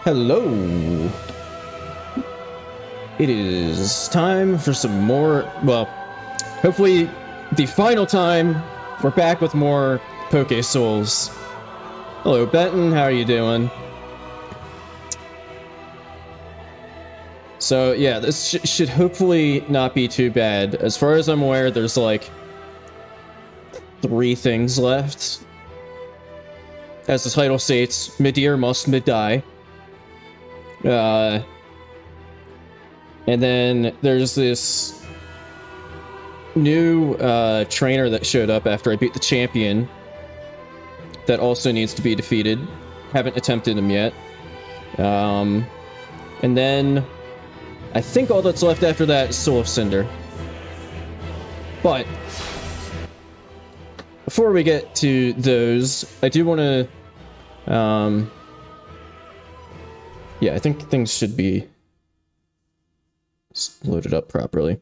Hello. It is time for some more, well, hopefully the final time we're back with more Pocket Souls. Hello, Benton, how are you doing? So yeah, this should hopefully not be too bad. As far as I'm aware, there's like 3 things left. As the title states, Midir Must Midie. And then there's this new trainer that showed up after I beat the champion that also needs to be defeated. Haven't attempted him yet. And then I think all that's left after that is Soul of Cinder. But before we get to those, I do want to yeah, I think things should be loaded up properly.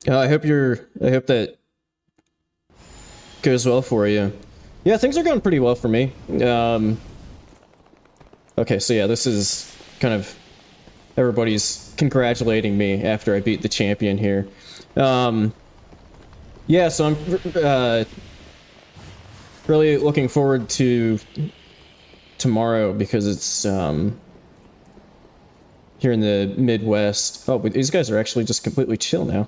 I hope that goes well for you. Yeah, things are going pretty well for me. Okay, so yeah, this is kind of everybody's congratulating me after I beat the champion here. Yeah, so I'm really looking forward to tomorrow because it's here in the Midwest. Oh, but these guys are actually just completely chill now.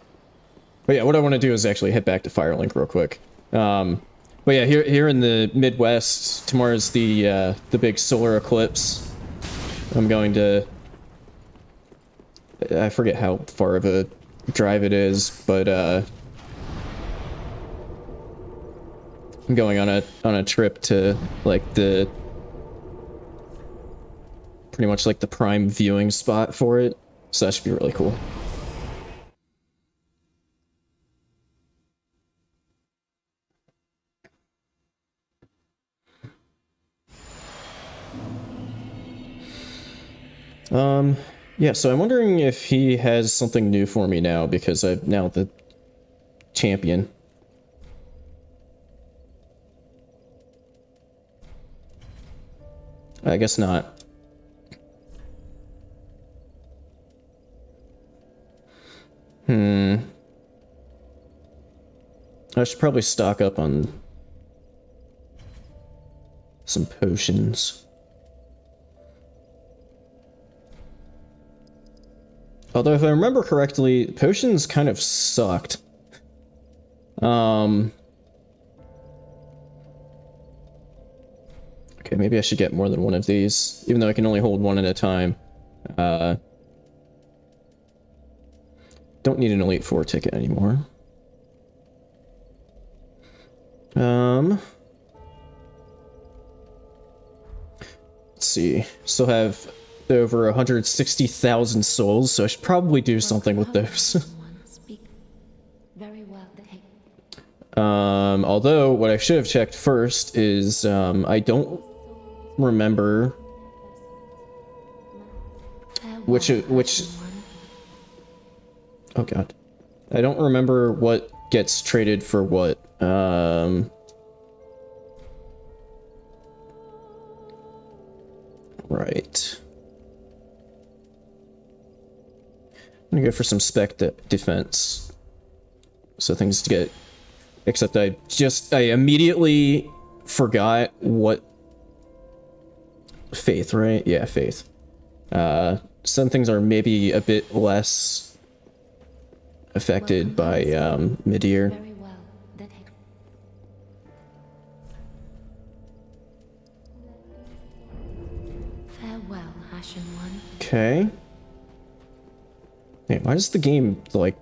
But yeah, what I want to do is actually head back to Firelink real quick. But yeah, here in the Midwest, tomorrow's the big solar eclipse. I'm going to, I forget how far of a drive it is, but I'm going on a trip to like pretty much like the prime viewing spot for it, so that should be really cool. Yeah, so I'm wondering if he has something new for me now, because I'm now the champion. I guess not. I should probably stock up on some potions. Although, if I remember correctly, potions kind of sucked. Okay, maybe I should get more than one of these, even though I can only hold one at a time. Don't need an Elite 4 ticket anymore. Let's see. Still have over 160,000 souls, so I should probably do something with those. Although, what I should have checked first is, I don't remember which oh god. I don't remember what gets traded for what. Right. I'm gonna go for some spec defense. So things to get... Except I immediately forgot what... Faith, right? Yeah, Faith. Some things are maybe a bit less affected by Midir. Farewell, Ashen One. Okay. Man, why does the game, like,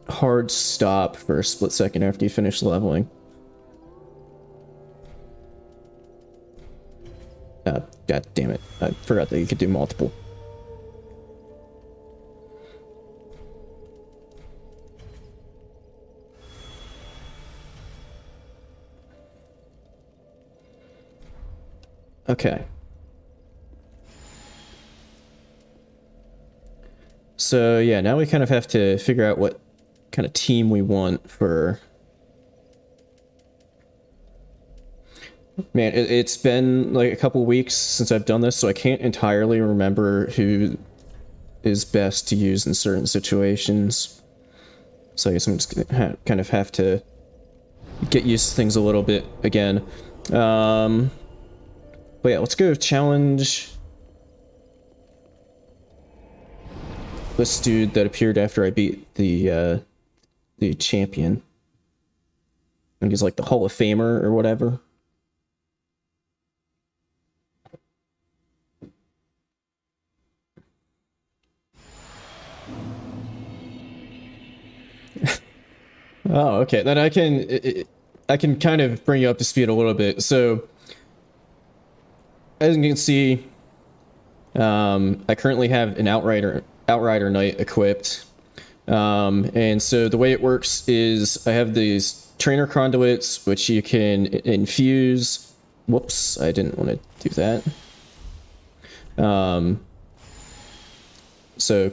hard stop for a split second after you finish leveling? God damn it. I forgot that you could do multiple. Okay. So yeah, now we kind of have to figure out what kind of team we want for Man, it's been like a couple weeks since I've done this, so I can't entirely remember who is best to use in certain situations. So I guess I'm just gonna kind of have to get used to things a little bit again. But yeah, let's go challenge this dude that appeared after I beat the champion. I think he's like the Hall of Famer or whatever. Oh, okay. Then I can kind of bring you up to speed a little bit. So, as you can see, I currently have an Outrider Knight equipped. And so the way it works is I have these trainer conduits, which you can infuse. Whoops, I didn't want to do that. So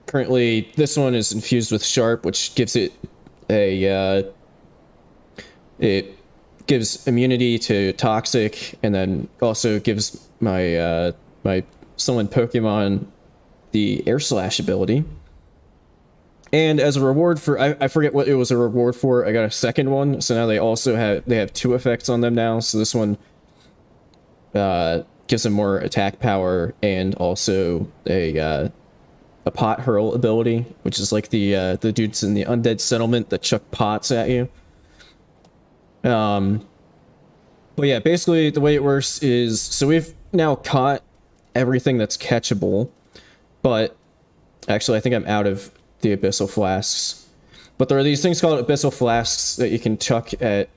currently this one is infused with Sharp, which gives it a, it gives immunity to Toxic, and then also gives my, my summon Pokemon the Air Slash ability. And as a reward for, I forget what it was a reward for, I got a second one, so now they also have two effects on them now, so this one gives them more attack power, and also a pot hurl ability, which is like the dudes in the undead settlement that chuck pots at you. But yeah, basically the way it works is, so we've now caught everything that's catchable, but actually I think I'm out of the Abyssal Flasks. But there are these things called Abyssal Flasks that you can chuck at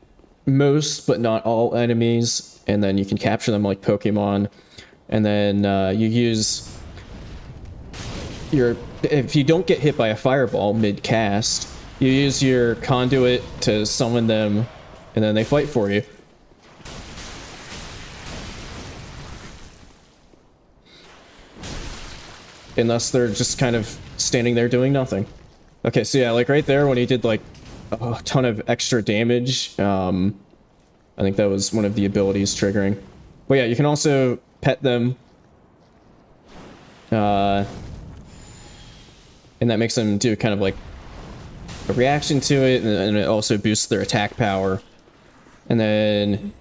most, but not all enemies, and then you can capture them like Pokemon, and then you use your, if you don't get hit by a fireball mid-cast, you use your conduit to summon them, and then they fight for you. And thus they're just kind of standing there doing nothing. Okay, so yeah, like right there when he did like a ton of extra damage, I think that was one of the abilities triggering. But yeah, you can also pet them. And that makes them do kind of like a reaction to it, and it also boosts their attack power. And then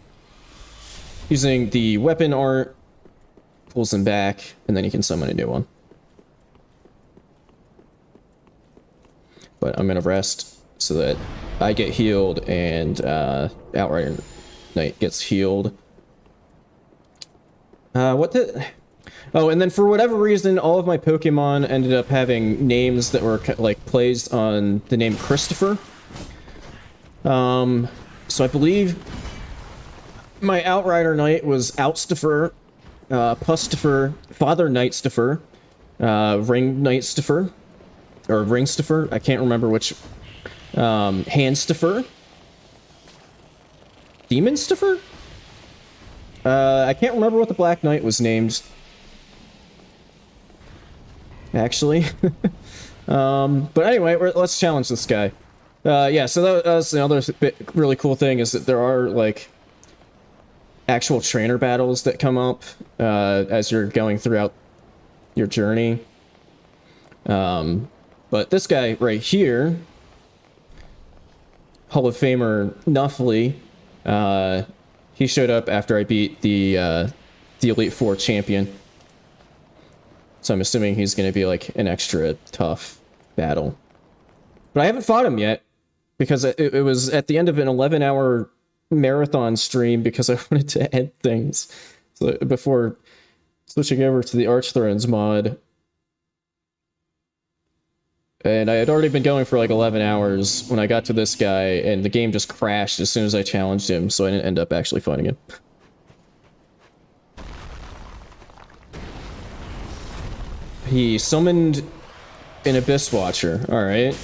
using the weapon art, pulls them back, and then you can summon a new one. But I'm gonna rest so that I get healed and Outrider Knight gets healed. What the... Oh, and then for whatever reason, all of my Pokemon ended up having names that were like placed on the name Christopher. So I believe my Outrider Knight was Outstifer, Pustifer, Father Nightstifer, Ring Nightstifer, or Ringstifer, I can't remember which, Handstifer, Demonstifer? I can't remember what the Black Knight was named, actually. But anyway, let's challenge this guy. Yeah, so that's another really cool thing, is that there are, like, actual trainer battles that come up as you're going throughout your journey. But this guy right here, Hall of Famer Nuffly, he showed up after I beat the Elite Four champion. So I'm assuming he's going to be like an extra tough battle. But I haven't fought him yet, because it was at the end of an 11-hour marathon stream, because I wanted to end things so before switching over to the Archthrones mod. And I had already been going for like 11 hours when I got to this guy, and the game just crashed as soon as I challenged him, so I didn't end up actually fighting him. He summoned an Abyss Watcher, alright.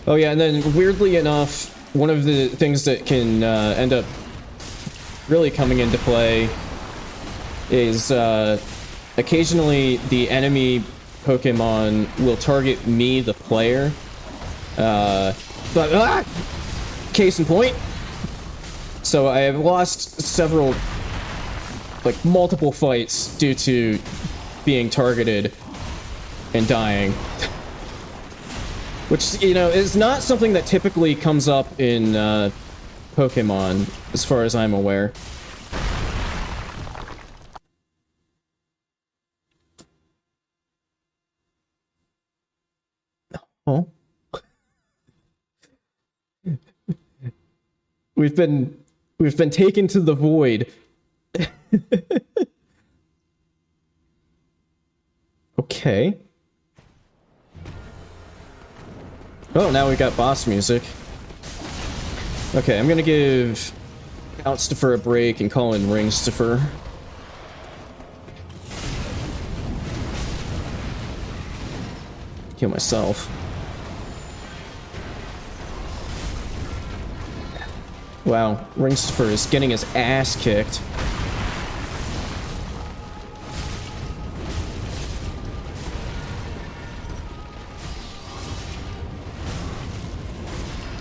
Oh yeah, and then weirdly enough, one of the things that can end up really coming into play is occasionally the enemy Pokemon will target me, the player, But case in point. So I have lost several, like multiple fights due to being targeted and dying. Which, you know, is not something that typically comes up in Pokemon, as far as I'm aware. Oh. We've been taken to the void. Okay. Oh, now we got boss music. Okay, I'm gonna give Outstifer a break and call in Ringstifer. Heal myself. Wow, Ringstifer is getting his ass kicked.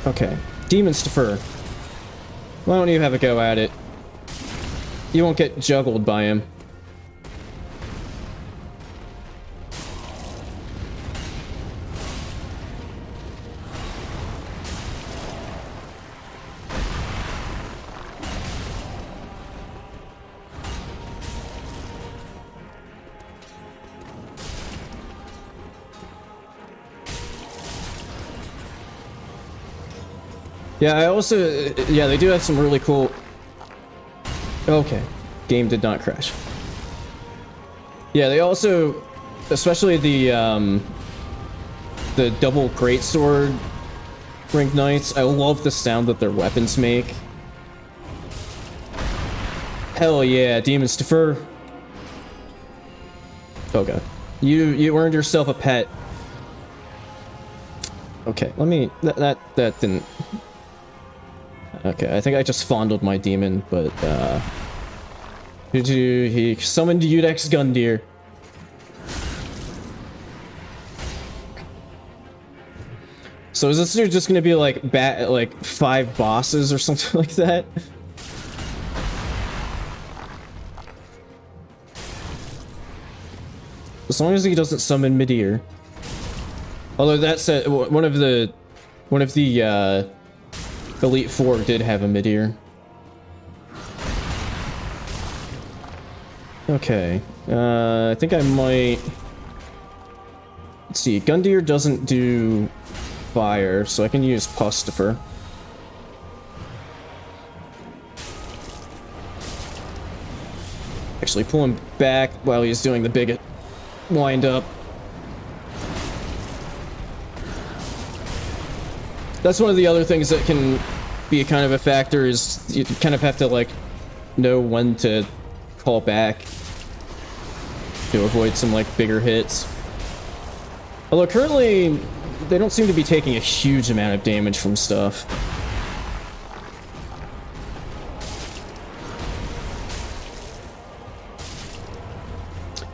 Okay, Demonstifer. Why don't you have a go at it? You won't get juggled by him. Yeah, I also... Yeah, they do have some really cool... Okay. Game did not crash. Yeah, they also... Especially the double greatsword Ring Knights. I love the sound that their weapons make. Hell yeah, Demonstifer. Oh god. You earned yourself a pet. Okay, let me... That didn't... Okay, I think I just fondled my demon, but, he summoned Udex Gundyr. So is this just gonna be like, like 5 bosses or something like that? As long as he doesn't summon Midir. Although that said, one of the Elite Four did have a Midir. Okay. I think I might... Let's see. Gundyr doesn't do fire, so I can use Pustifer. Actually, pull him back while he's doing the big wind-up. That's one of the other things that can be kind of a factor, is you kind of have to, like, know when to call back to avoid some, like, bigger hits. Although currently, they don't seem to be taking a huge amount of damage from stuff.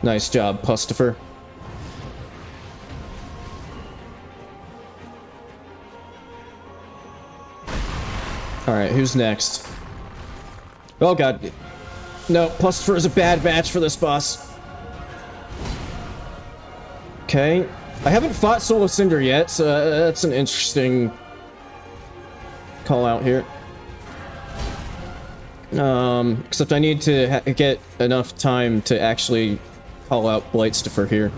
Nice job, Pustifer. Alright, who's next? Oh god. No, Pustifer is a bad match for this boss. Okay. I haven't fought Soul of Cinder yet, so that's an interesting call out here. Except I need to get enough time to actually call out Blightstifer here.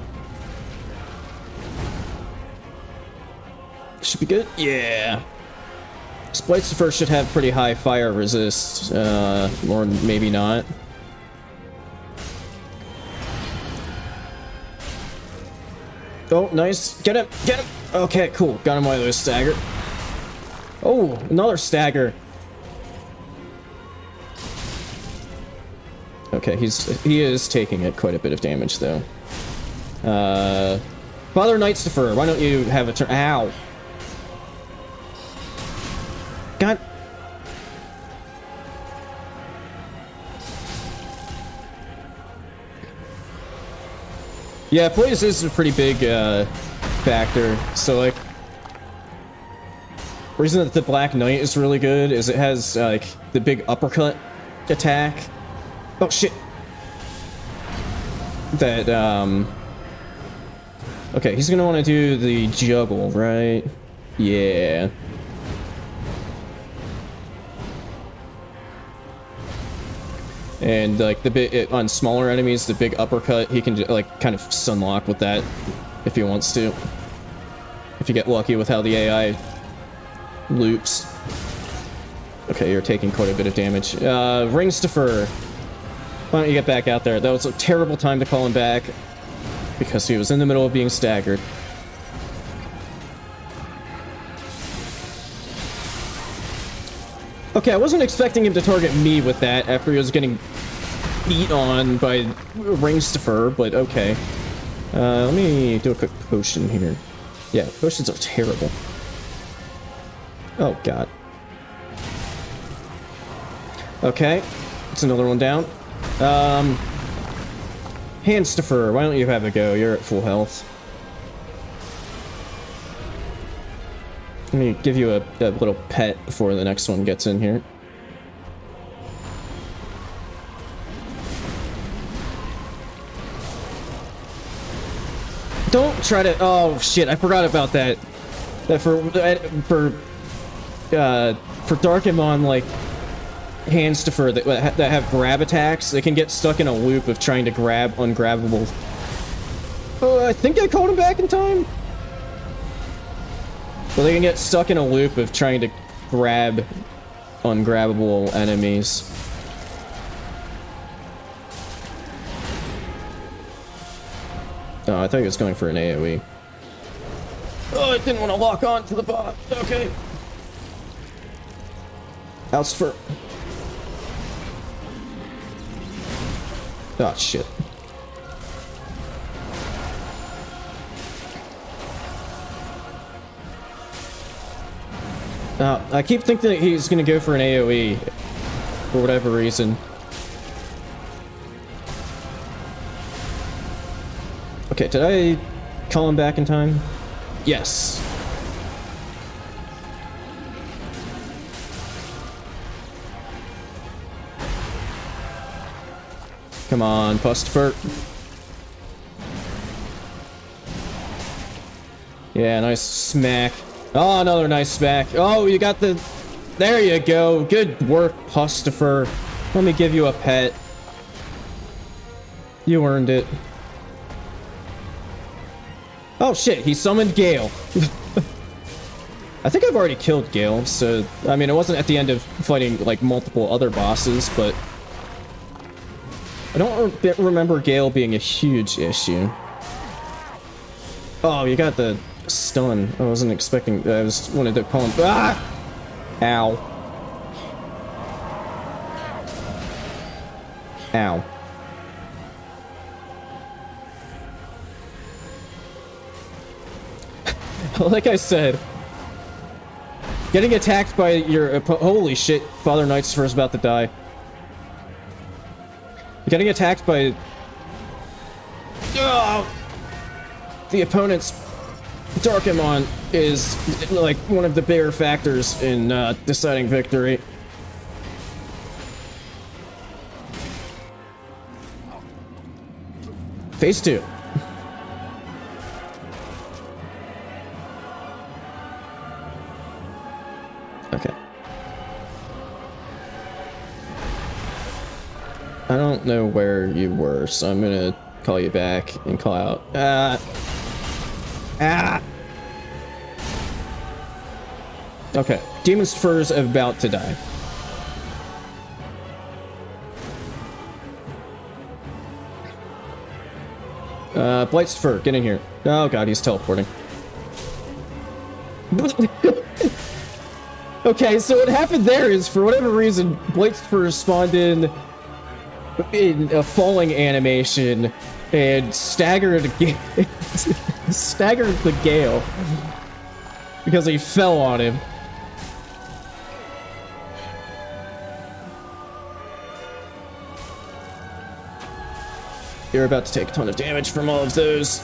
Should be good? Yeah. Blightstifer should have pretty high fire resist, or maybe not. Oh, nice. Get him! Get him! Okay, cool. Got him while he was staggered. Oh, another stagger. Okay, he is taking it quite a bit of damage, though. Father Nightstifer, why don't you have a turn? Ow! God. Yeah, poise is a pretty big factor. So like, Reason that the Black Knight is really good is it has like the big uppercut attack. Oh shit. That okay, he's gonna want to do the juggle, right? Yeah. And like the bit on smaller enemies, the big uppercut, he can like kind of sunlock with that if he wants to. If you get lucky with how the AI loops. Okay, you're taking quite a bit of damage. Rings defer. Why don't you get back out there? That was a terrible time to call him back because he was in the middle of being staggered. Okay, I wasn't expecting him to target me with that after he was getting beat on by rings defer, but okay. Let me do a quick potion here. Yeah, potions are terrible. Oh, God. Okay, it's another one down. Hands defer, why don't you have a go? You're at full health. Let me give you a little pet before the next one gets in here. Don't try to... Oh, shit, I forgot about that. That for Darkemon, like, hands defer that have grab attacks, they can get stuck in a loop of trying to grab ungrabbable. Oh, I think I called him back in time. Well, they can get stuck in a loop of trying to grab ungrabbable enemies. Oh, I thought he was going for an AoE. Oh, I didn't want to lock on to the bot. Okay. Outs for... Oh, shit. I keep thinking that he's gonna go for an AoE for whatever reason. Okay, did I call him back in time? Yes. Come on, Pustifer. Yeah, nice smack. Oh, another nice smack. Oh, you got the... There you go. Good work, Pustifer. Let me give you a pet. You earned it. Oh, shit. He summoned Gale. I think I've already killed Gale, so... I mean, it wasn't at the end of fighting, like, multiple other bosses, but... I don't remember Gale being a huge issue. Oh, you got the... stun. I wasn't expecting... I just wanted to call him... Ah! Ow. Ow. Like I said, getting attacked by your... Holy shit, Father Nightsphere is about to die. Getting attacked by... the opponent's Darkemon is, like, one of the bigger factors in deciding victory. Phase 2. Okay. I don't know where you were, so I'm gonna call you back and call out. Okay, Demon's Fur's about to die. Blight's Fur, get in here. Oh god, he's teleporting. Okay, so what happened there is, for whatever reason, Blight's Fur spawned in a falling animation and staggered staggered the Gale because he fell on him. You're about to take a ton of damage from all of those.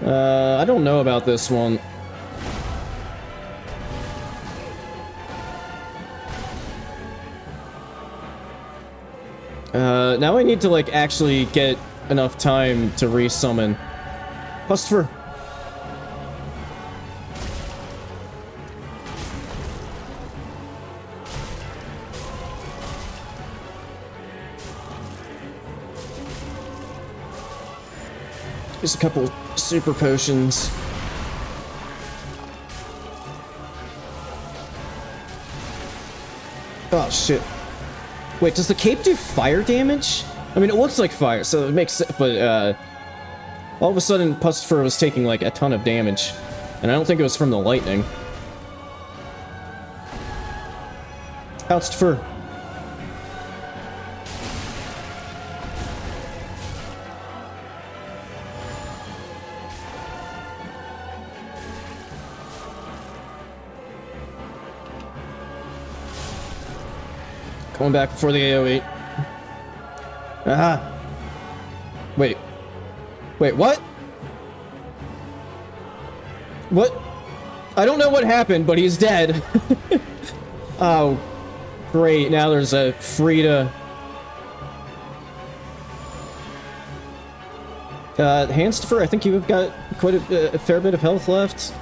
I don't know about this one. Now I need to, like, actually get enough time to resummon. Pustifer. There's a couple super potions. Oh, shit. Wait, does the cape do fire damage? I mean, it looks like fire, so it makes sense, but, all of a sudden, Pustifer was taking, like, a ton of damage. And I don't think it was from the lightning. Pustifer. Going back before the AoE. Aha! Wait. Wait, what? What? I don't know what happened, but he's dead. Oh, great. Now there's a Frida. Handstifer, I think you've got quite a fair bit of health left.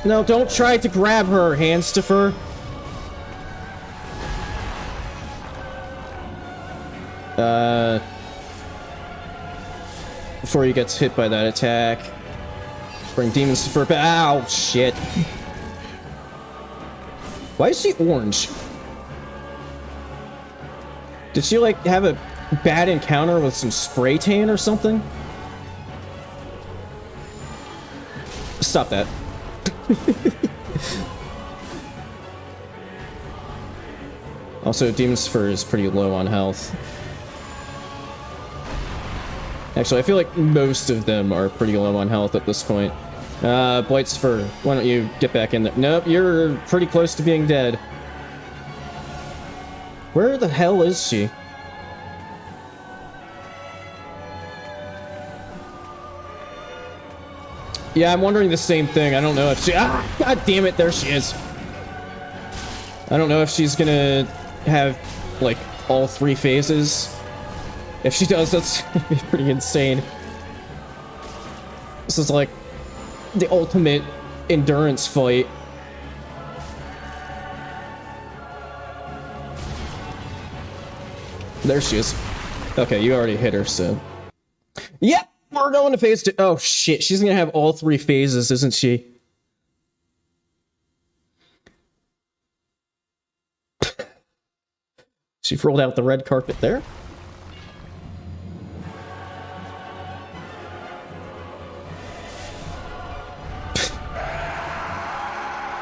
No, don't try to grab her, Handstifer. Before he gets hit by that attack. Bring Demonstifer back. Ow, shit. Why is she orange? Did she, like, have a bad encounter with some spray tan or something? Stop that. Also, Demonstifer is pretty low on health. Actually, I feel like most of them are pretty low on health at this point. Blightstifer, why don't you get back in there? Nope, you're pretty close to being dead. Where the hell is she? Yeah, I'm wondering the same thing. I don't know if she... Ah! God damn it, there she is. I don't know if she's gonna have, like, all 3 phases. If she does, that's gonna be pretty insane. This is like the ultimate endurance fight. There she is. Okay, you already hit her, so... Yep! We're going to phase 2. Oh, shit. She's gonna have all 3 phases, isn't she? She rolled out the red carpet there.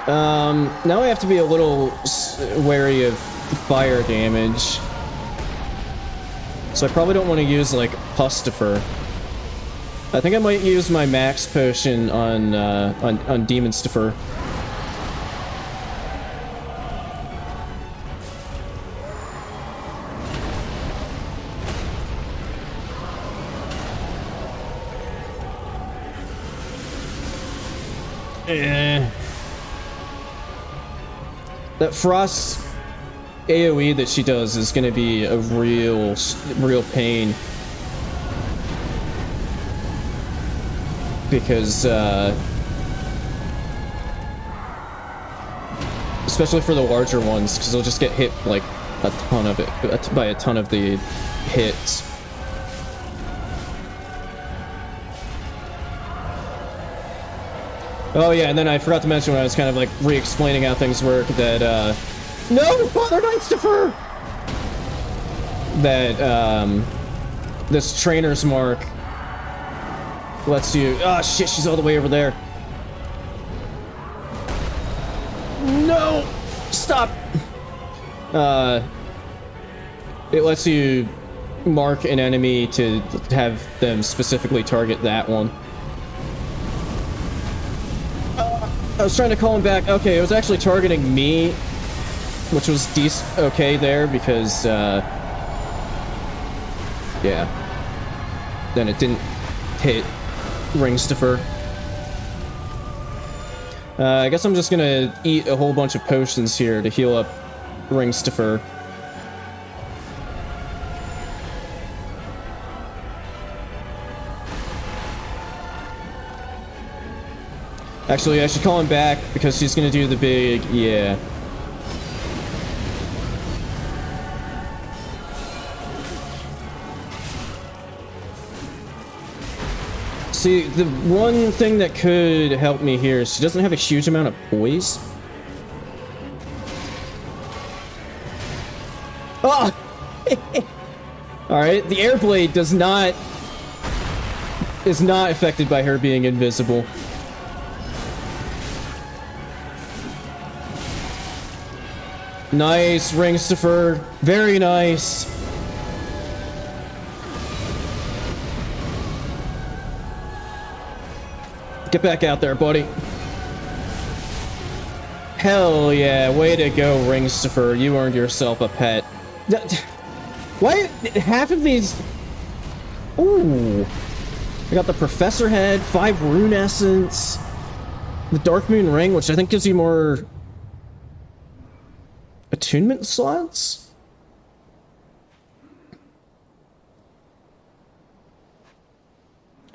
Now I have to be a little wary of fire damage. So I probably don't want to use, like, Pustifer. I think I might use my max potion on Demonstifer. That frost AoE that she does is gonna be a real pain. Because, especially for the larger ones, because they'll just get hit, like, a ton of it, by a ton of the hits. Oh yeah, and then I forgot to mention when I was kind of, like, re-explaining how things work, that, no! Father Knightstifer! That, this trainer's mark lets you... Oh shit, she's all the way over there. No! Stop! It lets you mark an enemy to have them specifically target that one. I was trying to call him back. Okay, it was actually targeting me, which was okay there because, yeah. Then it didn't hit Ringstifer. I guess I'm just gonna eat a whole bunch of potions here to heal up Ringstifer. Actually, I should call him back because he's gonna do the big, yeah. See, the one thing that could help me here is she doesn't have a huge amount of poise. Oh! Alright, the air blade is not affected by her being invisible. Nice, Ringstifer. Very nice. Get back out there, buddy. Hell yeah, way to go, Ringstifer. You earned yourself a pet. Why? Half of these... Ooh. I got the Professor Head, 5 Rune Essence, the Dark Moon Ring, which I think gives you more... attunement slots?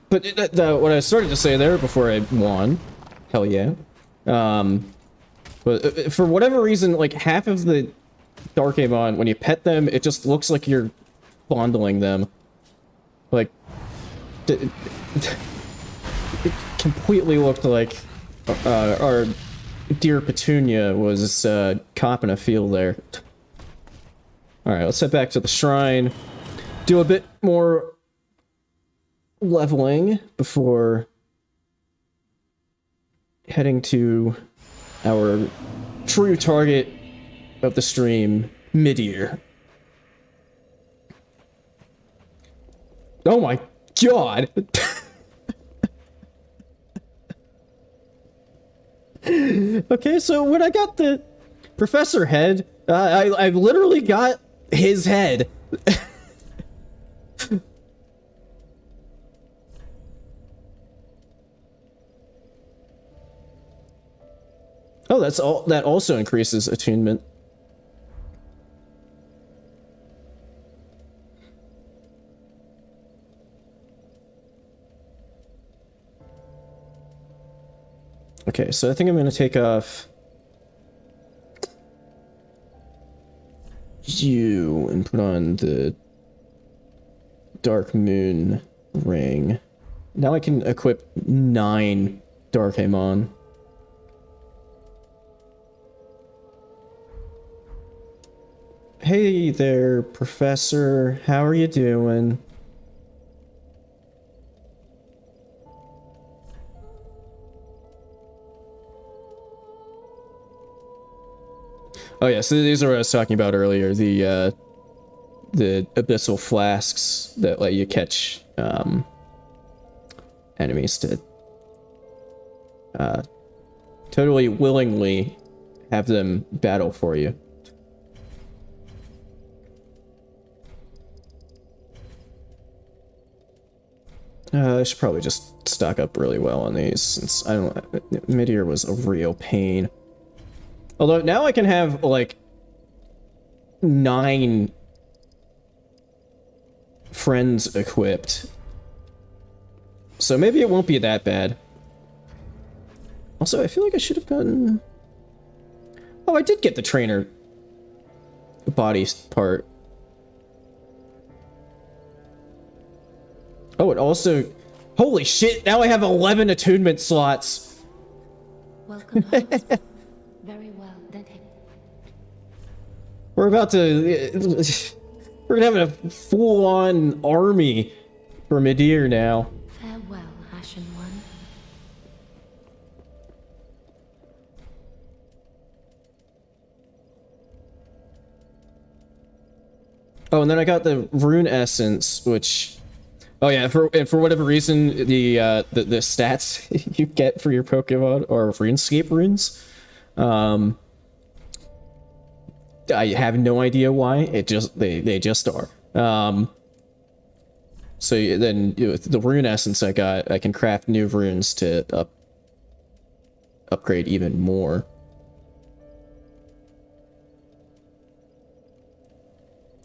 But what I started to say there before I won, hell yeah. But for whatever reason, like half of the Dark Amon, when you pet them, it just looks like you're fondling them. Like, it completely looked like our dear Petunia was copping a feel there. Alright, let's head back to the shrine. Do a bit more leveling before heading to our true target of the stream, Midir. Oh my god! Okay, so when I got the Professor Head, I literally got his head. Oh, that's all. That also increases attunement. Okay, so I think I'm gonna take off you and put on the Dark Moon Ring. Now I can equip 9 Dark Amon. Hey there, Professor. How are you doing? Oh yeah, so these are what I was talking about earlier, the abyssal flasks that let you catch enemies to totally willingly have them battle for you. I should probably just stock up really well on these, since I don't... Midir was a real pain. Although, now I can have, like, 9 friends equipped. So maybe it won't be that bad. Also, I feel like I should have gotten... Oh, I did get the trainer body part. Oh, it also... Holy shit, now I have 11 attunement slots. Welcome, host. Very well, then. We're about to... We're gonna have a full-on army for Midir now. Farewell, Ashen One. Oh, and then I got the Rune Essence, which... Oh yeah, for whatever reason, the stats you get for your Pokemon are RuneScape runes. I have no idea why. It just they just are. So then with the Rune Essence I got, I can craft new runes to upgrade even more.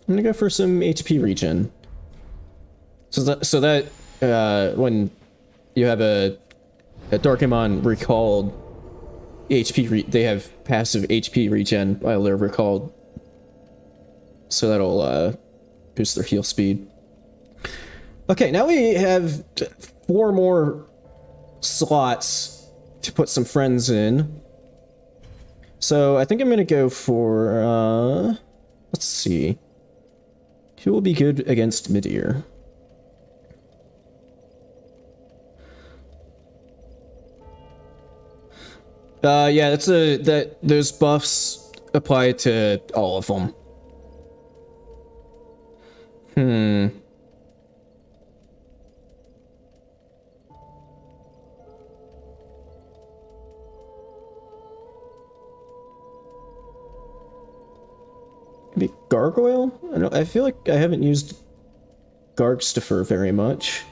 I'm gonna go for some HP regen. So that when you have a Darkemon recalled, they have passive HP regen while they're recalled. So that'll boost their heal speed. Okay, now we have 4 more slots to put some friends in. So I think I'm gonna go for let's see. Who will be good against Midir? Yeah, those buffs apply to all of them. Maybe Gargoyle? I feel like I haven't used Gargstifer very much.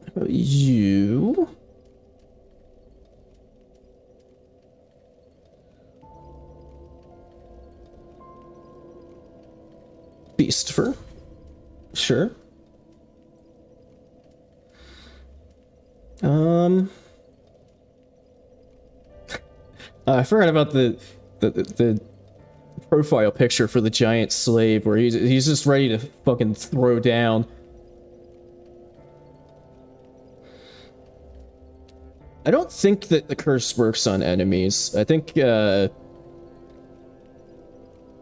How about you? Beastfer? Sure. I forgot about the profile picture for the giant slave where he's just ready to fucking throw down. I don't think that the curse works on enemies. I think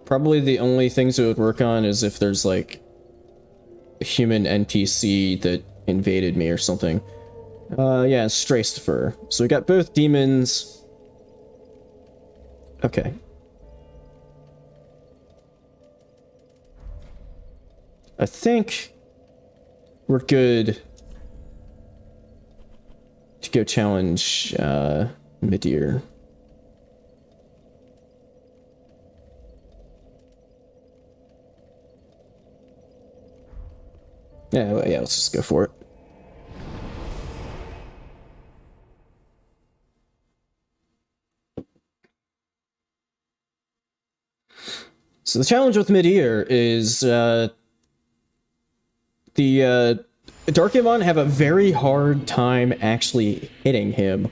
probably the only things it would work on is if there's like a human NPC that invaded me or something. Yeah, Straistifer. So we got both demons. Okay. I think we're good to go challenge Midir. Yeah, well, yeah, let's just go for it. So the challenge with Midir is the Darkemon have a very hard time actually hitting him.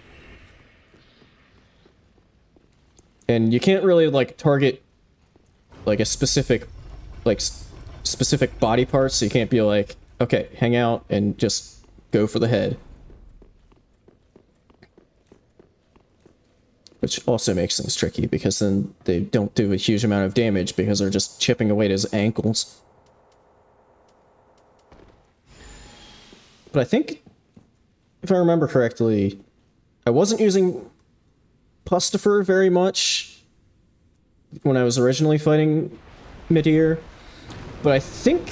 And you can't really like target like a specific body part, so you can't be like, okay, hang out and just go for the head. Which also makes things tricky, because then they don't do a huge amount of damage because they're just chipping away at his ankles. But I think, if I remember correctly, I wasn't using Pustifer very much when I was originally fighting Midir. But I think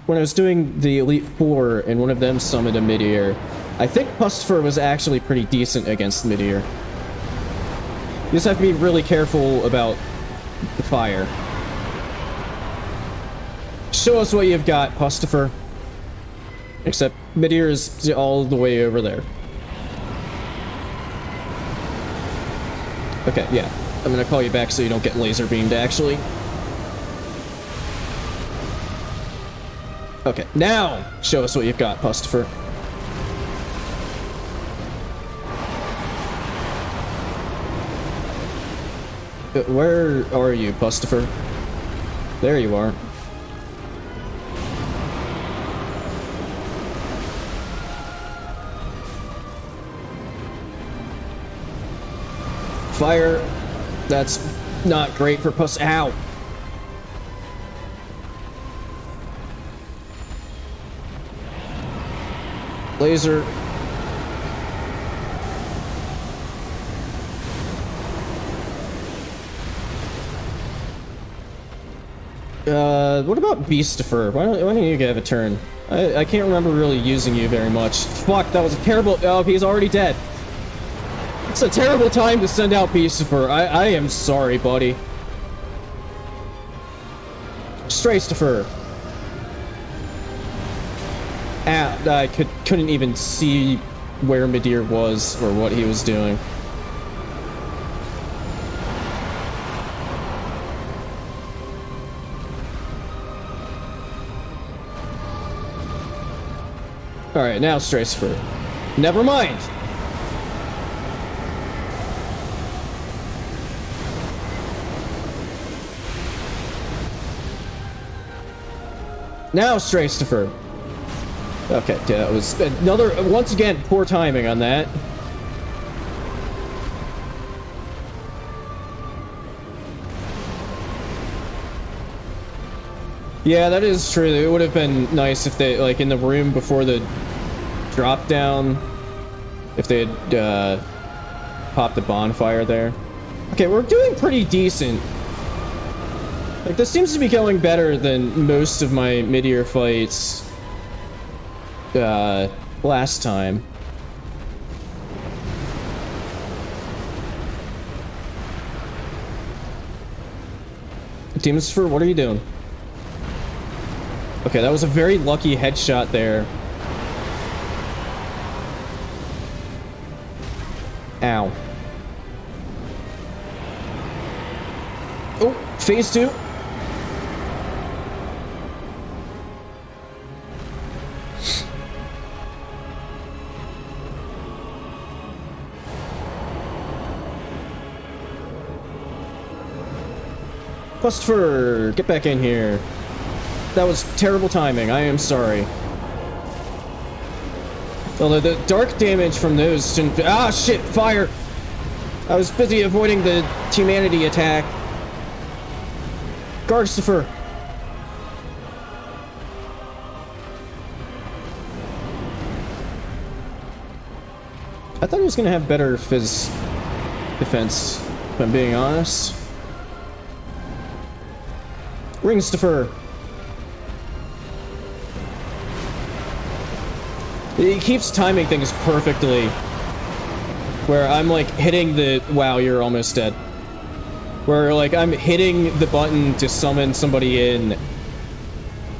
when I was doing the Elite Four and one of them summoned a Midir, I think Pustifer was actually pretty decent against Midir. You just have to be really careful about the fire. Show us what you've got, Pustifer. Except Midir is all the way over there. Okay, yeah. I'm gonna call you back so you don't get laser beamed, actually. Okay, now show us what you've got, Pustifer. Where are you, Pustifer? There you are. Fire. That's not great for Ow! Laser. What about Beastifer? Why don't you have a turn? I can't remember really using you very much. Fuck, that was a terrible... Oh, he's already dead. It's a terrible time to send out Beastifer. I am sorry, buddy. Straystifer. I couldn't even see where Midir was or what he was doing. Alright, now Straystifer. Never mind! Now Straystifer. Okay, yeah, that was another, once again, poor timing on that. Yeah, that is true. It would have been nice if they, like, in the room before the drop down, if they had popped the bonfire there. Okay, we're doing pretty decent. Like, this seems to be going better than most of my Midir fights last time. Demonsfer, what are you doing? Okay, that was a very lucky headshot there. Ow. Oh, phase 2. Cluster, get back in here. That was terrible timing. I am sorry. Although the dark damage from those didn't... Ah, shit! Fire! I was busy avoiding the humanity attack. Garcifer. I thought he was gonna have better phys defense, if I'm being honest. Ringstifer. He keeps timing things perfectly. Where I'm like hitting the... Wow, you're almost dead. Where like I'm hitting the button to summon somebody in.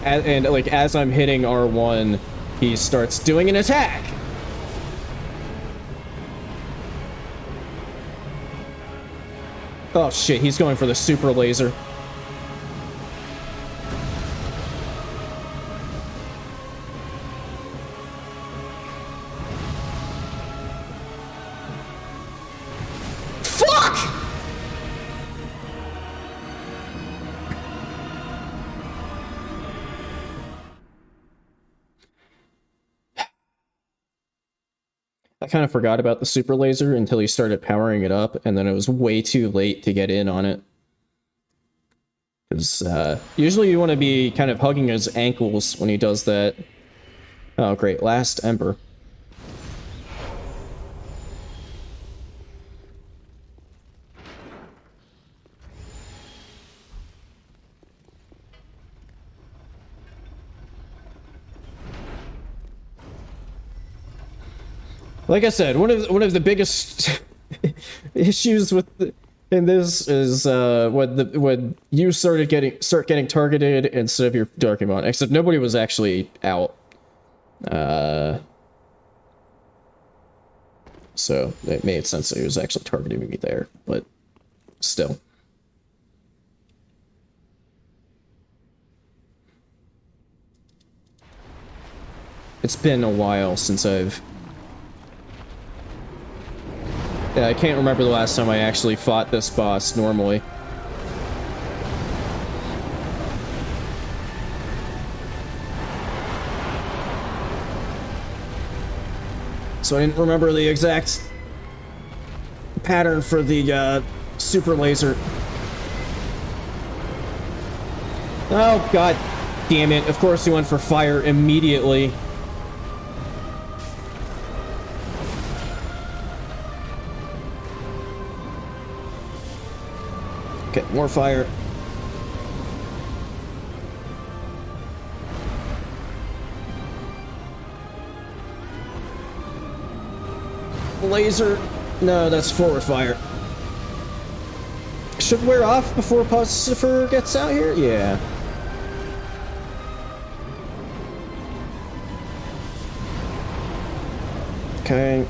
And like as I'm hitting R1, he starts doing an attack. Oh shit, he's going for the super laser. I kind of forgot about the super laser until he started powering it up, and then it was way too late to get in on it. Because usually you want to be kind of hugging his ankles when he does that. Oh great, last Ember. Like I said, one of the biggest issues with in this is when you start getting targeted instead of your Darkemon. Except nobody was actually out, so it made sense that he was actually targeting me there. But still, it's been a while since I've. Yeah, I can't remember the last time I actually fought this boss normally. So I didn't remember the exact pattern for the super laser. Oh god damn it, of course he went for fire immediately. Okay, more fire. Laser. No, that's forward fire. Should wear off before Pussifer gets out here? Yeah. Okay.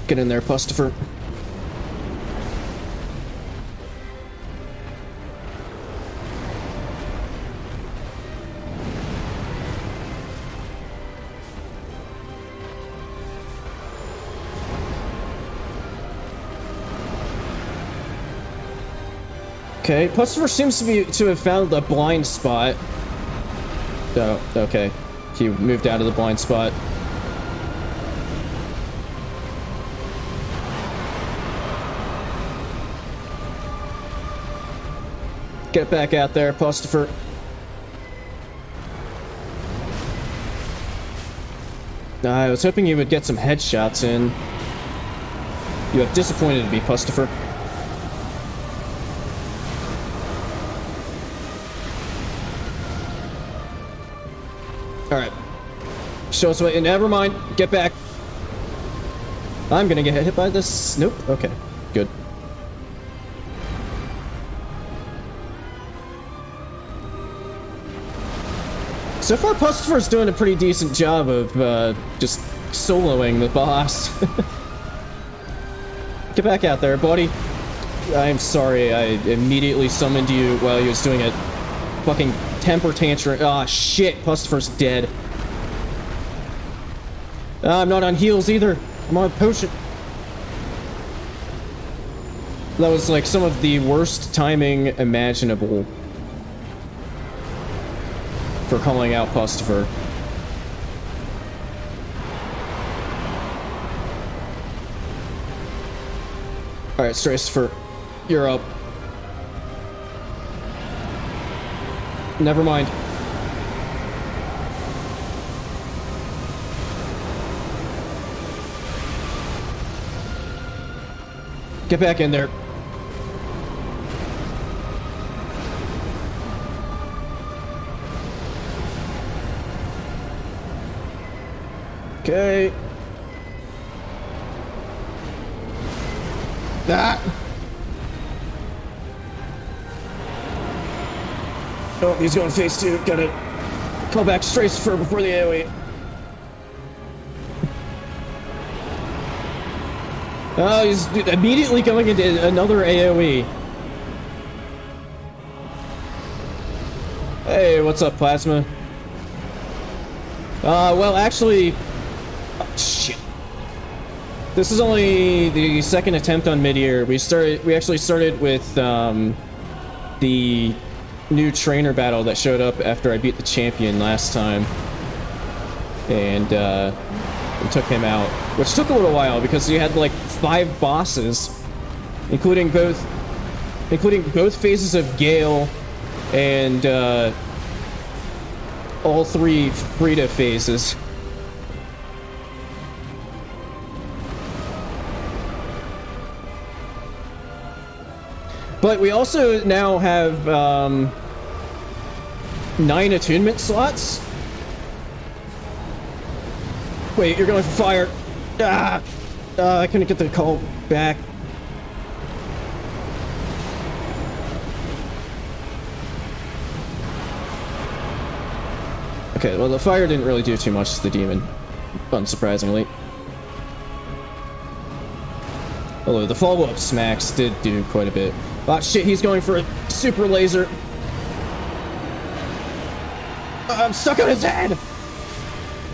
Get in there, Pustifer. Okay, Pustifer seems to have found the blind spot. Oh, okay. He moved out of the blind spot. Get back out there, Pustifer. I was hoping you would get some headshots in. You have disappointed me, Pustifer. Alright. Show us what. Never mind. Get back. I'm gonna get hit by this. Nope. Okay. Good. So far, Pustifer's doing a pretty decent job of just soloing the boss. Get back out there, buddy. I'm sorry, I immediately summoned you while he was doing a fucking temper tantrum. Ah, shit, Pustifer's dead. I'm not on heals either. I'm on a potion. That was like some of the worst timing imaginable for calling out Pustifer. Alright, Stracifer, you're up. Never mind. Get back in there. Okay. Ah! Oh, he's going phase 2. Gotta call back Stracifer before the AoE. Oh, he's immediately going into another AoE. Hey, what's up, Plasma? Well, actually... Oh, shit. This is only the second attempt on Midir. We actually started with, the new trainer battle that showed up after I beat the champion last time. And, we took him out. Which took a little while, because you had, like, 5 bosses. Including both phases of Gale and, all 3 Frida phases. But we also now have 9 attunement slots. Wait, you're going for fire. Ah! I couldn't get the call back. Okay, well, the fire didn't really do too much to the demon, unsurprisingly. Although the follow-up smacks did do quite a bit. Ah, shit, he's going for a super laser. I'm stuck on his head!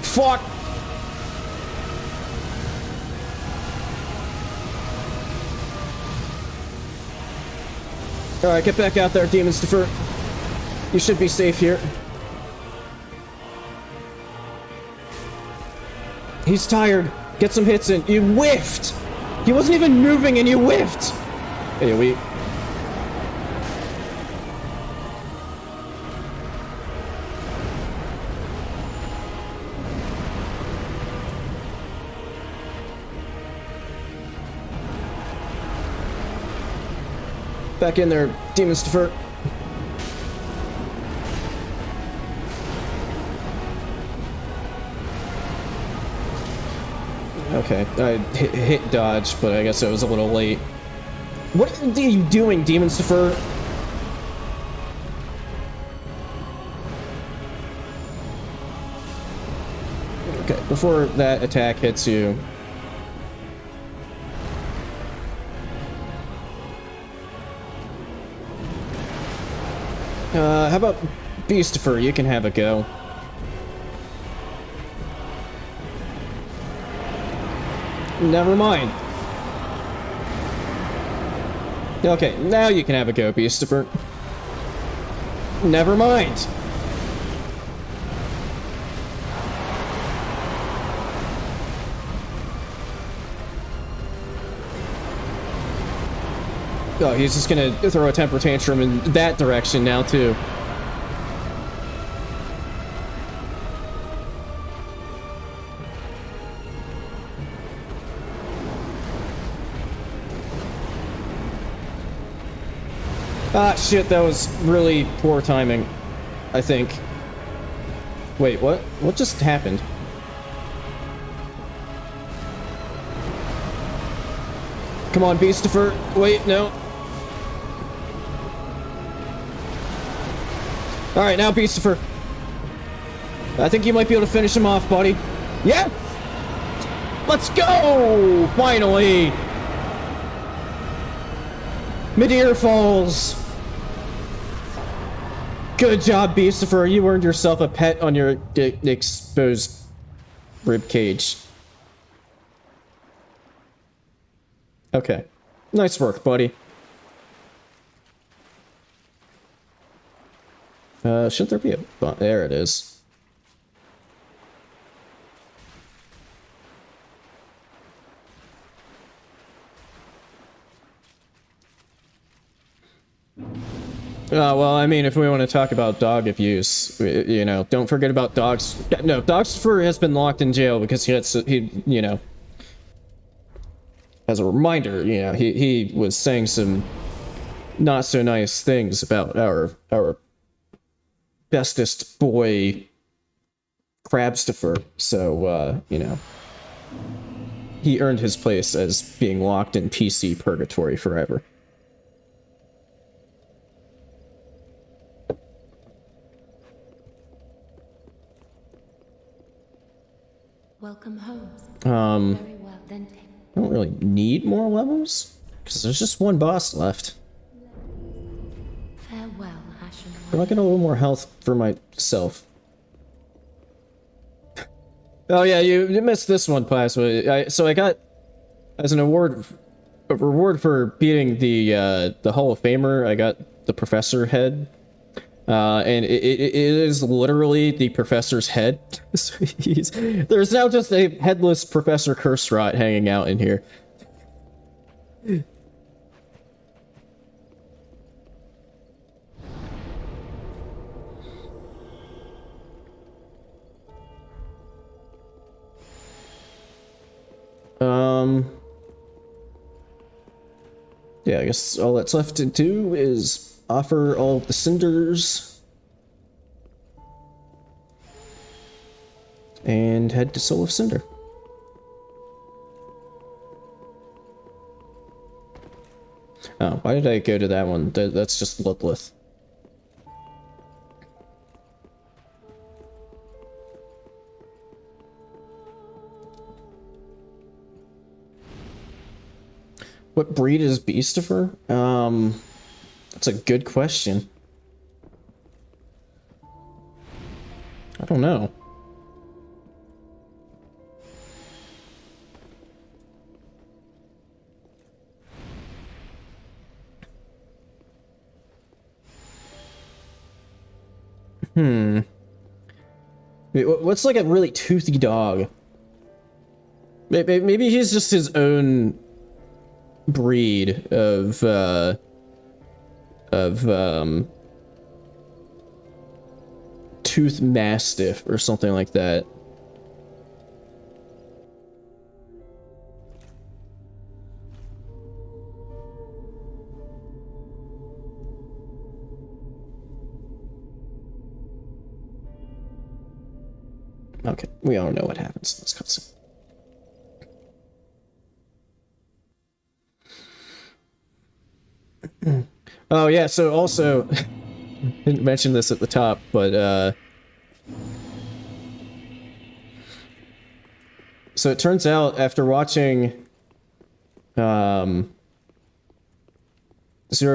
Fuck! Alright, get back out there, Demons Defer. You should be safe here. He's tired. Get some hits in. You whiffed! He wasn't even moving and you whiffed! Hey, we... Back in there, Demons Defer. Okay, I hit dodge, but I guess I was a little late. What are you doing, Demons Defer? Okay, before that attack hits you. How about Beastifer? You can have a go. Never mind. Okay, now you can have a go, Beastifer. Never mind. Oh, he's just gonna throw a temper tantrum in that direction now, too. Ah, shit, that was really poor timing, I think. Wait, what? What just happened? Come on, Beastifer. Wait, no. Alright, now Beastifer. I think you might be able to finish him off, buddy. Yeah! Let's go! Finally! Midir falls! Good job, Beastifer. You earned yourself a pet on your exposed ribcage. Okay. Nice work, buddy. Shouldn't there be a... There it is. Well, I mean, if we want to talk about dog abuse, you know, don't forget about dogs. No, Dogster has been locked in jail because you know, as a reminder, you know, he was saying some not so nice things about our bestest boy Crabstifer. So, you know, he earned his place as being locked in PC purgatory forever. Welcome home. Very well, then take. I don't really need more levels, because there's just one boss left. Farewell, Ashen But One. I'll get a little more health for myself. Oh yeah, you missed this one, Plasma. So I got, as an award, a reward for beating the Hall of Famer, I got the Professor head. And it is literally the professor's head. So there's now just a headless Professor Curserot hanging out in here. Yeah, I guess all that's left to do is offer all the cinders and head to Soul of Cinder. Oh, why did I go to that one? That's just Lilith. What breed is Beastifer? That's a good question. I don't know. What's like a really toothy dog? Maybe he's just his own breed of tooth mastiff or something like that. Okay, we all know what happens in this cutscene. Oh yeah, so also didn't mention this at the top, but so it turns out after watching Zero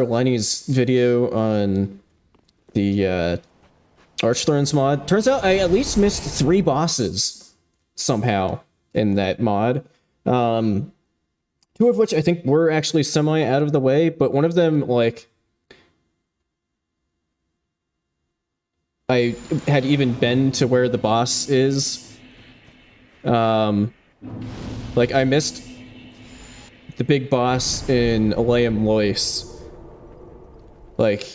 Lenny's video on the Archthrones mod, turns out I at least missed 3 bosses somehow in that mod. 2 of which I think were actually semi out of the way, but one of them, like, I had even been to where the boss is. Like, I missed the big boss in Aleum Lois. Like,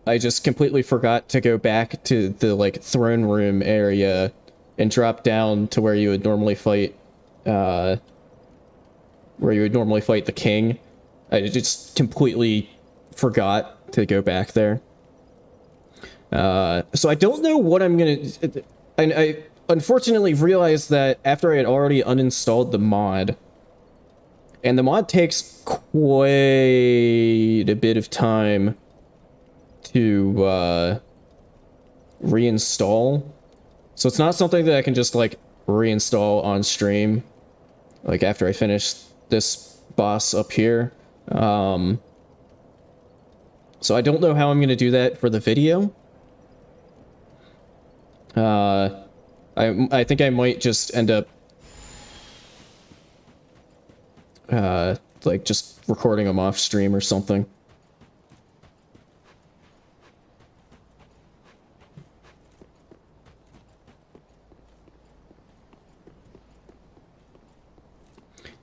I just completely forgot to go back to the, like, throne room area and drop down to where you would normally fight, the king. I just completely forgot to go back there. So I don't know what I'm gonna... I unfortunately realized that after I had already uninstalled the mod, and the mod takes quite a bit of time to reinstall. So it's not something that I can just, like, reinstall on stream, like, after I finish this boss up here. So I don't know how I'm gonna do that for the video. I think I might just end up like, just recording them off stream or something.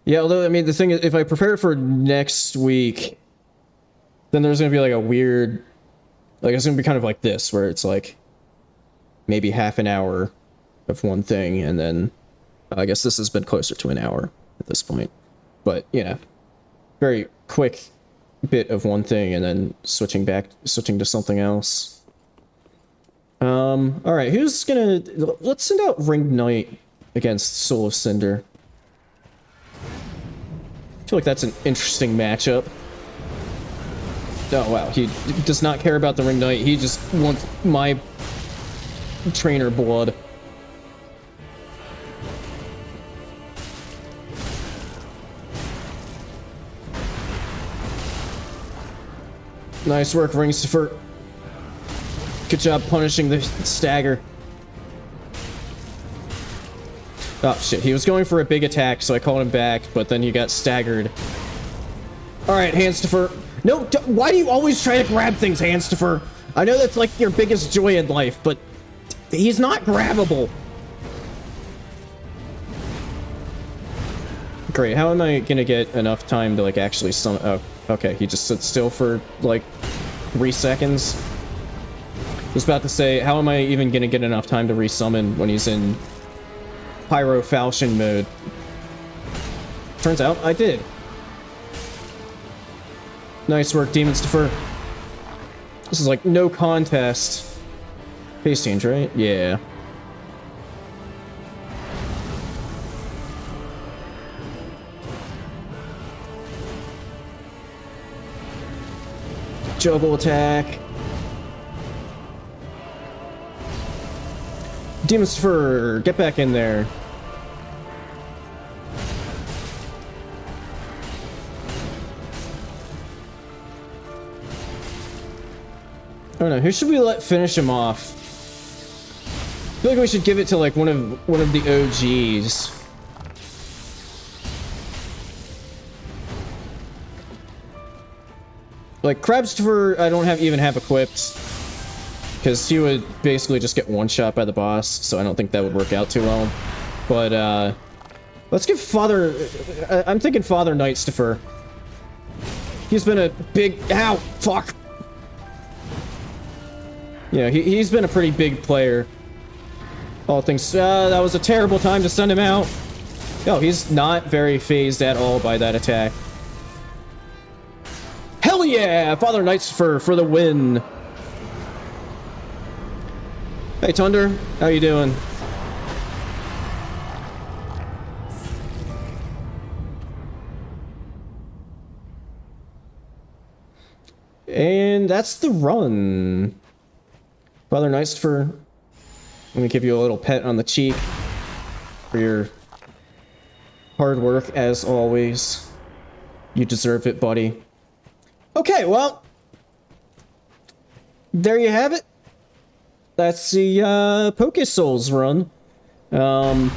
Yeah, although, I mean, the thing is, if I prepare for next week, then there's gonna be, like, a weird... Like, it's gonna be kind of like this, where it's, like, maybe half an hour of one thing, and then... I guess this has been closer to an hour at this point. But, you know, very quick bit of one thing, and then switching to something else. Alright, who's gonna... Let's send out Ringed Knight against Soul of Cinder. I feel like that's an interesting matchup. Oh wow, he does not care about the Ringed Knight, he just wants my trainer blood. Nice work, Ringstifer. Good job punishing the stagger. Oh shit, he was going for a big attack, so I called him back, but then you got staggered. Alright, Handstifer. No, why do you always try to grab things, Handstifer? I know that's, like, your biggest joy in life, but he's not grabbable. Great, how am I gonna get enough time to, like, actually summon... Oh, okay, he just sits still for, like, 3 seconds. I was about to say, how am I even gonna get enough time to resummon when he's in Pyro Falchion mode? Turns out I did. Nice work, Demons Defer. This is like no contest. Face change, right? Yeah. Juggle attack. Demons Defer, get back in there. I don't know, who should we let finish him off? I feel like we should give it to, like, one of the OGs. Like, Crabstifer, I don't even have equipped, because he would basically just get one-shot by the boss, so I don't think that would work out too well. But, let's give Father... I'm thinking Father Nightstifer. He's been a big... Ow! Fuck! Yeah, he's been a pretty big player. All things... that was a terrible time to send him out. No, he's not very phased at all by that attack. Hell yeah! Father Nightstifer for the win! Hey, Thunder. How you doing? And that's the run. Father Nightster, let me give you a little pet on the cheek for your hard work, as always. You deserve it, buddy. Okay, well, there you have it. That's the Pocket Souls run. Yeah.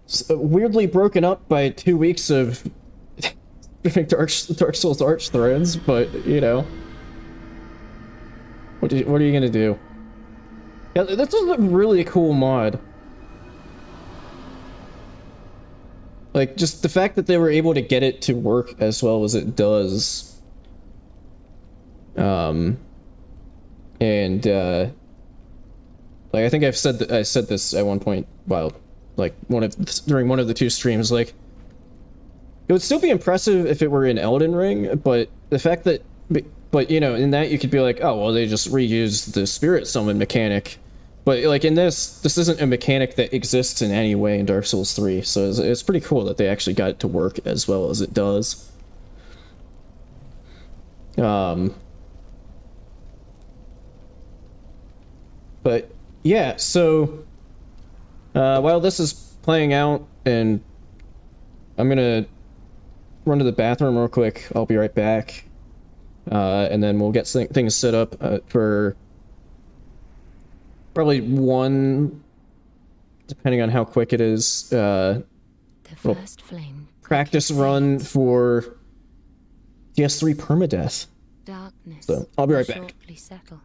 So, weirdly broken up by 2 weeks of Dark Souls Arch threads, but you know, what are you gonna do? Yeah, that's a really cool mod. Like, just the fact that they were able to get it to work as well as it does. Like, I think I said this at one point, while, like, during one of the 2 streams, like, it would still be impressive if it were in Elden Ring, but the fact that, but you know, in that you could be like, oh, well, they just reused the spirit summon mechanic. But, like, in this isn't a mechanic that exists in any way in Dark Souls 3, so it's pretty cool that they actually got it to work as well as it does. But, yeah, so, while this is playing out, and I'm gonna run to the bathroom real quick, I'll be right back, and then we'll get things set up for probably one, depending on how quick it is, The first flame. practice run for DS3 permadeath. Darkness. So, I'll be right back. Shortly settle.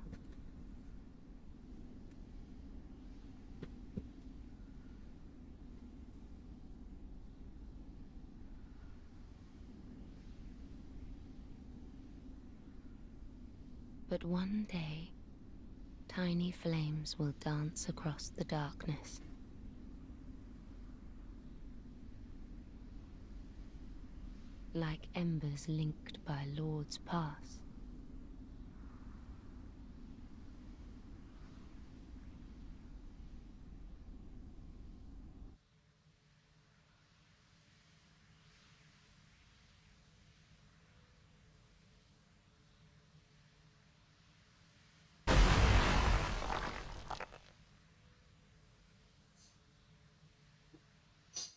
But one day, tiny flames will dance across the darkness. Like embers linked by Lord's Pass.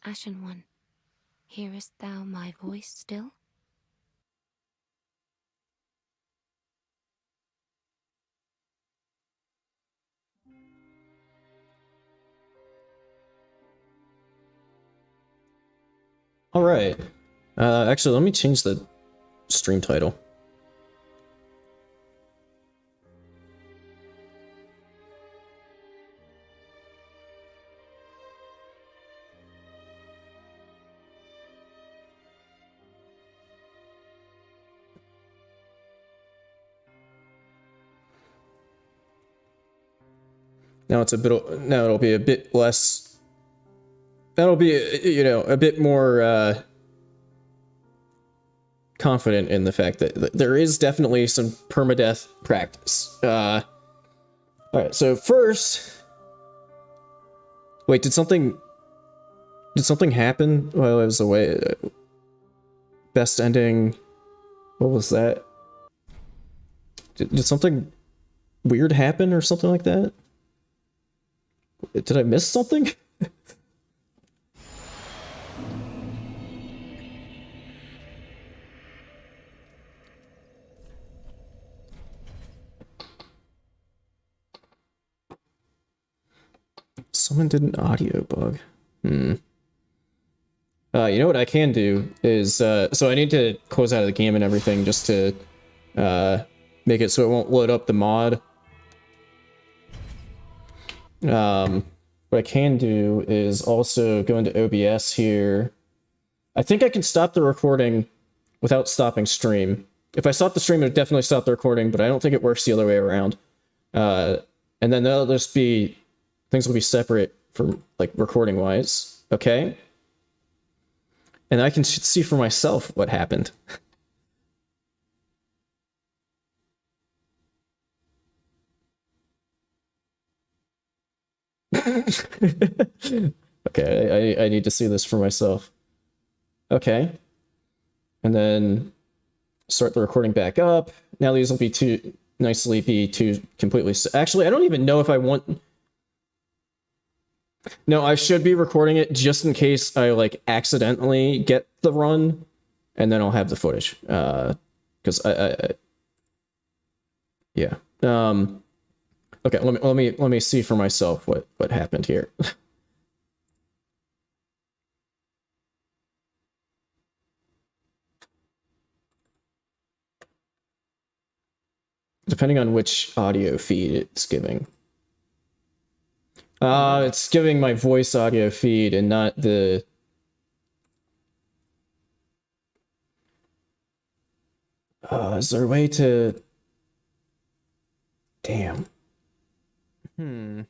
Ashen One, hearest thou my voice still? Alright. Actually, let me change the stream title. Now it'll be a bit less, that'll be, you know, a bit more, confident in the fact that there is definitely some permadeath practice. Alright, so first, wait, did something happen while I was away? Best ending, what was that? Did something weird happen or something like that? Did I miss something? Someone did an audio bug. You know what I can do is, so I need to close out of the game and everything just to make it so it won't load up the mod. What I can do is also go into OBS here. I think I can stop the recording without stopping stream. If I stop the stream, it would definitely stop the recording, but I don't think it works the other way around. And then they'll just be, things will be separate from, like, recording wise. Okay? And I can see for myself what happened. Okay, I need to see this for myself. Okay. and then start the recording back up. Now these will be two completely. Actually, I don't even know if I want. No, I should be recording it just in case I like accidentally get the run, and then I'll have the footage. Because yeah. Okay, let me see for myself what happened here. Depending on which audio feed it's giving. It's giving my voice audio feed and not the... is there a way to... Damn. I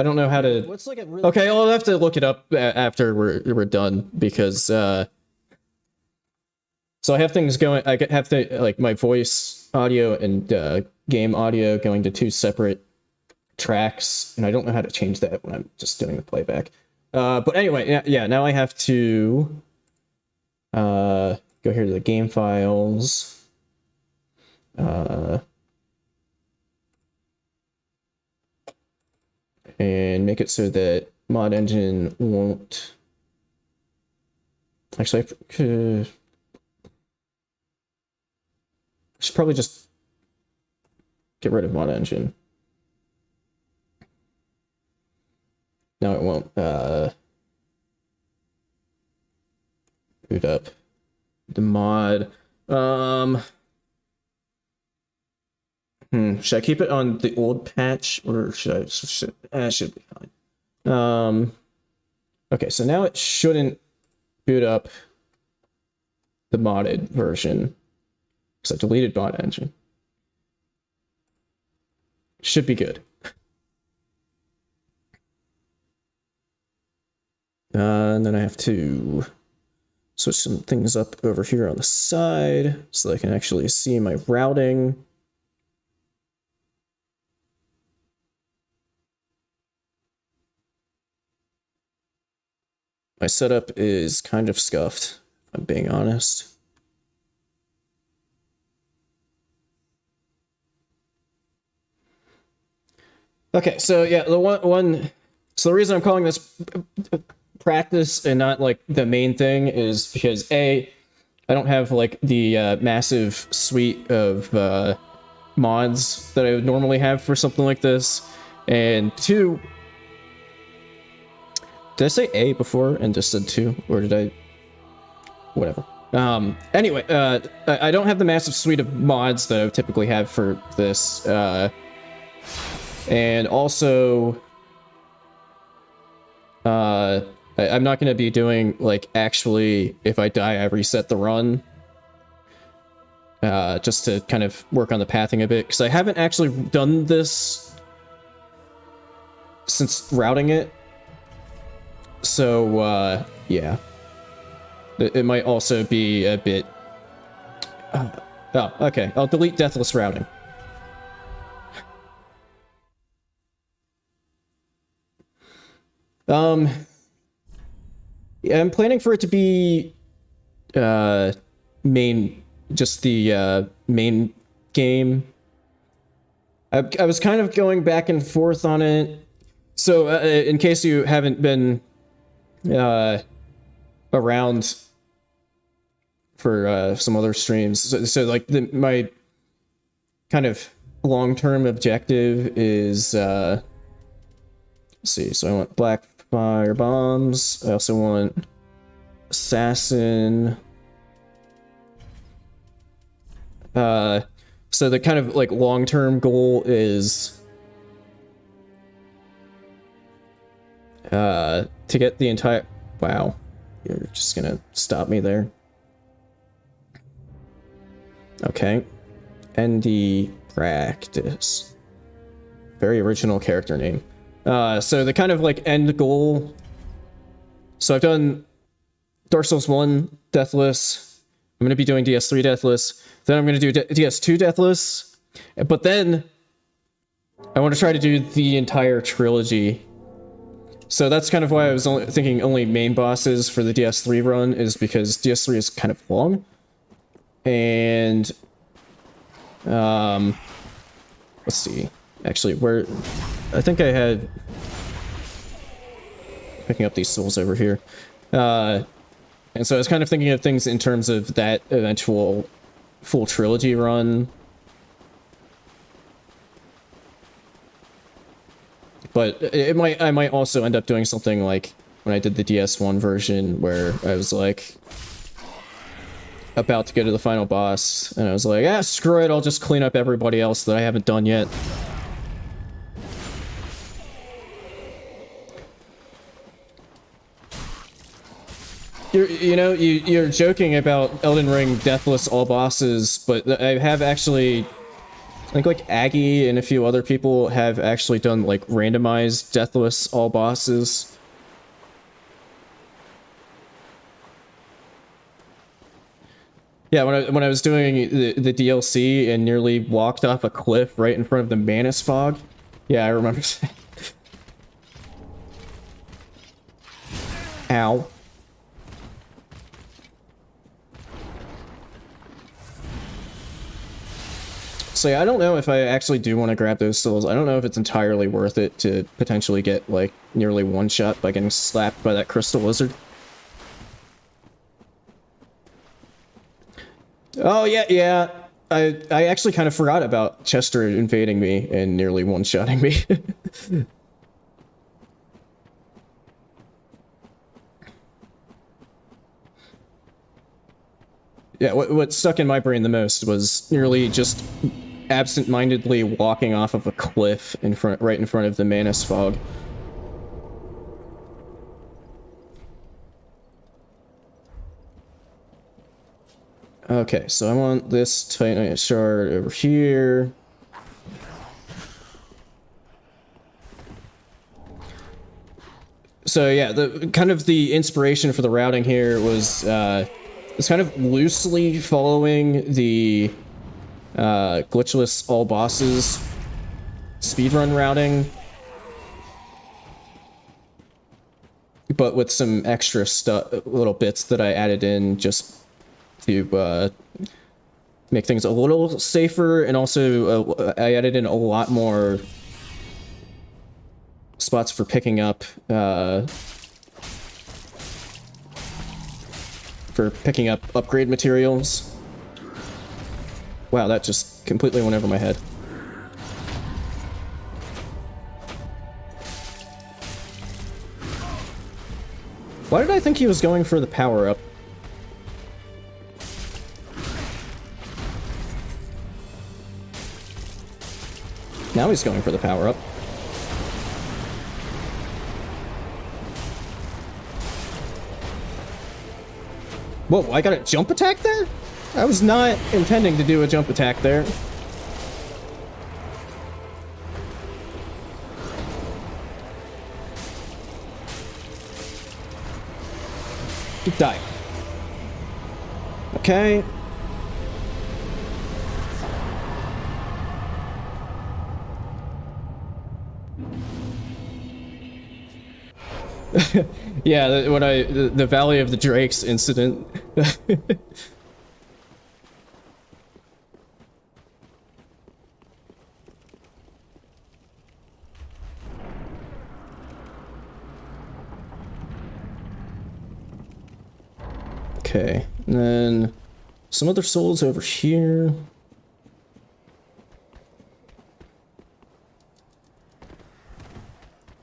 don't know how to... What's like a really... Okay, I'll have to look it up after we're done, because... So I have things going... I have to, like, my voice audio and game audio going to two separate tracks, and I don't know how to change that when I'm just doing the playback. But anyway, yeah, now I have to go here to the game files. And make it so that mod engine won't... Actually, I should probably just get rid of mod engine. No, it won't boot up the mod. Should I keep it on the old patch, or should I should be fine. Okay, so now it shouldn't boot up the modded version because I deleted mod engine. Should be good. And then I have to switch some things up over here on the side so that I can actually see my routing. My setup is kind of scuffed, if I'm being honest. Okay, so yeah, so the reason I'm calling this practice and not like the main thing is because I don't have like the massive suite of mods that I would normally have for something like this, and two, did I say A before and just said 2, or did I? Whatever. Anyway, I don't have the massive suite of mods that I would typically have for this, and also, I'm not going to be doing, like, actually, if I die, I reset the run, just to kind of work on the pathing a bit, because I haven't actually done this since routing it. So, yeah. It might also be a bit... oh, okay. I'll delete deathless routing. Yeah, I'm planning for it to be just the main game. I was kind of going back and forth on it. So, in case you haven't been around for some other streams, so like my kind of long-term objective is let's see, so I want black fire bombs, I also want assassin, so the kind of like long-term goal is to get the entire... Wow, you're just gonna stop me there. Okay. ND practice. Very original character name. So the kind of like end goal... So I've done Dark Souls 1 Deathless. I'm gonna be doing DS3 Deathless. Then I'm gonna do DS2 Deathless. But then I want to try to do the entire trilogy. So that's kind of why I was thinking only main bosses for the DS3 run, is because DS3 is kind of long. And, let's see. Actually, I think I had... Picking up these souls over here. And so I was kind of thinking of things in terms of that eventual full trilogy run. But I might also end up doing something like when I did the DS1 version, where I was like about to go to the final boss, and I was like, ah, screw it, I'll just clean up everybody else that I haven't done yet. You're joking about Elden Ring Deathless all bosses, but I have actually... I think like Aggie and a few other people have actually done like randomized deathless all bosses. Yeah, when I was doing the DLC and nearly walked off a cliff right in front of the Manus Fog. Yeah, I remember that. Ow. So yeah, I don't know if I actually do want to grab those souls. I don't know if it's entirely worth it to potentially get, like, nearly one-shot by getting slapped by that crystal lizard. Oh, yeah. I actually kind of forgot about Chester invading me and nearly one-shotting me. Yeah, what stuck in my brain the most was nearly just absent-mindedly walking off of a cliff right in front of the Manus Fog. Okay, so I want this Titanite shard over here. So yeah, the inspiration for the routing here was it's kind of loosely following the glitchless all bosses speedrun routing, but with some extra little bits that I added in just to make things a little safer, and also I added in a lot more spots for picking up upgrade materials. Wow, that just completely went over my head. Why did I think he was going for the power-up? Now he's going for the power-up. Whoa, I got a jump attack there? I was not intending to do a jump attack there. Die. Okay. Yeah, the Valley of the Drakes incident. Okay, and then some other souls over here.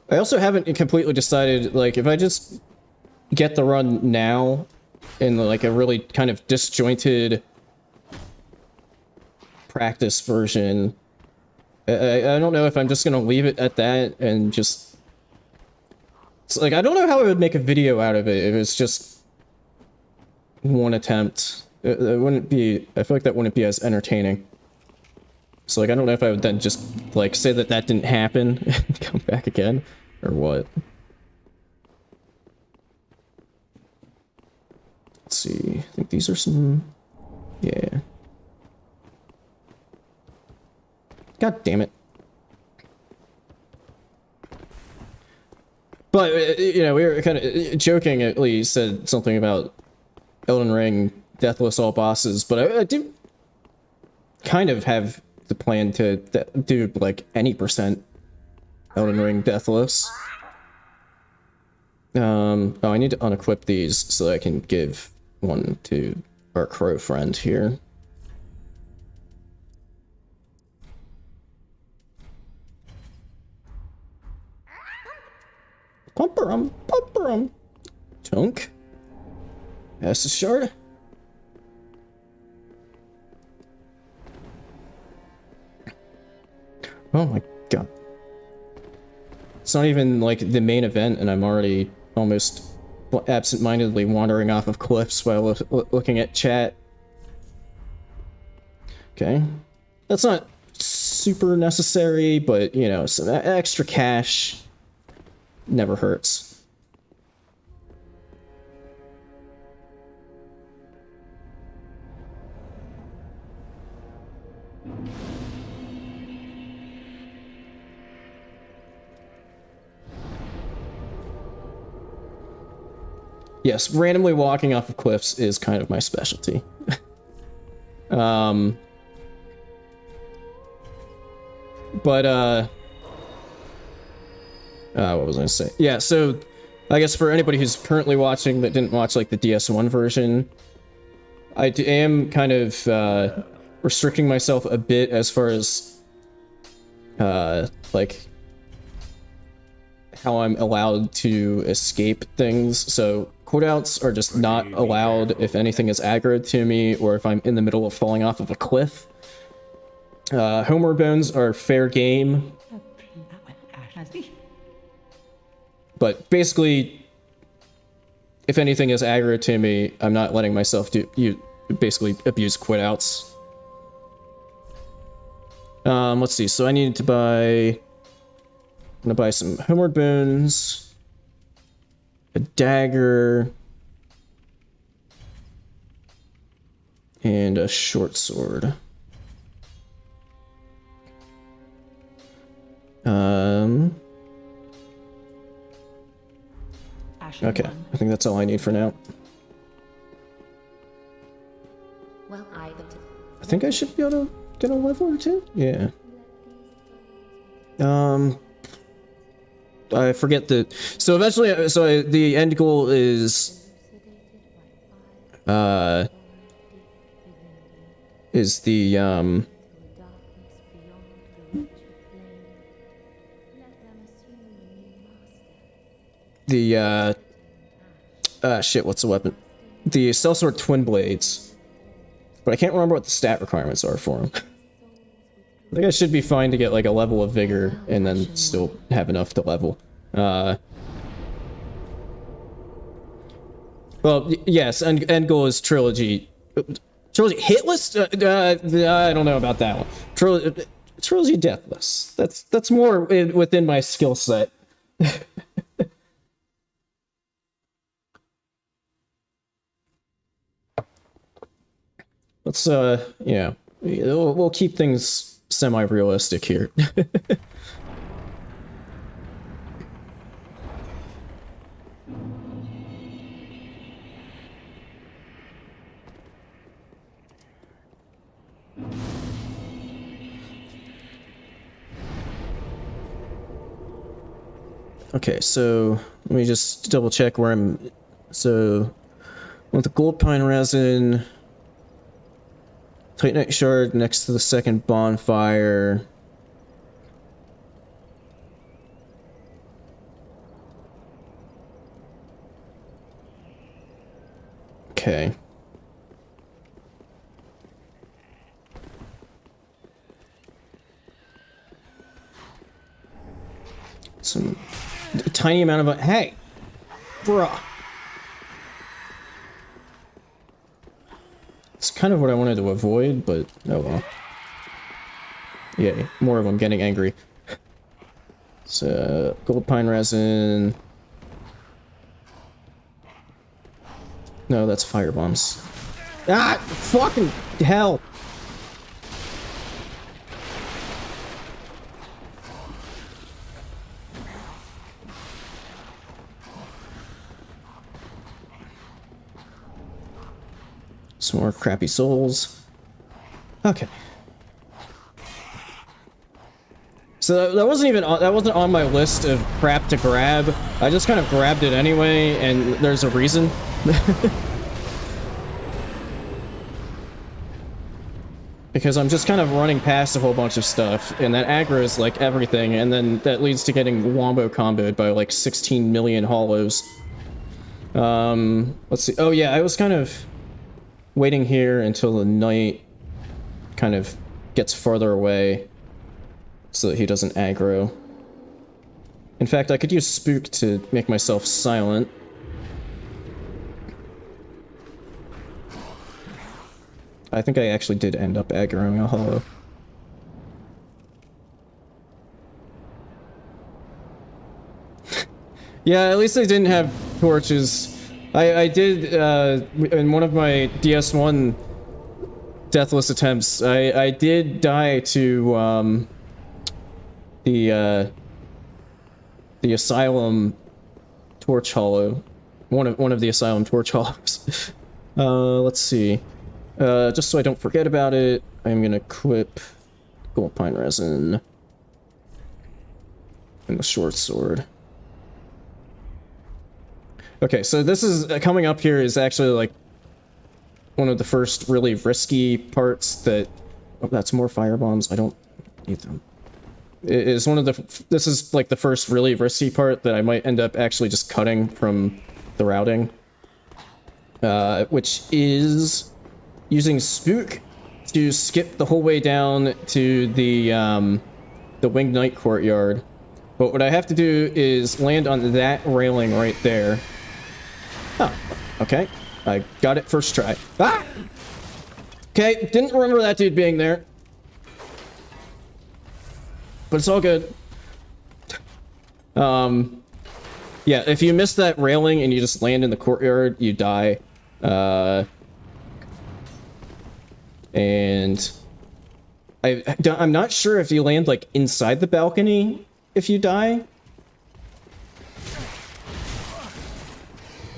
I also haven't completely decided, like, if I just get the run now in, like, a really kind of disjointed practice version, I don't know if I'm just gonna leave it at that and just... It's like, I don't know how I would make a video out of it if it's just one attempt. It wouldn't be... I feel like that wouldn't be as entertaining. So, like, I don't know if I would then just, like, say that that didn't happen and come back again, or what. Let's see. I think these are some... Yeah. God damn it. But, you know, we were kind of joking, at least, said something about Elden Ring, deathless all bosses, but I do kind of have the plan to do, like, any percent Elden Ring deathless. Oh, I need to unequip these so I can give one to our crow friend here. Pumper-um. Tunk. That's a shard. Oh my god. It's not even like the main event and I'm already almost absent-mindedly wandering off of cliffs while looking at chat. Okay. That's not super necessary, but you know, some extra cash never hurts. Yes, randomly walking off of cliffs is kind of my specialty. But, what was I gonna say? Yeah, so, I guess for anybody who's currently watching that didn't watch, like, the DS1 version, I am kind of, restricting myself a bit as far as, like, how I'm allowed to escape things, so quoteouts are just not allowed if anything is aggroed to me, or if I'm in the middle of falling off of a cliff. Homeward bones are fair game. But basically, if anything is aggro to me, I'm not letting myself basically abuse quitouts. Let's see, so I needed to buy... I'm gonna buy some homeward bones, a dagger, and a short sword. Okay, I think that's all I need for now. Well, I think I should be able to get a level or two? Yeah. I forget the... So eventually, the end goal is... Is the, shit, what's the weapon? The Sellsword Twin Blades. But I can't remember what the stat requirements are for them. I think I should be fine to get like a level of vigor and then still have enough to level. Well, yes, end goal is trilogy. Trilogy hitless? I don't know about that one. Trilogy deathless. That's more within my skill set. Let's yeah, we'll keep things semi-realistic here. Okay, so let me just double check where I'm. So, with the gold pine resin, Titanite shard next to the second bonfire. Okay. Some tiny amount of... Hey! Bruh! It's kind of what I wanted to avoid, but oh well. Yeah, more of them getting angry. So, gold pine resin. No, that's fire bombs. Ah! Fucking hell! Some more crappy souls. Okay. So that wasn't even that wasn't on my list of crap to grab. I just kind of grabbed it anyway, and there's a reason. Because I'm just kind of running past a whole bunch of stuff, and that aggro's like everything, and then that leads to getting wombo comboed by like 16 million hollows. Let's see. Oh yeah, I was kind of waiting here until the night kind of gets farther away so that he doesn't aggro. In fact, I could use Spook to make myself silent. I think I actually did end up aggroing a hollow. Yeah, at least I didn't have torches. I did, in one of my DS1 deathless attempts, I did die to, the Asylum Torch Hollow. One of the Asylum Torch Hollows. Let's see. Just so I don't forget about it, I'm gonna equip Gold Pine Resin and the short sword. Okay, so this is coming up here is actually like one of the first really risky parts that... Oh, that's more fire bombs. I don't need them. It is one of the... This is like the first really risky part that I might end up actually just cutting from the routing. Which is using Spook to skip the whole way down to the Winged Knight courtyard. But what I have to do is land on that railing right there. Oh, okay. I got it first try. Ah! Okay, didn't remember that dude being there. But it's all good. Yeah, if you miss that railing and you just land in the courtyard, you die. And I'm not sure if you land like inside the balcony if you die,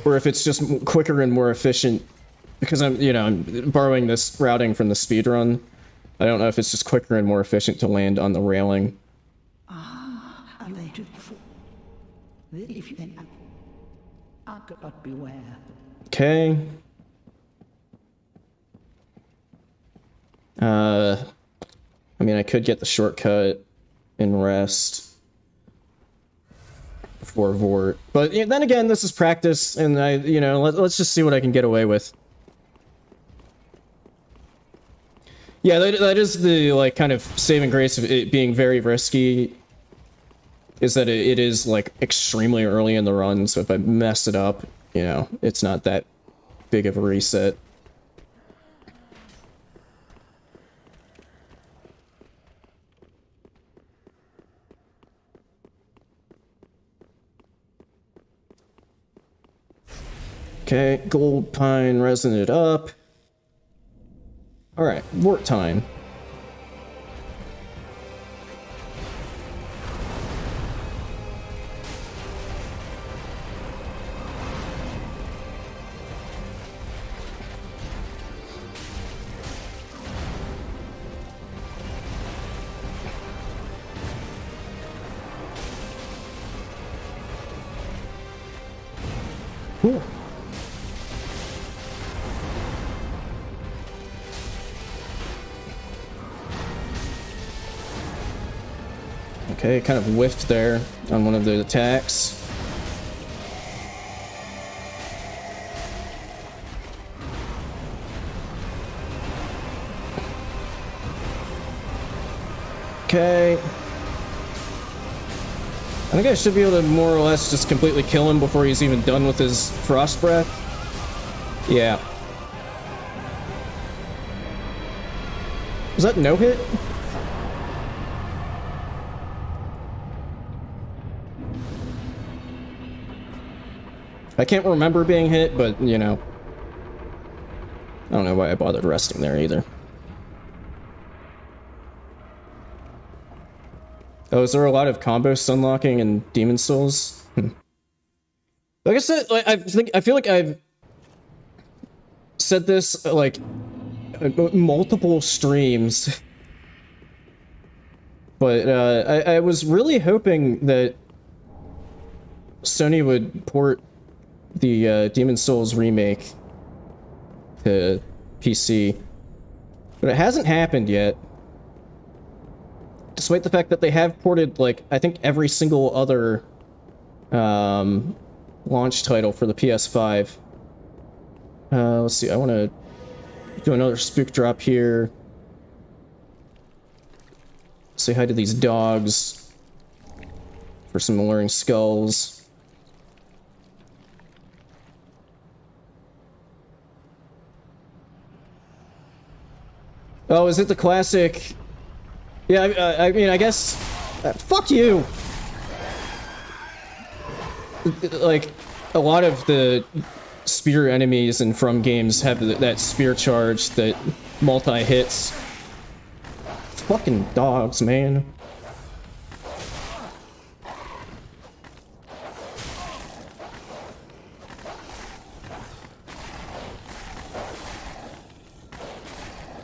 or if it's just quicker and more efficient. Because I'm borrowing this routing from the speedrun. I don't know if it's just quicker and more efficient to land on the railing. Okay. I mean, I could get the shortcut and rest before Vort, but then again, this is practice, and let's just see what I can get away with. Yeah, that is the like kind of saving grace of it being very risky, is that it is like extremely early in the run. So if I mess it up, it's not that big of a reset. Okay, Gold Pine Resin it up. Alright, Vort time. Cool. Okay, kind of whiffed there on one of the attacks. Okay. I think I should be able to more or less just completely kill him before he's even done with his Frost Breath. Yeah. Was that no hit? I can't remember being hit, but, I don't know why I bothered resting there either. Oh, is there a lot of combo stunlocking in Demon Souls? Like I said, I feel like I've said this like multiple streams, but I was really hoping that Sony would port the Demon's Souls remake to PC, but it hasn't happened yet. Despite the fact that they have ported, like, I think every single other launch title for the PS5. Let's see, I want to do another spook drop here. Say hi to these dogs for some alluring skulls. Oh, is it the classic? Yeah, I mean, I guess... fuck you! Like, a lot of the spear enemies in From games have that spear charge that multi-hits. Fucking dogs, man.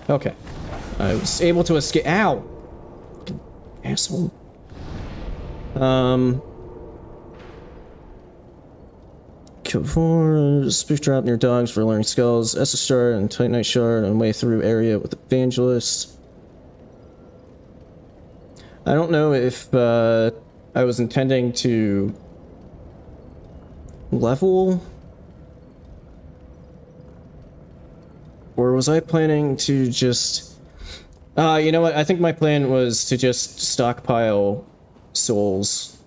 Okay. I was able to escape. Ow! Fucking asshole. Kill 4, spook drop near dogs for learning skulls, Estus shard and Titanite shard on way through area with Evangelist. I don't know if I was intending to level, or was I planning to just... you know what, I think my plan was to just stockpile souls.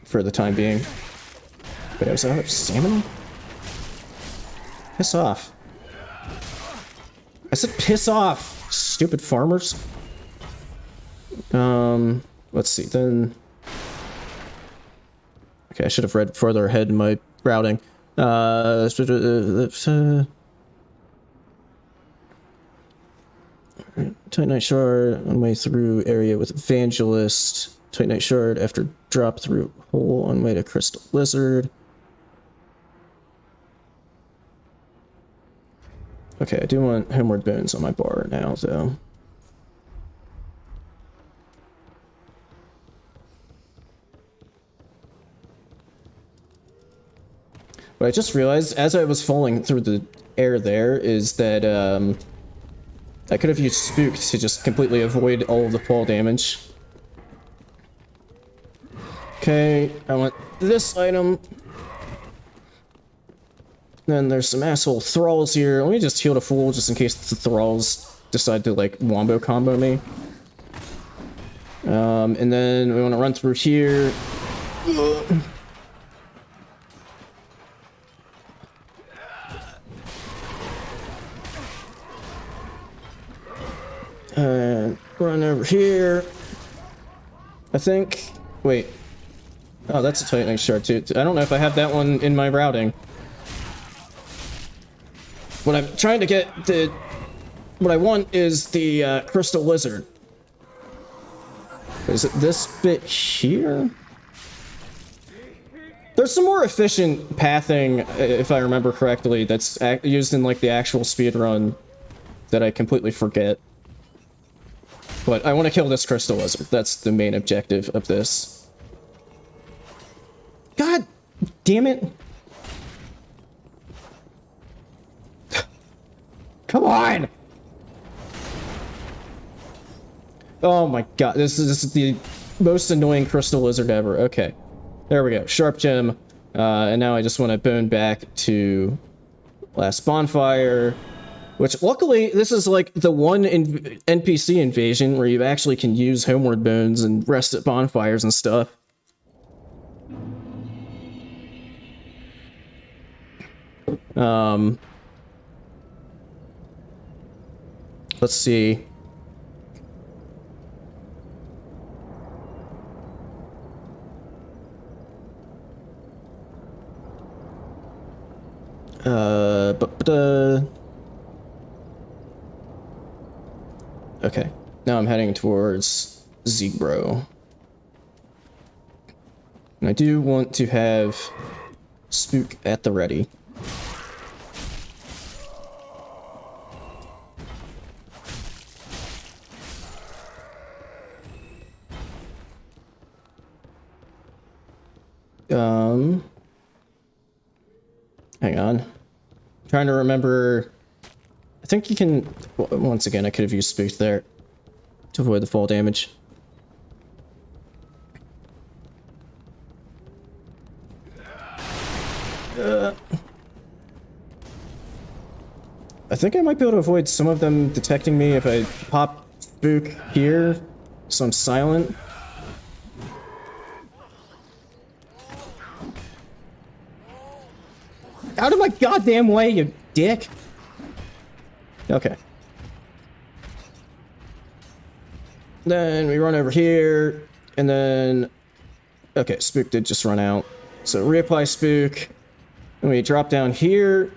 For the time being. But I was out of stamina? Piss off. I said piss off, stupid farmers. Let's see, then... Okay, I should have read further ahead in my routing. Titanite shard on way through area with Evangelist. Titanite shard after drop through hole on way to Crystal Lizard. Okay, I do want Homeward Bones on my bar now, though. What I just realized as I was falling through the air there is that I could have used Spook to just completely avoid all of the fall damage. Okay, I want this item. Then there's some asshole thralls here. Let me just heal the fool just in case the thralls decide to like wombo combo me. And then we want to run through here. And run over here. I think. Wait. Oh, that's a Titanite shard too. I don't know if I have that one in my routing. What I'm trying to get to... What I want is the Crystal Lizard. Is it this bit here? There's some more efficient pathing, if I remember correctly, that's used in like the actual speedrun that I completely forget. But I want to kill this Crystal Lizard. That's the main objective of this. God damn it. Come on! Oh my god, this is the most annoying Crystal Lizard ever. Okay. There we go. Sharp Gem. And now I just want to bone back to Last Bonfire. Which, luckily, this is like the one NPC invasion where you actually can use Homeward Bones and rest at bonfires and stuff. Let's see. Okay. Now I'm heading towards Zegbro. And I do want to have Spook at the ready. Hang on. Trying to remember. I think you can. Once again, I could have used Spook there to avoid the fall damage. I think I might be able to avoid some of them detecting me if I pop Spook here, so I'm silent. Out of my goddamn way, you dick! Okay. Then we run over here, and then... Okay, Spook did just run out. So reapply Spook, and we drop down here,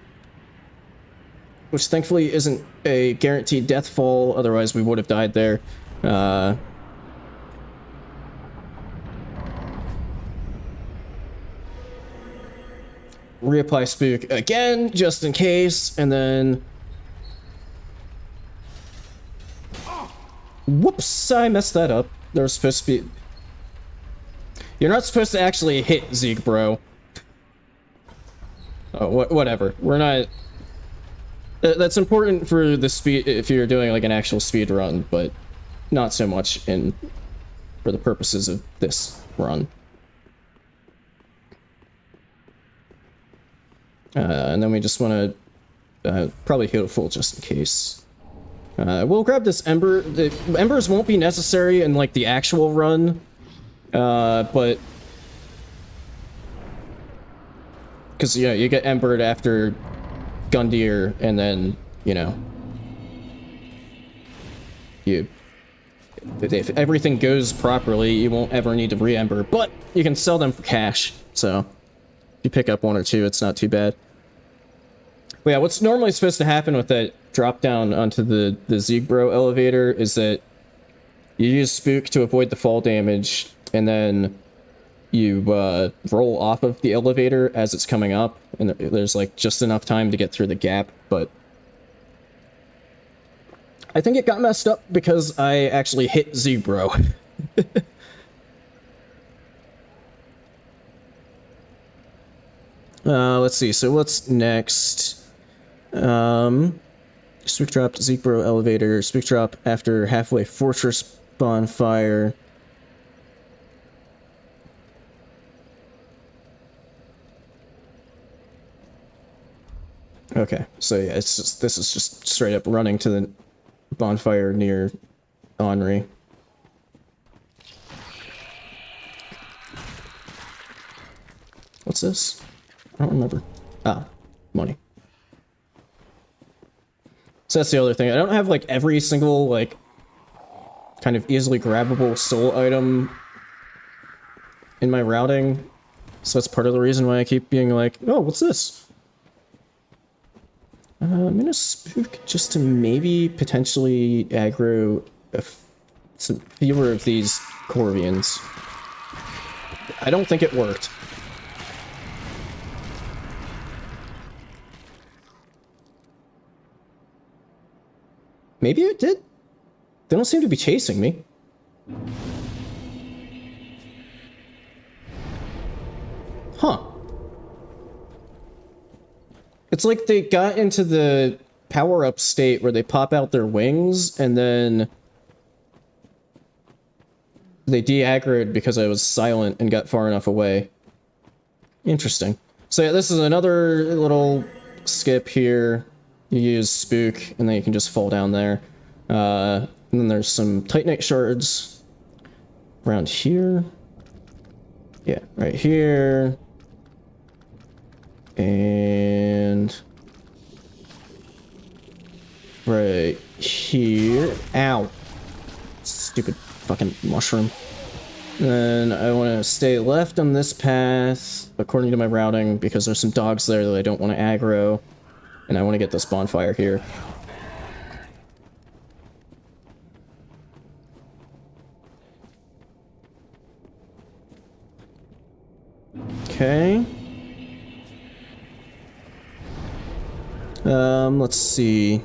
which thankfully isn't a guaranteed death fall, otherwise we would have died there. Reapply Spook again, just in case, and then... Whoops, I messed that up. There was supposed to be... You're not supposed to actually hit Zeke, bro. Oh, whatever. We're not... That's important for the speed, if you're doing like an actual speed run, but not so much for the purposes of this run. And then we just want to probably heal full just in case. We'll grab this Ember. The Embers won't be necessary in like the actual run, but because yeah, you get Embered after Gundyr, and then you know if everything goes properly, you won't ever need to re-Ember, but you can sell them for cash. So if you pick up one or two, it's not too bad. But yeah, what's normally supposed to happen with that drop down onto the Zeegbro elevator is that you use Spook to avoid the fall damage, and then you roll off of the elevator as it's coming up, and there's like just enough time to get through the gap, but I think it got messed up because I actually hit Zeebro. Let's see, so what's next? Spook drop, Zeekbro elevator, Spook drop after halfway fortress bonfire. Okay, so yeah, it's just, this is just straight up running to the bonfire near Henri. What's this? I don't remember. Ah, money. So that's the other thing. I don't have like every single like kind of easily grabbable soul item in my routing. So that's part of the reason why I keep being like, oh, what's this? I'm gonna Spook just to maybe potentially aggro some fewer of these Corvians. I don't think it worked. Maybe it did? They don't seem to be chasing me. Huh. It's like they got into the power-up state where they pop out their wings, and then they de-aggroed because I was silent and got far enough away. Interesting. So yeah, this is another little skip here. You use Spook, and then you can just fall down there. And then there's some Titanite shards around here. Yeah, right here. And right here. Ow. Stupid fucking mushroom. Then I want to stay left on this path, according to my routing, because there's some dogs there that I don't want to aggro. And I want to get this bonfire here. Okay. Let's see.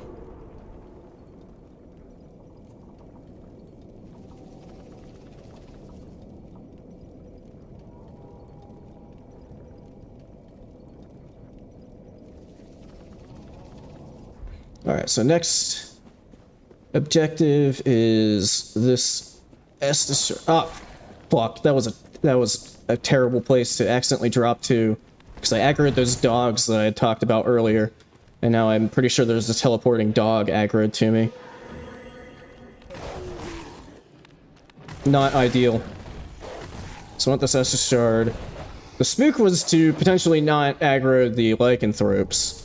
Alright, so next objective is this Estus. Oh, fuck! That was a terrible place to accidentally drop to, because I aggroed those dogs that I had talked about earlier, and now I'm pretty sure there's a teleporting dog aggroed to me. Not ideal. So I want this Estus shard. The spook was to potentially not aggro the lycanthropes.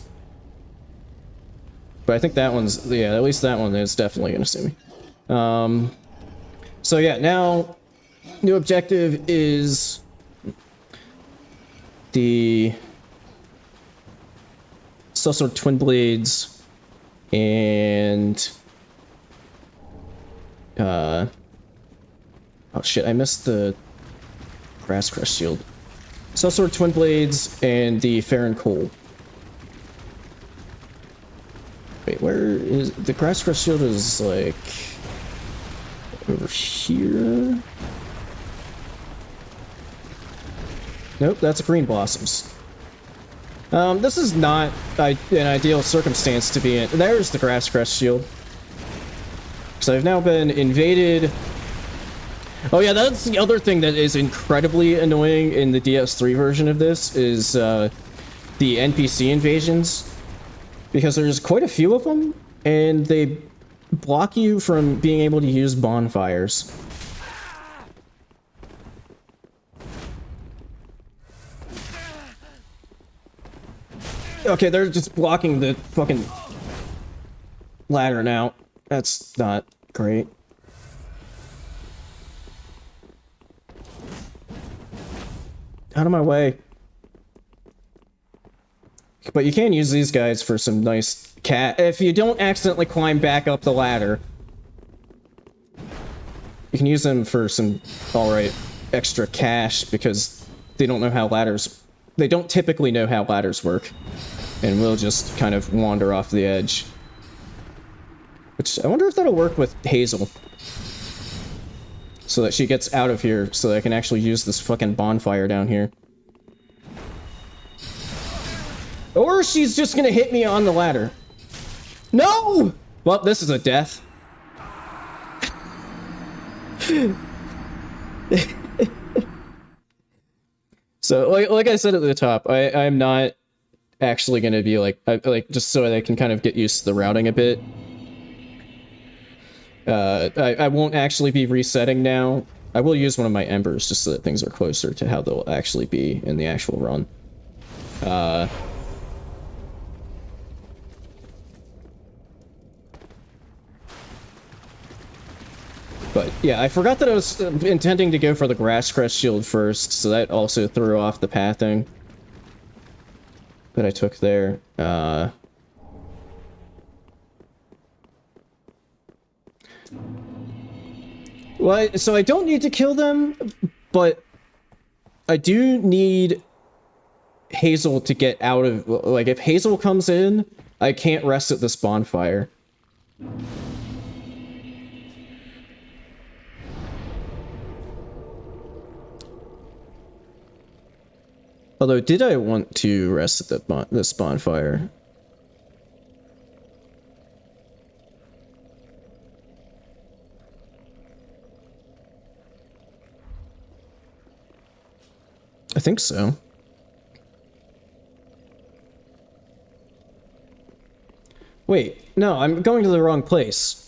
But I think that one's, yeah, at least that one is definitely gonna see me. So yeah, now, new objective is the Sellsword Twin Blades and oh shit, I missed the Grass Crest Shield. Sellsword Twin Blades and the Farron Coal. Wait, where is the Grass Crest Shield? Is like over here. Nope, that's Green Blossoms. This is not an ideal circumstance to be in. There's the Grass Crest Shield. So I've now been invaded. Oh yeah, that's the other thing that is incredibly annoying in the DS3 version of this is the NPC invasions. Because there's quite a few of them, and they block you from being able to use bonfires. Okay, they're just blocking the fucking ladder now. That's not great. Out of my way. But you can use these guys for some nice cat. If you don't accidentally climb back up the ladder, you can use them for some alright extra cash because they don't know how ladders. They don't typically know how ladders work, and will just kind of wander off the edge. Which I wonder if that'll work with Hazel, so that she gets out of here, so that I can actually use this fucking bonfire down here. Or she's just gonna hit me on the ladder. No! Well, this is a death. So, like I said at the top, I'm not actually gonna be like just so that I can kind of get used to the routing a bit. I won't actually be resetting now. I will use one of my embers just so that things are closer to how they'll actually be in the actual run. But yeah, I forgot that I was intending to go for the Grass Crest Shield first, so that also threw off the pathing that I took there. Well, so I don't need to kill them, but I do need Hazel to get out of... Like, if Hazel comes in, I can't rest at this bonfire. Although, did I want to rest at this bonfire? I think so. Wait, no, I'm going to the wrong place.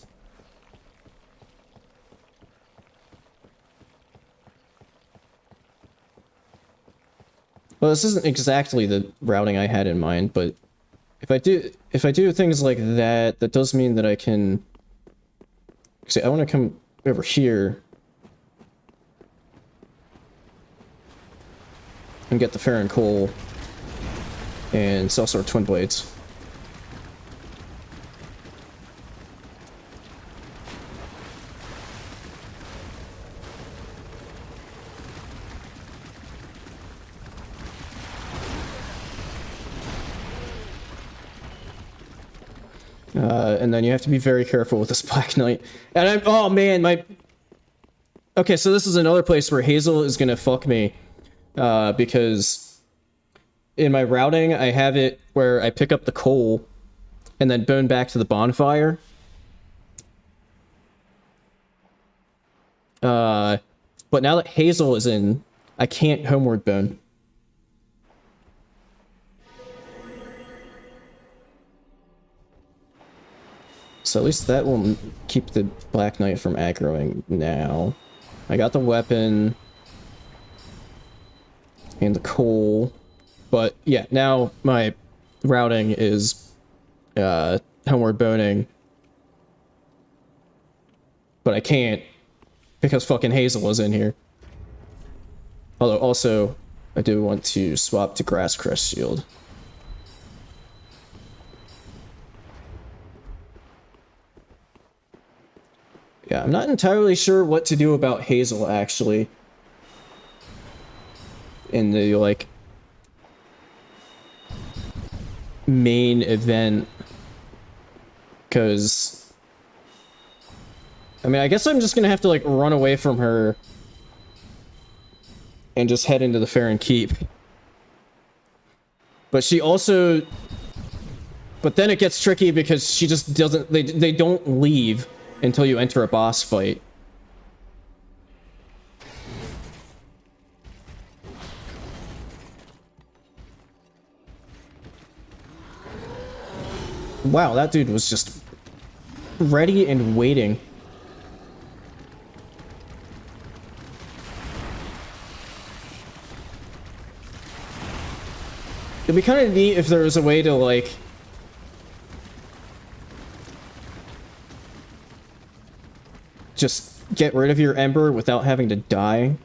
Well, this isn't exactly the routing I had in mind, but if I do things like that, that does mean that I can... See, I want to come over here and get the Farron Coal and Sellsword Twin Blades. And then you have to be very careful with this Black Knight. And I'm, oh man, okay, so this is another place where Hazel is gonna fuck me. Because in my routing, I have it where I pick up the coal and then burn back to the bonfire. But now that Hazel is in, I can't homeward bone. So at least that will keep the Black Knight from aggroing now. I got the weapon and the coal, but yeah, now my routing is homeward boning, but I can't because fucking Hazel is in here. Although also I do want to swap to Grass Crest Shield. Yeah, I'm not entirely sure what to do about Hazel, actually. In the, like, main event. Because... I mean, I guess I'm just gonna have to, like, run away from her. And just head into the Fair and Keep. But she also... But then it gets tricky because she just doesn't... They don't leave until you enter a boss fight. Wow, that dude was just ready and waiting. It'd be kind of neat if there was a way to, like... just get rid of your Ember without having to die.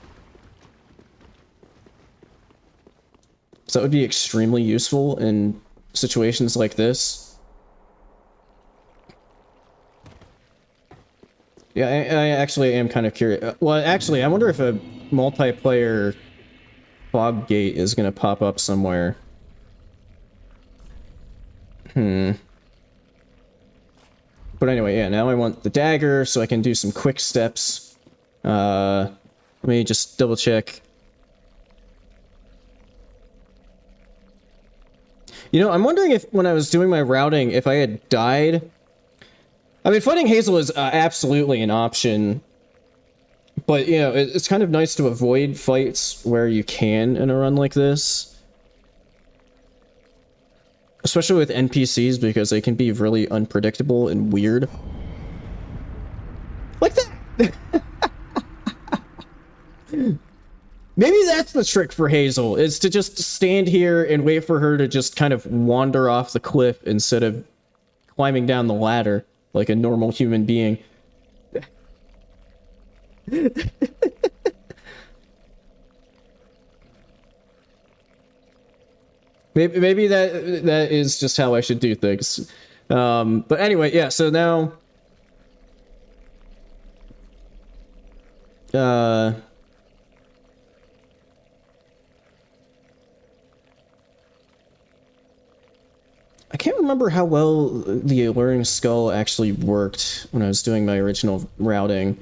So that would be extremely useful in situations like this. Yeah, I actually am kind of curious. Well, actually, I wonder if a multiplayer fog gate is going to pop up somewhere. But anyway, yeah, now I want the dagger so I can do some quick steps. Let me just double check. You know, I'm wondering if when I was doing my routing, if I had died... I mean, fighting Hazel is absolutely an option. But, you know, it's kind of nice to avoid fights where you can in a run like this. Especially with NPCs, because they can be really unpredictable and weird. Like that! Maybe that's the trick for Hazel, is to just stand here and wait for her to just kind of wander off the cliff instead of climbing down the ladder like a normal human being. Maybe that is just how I should do things. But anyway, yeah, so now... I can't remember how well the Alluring Skull actually worked when I was doing my original routing.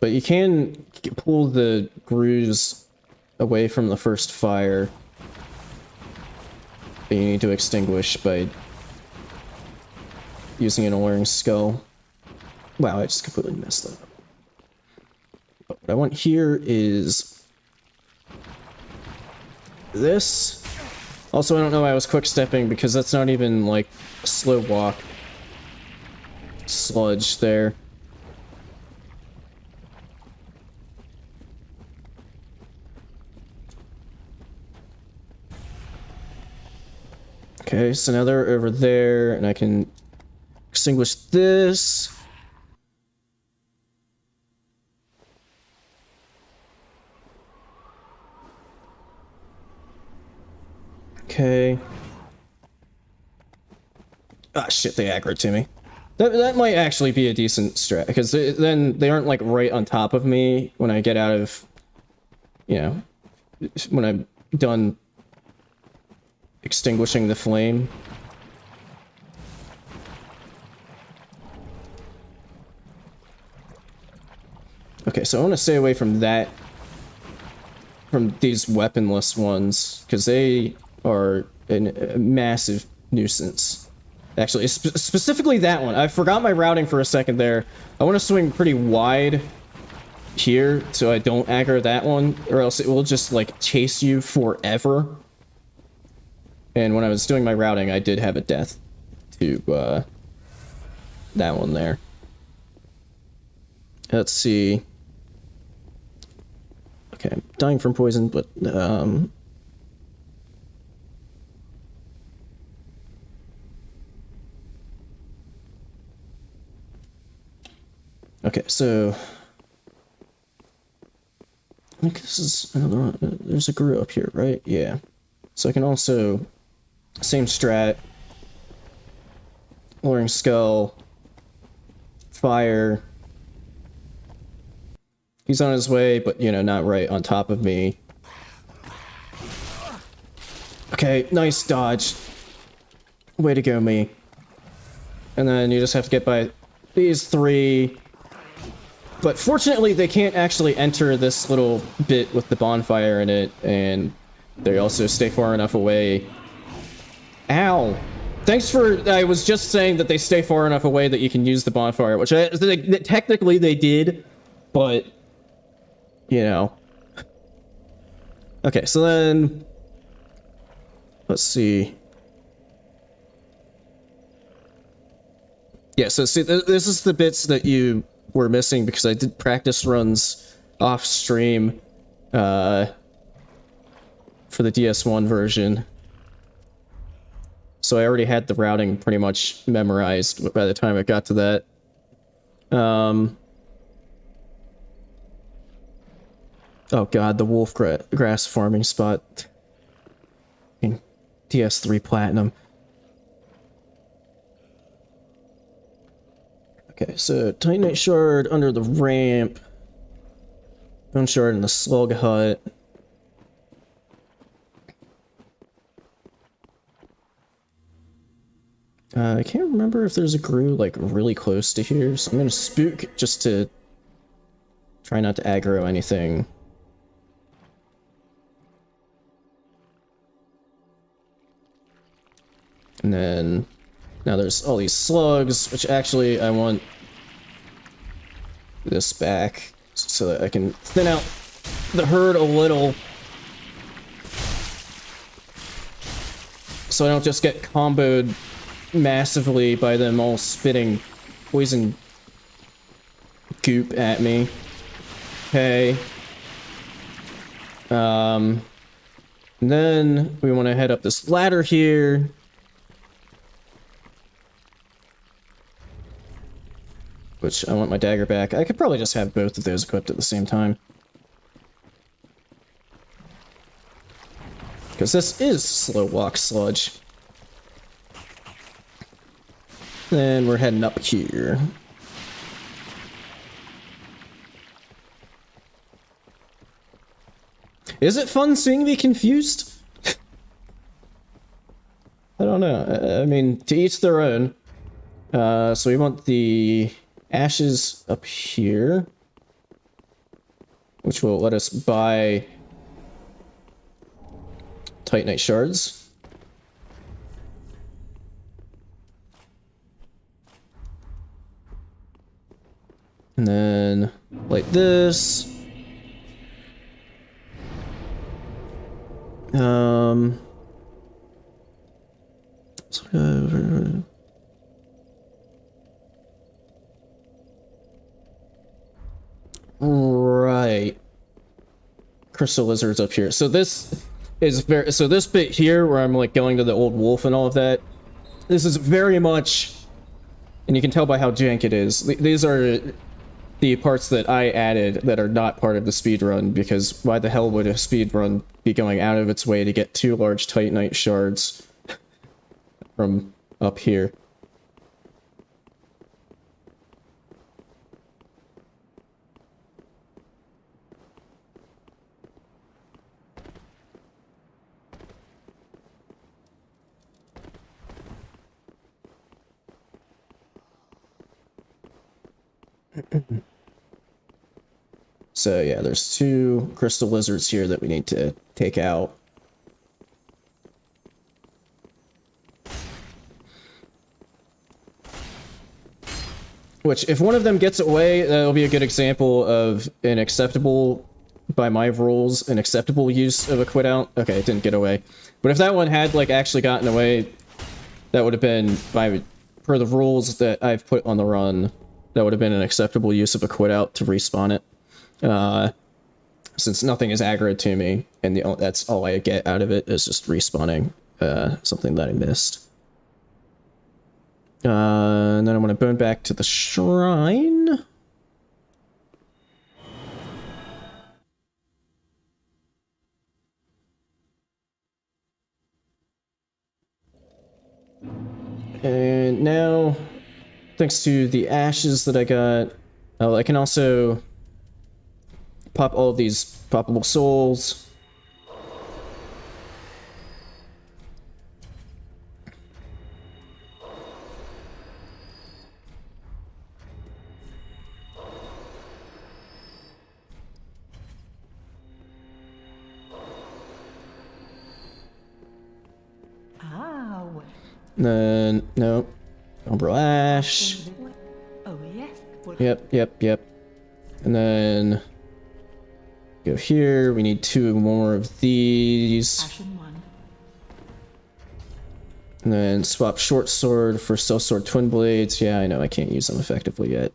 But you can pull the grooves away from the first fire that you need to extinguish by using an Alluring Skull. Wow, I just completely messed that up. But what I want here is this. Also, I don't know why I was quick stepping because that's not even like a slow walk. Sludge there. Okay, so now they're over there, and I can extinguish this. Okay. Ah, shit, they aggroed to me. That might actually be a decent strat, because then they aren't, like, right on top of me when I get out of, you know, when I'm done extinguishing the flame. Okay, so I want to stay away from that, from these weaponless ones, because they are a massive nuisance. Actually, specifically that one. I forgot my routing for a second there. I want to swing pretty wide here so I don't aggro that one, or else it will just like chase you forever. And when I was doing my routing, I did have a death to that one there. Let's see. Okay, I'm dying from poison, but okay, so I think this is, I don't know, there's a Guru up here, right? Yeah. So I can also, same strat, Lowering Skull, Fire. He's on his way, but, you know, not right on top of me. Okay, nice dodge. Way to go, me. And then you just have to get by these three. But fortunately, they can't actually enter this little bit with the bonfire in it, and they also stay far enough away. Ow! Thanks for... I was just saying that they stay far enough away that you can use the bonfire, which technically they did, but... You know. Okay, so then... Let's see. Yeah, so see, this is the bits that you were missing because I did practice runs off stream for the DS1 version. So I already had the routing pretty much memorized by the time I got to that. Oh god, the wolf grass farming spot. DS3 Platinum. Okay, so Titanite Shard under the ramp. Bone Shard in the Slug Hut. I can't remember if there's a Gru, like, really close to here, so I'm gonna spook just to try not to aggro anything. And then, now there's all these slugs, which actually I want this back so that I can thin out the herd a little. So I don't just get comboed massively by them all spitting poison goop at me. Okay. And then we want to head up this ladder here. Which I want my dagger back. I could probably just have both of those equipped at the same time. Because this is slow walk sludge. Then we're heading up here. Is it fun seeing me confused? I don't know. I mean, to each their own. So we want the ashes up here, which will let us buy Titanite shards. And then like this. Right. Crystal lizards up here. So this is very, so this bit here where I'm like going to the old wolf and all of that, this is very much, and you can tell by how jank it is, these are the parts that I added that are not part of the speedrun, because why the hell would a speedrun be going out of its way to get 2 large Titanite shards from up here? So yeah, there's 2 crystal lizards here that we need to take out. Which, if one of them gets away, that'll be a good example of an acceptable, by my rules, an acceptable use of a quit out. Okay, it didn't get away. But if that one had, like, actually gotten away, that would have been, per the rules that I've put on the run, that would have been an acceptable use of a quit out to respawn it. Since nothing is aggroed to me, and that's all I get out of it is just respawning something that I missed. And then I'm gonna burn back to the shrine. And now, thanks to the ashes that I got, I can also pop all of these poppable souls. Then, no. Umbral Ash. Oh, yes. Yep. And then go here. We need 2 more of these. And then swap short sword for stealth sword twin blades. Yeah, I know I can't use them effectively yet.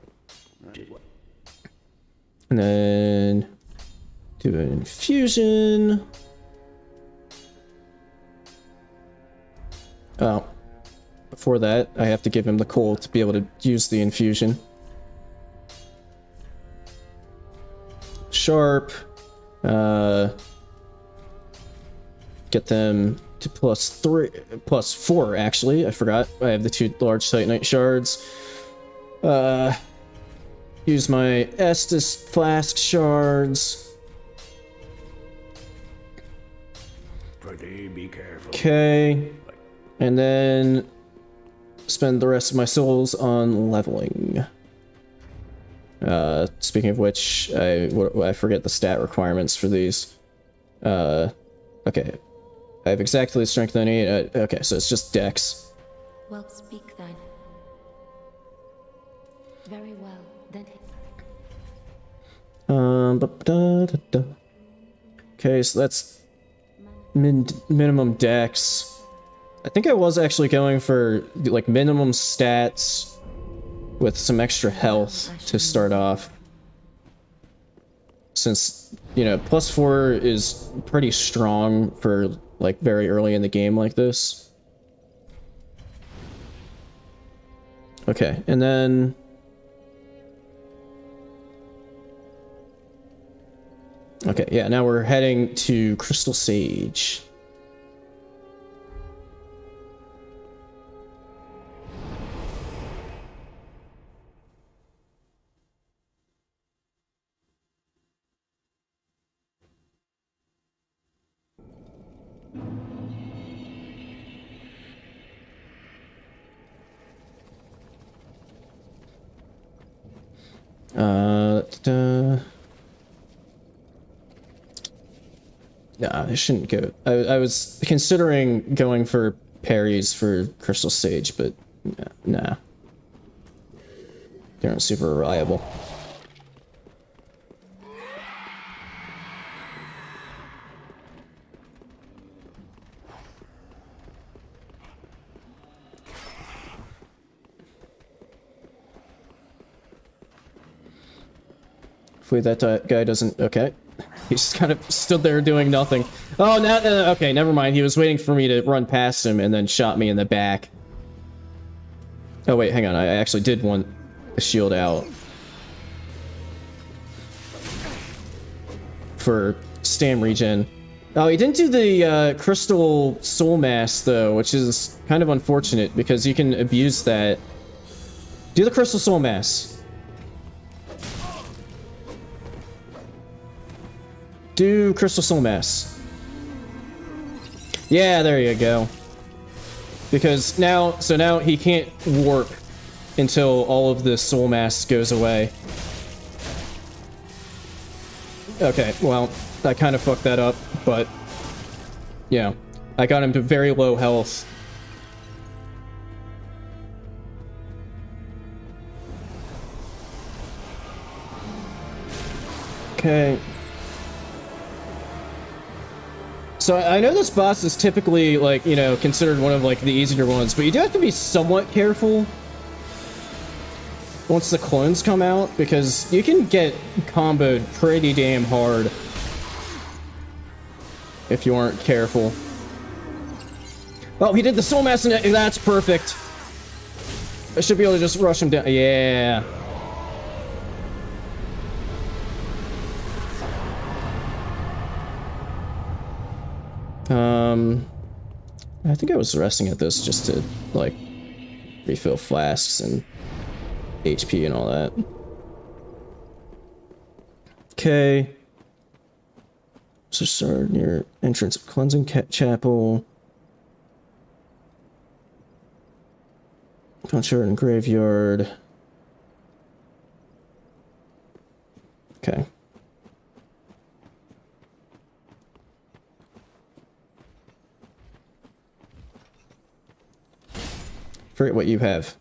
And then do an infusion. Oh. Before that, I have to give him the coal to be able to use the infusion. Sharp. Get them to +4 actually. I forgot. I have the 2 large Titanite shards. Use my Estus flask shards. Be careful. Okay. And then spend the rest of my souls on leveling. Speaking of which, I forget the stat requirements for these. Okay. I have exactly the strength I need. Okay, so it's just dex. Well, speak then. Very well, then. Okay, so that's minimum dex. I think I was actually going for, like, minimum stats with some extra health to start off. Since, you know, +4 is pretty strong for, like, very early in the game like this. Okay, and then... Okay, yeah, now we're heading to Crystal Sage. Nah, I shouldn't go. I was considering going for parries for Crystal Sage, but nah. They aren't super reliable. Hopefully that guy doesn't... Okay. He just kind of stood there doing nothing. Oh, now... okay, never mind. He was waiting for me to run past him and then shot me in the back. Oh, wait, hang on. I actually did want a shield out. For stam regen. Oh, he didn't do the crystal soul mass, though, which is kind of unfortunate because you can abuse that. Do the crystal soul mass. Do Crystal Soul Mass. Yeah, there you go. Because now, so now he can't warp until all of the Soul Mass goes away. Okay, well, I kind of fucked that up, but... yeah. I got him to very low health. Okay. So I know this boss is typically, like, you know, considered one of, like, the easier ones, but you do have to be somewhat careful once the clones come out, because you can get comboed pretty damn hard if you aren't careful. Oh, he did the soul mass, and that's perfect. I should be able to just rush him down. Yeah. I think I was resting at this just to, like, refill flasks and HP and all that. Okay. So start near entrance of cleansing chapel. Puncher and graveyard. Okay. Forget what you have.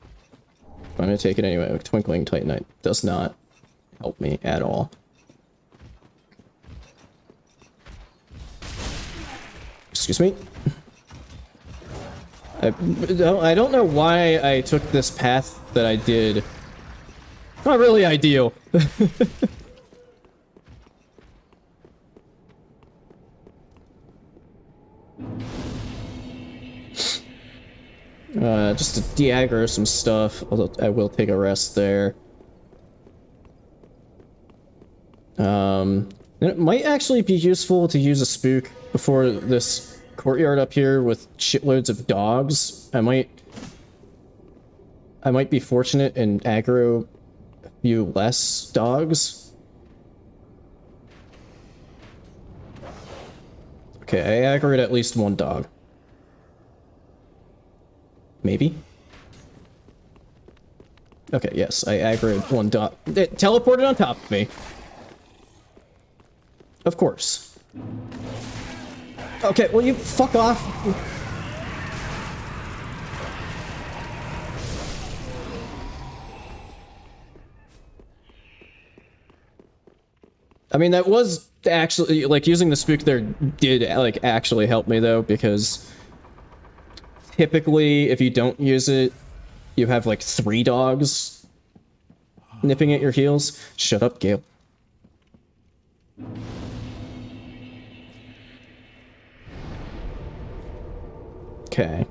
I'm gonna take it anyway. Twinkling Titanite does not help me at all. Excuse me. I don't know why I took this path that I did. Not really ideal. Just to de-aggro some stuff, although I will take a rest there. And it might actually be useful to use a spook before this courtyard up here with shitloads of dogs. I might be fortunate and aggro a few less dogs. Okay, I aggroed at least one dog. Maybe? Okay, yes, I aggroed one dog. It teleported on top of me. Of course. Okay, well, you fuck off. I mean, that was actually, like, using the spook there did, like, actually help me, though, because typically, if you don't use it, you have, like, 3 dogs nipping at your heels. Shut up, Gale. Okay.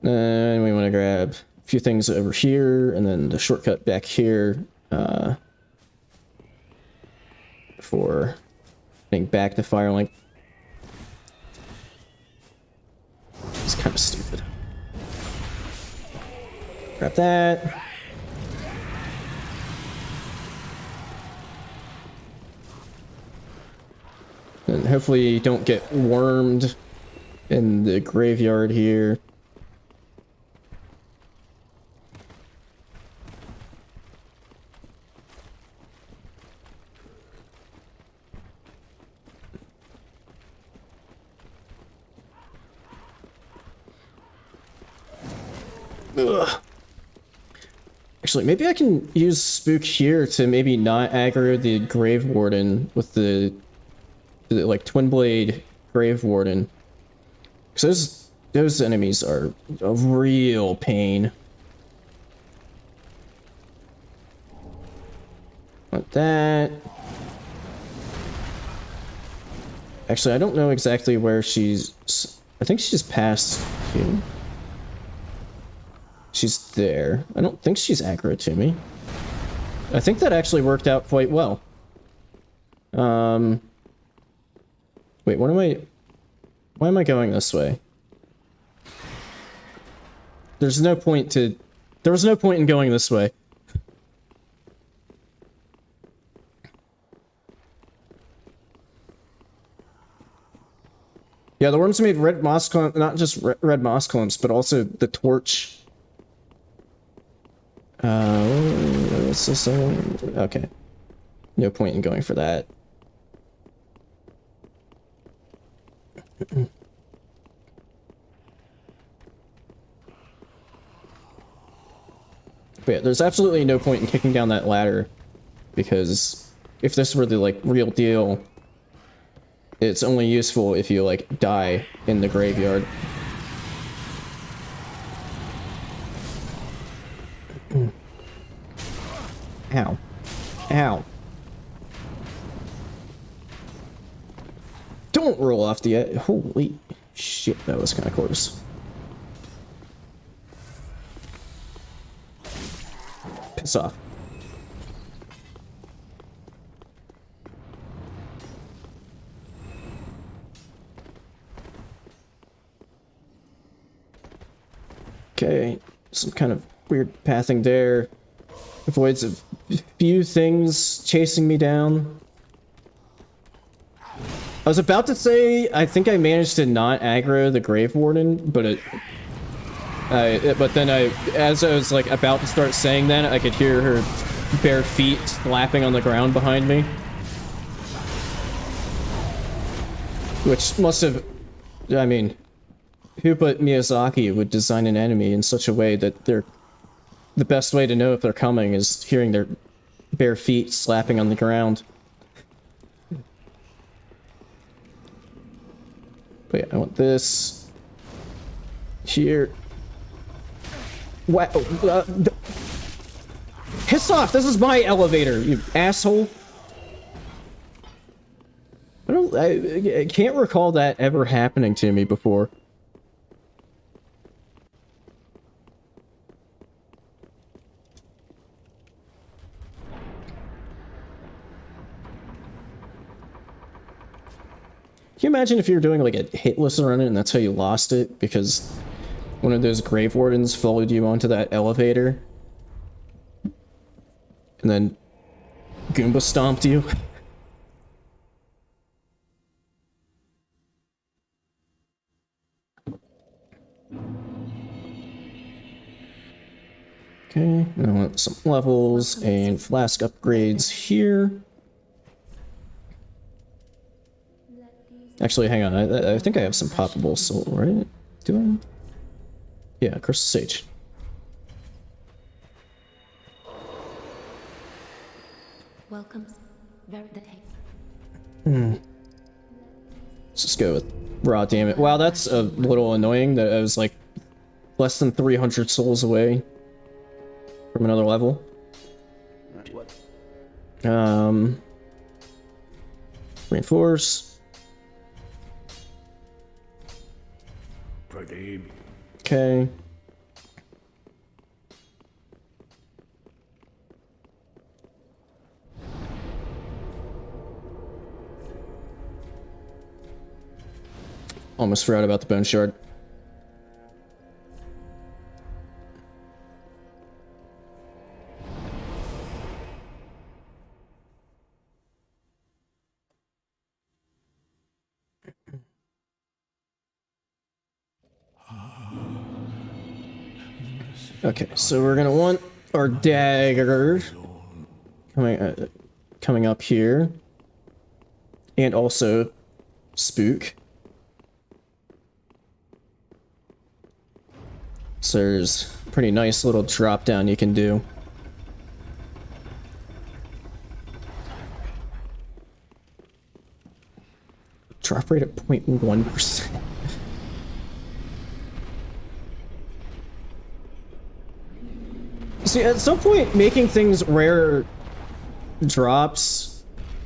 And we want to grab a few things over here, and then the shortcut back here, for getting back to Firelink. It's kind of stupid. Grab that. And hopefully you don't get wormed in the graveyard here. Ugh. Actually, maybe I can use Spook here to maybe not aggro the Grave Warden with the like Twin Blade Grave Warden. Because those enemies are a real pain. Want that. Actually, I don't know exactly where she's... I think she's passed here. She's there. I don't think she's aggro to me. I think that actually worked out quite well. Wait, what am I... Why am I going this way? There's no point to... There was no point in going this way. Yeah, the worms made red moss clump, not just red moss clumps, but also the torch. What's this? Okay. No point in going for that. But yeah, there's absolutely no point in kicking down that ladder, because if this were the, like, real deal, it's only useful if you, like, die in the graveyard. Ow. Ow. Don't roll off the edge. Holy shit, that was kind of close. Piss off. Okay, some kind of weird pathing there. Avoids a few things chasing me down. I was about to say, I think I managed to not aggro the Grave Warden, but but then as I was like about to start saying that, I could hear her bare feet slapping on the ground behind me. Which must have, I mean, who but Miyazaki would design an enemy in such a way that the best way to know if they're coming is hearing their bare feet slapping on the ground. But yeah, I want this here. What? Piss off! This is my elevator, you asshole! I can't recall that ever happening to me before. Can you imagine if you were doing like a hitless run and that's how you lost it? Because one of those Grave Wardens followed you onto that elevator. And then Goomba stomped you. Okay, I want some levels and flask upgrades here. Actually, hang on. I think I have some poppable soul, right? Do I? Yeah, Crystal Sage. Welcome. Let's just go with raw damage. Wow, that's a little annoying that I was like less than 300 souls away from another level. Reinforce. Okay. Almost forgot about the bone shard. Okay, so we're gonna want our dagger coming up here, and also spook. So there's a pretty nice little drop down you can do. Drop rate at 0.1%. See, at some point, making things rare drops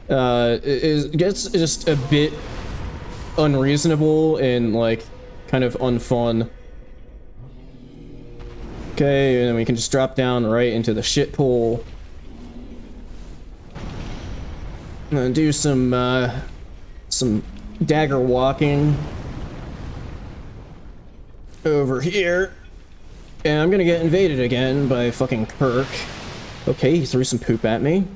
gets just a bit unreasonable and like kind of unfun. Okay, and then we can just drop down right into the shit pool. And then do some dagger walking over here. And I'm gonna get invaded again by fucking Kirk. Okay, he threw some poop at me.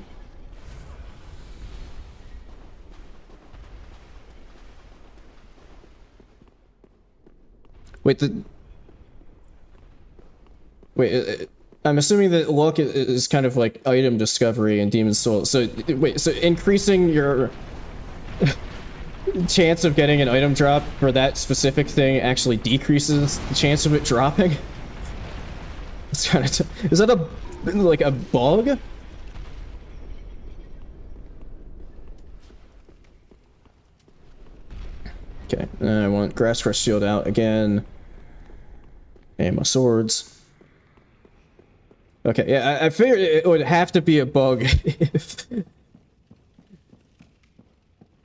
Wait, I'm assuming that luck is kind of like item discovery in Demon's Souls. So wait, so increasing your chance of getting an item drop for that specific thing actually decreases the chance of it dropping? It's kind of is that like a bug? Okay, and I want Grass Crest Shield out again. And my swords. Okay, yeah, I figured it would have to be a bug if...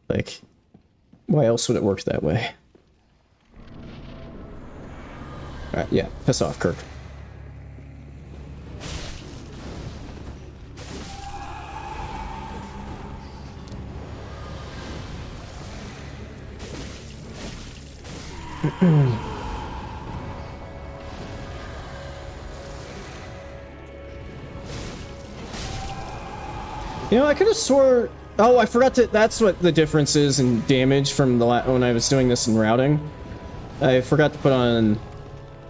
Like, why else would it work that way? Alright, yeah, piss off, Kirk. You know, I could have swore... Oh, I forgot to... That's what the difference is in damage from the when I was doing this in routing. I forgot to put on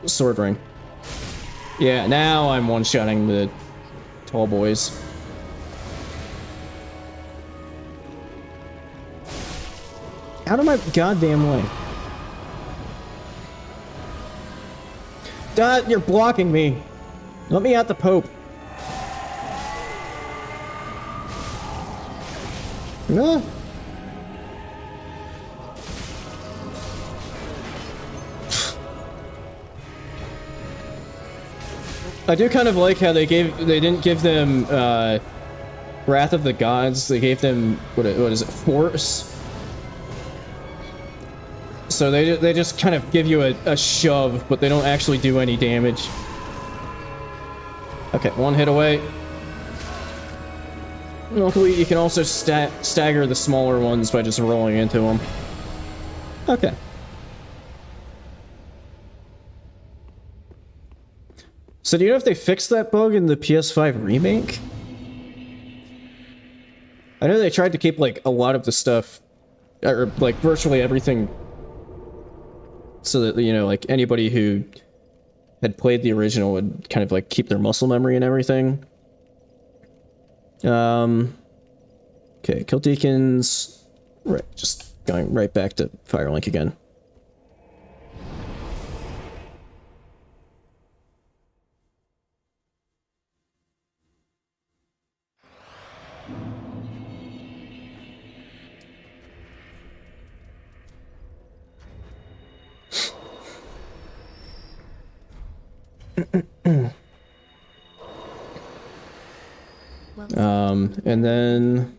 Sword Ring. Yeah, now I'm one-shotting the tall boys. Out of my goddamn way. Dad, you're blocking me. Let me out the Pope. No. I do kind of like how they didn't give them Wrath of the Gods. They gave them what is it, Force. So they just kind of give you a shove, but they don't actually do any damage. Okay, one hit away. Luckily, you can also stagger the smaller ones by just rolling into them. Okay. So do you know if they fixed that bug in the PS5 remake? I know they tried to keep, like, a lot of the stuff, or, like, virtually everything, so that, you know, like, anybody who had played the original would kind of, like, keep their muscle memory and everything. Okay, kill deacons. Right, just going right back to Firelink again. And then,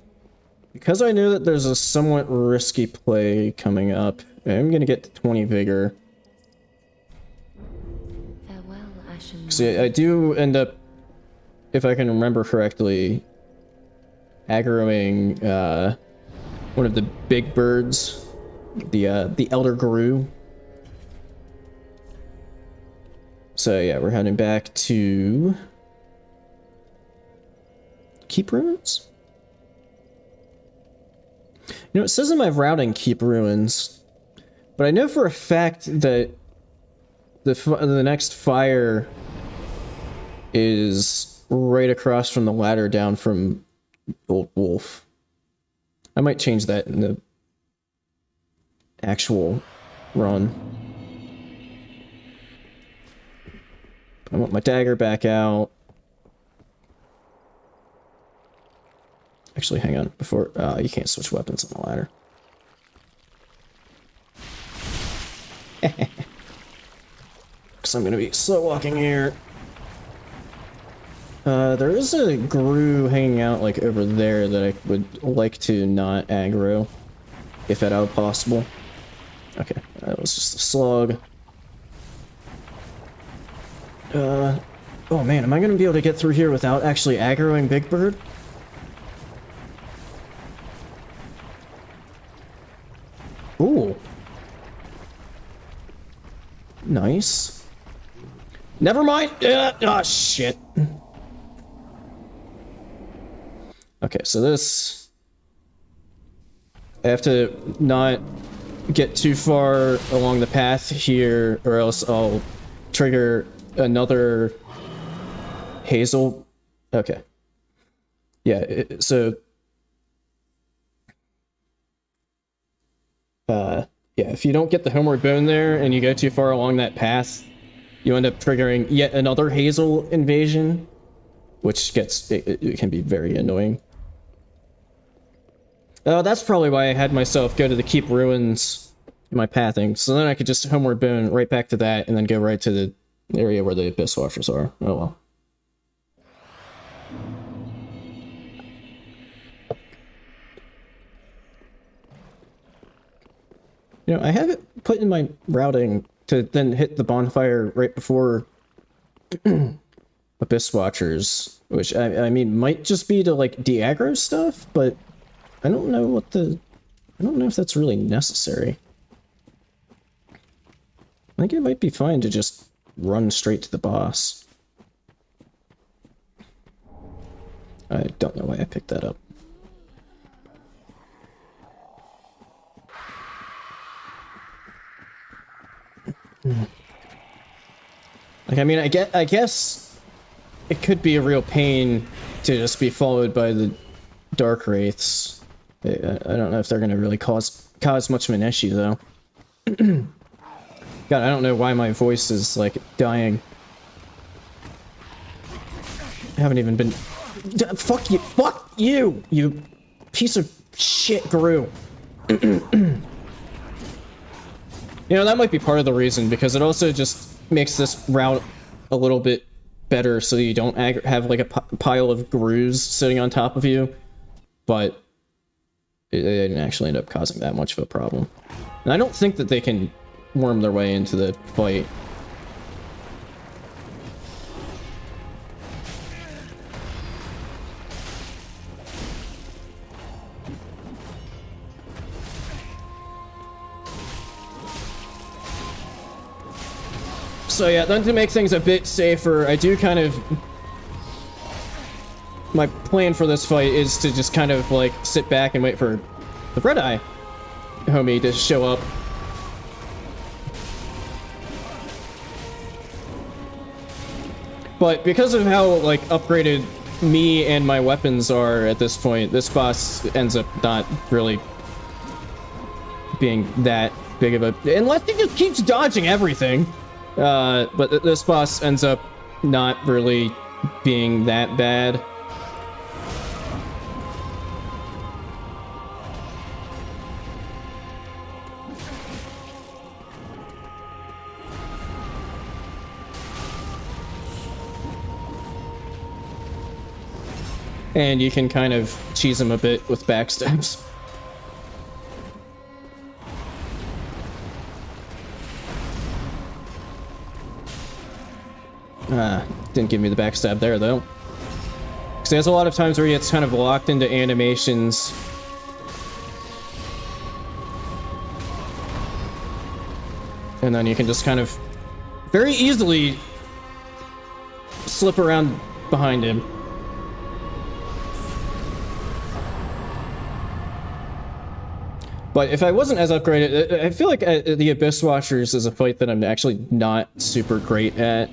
because I knew that there's a somewhat risky play coming up, I'm gonna get to 20 vigor. Farewell, Ashen. See, I do end up, if I can remember correctly, aggroing one of the big birds, the Elder Guru. So yeah, we're heading back to Keep Ruins? You know, it says in my routing Keep Ruins, but I know for a fact that the next fire is right across from the ladder down from Old Wolf. I might change that in the actual run. I want my dagger back out. Actually, hang on. Before, you can't switch weapons on the ladder. Because I'm going to be slow walking here. There is a Gru hanging out, like, over there that I would like to not aggro. If at all possible. Okay, that was just a slug. Oh man, am I going to be able to get through here without actually aggroing Big Bird? Ooh. Nice. Never mind. Oh, shit. Okay, so this... I have to not get too far along the path here, or else I'll trigger another Hazel. Okay. Yeah, so... yeah, if you don't get the homeward bone there and you go too far along that path, you end up triggering yet another Hazel invasion, which gets... it can be very annoying. That's probably why I had myself go to the Keep Ruins in my pathing, so then I could just homeward bone right back to that and then go right to the area where the Abyss Watchers are. Oh well. You know, I have it put in my routing to then hit the bonfire right before Abyss Watchers, which I mean might just be to like de-aggro stuff, but I don't know what the... I don't know if that's really necessary. I think it might be fine to just run straight to the boss. I don't know why I picked that up. Like, I mean, I guess it could be a real pain to just be followed by the Dark Wraiths. I don't know if they're gonna really cause much of an issue, though. God, I don't know why my voice is, like, dying. I haven't even been... Fuck you! Fuck you! You piece of shit, Gru! You know, that might be part of the reason, because it also just makes this route a little bit better so you don't have, like, a pile of Grus sitting on top of you. But it didn't actually end up causing that much of a problem. And I don't think that they can worm their way into the fight. So yeah, then to make things a bit safer, I do kind of... My plan for this fight is to just kind of, like, sit back and wait for the Red-Eye homie to show up. But because of how, like, upgraded me and my weapons are at this point, this boss ends up not really being that big of a... Unless he just keeps dodging everything. But this boss ends up not really being that bad. And you can kind of cheese him a bit with backstabs. Didn't give me the backstab there, though. Because there's a lot of times where he gets kind of locked into animations. And then you can just kind of very easily slip around behind him. But if I wasn't as upgraded, I feel like the Abyss Watchers is a fight that I'm actually not super great at.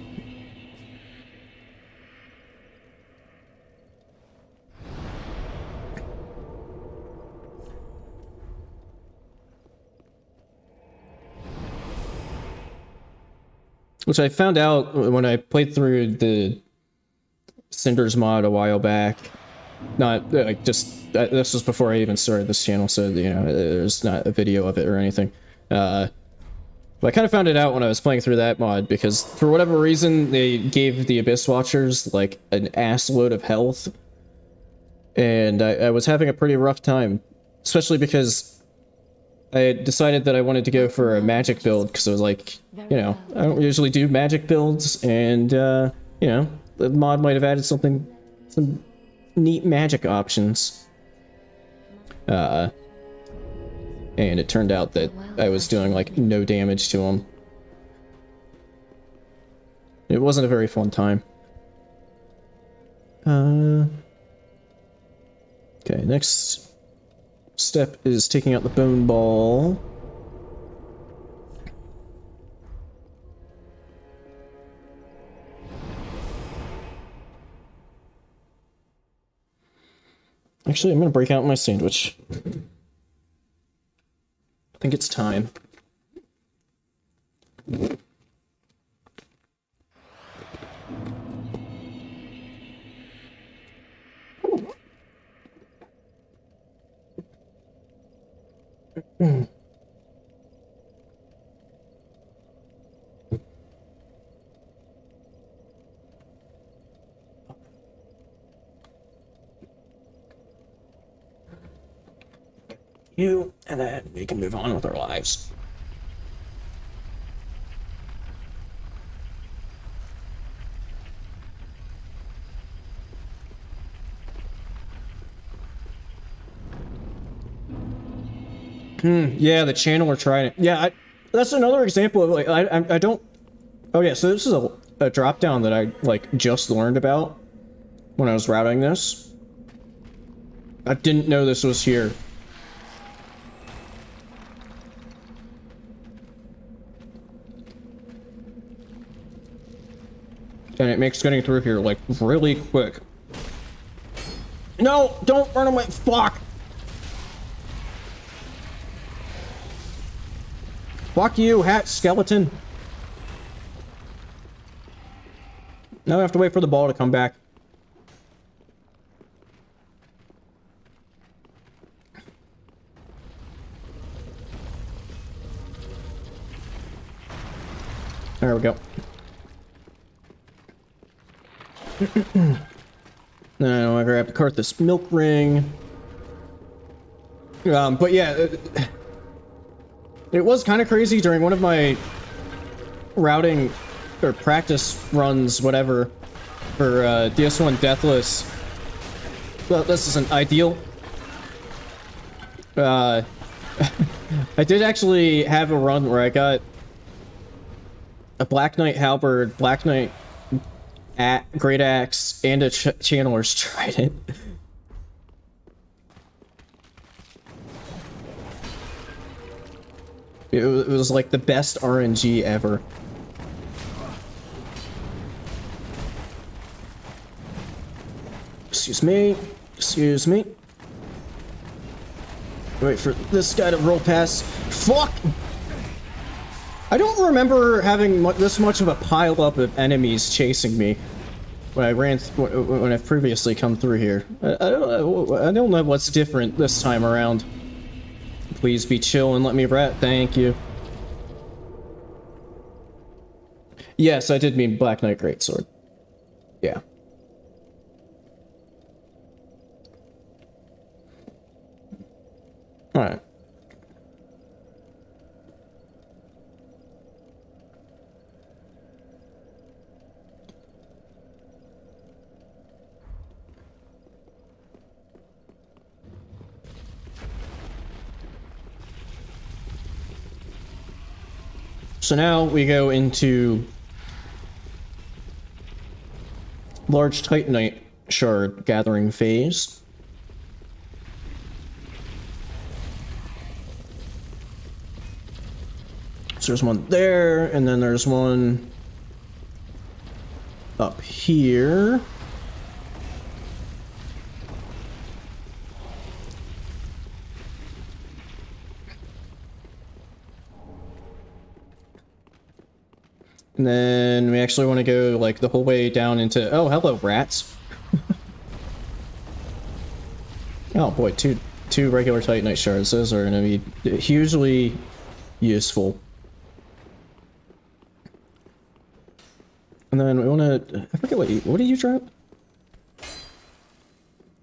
Which I found out when I played through the Cinders mod a while back. Not, like, just... this was before I even started this channel, so, you know, there's not a video of it or anything. But I kind of found it out when I was playing through that mod, because for whatever reason, they gave the Abyss Watchers, like, an ass load of health. And I was having a pretty rough time. Especially because I had decided that I wanted to go for a magic build, because I was like, you know, I don't usually do magic builds, and, you know, the mod might have added some neat magic options. And it turned out that I was doing, like, no damage to him. It wasn't a very fun time. Okay, next step is taking out the bone ball. Actually, I'm gonna break out my sandwich. I think it's time. You, and then we can move on with our lives. Yeah, the channeler tried it. Yeah, that's another example of like I don't. Oh yeah, so this is a drop down that I like just learned about when I was routing this. I didn't know this was here. And it makes getting through here like really quick. No, don't run away. Fuck. Fuck you, hat skeleton. Now I have to wait for the ball to come back. There we go. Now I grab the cart, this milk ring. But yeah, it was kind of crazy during one of my routing or practice runs, whatever, for DS1 Deathless. Well, this isn't ideal. I did actually have a run where I got a Black Knight Halberd, Black Knight Great Axe, and a Channeler's Trident. It was like the best RNG ever. Excuse me. Excuse me. Wait for this guy to roll past. Fuck! I don't remember having this much of a pile-up of enemies chasing me when I ran when I've previously come through here. I don't know what's different this time around. Please be chill and let me rat. Thank you. Yes, I did mean Black Knight Greatsword. Yeah. Alright. So now we go into large Titanite shard gathering phase. So there's one there, and then there's one up here. And then we actually want to go like the whole way down into, oh, hello, rats. Oh boy, two regular Titanite shards. Those are going to be hugely useful. And then we want to, I forget what did you drop?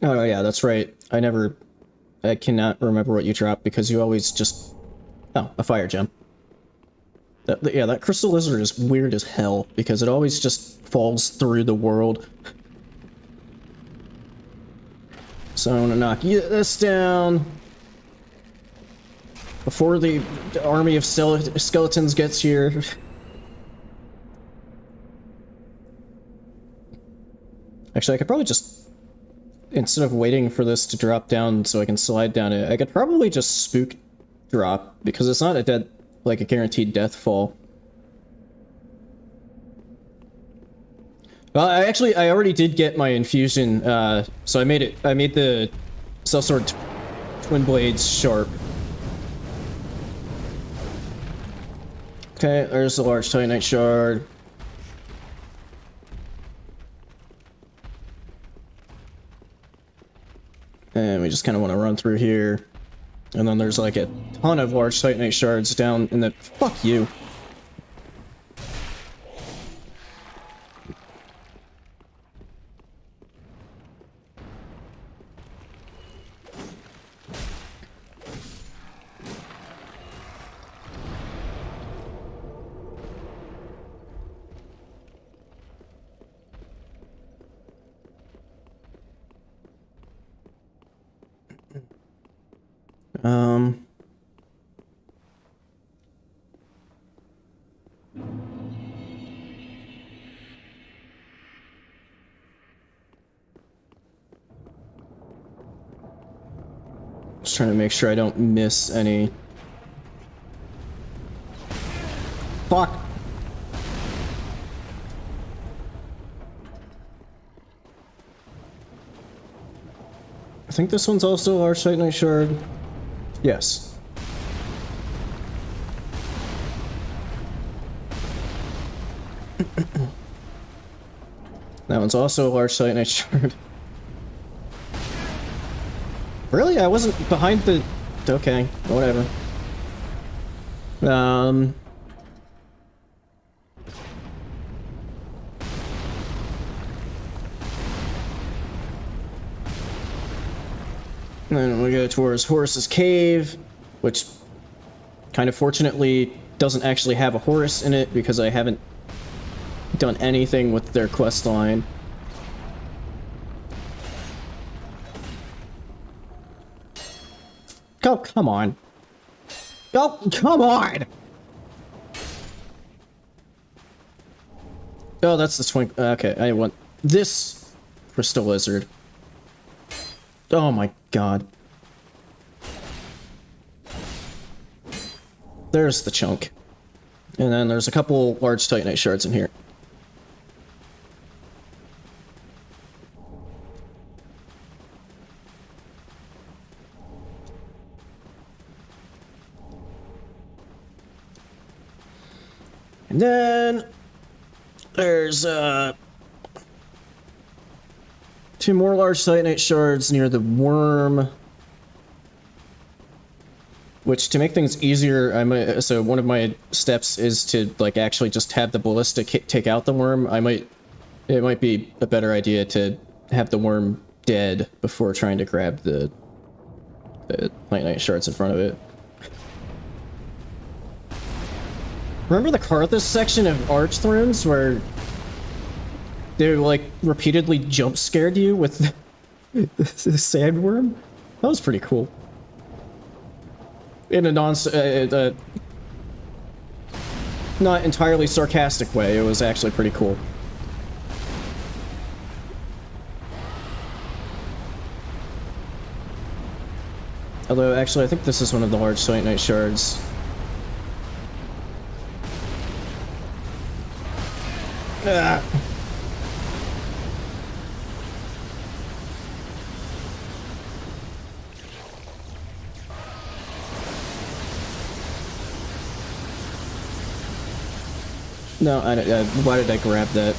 Oh yeah, that's right. I cannot remember what you dropped because you always just, oh, a fire gem. Yeah, that crystal lizard is weird as hell because it always just falls through the world. So I'm gonna knock this down before the army of skeletons gets here. Actually, I could probably just, instead of waiting for this to drop down so I can slide down it, I could probably just spook drop because it's not a guaranteed death fall. Well, I already did get my infusion, so I made the Sellsword Twin Blades Sharp. Okay, there's the large Titanite shard. And we just kind of want to run through here. And then there's like a ton of large Titanite shards down in the... Fuck you. Just trying to make sure I don't miss any. Fuck. I think this one's also a large Titanite shard. Yes. That one's also a large Titanite shard. Really? I wasn't behind the... Okay, whatever. And then we go towards Horus's Cave, which kind of fortunately doesn't actually have a Horus in it because I haven't done anything with their quest line. Oh, come on. Oh, come on! Oh, that's the twink. Okay, I want this crystal lizard. Oh my god. There's the chunk. And then there's a couple large Titanite shards in here. And then there's two more large Titanite shards near the worm. Which, to make things easier, so one of my steps is to like actually just have the ballista take out the worm. It might be a better idea to have the worm dead before trying to grab the Titanite shards in front of it. Remember the Karthus section of Archthrones where they like repeatedly jump scared you with the sandworm? That was pretty cool. In a not entirely sarcastic way, it was actually pretty cool. Although, actually, I think this is one of the large Titanite shards. Ah. No, why did I grab that?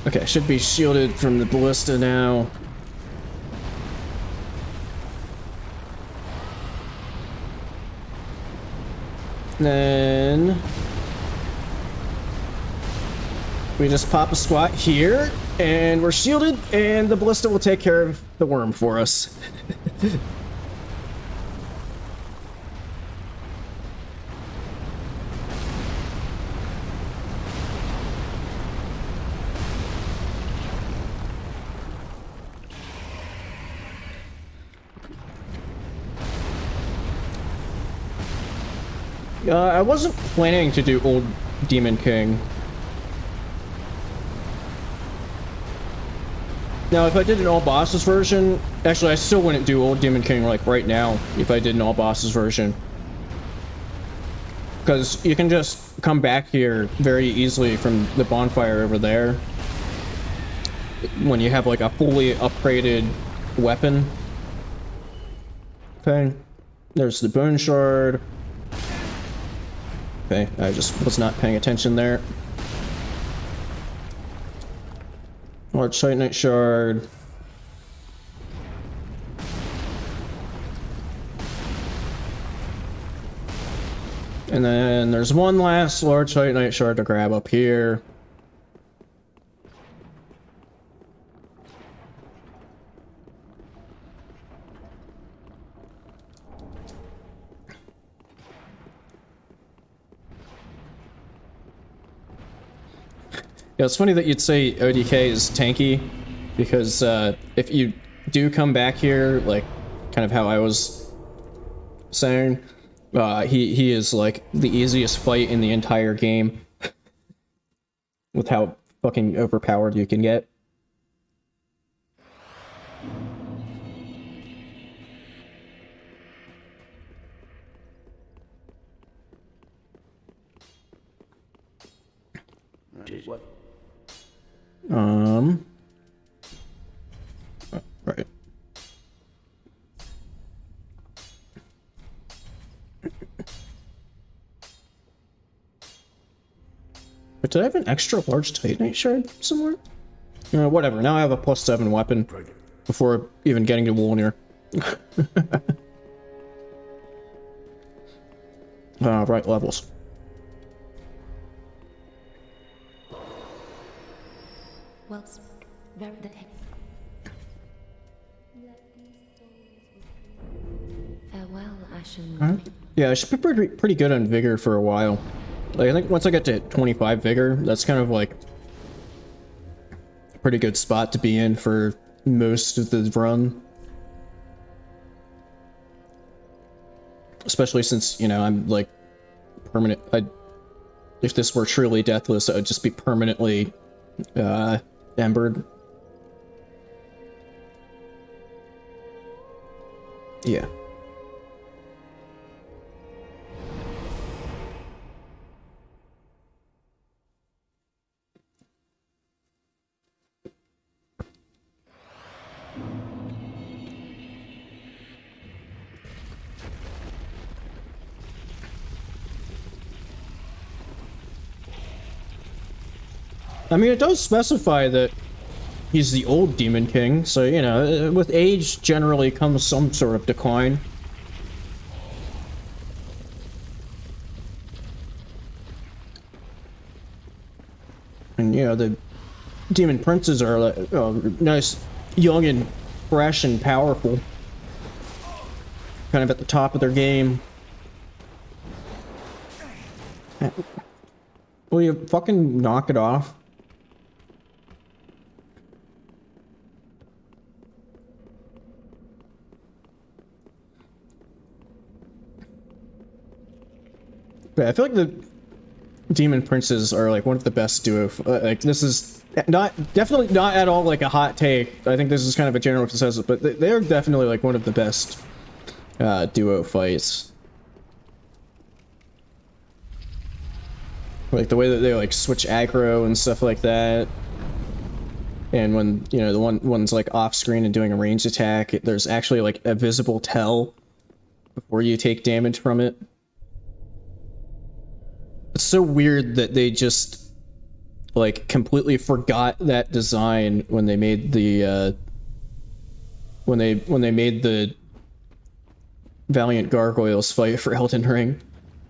Okay, should be shielded from the ballista now. Then we just pop a squat here, and we're shielded, and the ballista will take care of the worm for us. I wasn't planning to do Old Demon King. Now, if I did an all bosses version, actually I still wouldn't do Old Demon King like right now if I did an all bosses version. Because you can just come back here very easily from the bonfire over there. when you have like a fully upgraded weapon. Okay, there's the bone shard. Okay, I just was not paying attention there. Large Titanite shard. And then there's one last large Titanite shard to grab up here. Yeah, it's funny that you'd say ODK is tanky, because if you do come back here, like kind of how I was saying, he is like the easiest fight in the entire game with how fucking overpowered you can get. What? Oh, right. But did I have an extra large Titanite shard somewhere? Whatever, now I have a +7 weapon before even getting to Wolnir. Right levels. Well, very the farewell, Ashen. Yeah, I should be pretty good on vigor for a while. Like, I think once I get to 25 vigor, that's kind of like a pretty good spot to be in for most of the run. Especially since, you know, I'm like permanent. If this were truly deathless, I would just be permanently embered. Yeah. I mean, it does specify that he's the old Demon King, so, you know, with age generally comes some sort of decline. And, you know, the Demon Princes are like, nice, young and fresh and powerful. Kind of at the top of their game. Will you fucking knock it off? But I feel like the Demon Princes are like one of the best duo. Like, this is definitely not at all like a hot take. I think this is kind of a general consensus, but they're definitely like one of the best duo fights. Like the way that they like switch aggro and stuff like that. And when, you know, the one's like off screen and doing a ranged attack, there's actually like a visible tell before you take damage from it. It's so weird that they just like completely forgot that design when they made the when they made the Valiant Gargoyles fight for Elden Ring.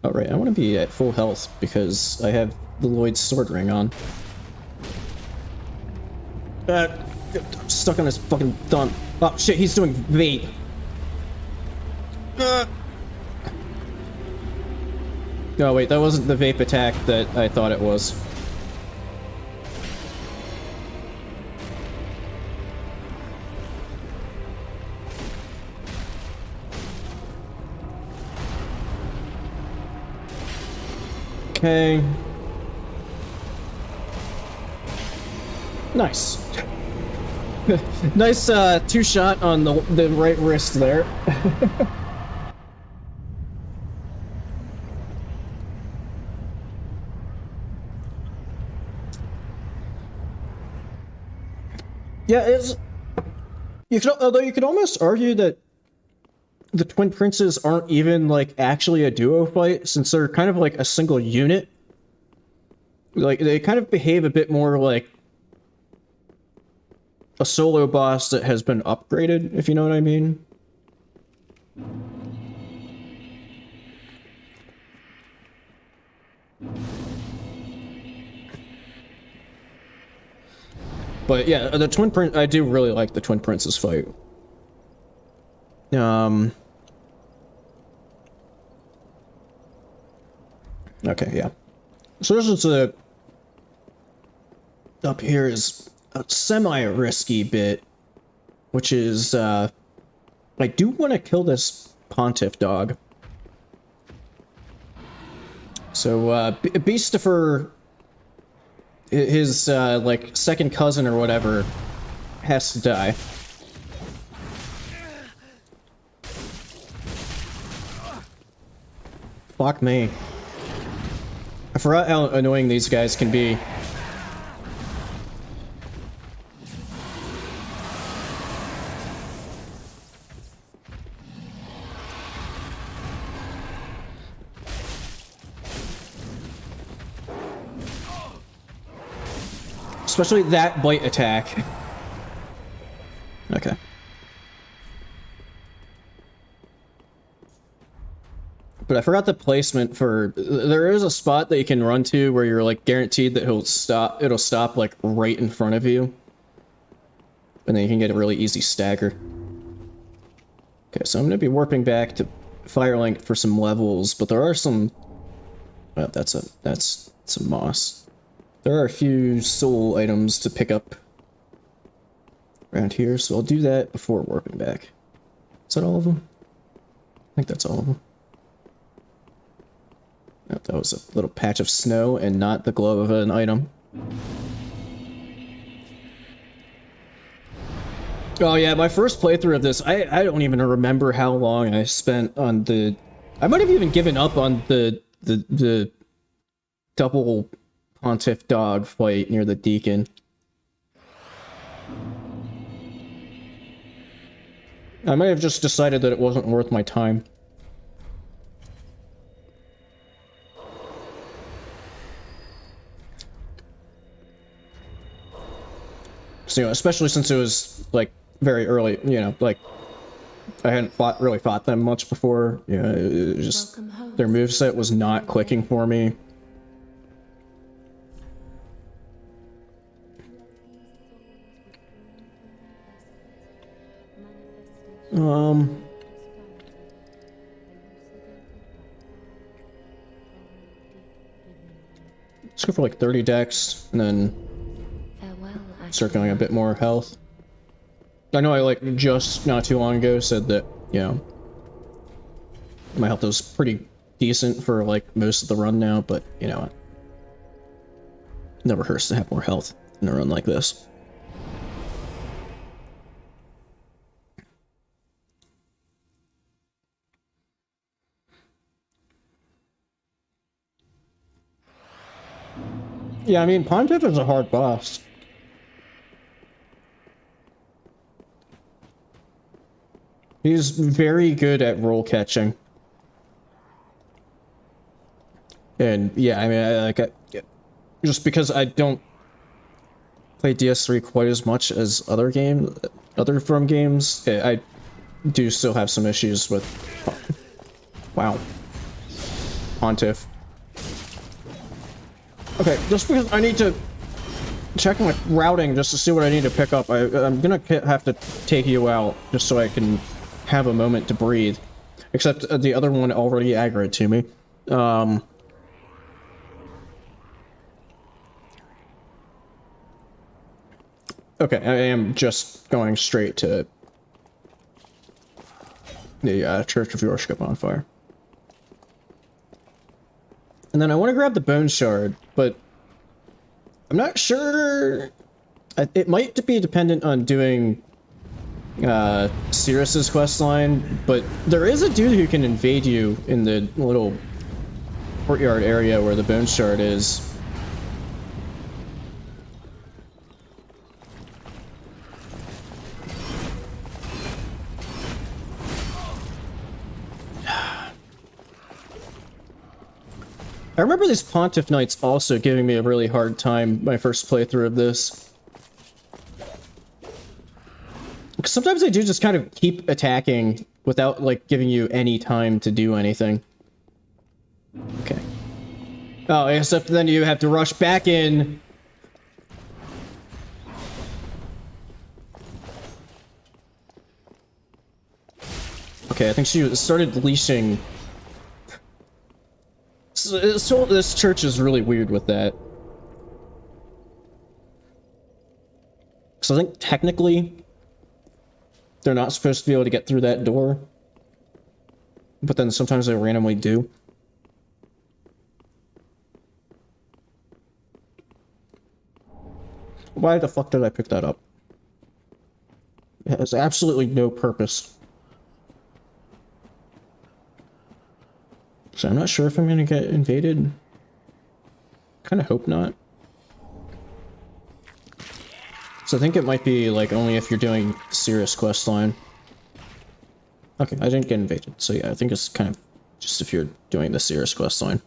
Oh right, I want to be at full health because I have the Lloyd's sword ring on. Stuck on his fucking thumb. Oh shit, he's doing vape. No, wait, that wasn't the vape attack that I thought it was. Okay. Nice. Nice two shot on the right wrist there. Yeah, although you could almost argue that the Twin Princes aren't even like actually a duo fight, since they're kind of like a single unit. Like, they kind of behave a bit more like a solo boss that has been upgraded, if you know what I mean. But yeah, the Twin Prince, I do really like the Twin Princes fight. Okay, yeah. So this is up here is a semi-risky bit, which is, I do want to kill this Pontiff dog. So, Beastifer, his, like, second cousin or whatever, has to die. Fuck me. I forgot how annoying these guys can be. Especially that bite attack. Okay. But I forgot the placement for... There is a spot that you can run to where you're, like, guaranteed that it'll stop, like, right in front of you. And then you can get a really easy stagger. Okay, so I'm gonna be warping back to Firelink for some levels, but there are some... Oh, that's some moss. There are a few soul items to pick up around here, so I'll do that before warping back. Is that all of them? I think that's all of them. Oh, that was a little patch of snow and not the glow of an item. Oh yeah, my first playthrough of this, I don't even remember how long I spent on the... I might have even given up on the double Pontiff dog fight near the Deacon. I might have just decided that it wasn't worth my time. So, you know, especially since it was, like, very early, you know, like, I hadn't really fought them much before, you know, it just, their moveset was not clicking for me. Let's go for like 30 dex, and then start going a bit more health. I know I, like, just not too long ago said that, you know, my health was pretty decent for, like, most of the run now, but, you know, it never hurts to have more health in a run like this. Yeah, I mean, Pontiff is a hard boss. He's very good at roll catching. And yeah, I mean, just because I don't play DS3 quite as much as other From games, I do still have some issues with... Wow. Pontiff. Okay, just because I need to check my routing just to see what I need to pick up, I'm gonna have to take you out just so I can have a moment to breathe. Except the other one already aggroed to me. Okay, I am just going straight to the Church of Yorshka bonfire. And then I want to grab the bone shard, but I'm not sure. It might be dependent on doing Cirrus's questline, but there is a dude who can invade you in the little courtyard area where the bone shard is. I remember these Pontiff Knights also giving me a really hard time my first playthrough of this. Because sometimes they do just kind of keep attacking without, like, giving you any time to do anything. Okay. Oh, except then you have to rush back in. Okay, I think she started leashing. So this church is really weird with that. So I think technically they're not supposed to be able to get through that door. But then sometimes they randomly do. Why the fuck did I pick that up? It has absolutely no purpose. So I'm not sure if I'm gonna get invaded. Kinda hope not. So I think it might be like only if you're doing serious quest line. Okay, I didn't get invaded. So yeah, I think it's kind of just if you're doing the serious quest line.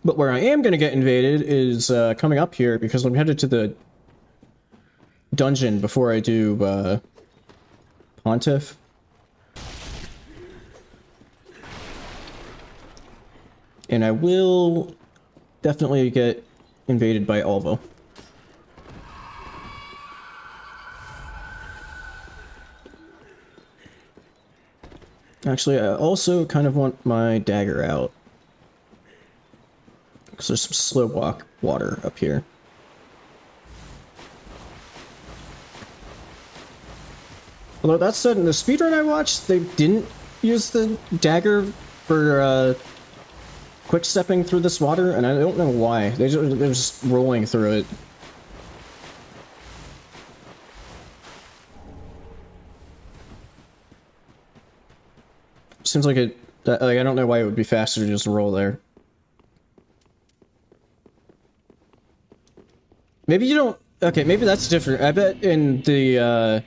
But where I am gonna get invaded is coming up here because I'm headed to the dungeon before I do Pontiff. And I will definitely get invaded by Alvo. Actually, I also kind of want my dagger out. Because there's some slow walk water up here. Although that said, in the speedrun I watched, they didn't use the dagger for quick stepping through this water, and I don't know why. They're just rolling through it. Seems like like, I don't know why it would be faster to just roll there. Maybe you don't... Okay, maybe that's different. I bet in the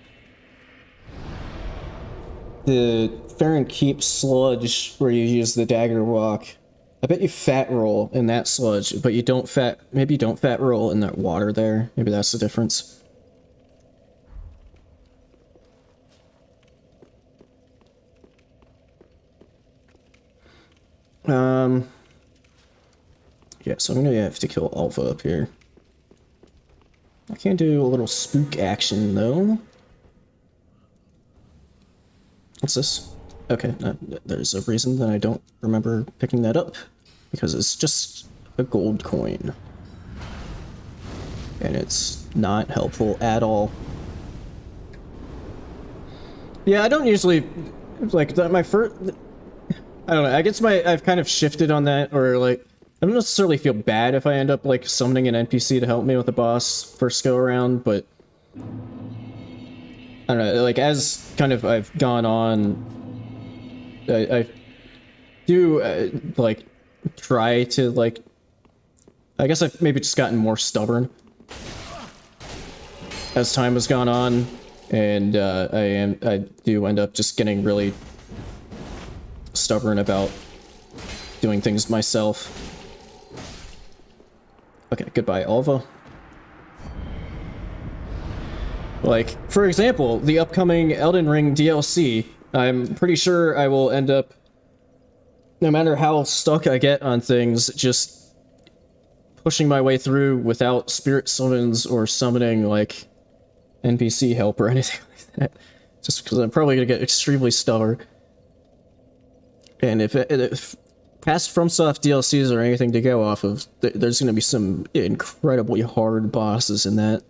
Farron Keep sludge where you use the dagger walk, I bet you fat roll in that sludge, but you don't maybe you don't fat roll in that water there. Maybe that's the difference. Yeah, so I'm gonna have to kill Alpha up here. I can do a little spook action though. What's this? Okay, there's a reason that I don't remember picking that up. Because it's just a gold coin. And it's not helpful at all. Yeah, I don't usually... Like, my first... I don't know, I guess I've kind of shifted on that, or like... I don't necessarily feel bad if I end up, like, summoning an NPC to help me with the boss first go around, but... I don't know, like, as kind of I've gone on... I do, like, try to, like... I guess I've maybe just gotten more stubborn as time has gone on, and I do end up just getting really stubborn about doing things myself. Okay, goodbye, Alva. Like, for example, the upcoming Elden Ring DLC, I'm pretty sure I will end up, no matter how stuck I get on things, just pushing my way through without spirit summons or summoning, like, NPC help or anything like that. Just because I'm probably gonna get extremely stubborn. And if past FromSoft DLCs are anything to go off of, there's gonna be some incredibly hard bosses in that.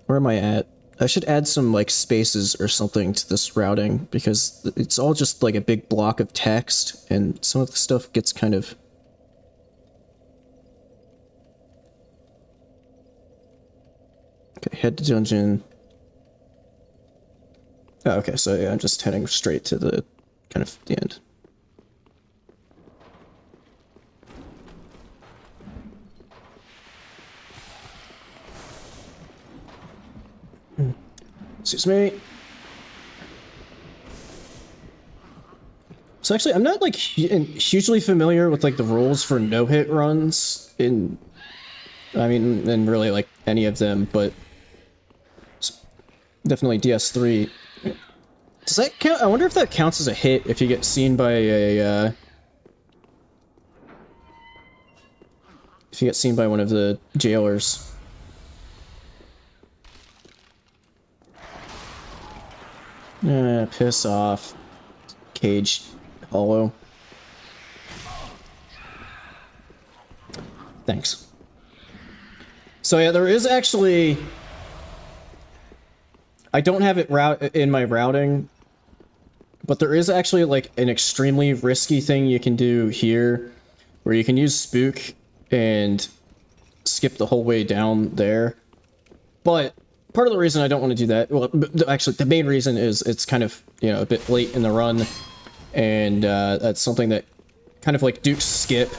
Where am I at? I should add some, like, spaces or something to this routing, because it's all just, like, a big block of text, and some of the stuff gets kind of... Okay, head to dungeon. Oh, okay, so yeah, I'm just heading straight to the, kind of, the end. Excuse me. So actually, I'm not like hugely familiar with like the rules for no-hit runs in, I mean, in really like any of them, but definitely DS3. Does that count? I wonder if that counts as a hit if you get seen by a, if you get seen by one of the jailers. Piss off. Cage hollow. Thanks. So yeah, there is actually... I don't have it in my routing, but there is actually like an extremely risky thing you can do here, where you can use Spook and skip the whole way down there. But part of the reason I don't want to do that, well, actually the main reason is it's kind of, you know, a bit late in the run, and that's something that kind of like Duke's skip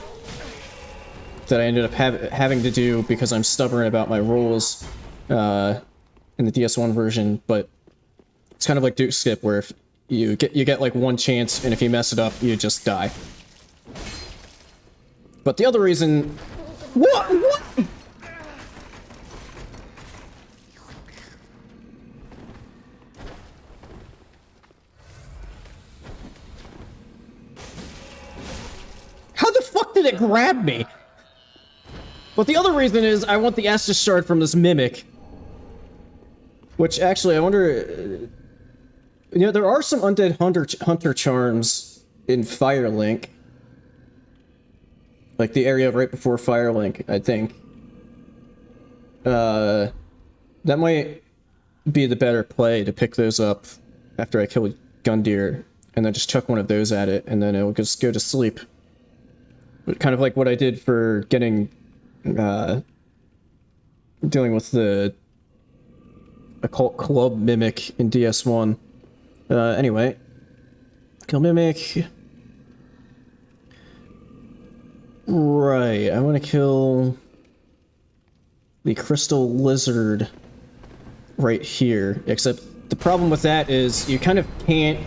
that I ended up having to do because I'm stubborn about my rules in the DS1 version. But it's kind of like Duke's skip, where if you get like one chance, and if you mess it up, you just die. But the other reason... What? How the fuck did it grab me? But the other reason is I want the Estus Shard from this Mimic. Which, actually, I wonder... You know, there are some undead hunter charms in Firelink. Like the area right before Firelink, I think. That might be the better play, to pick those up after I kill Gundyr, and then just chuck one of those at it, and then it'll just go to sleep. But kind of like what I did for getting, dealing with the Occult Club Mimic in DS1. Anyway. Kill Mimic. Right, I want to kill the Crystal Lizard right here, except the problem with that is you kind of can't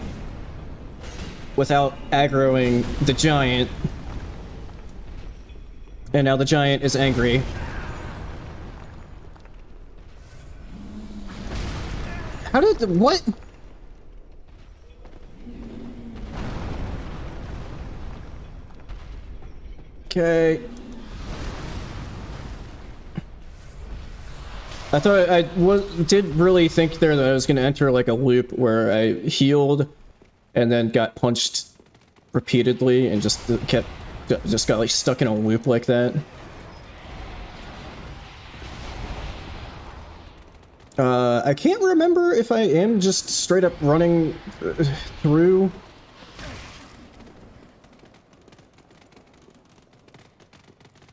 without aggroing the giant, and now the giant is angry. How did the, what? Okay. I thought I did really think there that I was going to enter like a loop where I healed and then got punched repeatedly and just got like stuck in a loop like that. I can't remember if I am just straight up running through.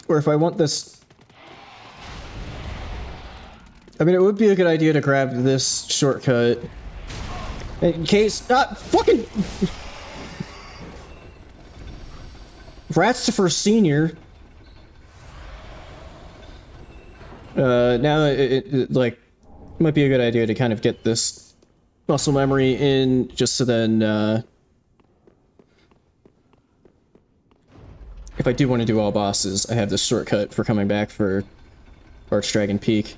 Or if I want this... I mean, it would be a good idea to grab this shortcut. In case... fucking... Ratstifer Senior. Now it like... might be a good idea to kind of get this muscle memory in, just so then, if I do want to do all bosses, I have this shortcut for coming back for Archdragon Peak.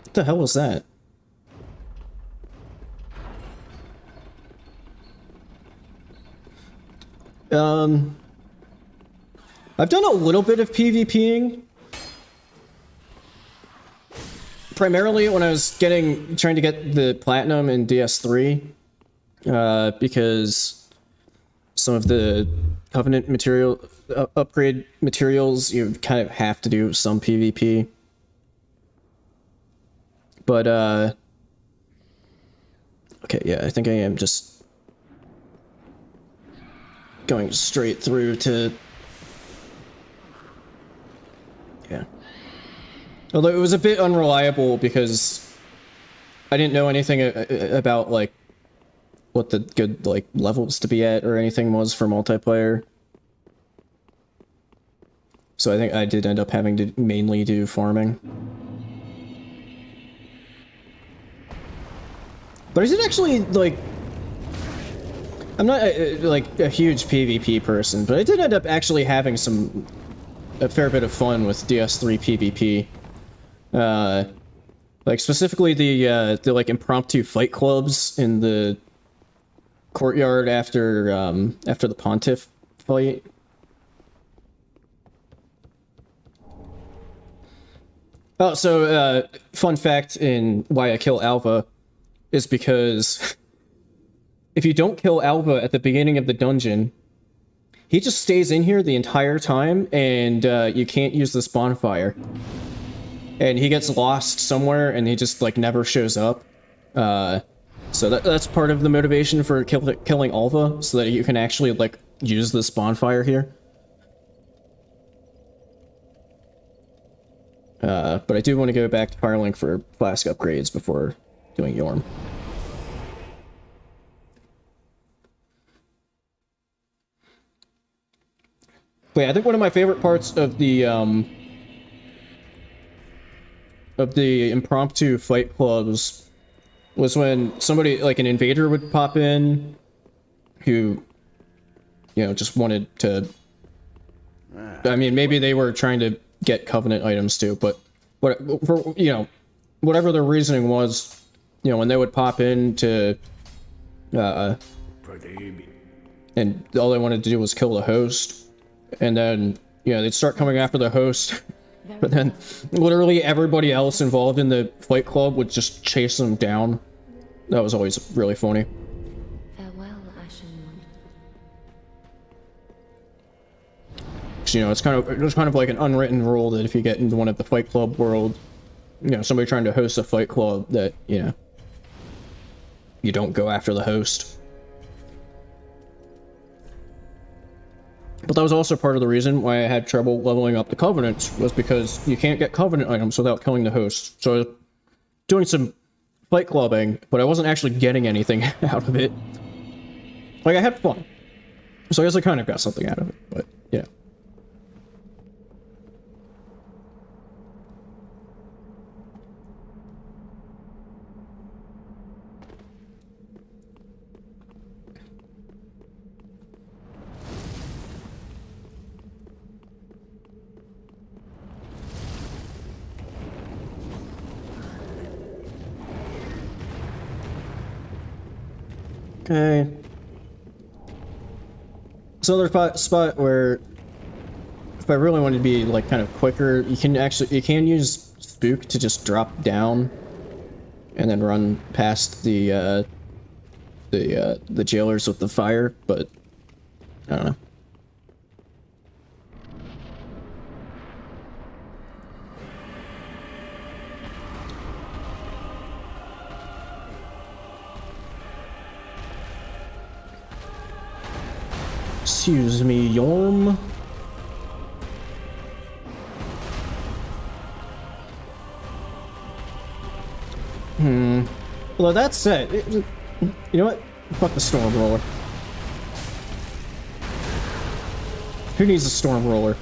What the hell was that? I've done a little bit of PvPing. Primarily when I was trying to get the platinum in DS3. Because some of the Covenant material, upgrade materials, you kind of have to do some PvP. But, okay, yeah, I think I am just going straight through to... Yeah. Although it was a bit unreliable because I didn't know anything about, like, what the good, like, levels to be at or anything was for multiplayer. So I think I did end up having to mainly do farming. But I did actually, like... I'm not, like, a huge PvP person, but I did end up actually having a fair bit of fun with DS3 PvP. Like, specifically the like, impromptu fight clubs in the courtyard after the Pontiff fight. Oh, so, fun fact in why I kill Alva is because if you don't kill Alva at the beginning of the dungeon, he just stays in here the entire time, and you can't use this bonfire. And he gets lost somewhere, and he just, like, never shows up. So that's part of the motivation for killing Alva, so that you can actually, like, use this bonfire here. But I do want to go back to Firelink for flask upgrades before doing Yorm. But yeah, I think one of my favorite parts of the impromptu fight clubs was when somebody, like an invader, would pop in who, you know, just wanted to... I mean, maybe they were trying to get Covenant items too, but for, you know, whatever their reasoning was, you know, when they would pop in to, and all they wanted to do was kill the host, and then, you know, they'd start coming after the host, but then literally everybody else involved in the fight club would just chase them down. That was always really funny. You know, it's kind of like an unwritten rule that if you get into one of the Fight Club world, you know, somebody trying to host a Fight Club, that, you know, you don't go after the host. But that was also part of the reason why I had trouble leveling up the Covenants, was because you can't get Covenant items without killing the host. So I was doing some Fight Clubbing, but I wasn't actually getting anything out of it. Like, I had fun. So I guess I kind of got something out of it, but, yeah. Okay. It's another spot where, if I really wanted to be, like, kind of quicker, you can use Spook to just drop down and then run past the jailers with the fire, but I don't know. Excuse me, Yorm. Well, that said, you know what? Fuck the Storm Roller. Who needs a Storm Roller?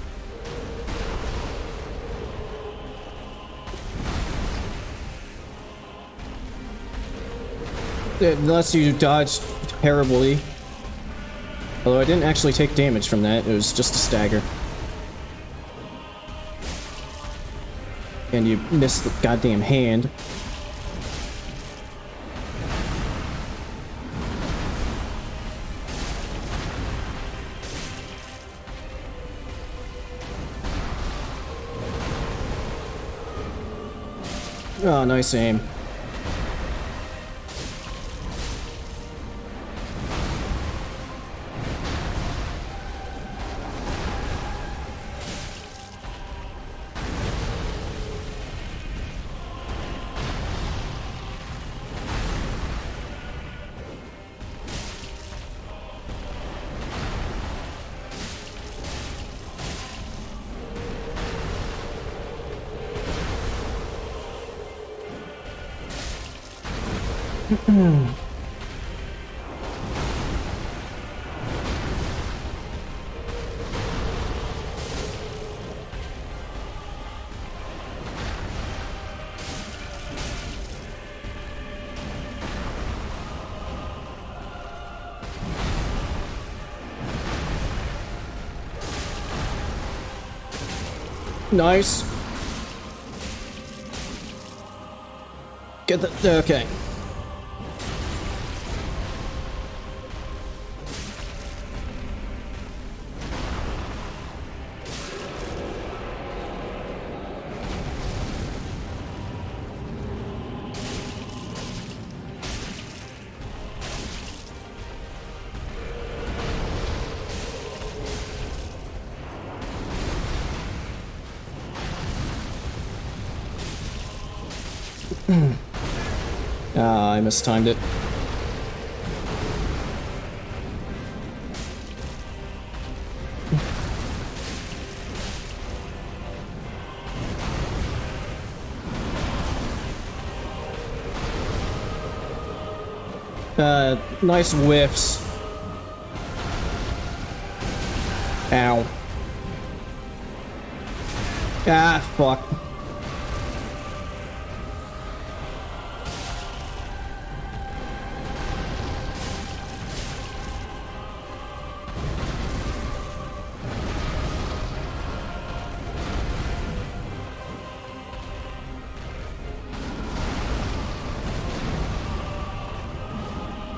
Unless you dodge terribly. Although I didn't actually take damage from that, it was just a stagger. And you missed the goddamn hand. Oh, nice aim. Nice. Get the... Okay. Ah, I mistimed it. Nice whiffs. Ow. Ah, fuck.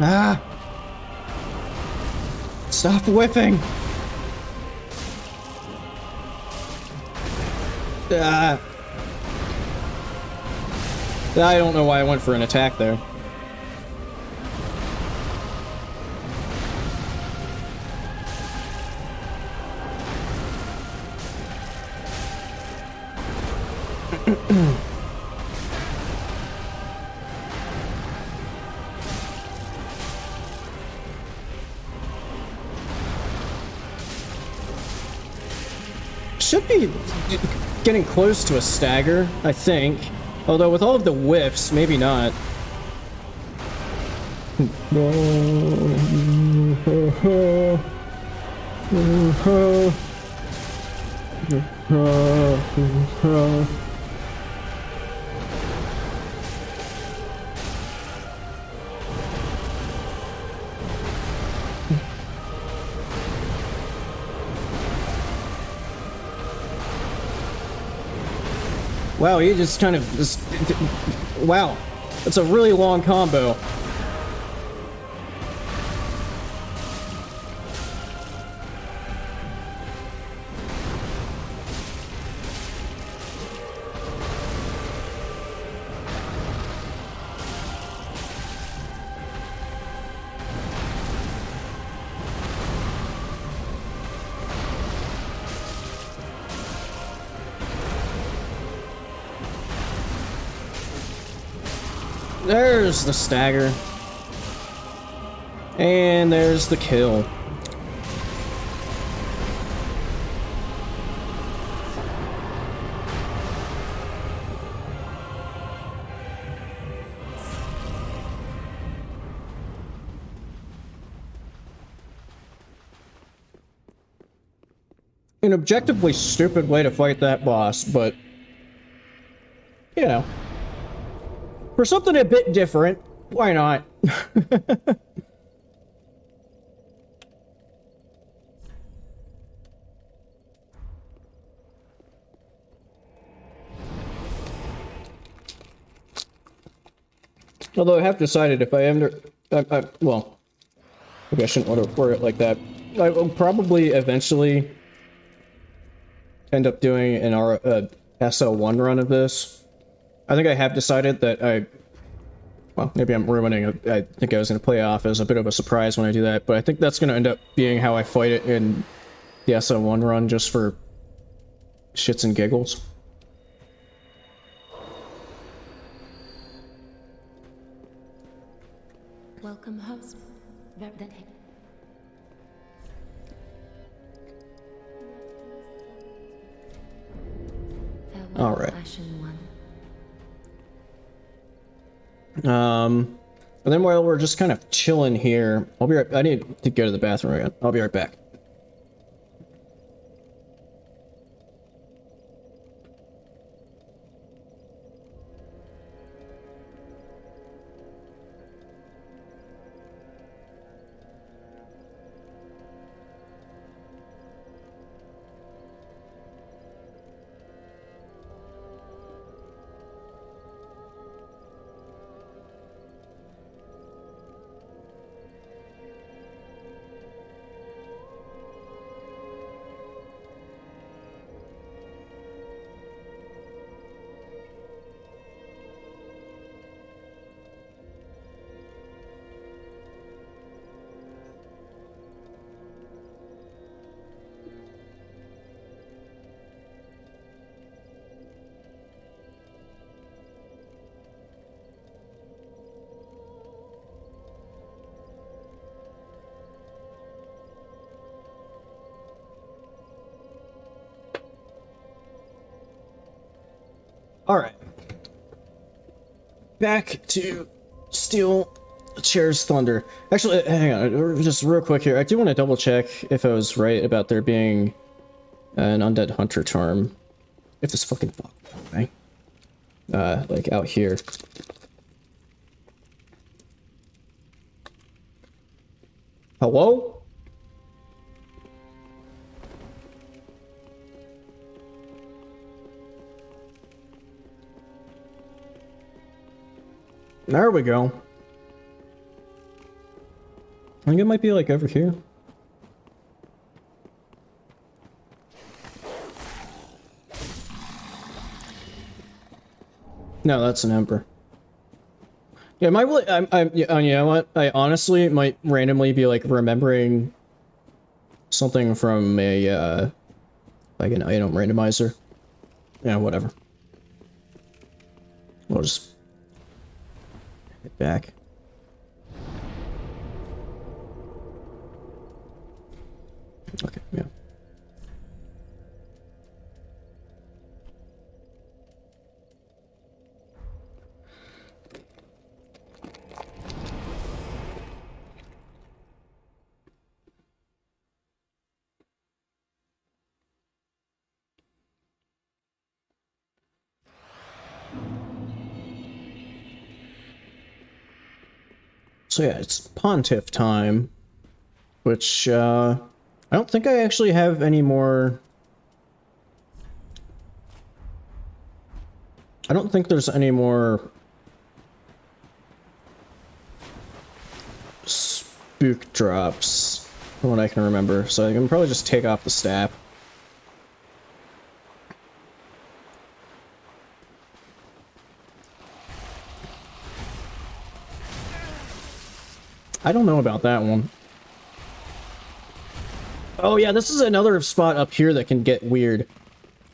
Ah! Stop whiffing! Ah! I don't know why I went for an attack there. Should be getting close to a stagger, I think. Although with all of the whiffs, maybe not. Wow, he just kind of just... Wow, that's a really long combo. There's the stagger. And there's the kill. An objectively stupid way to fight that boss, but... you know. For something a bit different, why not? Although I have decided if I ever... well, maybe I shouldn't want to word it like that. I will probably eventually end up doing an SL1 run of this. I think I have decided that well, maybe I'm ruining it. I think I was going to play it off as a bit of a surprise when I do that, but I think that's going to end up being how I fight it in the SL1 run, just for shits and giggles. Welcome, host. All right. And then while we're just kind of chilling here, I'll be right... I need to go to the bathroom again. I'll be right back. Alright. Back to Steel Chair's Thunder. Actually, hang on, just real quick here. I do want to double check if I was right about there being an Undead Hunter charm. If this fucking fuck, right? Like out here. Hello? There we go. I think it might be like over here. No, that's an Emperor. Yeah, you know what? I honestly might randomly be like remembering something from a like an item randomizer. Yeah, whatever. We'll just head back. Okay, yeah. So yeah, it's Pontiff time, which, I don't think I actually have any more... I don't think there's any more... spook drops, from what I can remember, so I can probably just take off the staff. I don't know about that one. Oh yeah, this is another spot up here that can get weird.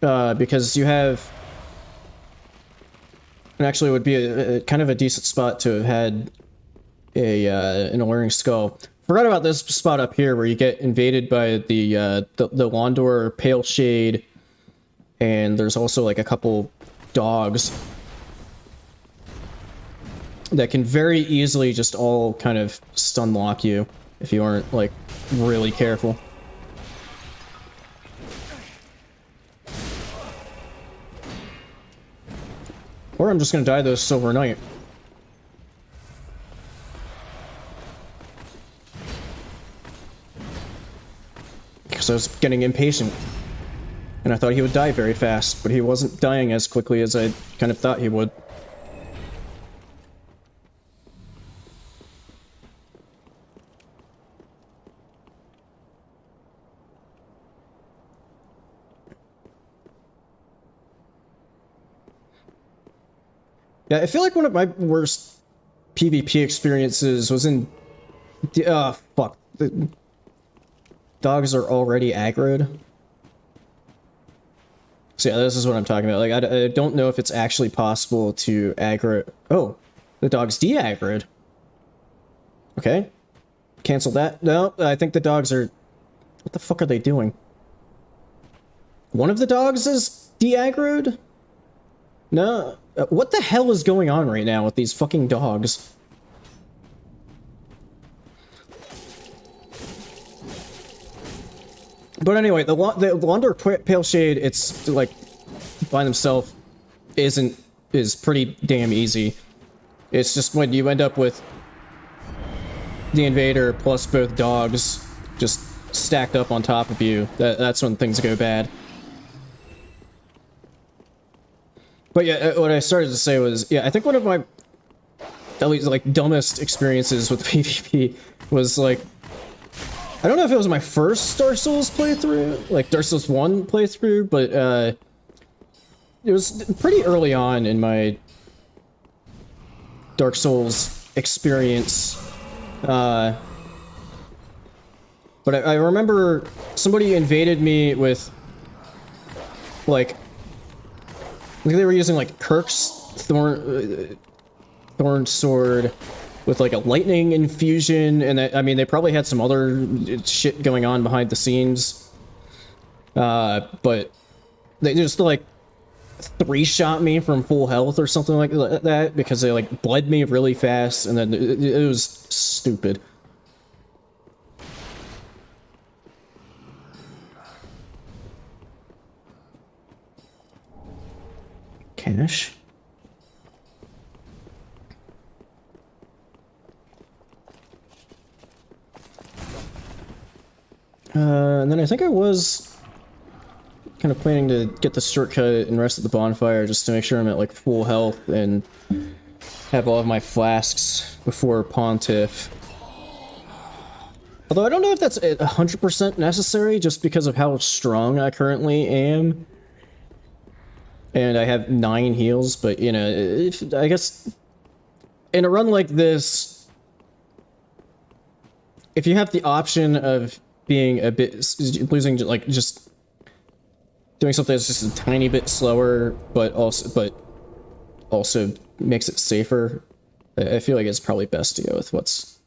Because you have... And actually it would be a kind of a decent spot to have had an alluring skull. Forgot about this spot up here where you get invaded by the Londor Pale Shade, and there's also like a couple dogs that can very easily just all kind of stun lock you if you aren't like really careful. Or I'm just gonna die those Silver Knight. Because I was getting impatient. And I thought he would die very fast, but he wasn't dying as quickly as I kind of thought he would. Yeah, I feel like one of my worst PvP experiences was in... fuck. The dogs are already aggroed. So yeah, this is what I'm talking about. Like, I don't know if it's actually possible to aggro... Oh, the dog's de-aggroed. Okay. Cancel that. No, I think the dogs are... What the fuck are they doing? One of the dogs is de-aggroed? No. What the hell is going on right now with these fucking dogs? But anyway, the Londor Pale Shade, it's like by themselves is pretty damn easy. It's just when you end up with the invader plus both dogs just stacked up on top of you, that's when things go bad. But yeah, what I started to say was, yeah, I think one of my, at least, like, dumbest experiences with PvP was, like, I don't know if it was my first Dark Souls playthrough, like, Dark Souls 1 playthrough, but, it was pretty early on in my Dark Souls experience, but I remember somebody invaded me with, like, they were using like Kirk's thorn sword with like a lightning infusion, and I mean they probably had some other shit going on behind the scenes, but they just like 3-shot me from full health or something like that because they like bled me really fast, and then it was stupid. Cash. And then I think I was kind of planning to get the shortcut and rest at the bonfire just to make sure I'm at like full health and have all of my flasks before Pontiff. Although I don't know if that's 100% necessary just because of how strong I currently am. And I have 9 heals, but you know, I guess in a run like this, if you have the option of being a bit losing, like just doing something that's just a tiny bit slower, but also makes it safer, I feel like it's probably best to go with what's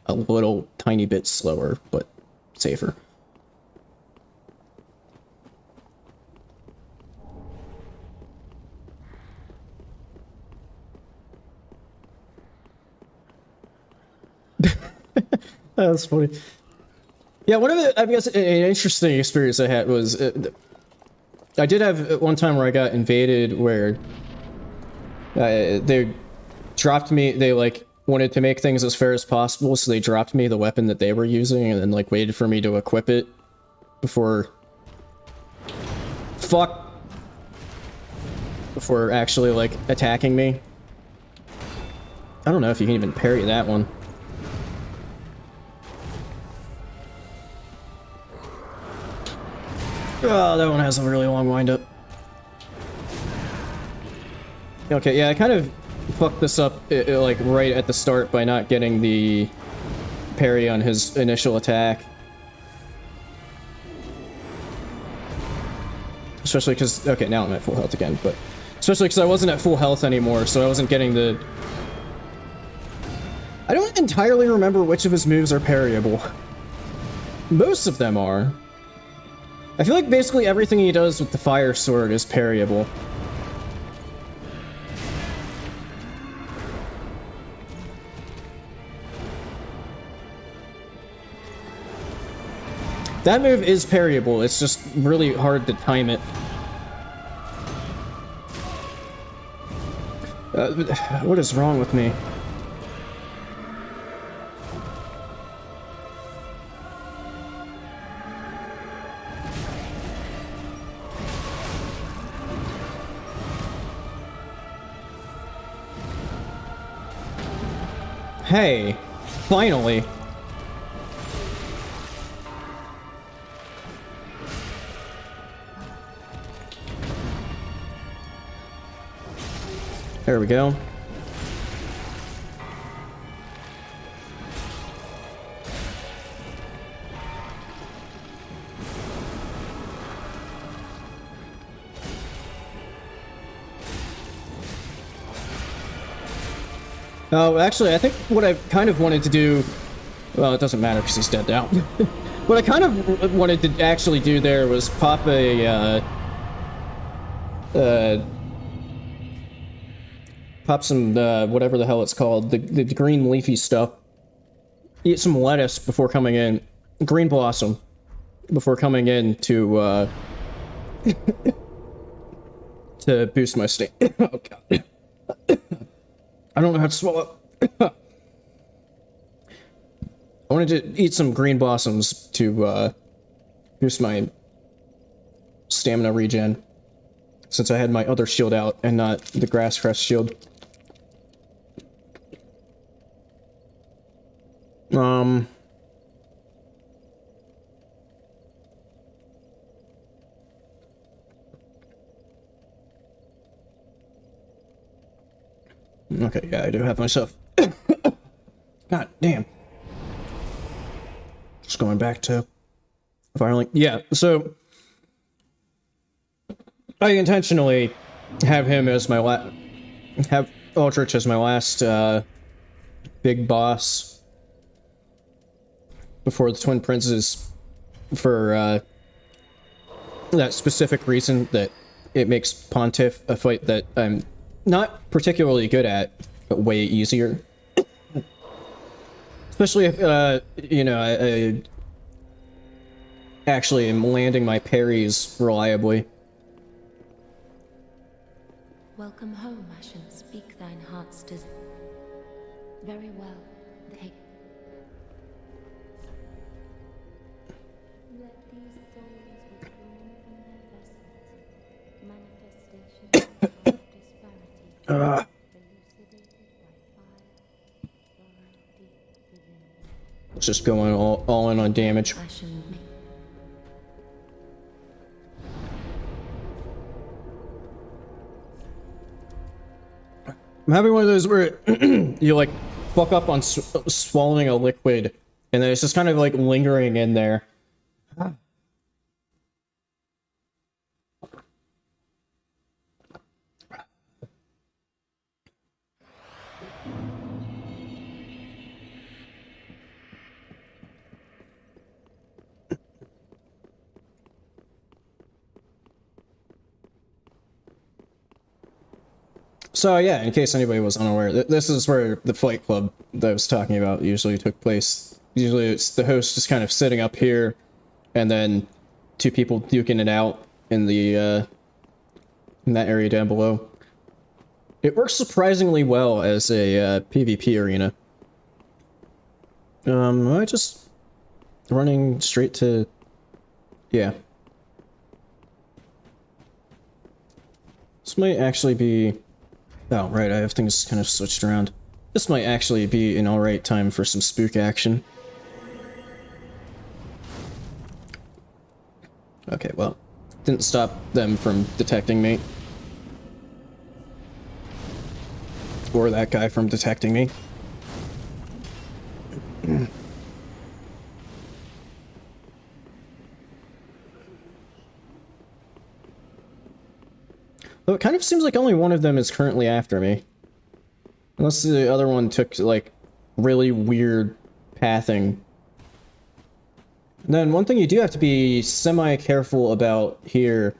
a little tiny bit slower but safer. That's funny. Yeah, one of the, I guess, an interesting experience I had was, I did have one time where I got invaded where they dropped me, they like wanted to make things as fair as possible, so they dropped me the weapon that they were using and then like waited for me to equip it before actually like attacking me. I don't know if you can even parry that one. Oh, that one has a really long windup. Okay, yeah, I kind of fucked this up like right at the start by not getting the parry on his initial attack. Especially because, okay, now I'm at full health again, but especially because I wasn't at full health anymore, so I wasn't getting the... I don't entirely remember which of his moves are parryable. Most of them are. I feel like basically everything he does with the fire sword is parryable. That move is parryable, it's just really hard to time it. What is wrong with me? Hey, finally. There we go. Oh, actually, I think what I kind of wanted to do... Well, it doesn't matter because he's dead now. What I kind of wanted to actually do there was pop a... pop some, whatever the hell it's called. The green leafy stuff. Eat some lettuce before coming in. Green blossom. Before coming in to, to boost my state. Oh, God. I don't know how to swallow. I wanted to eat some green blossoms to boost my stamina regen, since I had my other shield out and not the grass crest shield. Okay, yeah, I do have myself. God damn. Just going back to Firelink. Yeah, so I intentionally have him as my have Lothric as my last big boss before the Twin Princes for that specific reason that it makes Pontiff a fight that I'm not particularly good at, but way easier. Especially if, you know, I actually am landing my parries reliably. Welcome home, Ashen. Speak thine heart's desire. Very well. Take. Let these souls withdrawn from their vessels. Manifestations of disparity. Elucidated by fire. Burrowed deep within. It's just going all in on damage. Ashen. I'm having one of those where you like fuck up on swallowing a liquid, and then it's just kind of like lingering in there. So yeah, in case anybody was unaware, this is where the Fight Club that I was talking about usually took place. Usually it's the host just kind of sitting up here, and then two people duking it out in the in that area down below. It works surprisingly well as a PvP arena. Am I just running straight to... Yeah. This might actually be... Oh, right, I have things kind of switched around. This might actually be an alright time for some spook action. Okay, well, didn't stop them from detecting me. Or that guy from detecting me. Though it kind of seems like only one of them is currently after me. Unless the other one took, like, really weird pathing. And then one thing you do have to be semi-careful about here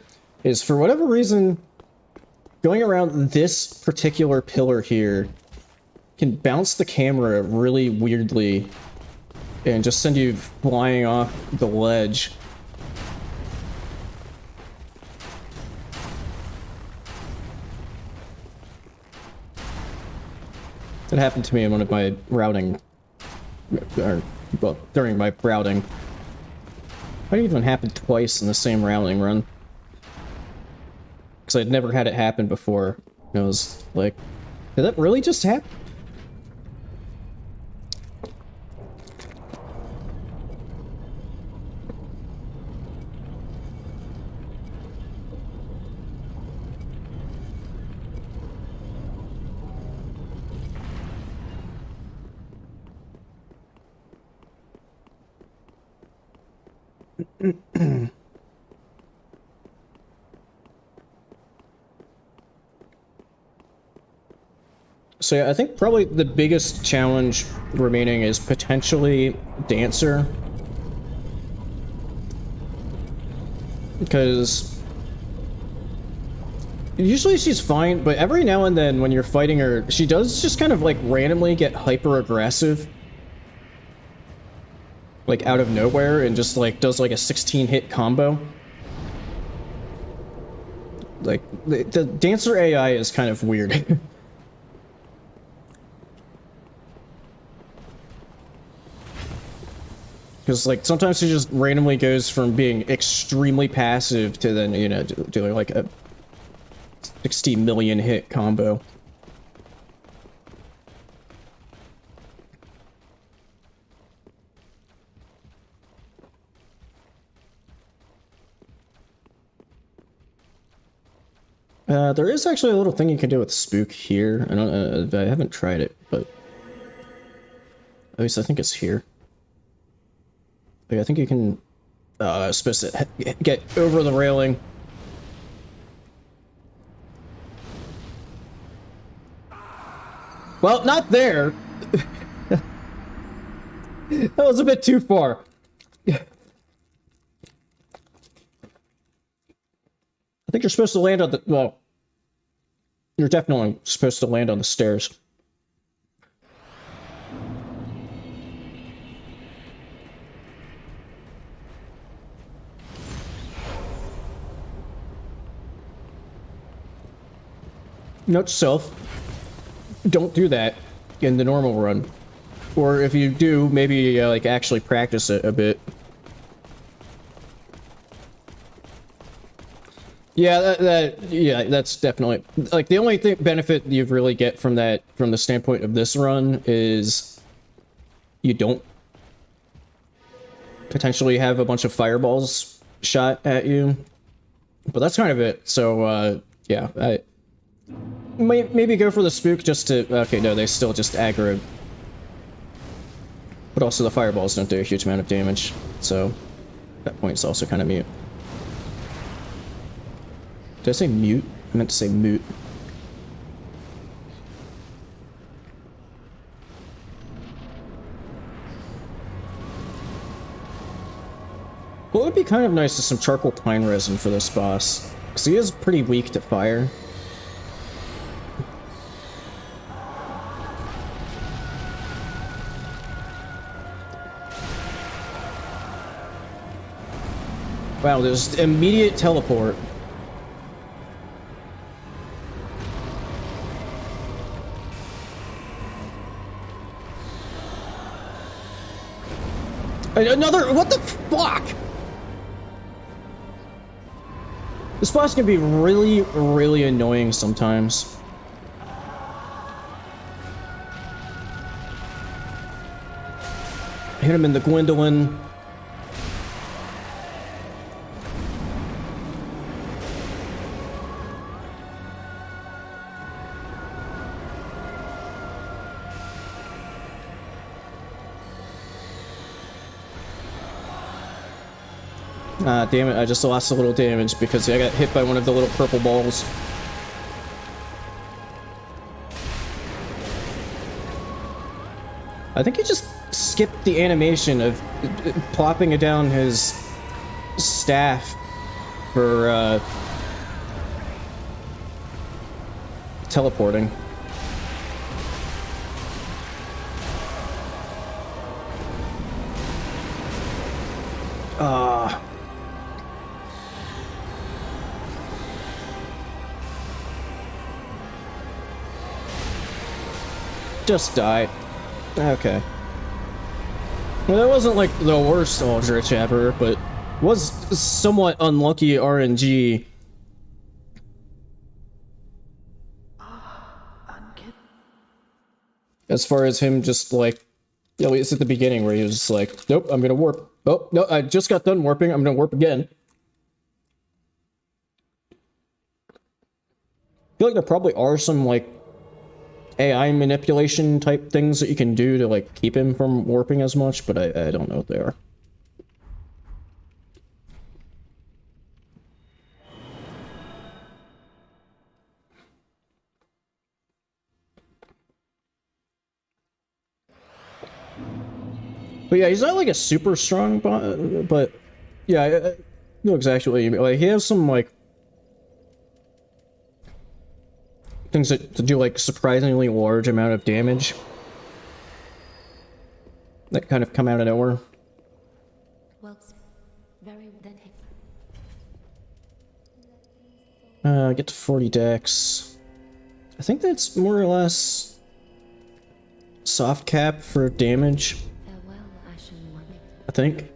is, for whatever reason, going around this particular pillar here can bounce the camera really weirdly and just send you flying off the ledge. It happened to me in one of my routing, or, well, during my routing. Might even happen twice in the same routing run. Because I'd never had it happen before. And I was like, did that really just happen? So yeah, I think probably the biggest challenge remaining is potentially Dancer. Because usually she's fine, but every now and then when you're fighting her, she does just kind of like randomly get hyper aggressive. Like out of nowhere, and just like does like a 16-hit combo. Like the Dancer AI is kind of weird. Because, like, sometimes she just randomly goes from being extremely passive to then, you know, doing like a 60 million hit combo. There is actually a little thing you can do with Spook here. I haven't tried it, but at least I think it's here. Like, I think you can, supposed to get over the railing. Well, not there. That was a bit too far. I think you're supposed to land on the... Well, you're definitely supposed to land on the stairs. Note to self, don't do that in the normal run. Or if you do, maybe like actually practice it a bit. Yeah, that's definitely like the only benefit you really get from that, from the standpoint of this run, is you don't potentially have a bunch of fireballs shot at you. But that's kind of it. So yeah, I maybe go for the spook just to... Okay, no, they still just aggro. But also the fireballs don't do a huge amount of damage, so that point's also kind of mute. Did I say mute? I meant to say moot. Well, it would be kind of nice to some charcoal pine resin for this boss, because he is pretty weak to fire. Wow, there's immediate teleport. Another... What the fuck? This boss can be really, really annoying sometimes. Hit him in the Gwendolyn. Ah, damn it, I just lost a little damage because I got hit by one of the little purple balls. I think he just skipped the animation of plopping down his staff for, teleporting. Just die. Okay. Well, that wasn't like the worst Aldrich ever, but was somewhat unlucky RNG. As far as him just like, you know, it's at the beginning where he was just like, nope, I'm gonna warp. Oh, no, I just got done warping, I'm gonna warp again. I feel like there probably are some like AI manipulation type things that you can do to like keep him from warping as much, but I don't know what they are. But yeah, he's not like a super strong bot, but yeah, I know exactly what you mean. Like, he has some like things that do like surprisingly large amount of damage that kind of come out of nowhere. Well, very then. Get to 40 dex. I think that's more or less soft cap for damage. Farewell, Ashen One. I think.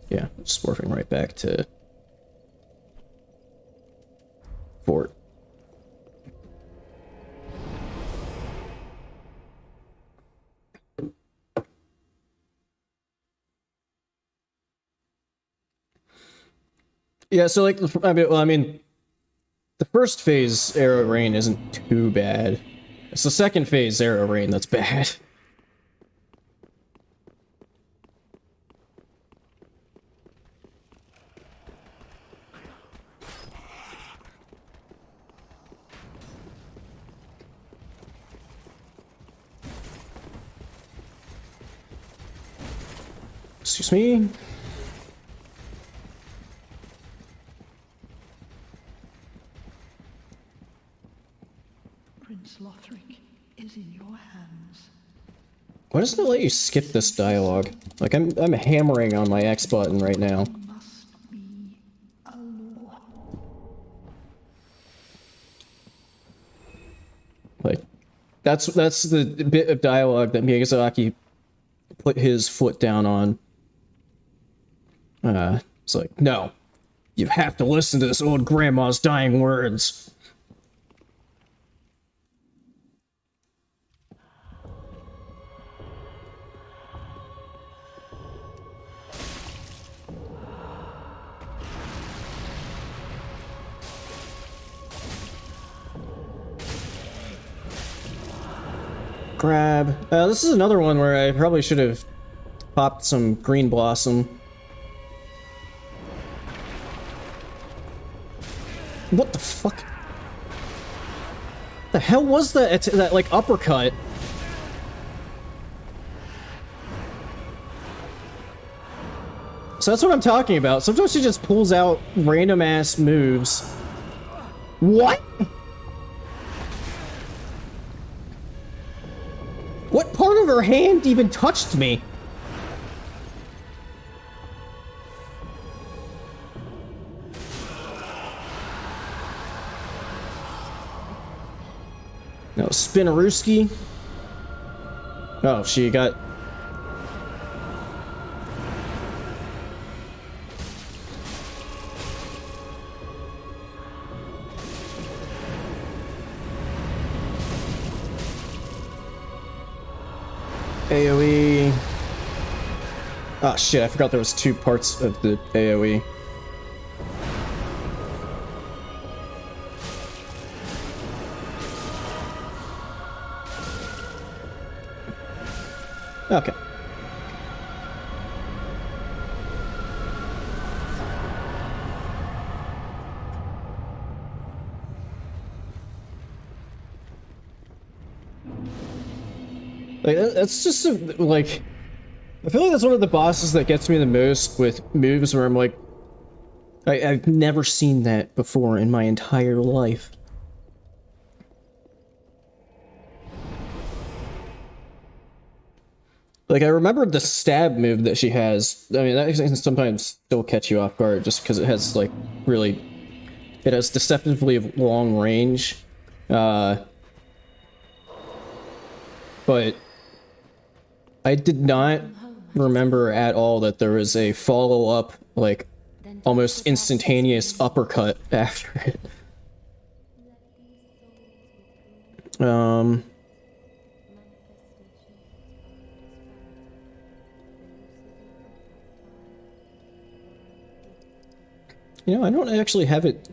Yeah, just warping right back to fort. Yeah, so like, I mean, the first phase Arrow Rain isn't too bad. It's the second phase Arrow Rain that's bad. Excuse me. Prince Lothric is in your hands. Why doesn't it let you skip this dialogue? Like, I'm hammering on my X button right now. Must be a law. Like, that's the bit of dialogue that Miyazaki put his foot down on. It's like, no, you have to listen to this old grandma's dying words. Grab. This is another one where I probably should have popped some green blossom. What the fuck? The hell was that? That like uppercut? So that's what I'm talking about. Sometimes she just pulls out random ass moves. What? What part of her hand even touched me? No, Spinarooski. Oh, she got... AoE. Oh shit, I forgot there was two parts of the AoE. Okay. Like, that's just like, I feel like that's one of the bosses that gets me the most with moves where I'm like, I've never seen that before in my entire life. Like, I remember the stab move that she has. I mean, that can sometimes still catch you off guard just because it has, like, really... It has deceptively long range. But... I did not remember at all that there was a follow-up, like, almost instantaneous uppercut after it. You know, I don't actually have it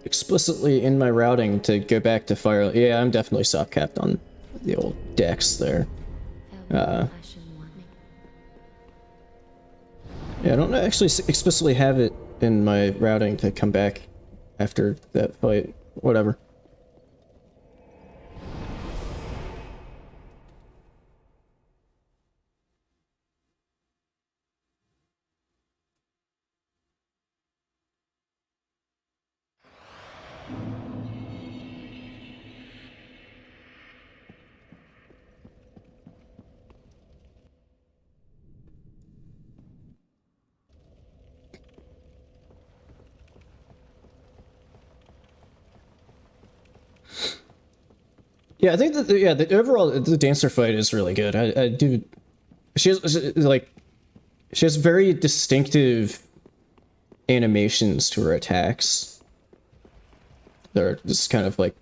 explicitly in my routing to go back to fire. Yeah, I'm definitely soft capped on the old decks there. Yeah, I don't actually explicitly have it in my routing to come back after that fight. Whatever. Yeah, I think that the overall the dancer fight is really good. I do. She has very distinctive animations to her attacks. They're just kind of like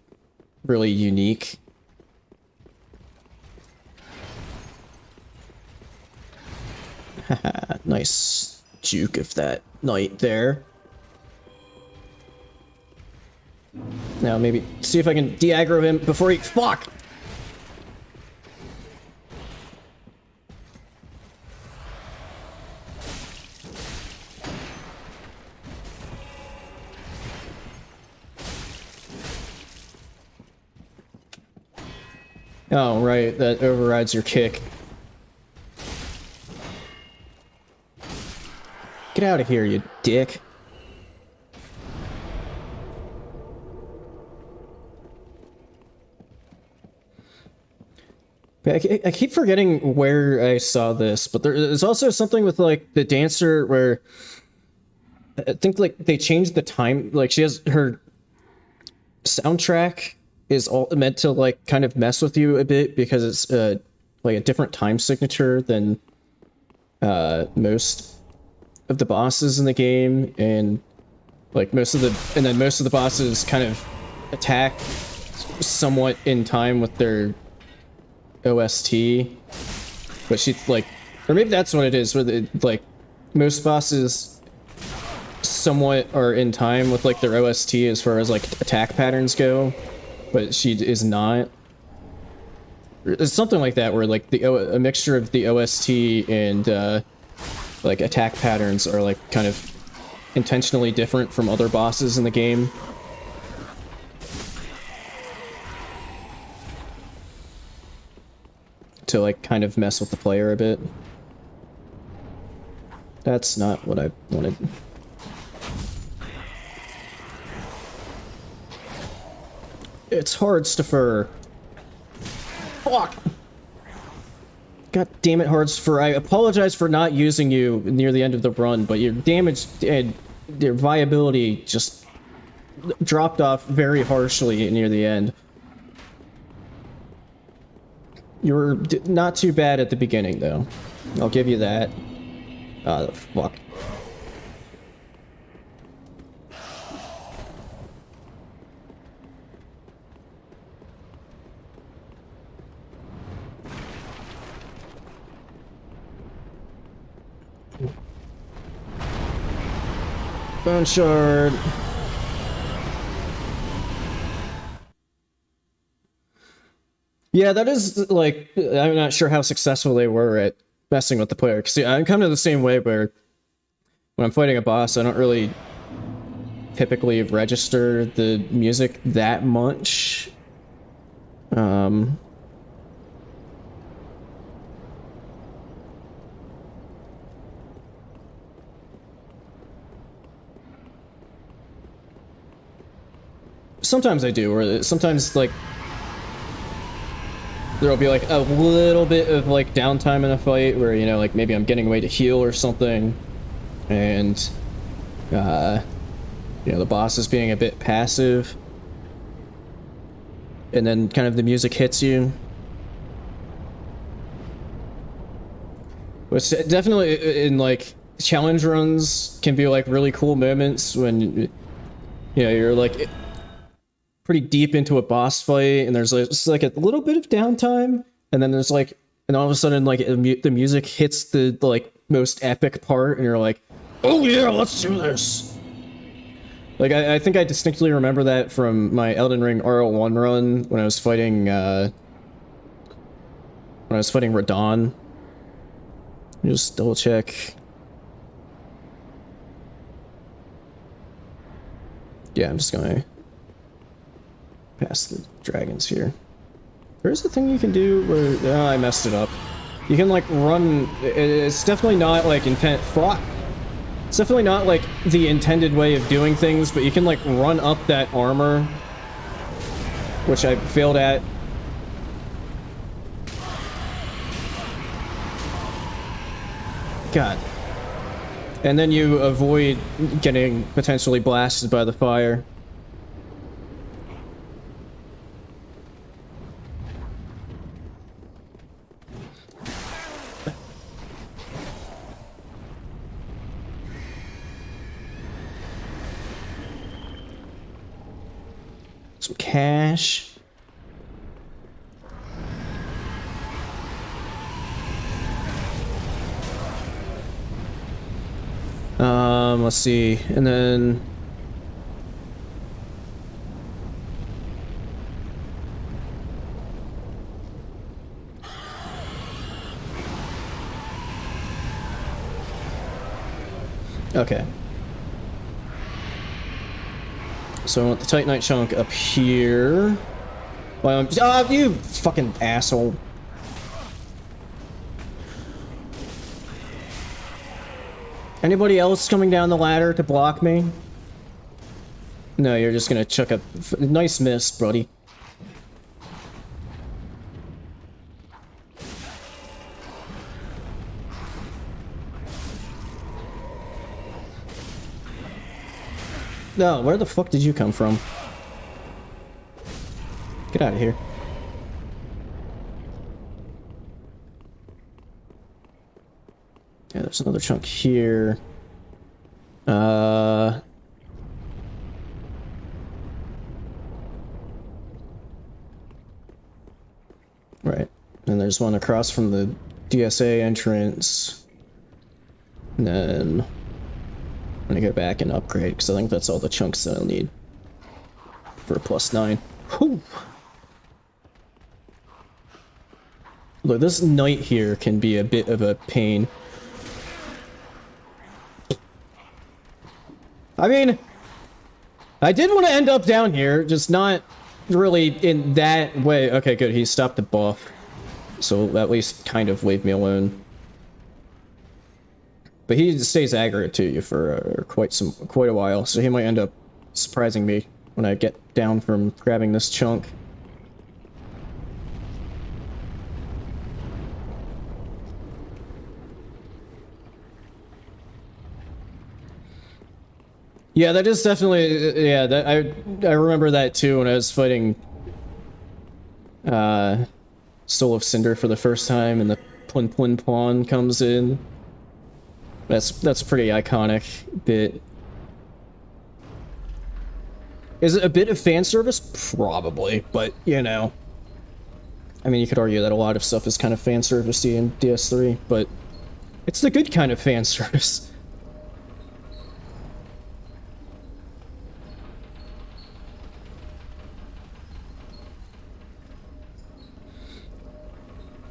really unique. Haha, nice juke of that knight there. Now maybe see if I can de-aggro him before he... Fuck! Oh, right, that overrides your kick. Get out of here, you dick. I keep forgetting where I saw this, but there's also something with, like, the dancer where I think, like, they changed the time. Like, she has her soundtrack is all meant to, like, kind of mess with you a bit because it's like a different time signature than most of the bosses in the game, and like most of the bosses kind of attack somewhat in time with their OST, but she's like, or maybe that's what it is, where the, like, most bosses somewhat are in time with, like, their OST as far as, like, attack patterns go, but she is not. It's something like that, where, like, a mixture of the OST and like attack patterns are, like, kind of intentionally different from other bosses in the game. To, like, kind of mess with the player a bit. That's not what I wanted. It's hard, Staffer. Fuck! God damn it, Hardstfer. I apologize for not using you near the end of the run, but your damage and your viability just dropped off very harshly near the end. You were not too bad at the beginning, though. I'll give you that. Ah, the fuck. Bone shard. Yeah, that is, like, I'm not sure how successful they were at messing with the player. Cause see, I'm kind of the same way where when I'm fighting a boss, I don't really typically register the music that much. Sometimes I do, or sometimes, like, there'll be, like, a little bit of, like, downtime in a fight where, you know, like, maybe I'm getting away to heal or something, and, you know, the boss is being a bit passive, and then kind of the music hits you. Which definitely, in, like, challenge runs can be, like, really cool moments when, you know, you're, like, pretty deep into a boss fight, and there's, like, just, like, a little bit of downtime, and then there's, like, and all of a sudden, like, the music hits the, like, most epic part, and you're like, oh yeah, let's do this! Like, I think I distinctly remember that from my Elden Ring RL1 run when I was fighting, Radahn. Just double check. Yeah, I'm just gonna past the dragons here. There's a thing you can do where... Oh, I messed it up. You can, like, run... It's definitely not, like, fuck! It's definitely not, like, the intended way of doing things, but you can, like, run up that armor, which I failed at. God. And then you avoid getting potentially blasted by the fire. Some cash. Let's see, and then okay. So I want the Titanite chunk up here. Well, you fucking asshole. Anybody else coming down the ladder to block me? No, you're just gonna chuck a nice miss, buddy. No, where the fuck did you come from? Get out of here. Yeah, there's another chunk here. Right. And there's one across from the DSA entrance. And then I'm gonna go back and upgrade, because I think that's all the chunks that I'll need for a +9. Whew. Look, this knight here can be a bit of a pain. I mean, I did want to end up down here, just not really in that way. Okay, good, he stopped the buff. So at least kind of leave me alone. But he stays aggro to you for quite a while, so he might end up surprising me when I get down from grabbing this chunk. Yeah, that is definitely, yeah, that I remember that too when I was fighting Soul of Cinder for the first time and the Plin Plin Pawn comes in. That's a pretty iconic bit. Is it a bit of fan service? Probably, but you know. I mean, you could argue that a lot of stuff is kind of fan servicey in DS3, but it's the good kind of fan service.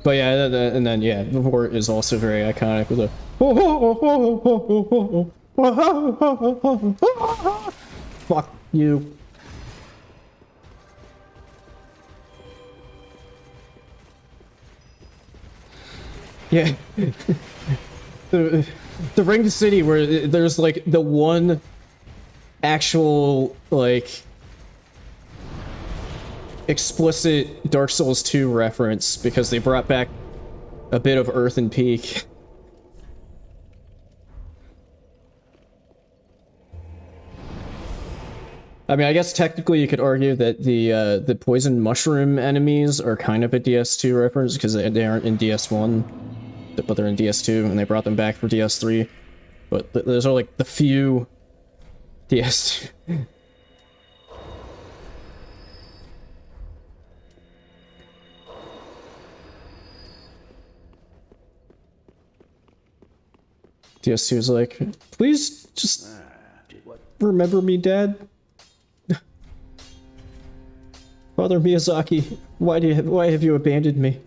But yeah, and then yeah, the Vort is also very iconic with a fuck you. Yeah. the Ringed City where there's like the one actual like explicit Dark Souls 2 reference because they brought back a bit of Earthen Peak. I mean, I guess technically you could argue that the poison mushroom enemies are kind of a DS2 reference because they aren't in DS1, but they're in DS2 and they brought them back for DS3. But those are like the few DS2. DS2 is like, please just remember me, Dad. Father Miyazaki, why have you abandoned me?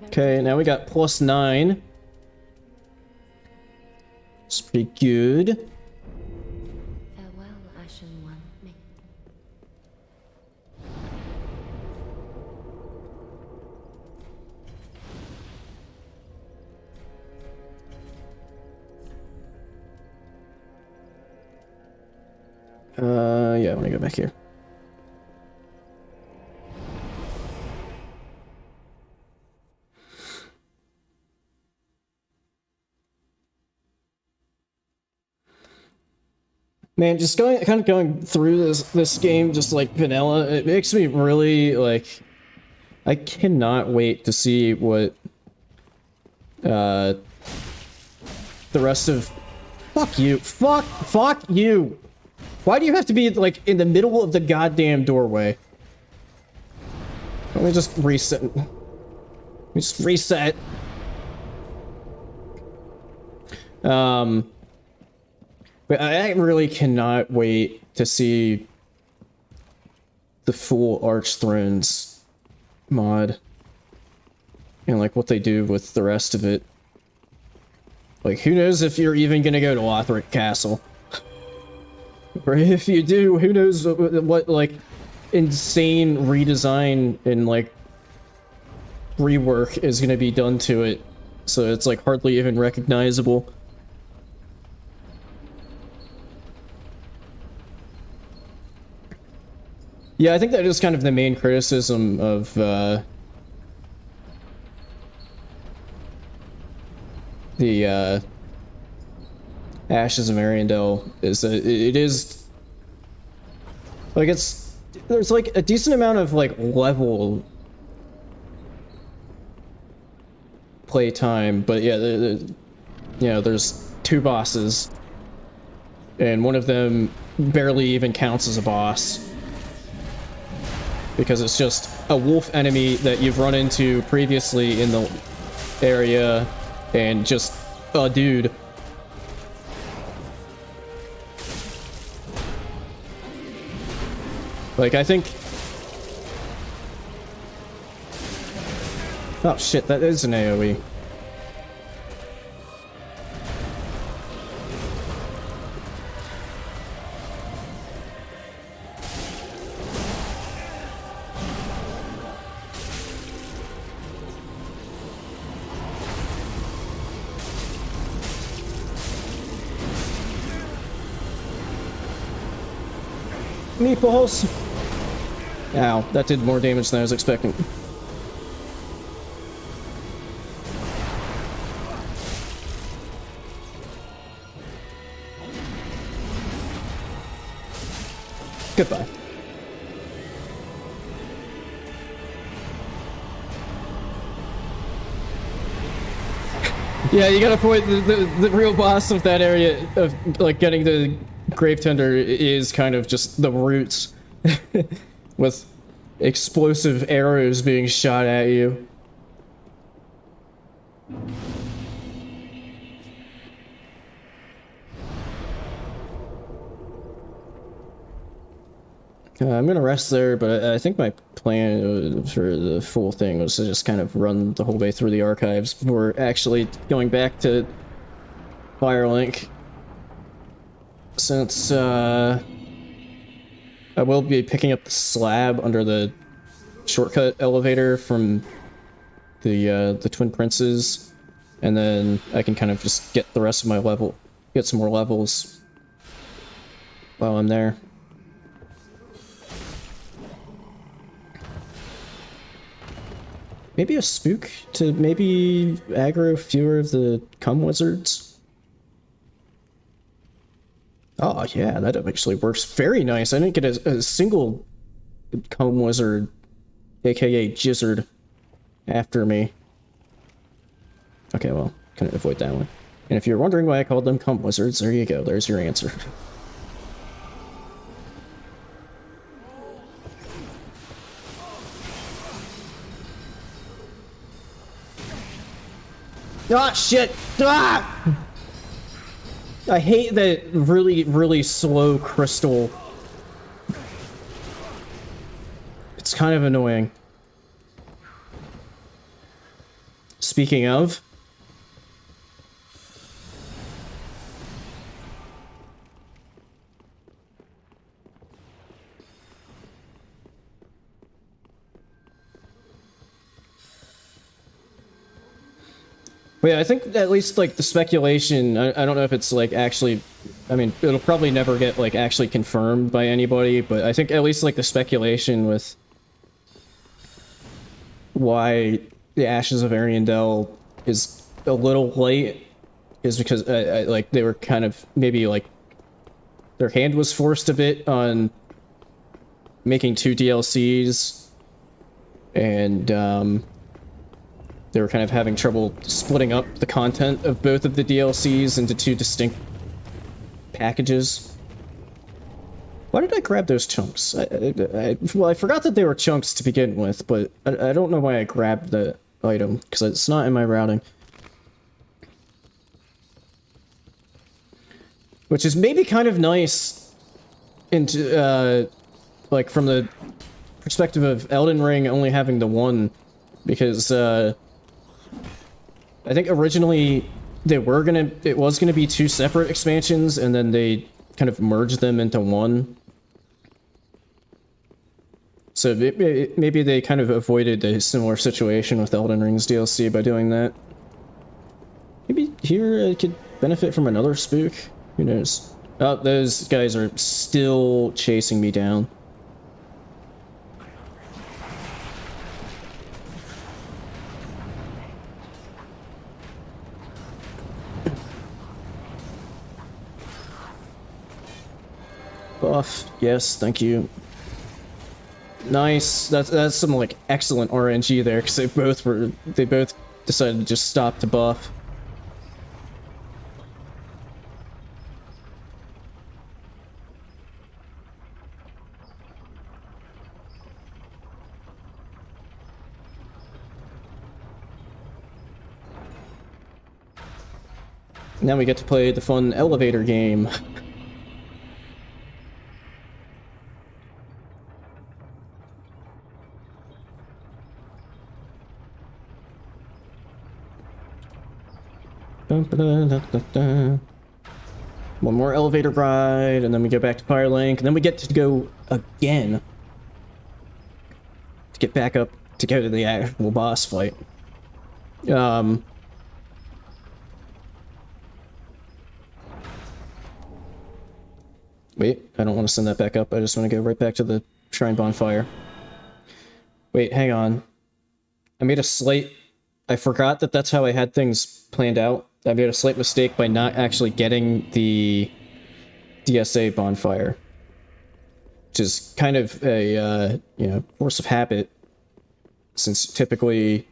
Okay, now we got +9. It's pretty good. Farewell, Ashen One. Yeah, I want to go back here. Man, just going through this game just like vanilla, it makes me really like I cannot wait to see what the rest of fuck you. Why do you have to be like in the middle of the goddamn doorway? Let me just reset. But I really cannot wait to see the full Archthrones mod and like what they do with the rest of it. Like, who knows if you're even gonna go to Lothric Castle? Or if you do, who knows what like insane redesign and like rework is going to be done to it, so it's like hardly even recognizable. Yeah, I think that is kind of the main criticism of the Ashes of Ariandel, is that it is like there's like a decent amount of like level play time, but yeah, you know, there's 2 bosses, and one of them barely even counts as a boss because it's just a wolf enemy that you've run into previously in the area, and just a dude. Like, I think... Oh shit, that is an AoE. Meatballs! Ow, that did more damage than I was expecting. Goodbye. Yeah, you gotta point the real boss of that area of like getting the Grave Tender is kind of just the roots with explosive arrows being shot at you. I'm gonna rest there, but I think my plan for the full thing was to just kind of run the whole way through the archives before actually going back to Firelink. Since, I will be picking up the slab under the shortcut elevator from the Twin Princes, and then I can kind of just get the rest of my level, get some more levels while I'm there. Maybe a spook to maybe aggro fewer of the cum wizards. Oh yeah, that actually works very nice. I didn't get a single cum wizard, aka gizzard, after me. Okay, well, couldn't avoid that one. And if you're wondering why I called them cum wizards, there you go, there's your answer. Ah, shit! Ah! I hate that really, really slow crystal. It's kind of annoying. Speaking of... But yeah, I think at least, like, the speculation, I don't know if it's, like, actually, I mean, it'll probably never get, like, actually confirmed by anybody, but I think at least, like, the speculation with why the Ashes of Ariandel is a little late is because, like, they were kind of, maybe, like, their hand was forced a bit on making 2 DLCs, and, they were kind of having trouble splitting up the content of both of the DLCs into 2 distinct packages. Why did I grab those chunks? Well, I forgot that they were chunks to begin with, but I don't know why I grabbed the item, because it's not in my routing. Which is maybe kind of nice into, like, from the perspective of Elden Ring only having the 1, because, I think originally it was gonna be 2 separate expansions, and then they kind of merged them into 1. So maybe they kind of avoided a similar situation with Elden Ring's DLC by doing that. Maybe here I could benefit from another spook. Who knows? Oh, those guys are still chasing me down. Buff, yes, thank you. Nice. That's some like excellent RNG there because they both decided to just stop to buff. Now we get to play the fun elevator game. One more elevator ride, and then we go back to Firelink, and then we get to go again to get back up to go to the actual boss fight. Wait, I don't want to send that back up. I just want to go right back to the Shrine Bonfire. Wait, hang on. I made a slight... I forgot that that's how I had things planned out. I made a slight mistake by not actually getting the DSA bonfire, which is kind of a, you know, force of habit, since typically,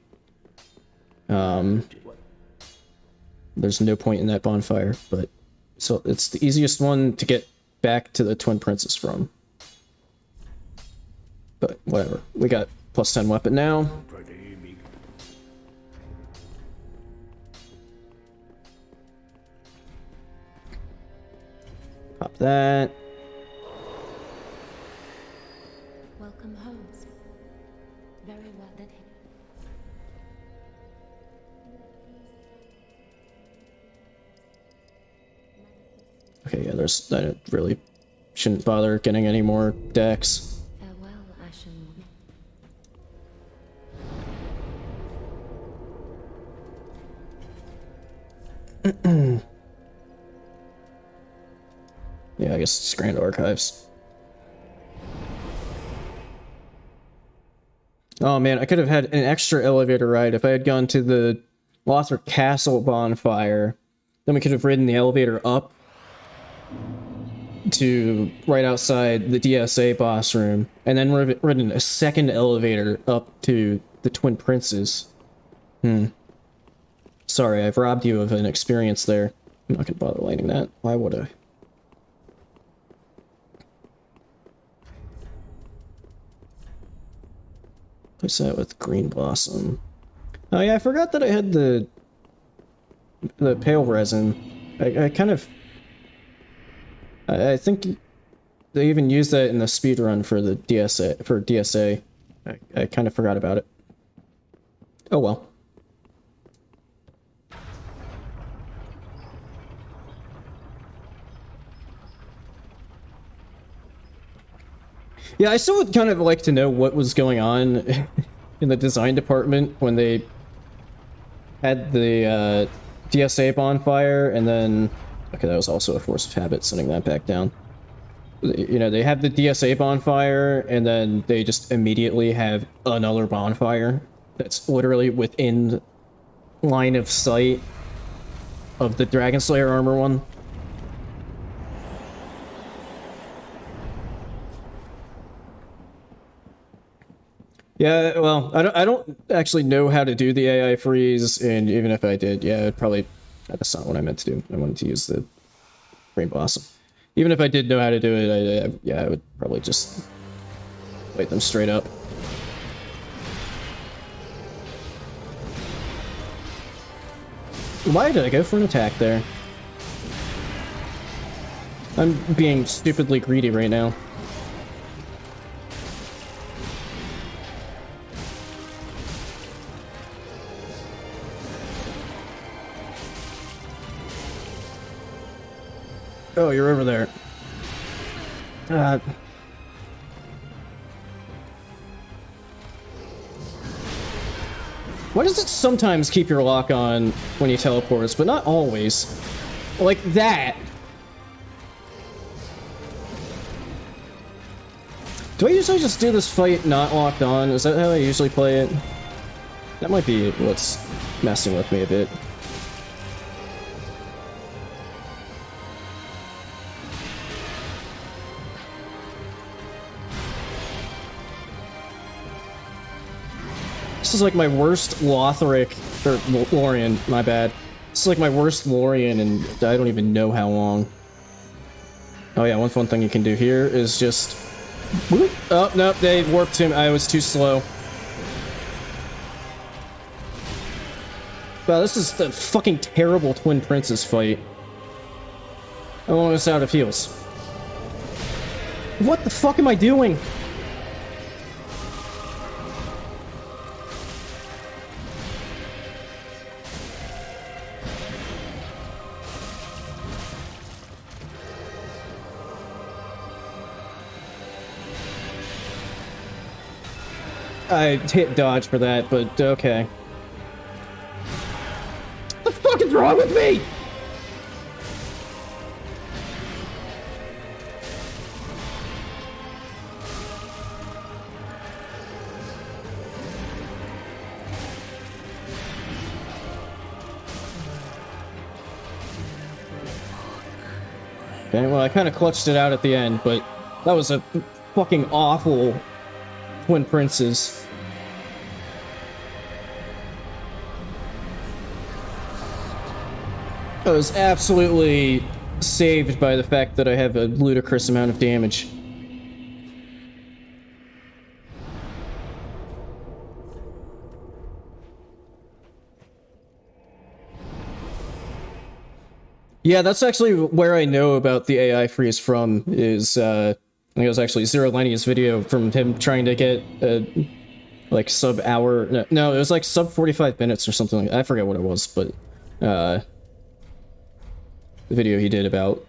there's no point in that bonfire, but, so it's the easiest one to get back to the Twin Princes from. But, whatever. We got plus 10 weapon now. Pop that. Welcome home. Very well done. Okay, yeah, there's... I really shouldn't bother getting any more decks. Farewell, Ashen. Yeah, I guess it's Grand Archives. Oh man, I could have had an extra elevator ride if I had gone to the Lothric Castle bonfire. Then we could have ridden the elevator up to right outside the DSA boss room, and then ridden a second elevator up to the Twin Princes. Sorry, I've robbed you of an experience there. I'm not gonna bother lighting that. Why would I? Place that with Green Blossom. Oh yeah, I forgot that I had the pale resin. I kind of... I think they even used that in the speedrun for the DSA. I kind of forgot about it. Oh well. Yeah, I still would kind of like to know what was going on in the design department when they had the DSA bonfire, and then... Okay, that was also a force of habit, sending that back down. You know, they have the DSA bonfire, and then they just immediately have another bonfire that's literally within line of sight of the Dragon Slayer armor one. Yeah, well, I don't actually know how to do the AI freeze, and even if I did, yeah, it'd probably... That's not what I meant to do. I wanted to use the Green Blossom. Even if I did know how to do it, yeah, I would probably just light them straight up. Why did I go for an attack there? I'm being stupidly greedy right now. Oh, you're over there. Why does it sometimes keep your lock on when you teleport, but not always? Like that. Do I usually just do this fight not locked on? Is that how I usually play it? That might be what's messing with me a bit. This is like my worst Lothric, or Lorian, my bad. This is like my worst Lorian, and I don't even know how long. Oh yeah, one fun thing you can do here is just... Whoop. Oh, nope, they warped him. I was too slow. Wow, this is the fucking terrible Twin Princess fight. I'm almost out of heals. What the fuck am I doing? I hit dodge for that, but okay. What the fuck is wrong with me? Okay, well, I kind of clutched it out at the end, but that was a fucking awful Twin Princes. I was absolutely saved by the fact that I have a ludicrous amount of damage. Yeah, that's actually where I know about the AI freeze from, is, I think it was actually Zero Lenny's video from him trying to get a, like, sub-hour... No, it was like sub-45 minutes or something like that. I forget what it was, but, the video he did about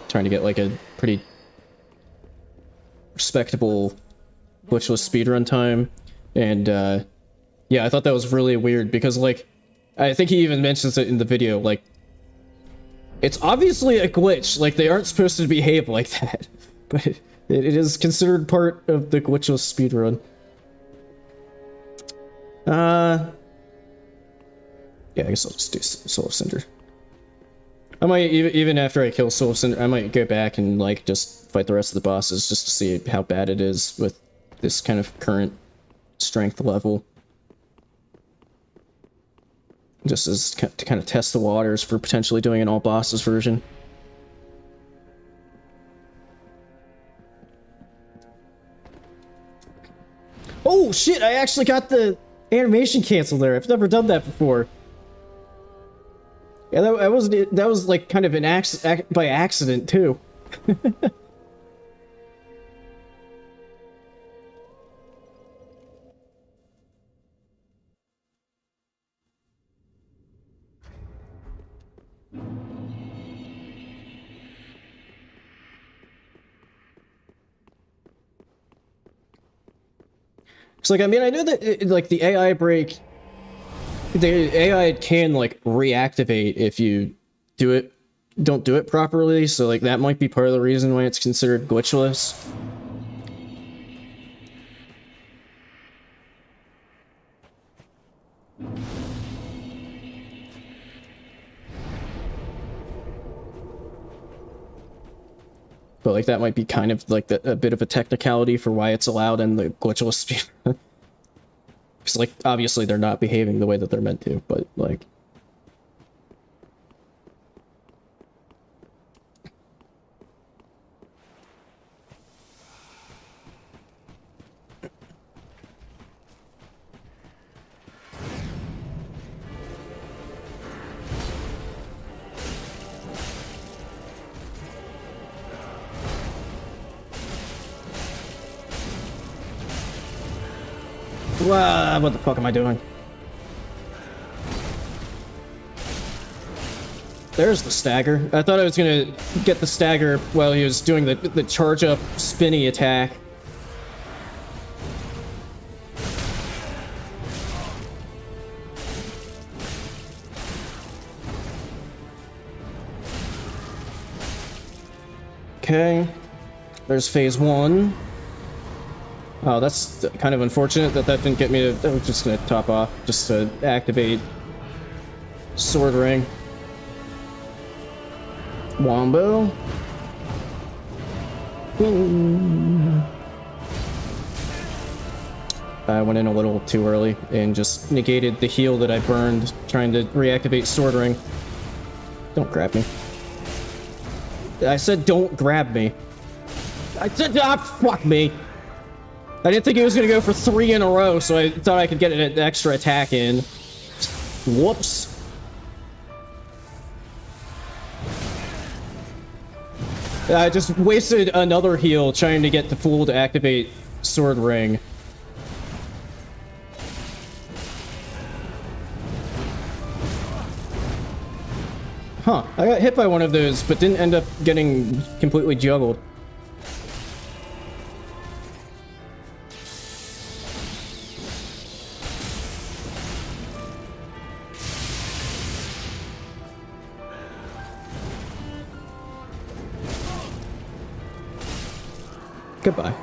trying to get, like, a pretty respectable glitchless speedrun time. And, yeah, I thought that was really weird because, like, I think he even mentions it in the video, like, it's obviously a glitch, like, they aren't supposed to behave like that, but it is considered part of the glitchless speedrun. Yeah, I guess I'll just do Soul of Cinder. I might, even after I kill Soul of Cinder, I might go back and, like, just fight the rest of the bosses just to see how bad it is with this kind of current strength level. Just as to kind of test the waters for potentially doing an all bosses version. Oh shit, I actually got the animation canceled there. I've never done that before. Yeah, that was like kind of an by accident too. It's like, I mean, I know that, like, the AI break... The AI can, like, reactivate if you don't do it properly, so, like, that might be part of the reason why it's considered glitchless. But, like, that might be kind of, like, a bit of a technicality for why it's allowed in the glitchless speed. Because, like, obviously they're not behaving the way that they're meant to, but, like... Wow, what the fuck am I doing? There's the stagger. I thought I was gonna get the stagger while he was doing the charge up spinny attack. Okay. There's phase 1. Oh, that's kind of unfortunate that that didn't get me to... I was just gonna top off, just to activate Sword Ring. Wombo. I went in a little too early and just negated the heal that I burned trying to reactivate Sword Ring. Don't grab me. I said don't grab me. I said, ah, fuck me. I didn't think he was gonna go for 3 in a row, so I thought I could get an extra attack in. Whoops. I just wasted another heal trying to get the fool to activate Sword Ring. Huh, I got hit by one of those, but didn't end up getting completely juggled. Goodbye.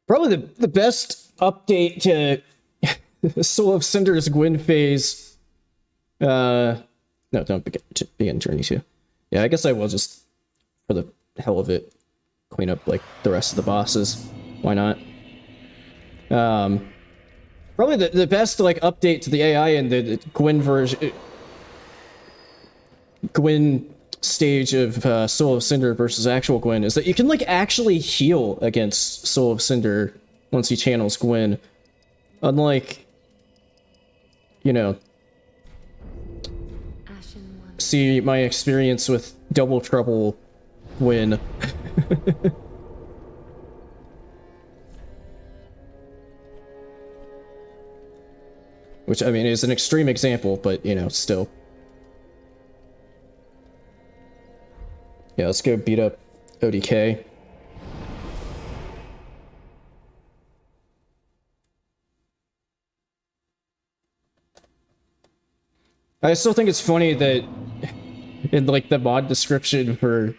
Probably the best update to Soul of Cinder's Gwyn phase. No, don't begin Journey 2. Yeah, I guess I will just, for the hell of it, clean up like the rest of the bosses. Why not? Probably the best like update to the AI in the Gwyn version, Gwyn stage of Soul of Cinder versus actual Gwyn is that you can like actually heal against Soul of Cinder once he channels Gwyn, unlike, you know, see my experience with Double Trouble Gwyn. Which, I mean, is an extreme example, but, you know, still. Yeah, let's go beat up ODK. I still think it's funny that in, like, the mod description for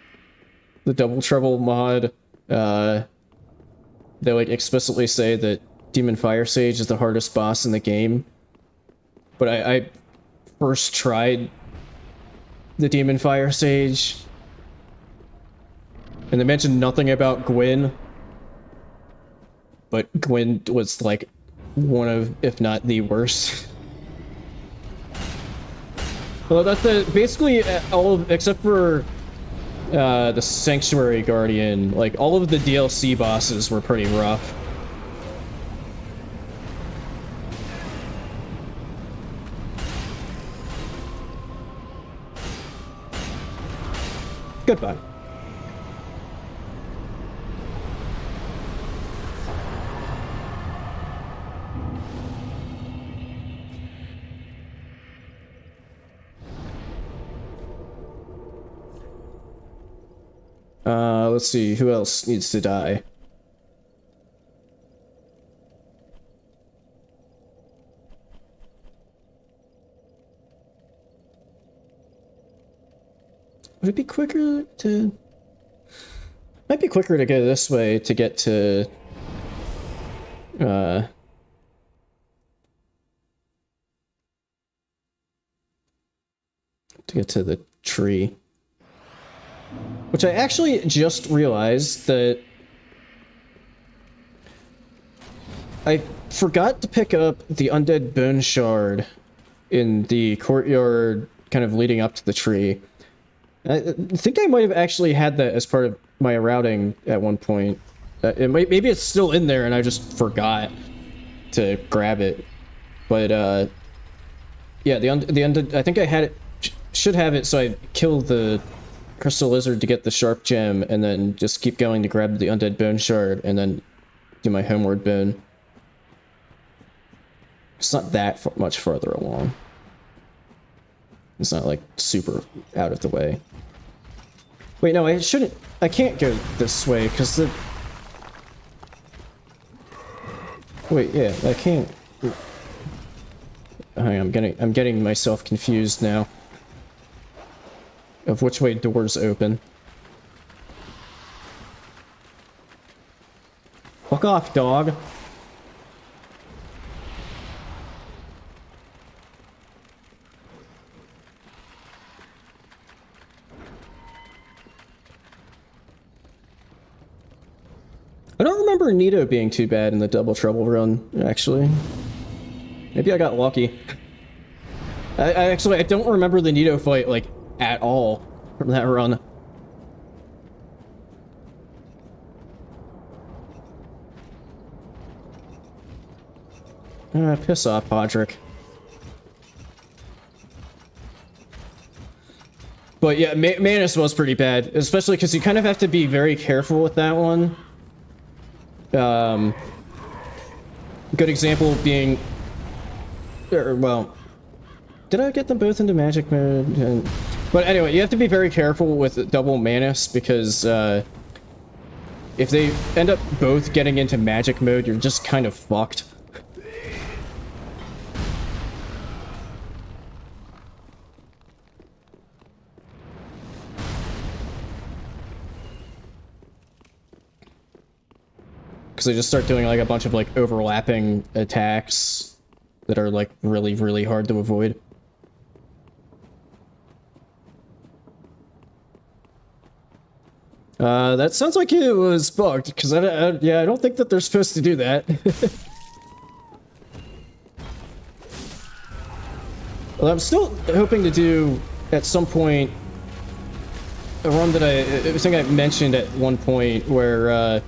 the Double Trouble mod, they, like, explicitly say that Demon Fire Sage is the hardest boss in the game. But I first tried the Demon Fire Sage, and they mentioned nothing about Gwyn, but Gwyn was like one of, if not the worst. Well, that's basically all of, except for the Sanctuary Guardian, like all of the DLC bosses were pretty rough. Goodbye. Let's see, who else needs to die? Would it be quicker to... Might be quicker to go this way to get to... to get to the tree. Which I actually just realized that... I forgot to pick up the Undead Bone Shard in the courtyard kind of leading up to the tree. I think I might have actually had that as part of my routing at one point. Maybe it's still in there and I just forgot to grab it. But yeah, the undead, I think I had it, should have it, so I killed the Crystal Lizard to get the Sharp Gem, and then just keep going to grab the Undead Bone Shard, and then do my Homeward Bone. It's not that much further along. It's not like super out of the way. Wait, no, I shouldn't. I can't go this way because the. Wait, yeah, I can't. Hang on, I'm getting myself confused now. Of which way doors open. Fuck off, dog. I don't remember Nito being too bad in the Double Trouble run, actually. Maybe I got lucky. I don't remember the Nito fight, like, at all from that run. Piss off, Podrick. But yeah, Manus was pretty bad, especially because you kind of have to be very careful with that one. Good example being, well, did I get them both into magic mode? But anyway, you have to be very careful with double Manus because if they end up both getting into magic mode, you're just kind of fucked. Because they just start doing like a bunch of like overlapping attacks that are like really, really hard to avoid. That sounds like it was bugged, because yeah, I don't think that they're supposed to do that. Well, I'm still hoping to do, at some point, a run that I think I mentioned at one point, where,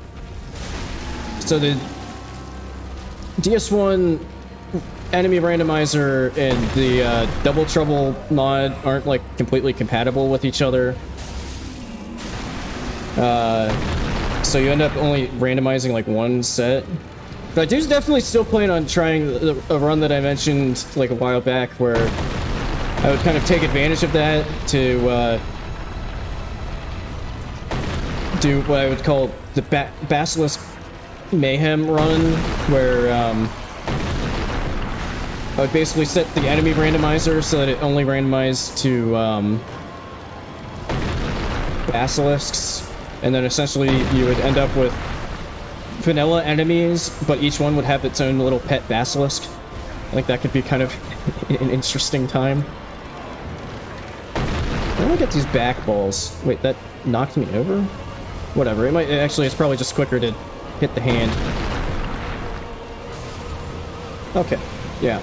so the DS1 enemy randomizer and the Double Trouble mod aren't, like, completely compatible with each other. So you end up only randomizing like one set. But I do definitely still plan on trying a run that I mentioned like a while back where I would kind of take advantage of that to do what I would call the Basilisk Mayhem run, where I would basically set the enemy randomizer so that it only randomized to basilisks. And then essentially you would end up with vanilla enemies, but each one would have its own little pet basilisk. I think that could be kind of an interesting time. I want to get these back balls. Wait, that knocked me over? Whatever, it might actually, it's probably just quicker to hit the hand. Okay, yeah.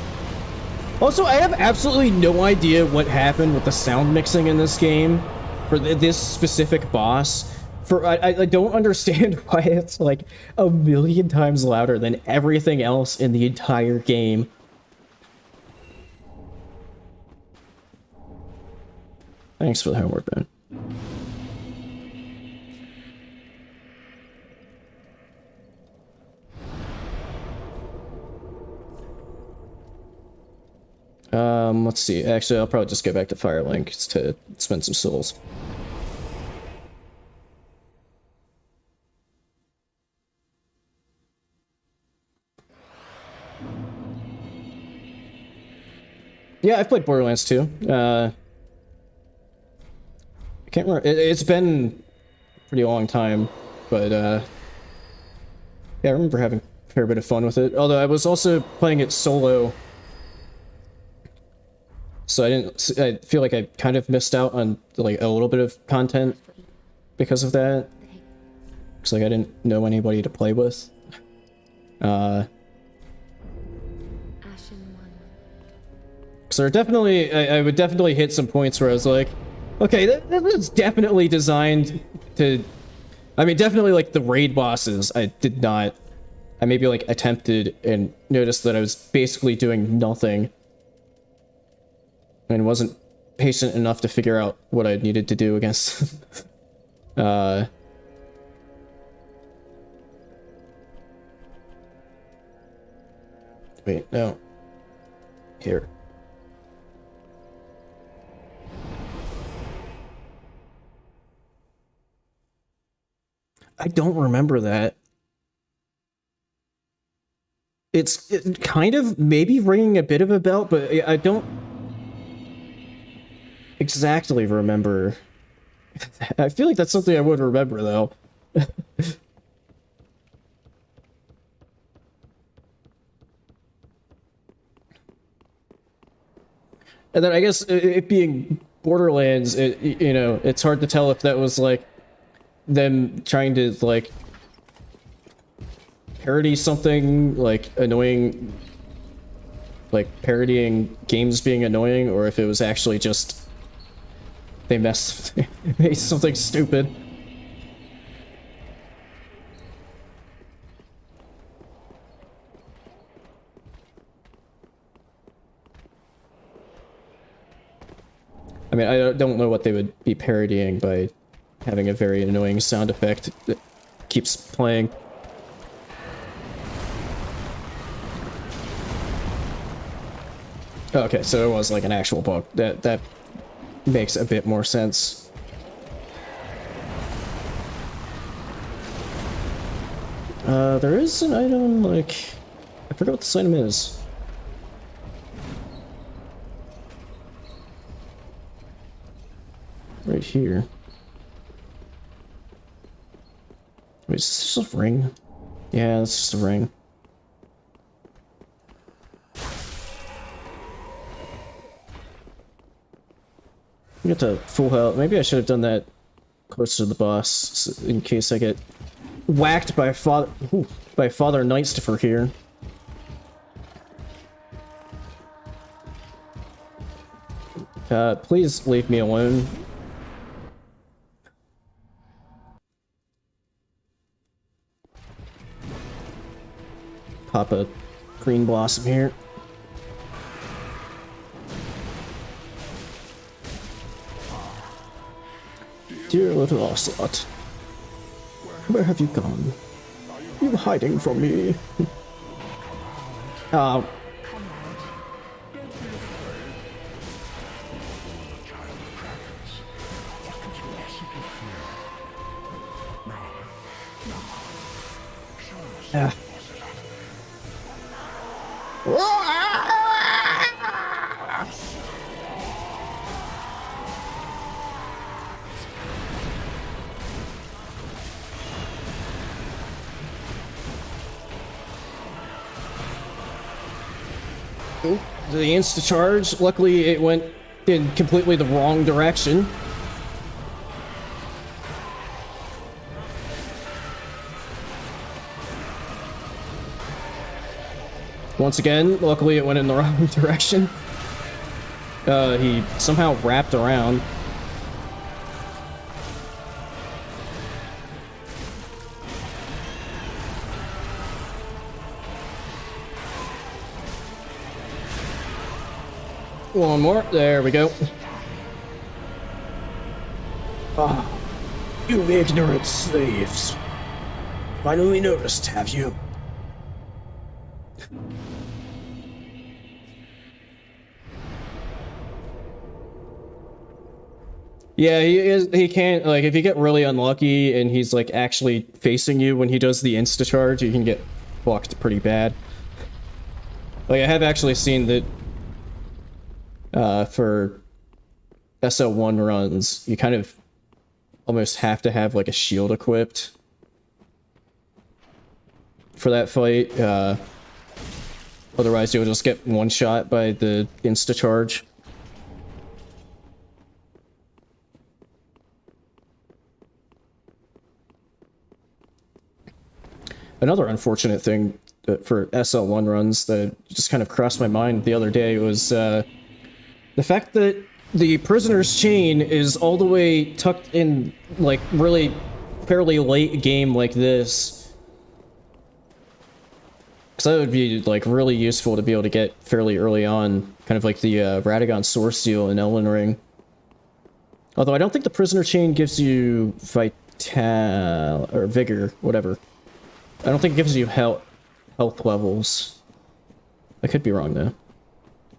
Also, I have absolutely no idea what happened with the sound mixing in this game for this specific boss. I don't understand why it's like a million times louder than everything else in the entire game. Thanks for the homework, Ben. Let's see. Actually, I'll probably just go back to Firelink to spend some souls. Yeah, I've played Borderlands 2. I can't remember. It's been a pretty long time, but yeah, I remember having a fair bit of fun with it. Although I was also playing it solo, so I feel like I kind of missed out on like a little bit of content because of that. Because like I didn't know anybody to play with. So there definitely, I would definitely hit some points where I was like, okay, that's definitely designed to, I mean, definitely like the raid bosses, I maybe like attempted and noticed that I was basically doing nothing and wasn't patient enough to figure out what I needed to do against, wait, no. here. I don't remember that. It's kind of maybe ringing a bit of a bell, but I don't exactly remember. I feel like that's something I would remember, though. And then I guess it being Borderlands, you know, it's hard to tell if that was, like, them trying to, like, parody something, like, annoying, like, parodying games being annoying, or if it was actually just they made something stupid. I mean, I don't know what they would be parodying by having a very annoying sound effect that keeps playing. Okay, so it was like an actual book. That makes a bit more sense. There is an item, like... I forgot what this item is. Right here. Wait, is this just a ring? Yeah, it's just a ring. Get to full health. Maybe I should have done that closer to the boss in case I get whacked by Father Nightstifer here. Please leave me alone. Pop a green blossom here. Dear little Ocelot, where have you gone? Are you hiding from me? The insta-charge, luckily it went in completely the wrong direction. Once again, luckily it went in the wrong direction. He somehow wrapped around. One more. There we go. Ah, you ignorant slaves. Finally noticed, have you? Yeah, he can't, like, if you get really unlucky and he's, like, actually facing you when he does the insta-charge, you can get fucked pretty bad. Like, I have actually seen that for SL1 runs, you kind of almost have to have, like, a shield equipped for that fight. Otherwise, you'll just get one-shot by the insta-charge. Another unfortunate thing for SL1 runs that just kind of crossed my mind the other day was the fact that the prisoner's chain is all the way tucked in, like, really fairly late game like this. Because that would be, like, really useful to be able to get fairly early on, kind of like the Radagon Source Seal in Elden Ring. Although I don't think the prisoner chain gives you vital or vigor, whatever. I don't think it gives you health levels. I could be wrong though.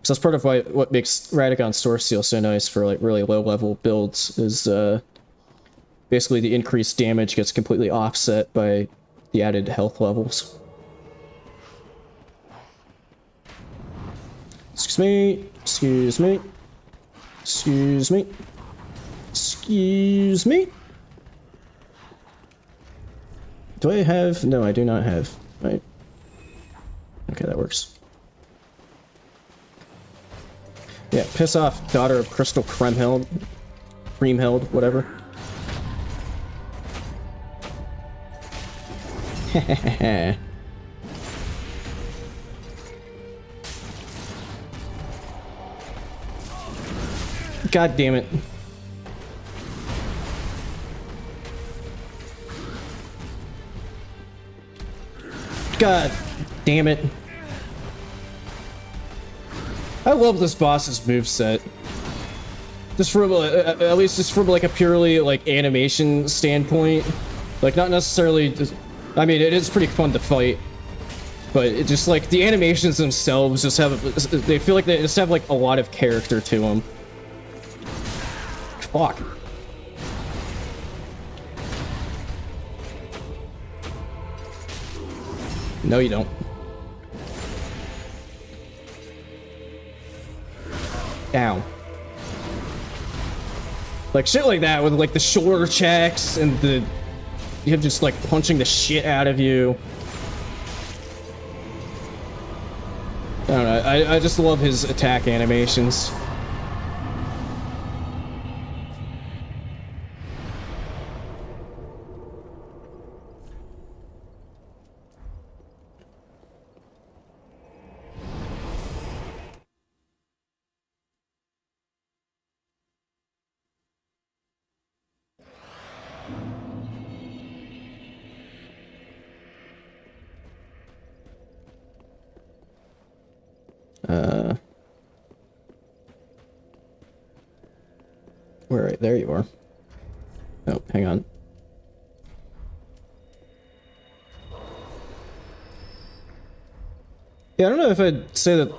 So that's part of what makes Radagon's Source Seal so nice for like really low level builds is basically the increased damage gets completely offset by the added health levels. Excuse me, excuse me, excuse me, excuse me. Do I have? No, I do not have. Right. Okay, that works. Yeah, piss off, daughter of Crystal Kremheld. Creamheld, whatever. Heh. God damn it. God damn it. I love this boss's moveset. Just from, at least just from like a purely like animation standpoint. Like not necessarily, I mean it is pretty fun to fight. But it just like the animations themselves just have, they feel like they just have like a lot of character to them. Fuck. No, you don't. Ow. Like shit like that with like the shoulder checks and the him just like punching the shit out of you. I don't know. I just love his attack animations. Where, right there you are. Oh, hang on. Yeah, I don't know if I'd say that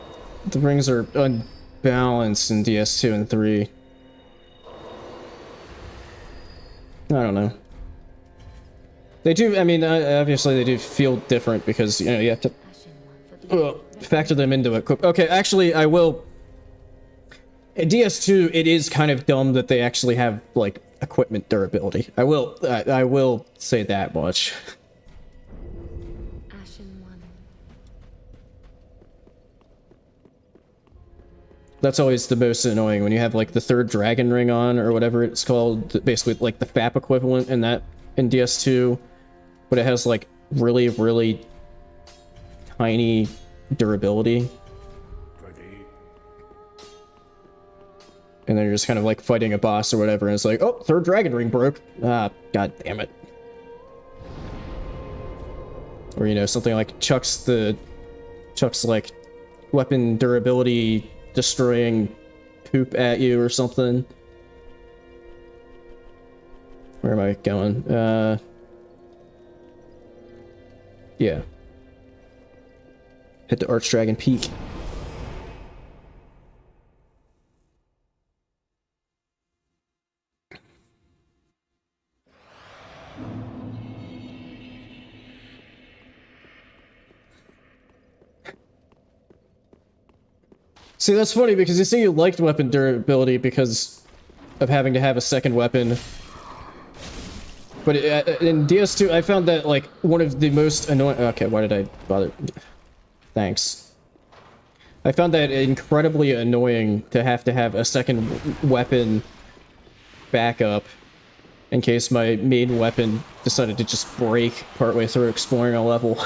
the rings are unbalanced in DS2 and 3. I don't know. They do, I mean, obviously they do feel different because, you know, you have to factor them into it. Okay, actually, I will... In DS2, it is kind of dumb that they actually have, like, equipment durability. I will say that much. That's always the most annoying when you have like the third dragon ring on or whatever it's called, basically like the FAP equivalent in that in DS2, but it has like really, really tiny durability. And then you're just kind of like fighting a boss or whatever, and it's like, oh, third dragon ring broke. Ah, god damn it. Or, you know, something like chucks like weapon durability destroying poop at you or something. Where am I going? Yeah. Head to Archdragon Peak. See, that's funny because you say you liked weapon durability because of having to have a second weapon. But in DS2, I found that, like, one of the most annoying... Okay, why did I bother? Thanks. I found that incredibly annoying to have a second weapon backup in case my main weapon decided to just break partway through exploring a level.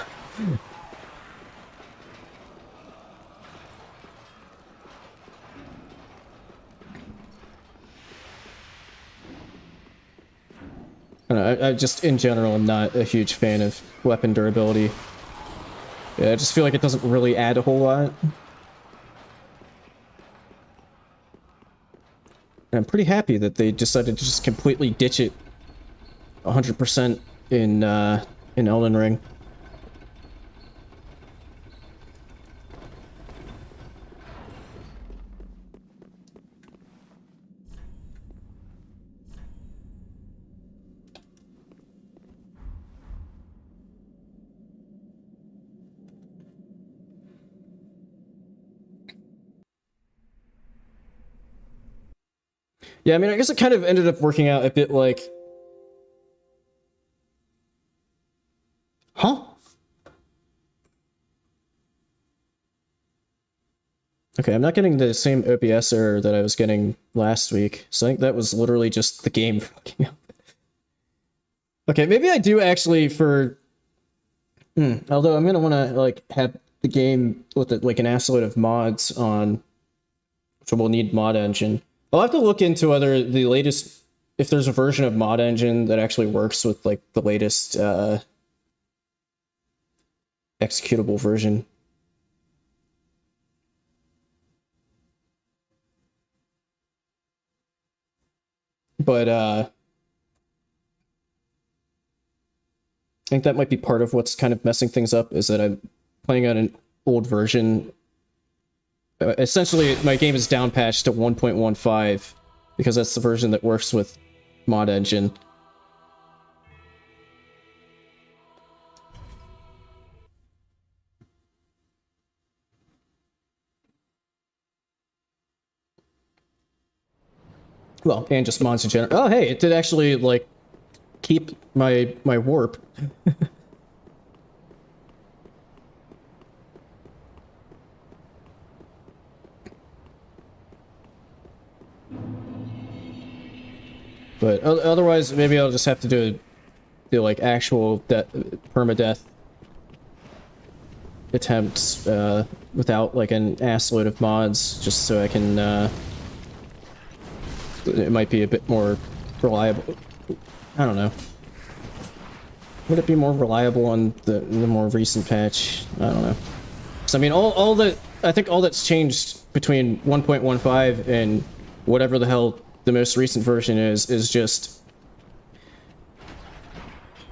I don't know, I just, in general, am not a huge fan of weapon durability. Yeah, I just feel like it doesn't really add a whole lot. And I'm pretty happy that they decided to just completely ditch it 100% in Elden Ring. Yeah, I mean, I guess it kind of ended up working out a bit like... Huh? Okay, I'm not getting the same OBS error that I was getting last week, so I think that was literally just the game fucking up. Okay, maybe I do actually for... Although I'm gonna want to, like, have the game with, like, an assload of mods on, which will need mod engine. I'll have to look into whether the latest... if there's a version of mod engine that actually works with, like, the latest, executable version. But, I think that might be part of what's kind of messing things up, is that I'm playing on an old version. Essentially, my game is down patched to 1.15, because that's the version that works with mod engine. Well, and just mods in general. Oh, hey, it did actually, like, keep my warp. But otherwise, maybe I'll just have to do like actual permadeath attempts without like an assload of mods, just so I can. It might be a bit more reliable. I don't know. Would it be more reliable on the more recent patch? I don't know. So I mean, all that I think all that's changed between 1.15 and whatever the hell the most recent version is just,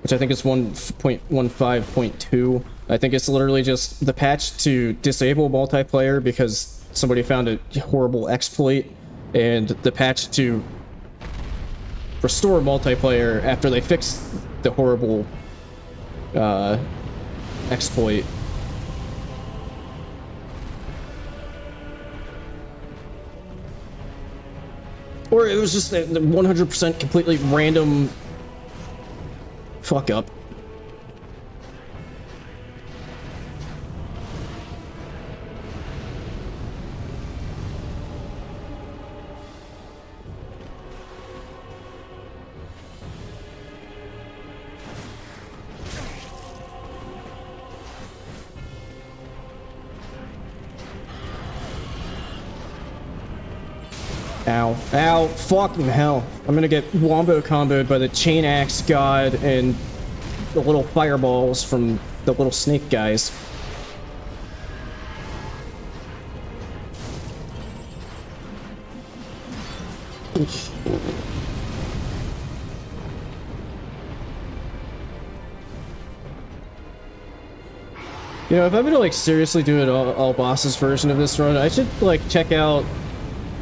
which I think is 1.15.2. I think it's literally just the patch to disable multiplayer because somebody found a horrible exploit, and the patch to restore multiplayer after they fixed the horrible exploit. Or it was just a 100% completely random fuck up. Ow. Ow. Fucking hell. I'm gonna get wombo comboed by the chain axe god and the little fireballs from the little snake guys. Oof. You know, if I'm gonna like seriously do an all bosses version of this run, I should like check out.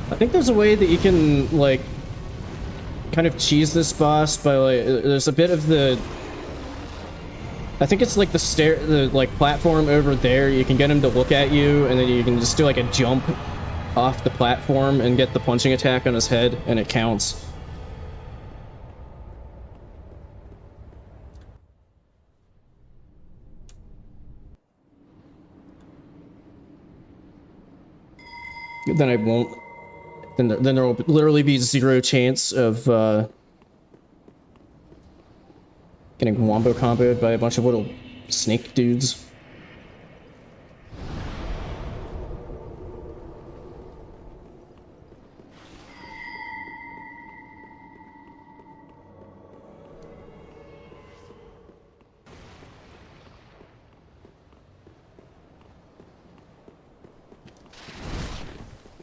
I think there's a way that you can, like, kind of cheese this boss by, like, there's a bit of the... I think it's, like, the like, platform over there. You can get him to look at you, and then you can just do, like, a jump off the platform and get the punching attack on his head, and it counts. Then I won't... Then there will literally be zero chance of getting wombo comboed by a bunch of little snake dudes.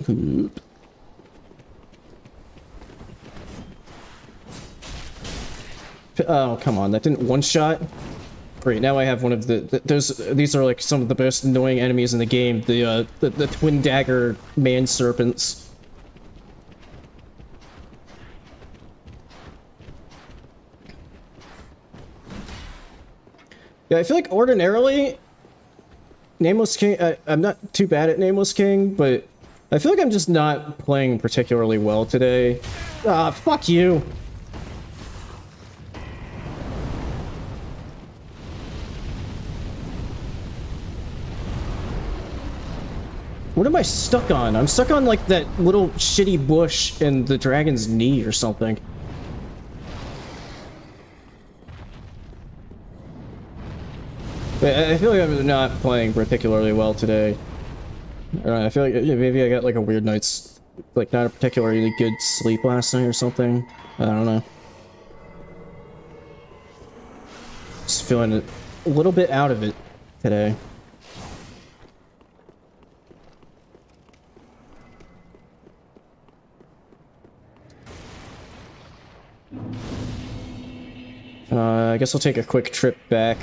Oop. Oh, come on, that didn't one-shot? Great, now I have one of these are like some of the most annoying enemies in the game, the twin dagger man serpents. Yeah, I feel like ordinarily, Nameless King, I'm not too bad at Nameless King, but I feel like I'm just not playing particularly well today. Ah, fuck you! What am I stuck on? I'm stuck on, like, that little shitty bush in the dragon's knee or something. I feel like I'm not playing particularly well today. I don't know, I feel like maybe I got, like, a weird night's... like, not a particularly good sleep last night or something. I don't know. Just feeling a little bit out of it today. I guess I'll take a quick trip back.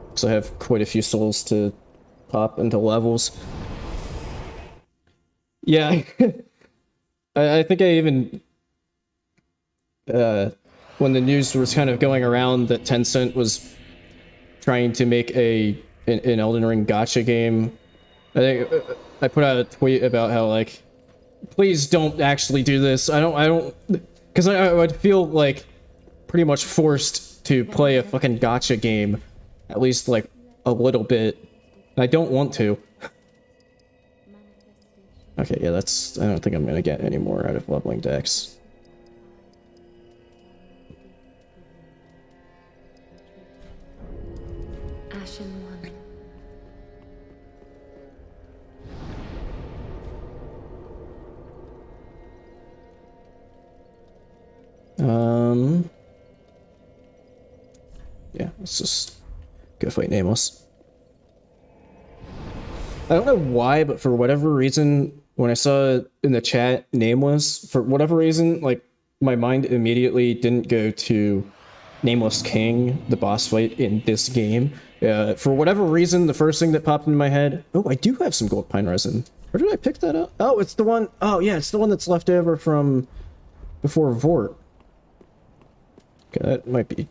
Because I have quite a few souls to pop into levels. Yeah, I think I even... when the news was kind of going around that Tencent was trying to make an Elden Ring gacha game, I think I put out a tweet about how, like, please don't actually do this. I don't... Because I would feel, like, pretty much forced to play a fucking gacha game. At least, like, a little bit. I don't want to. Okay, yeah, that's... I don't think I'm gonna get any more out of leveling Dex. Ashen One. Yeah, let's just go fight Nameless. I don't know why, but for whatever reason, when I saw in the chat Nameless, for whatever reason, like, my mind immediately didn't go to Nameless King, the boss fight in this game. For whatever reason, the first thing that popped into my head, oh, I do have some gold pine resin. Where did I pick that up? Oh, it's the one, oh yeah, it's the one that's left over from before Vort. Okay, that might be...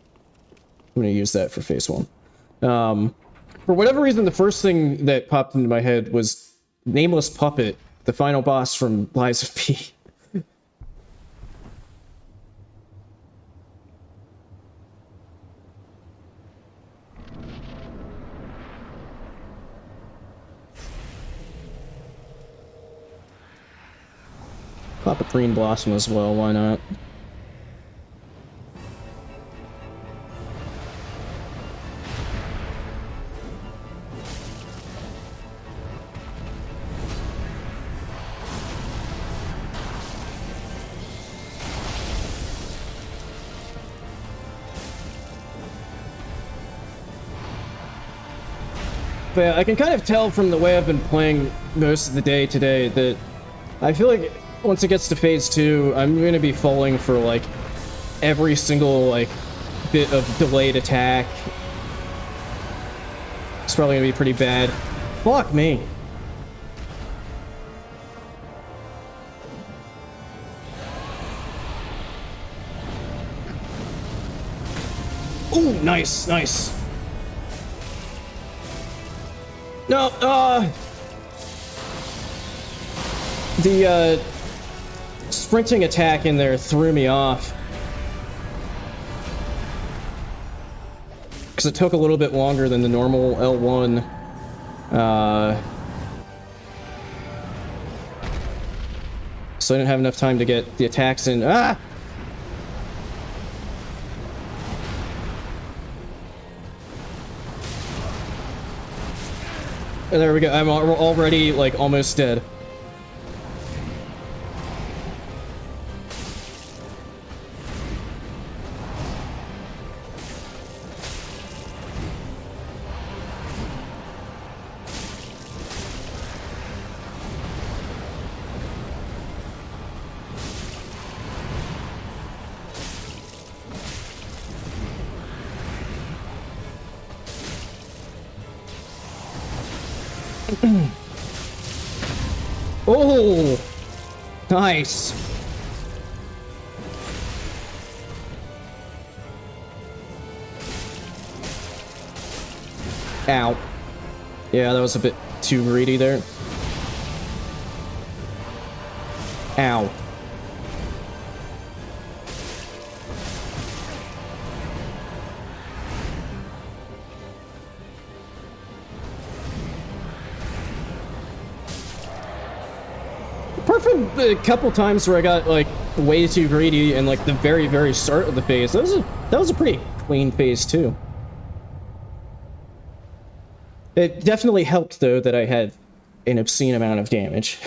I'm gonna use that for phase 1. For whatever reason, the first thing that popped into my head was Nameless Puppet, the final boss from Lies of P. Pop a green blossom as well, why not? But yeah, I can kind of tell from the way I've been playing most of the day today that I feel like once it gets to phase 2, I'm going to be falling for, like, every single, like, bit of delayed attack. It's probably going to be pretty bad. Fuck me. Ooh, nice, nice. No, the, sprinting attack in there threw me off. Because it took a little bit longer than the normal L1. So I didn't have enough time to get the attacks in. Ah! And there we go. I'm already, like, almost dead. Oh, nice. Ow. Yeah, that was a bit too greedy there. Ow. Apart from a couple times where I got like way too greedy and like the very start of the phase, that was a pretty clean phase too. It definitely helped though that I had an obscene amount of damage.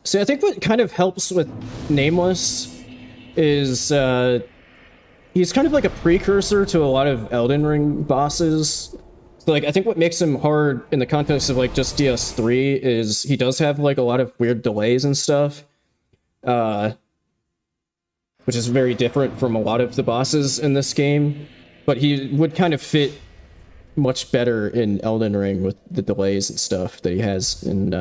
So I think what kind of helps with Nameless is he's kind of like a precursor to a lot of Elden Ring bosses. So like I think what makes him hard in the context of like just DS3 is he does have like a lot of weird delays and stuff. Which is very different from a lot of the bosses in this game. But he would kind of fit much better in Elden Ring with the delays and stuff that he has in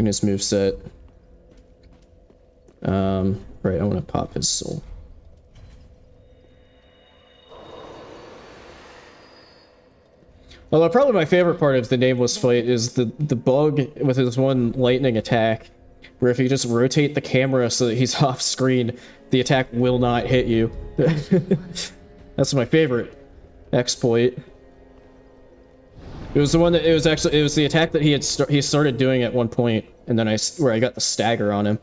his moveset. Right, I want to pop his soul. Although probably my favorite part of the Nameless fight is the bug with his one lightning attack, where if you just rotate the camera so that he's off screen, the attack will not hit you. That's my favorite exploit. It was the one that it was the attack that he started doing at one point, and then where I got the stagger on him.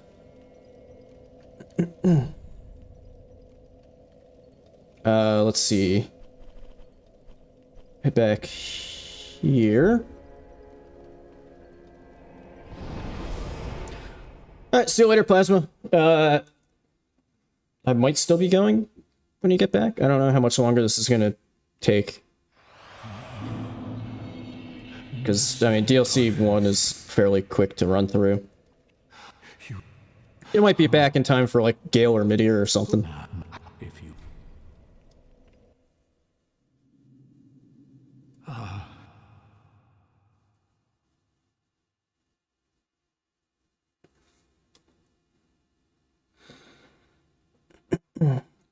Let's see. Head back here. Alright, see you later, Plasma. I might still be going when you get back. I don't know how much longer this is gonna take. Because, I mean, DLC 1 is fairly quick to run through. It might be back in time for, like, Gale or Midir or something.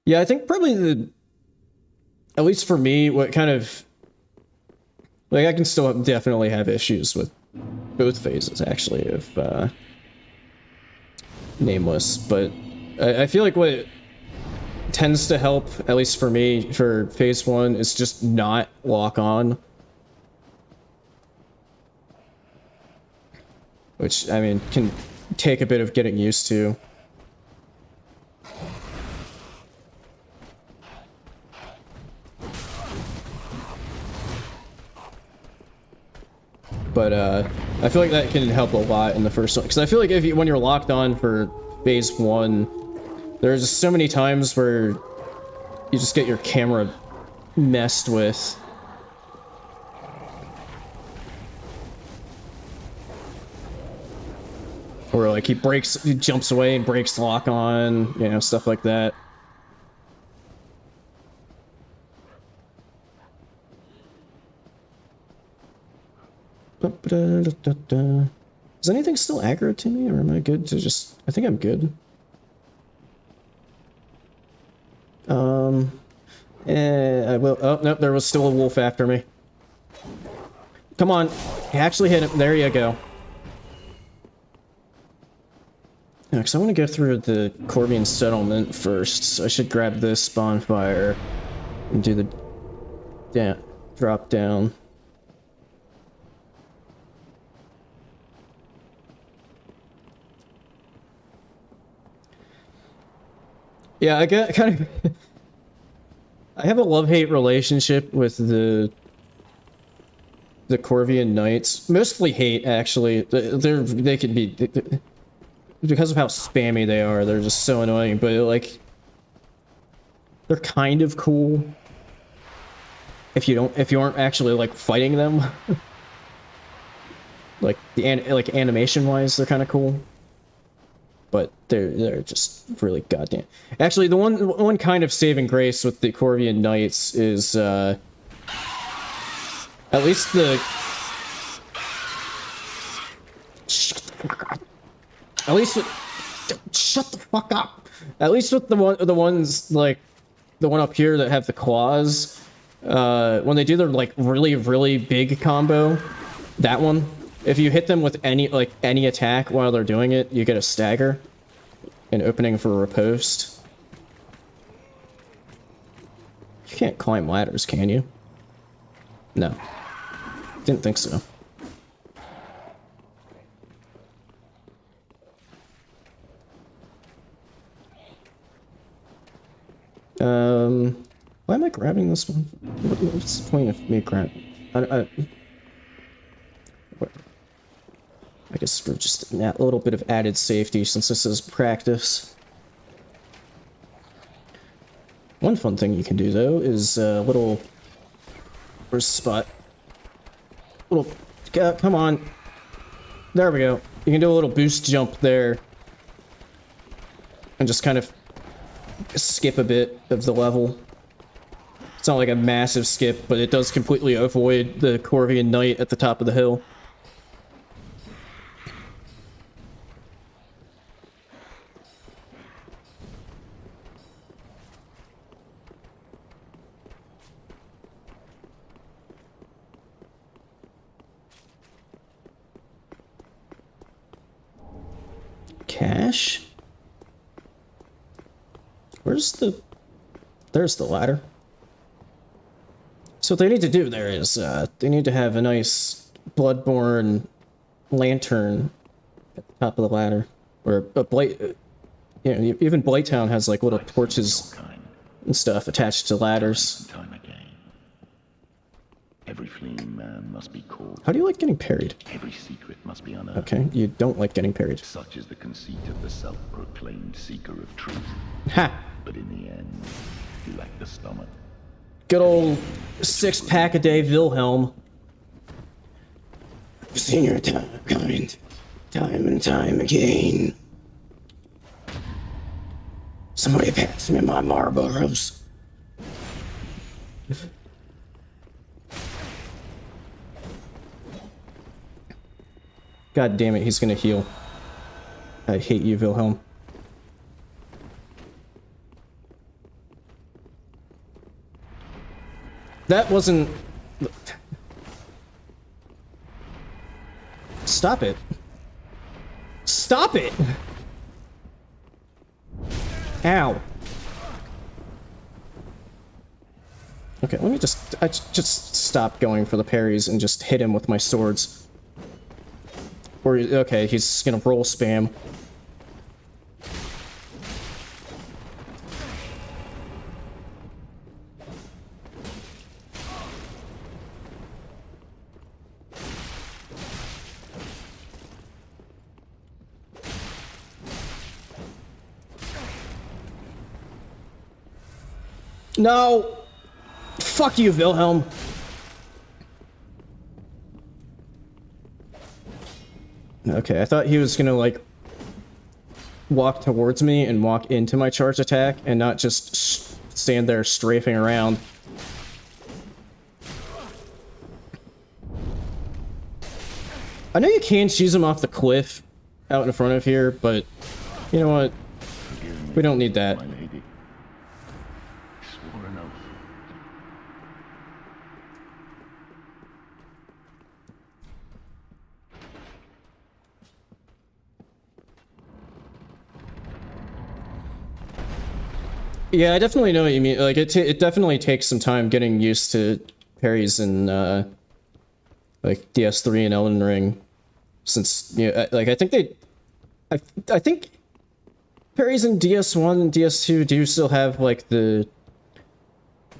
Yeah, I think probably at least for me, what kind of, like, I can still definitely have issues with both phases, actually, of, Nameless, but I feel like what tends to help, at least for me, for phase 1, is just not lock on. Which, I mean, can take a bit of getting used to. But I feel like that can help a lot in the first one, because I feel like when you're locked on for phase 1, there's just so many times where you just get your camera messed with. Or like he jumps away and breaks the lock on, you know, stuff like that. Is anything still aggro to me, or am I good to just... I think I'm good. I will... Oh, nope, there was still a wolf after me. Come on. I actually hit him. There you go. Yeah, because I want to go through the Corvian settlement first, so I should grab this bonfire and do the drop down. Yeah, I get kind of... I have a love-hate relationship with the Corvian Knights. Mostly hate, actually. They can be... because of how spammy they are, they're just so annoying, but like... they're kind of cool. If you aren't actually, like, fighting them. Like, animation-wise, they're kind of cool. But they're just really goddamn... Actually, the one kind of saving grace with the Corvian Knights is, at least the... At least with... shut the fuck up. At least with the ones like the one up here that have the claws, when they do their like really big combo, that one, if you hit them with any attack while they're doing it, you get a stagger, an opening for a riposte. You can't climb ladders, can you? No. Didn't think so. Why am I grabbing this one? What's the point of me grabbing? I guess for just a little bit of added safety since this is practice. One fun thing you can do though is a little... Where's the spot? Little... come on. There we go. You can do a little boost jump there. And just kind of skip a bit of the level. It's not like a massive skip, but it does completely avoid the Corvian Knight at the top of the hill. Cash? Where's the... There's the ladder. So what they need to do there is, they need to have a nice Bloodborne lantern at the top of the ladder. Or a Blight... You know, even Blighttown has like little torches and stuff attached to ladders. Time again. Every fleeing man must be caught. How do you like getting parried? Every secret must be unearthed. Okay, you don't like getting parried. Such is the conceit of the self-proclaimed seeker of truth. Ha! But in the end, you lack the stomach. Good old 6-pack-a-day Wilhelm. I've seen your kind, time and time again. Somebody pass me my Marlboros. God damn it, he's gonna heal. I hate you, Wilhelm. That wasn't... Stop it. Stop it! Ow. Okay, let me just stop going for the parries and just hit him with my swords. Or, okay, he's just gonna roll spam. No! Fuck you, Wilhelm. Okay, I thought he was gonna, like, walk towards me and walk into my charge attack and not just stand there strafing around. I know you can choose him off the cliff out in front of here, but you know what? We don't need that. Yeah, I definitely know what you mean. Like, it definitely takes some time getting used to parries in, like, DS3 and Elden Ring. Since, you know, like, I think they... I think parries in DS1 and DS2 do still have, like, the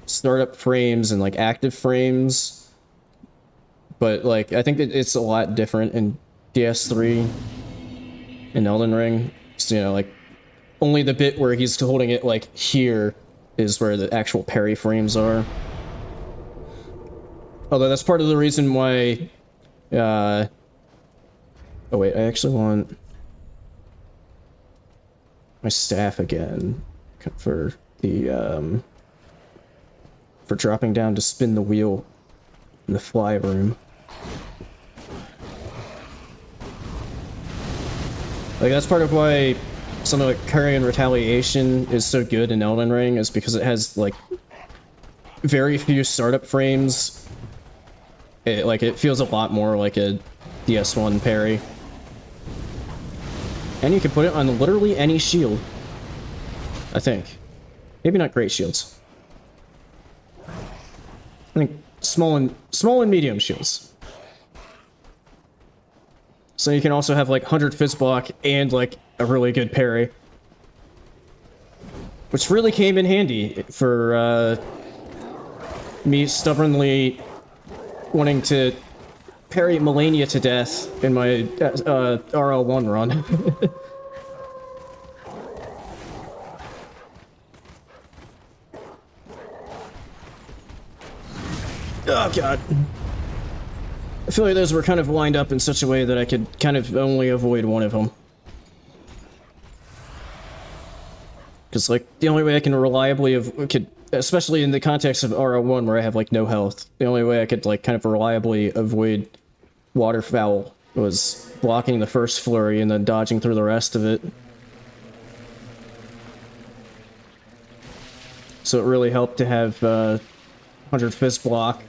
startup frames and, like, active frames. But, like, I think it's a lot different in DS3 and Elden Ring. So, you know, like, only the bit where he's holding it, like, here is where the actual parry frames are. Although that's part of the reason why, oh wait, I actually want my staff again for the, for dropping down to spin the wheel in the fly room. Like, that's part of why something like Parry and Retaliation is so good in Elden Ring is because it has, like, very few startup frames. It feels a lot more like a DS1 parry. And you can put it on literally any shield, I think. Maybe not great shields. I think small and medium shields. So you can also have like 100 fist block and like a really good parry. Which really came in handy for me stubbornly wanting to parry Malenia to death in my RL1 run. Oh god. I feel like those were kind of lined up in such a way that I could kind of only avoid one of them. Because, like, the only way I can reliably especially in the context of RL1 where I have, like, no health, the only way I could, like, kind of reliably avoid waterfowl was blocking the first flurry and then dodging through the rest of it. So it really helped to have 100 fist block,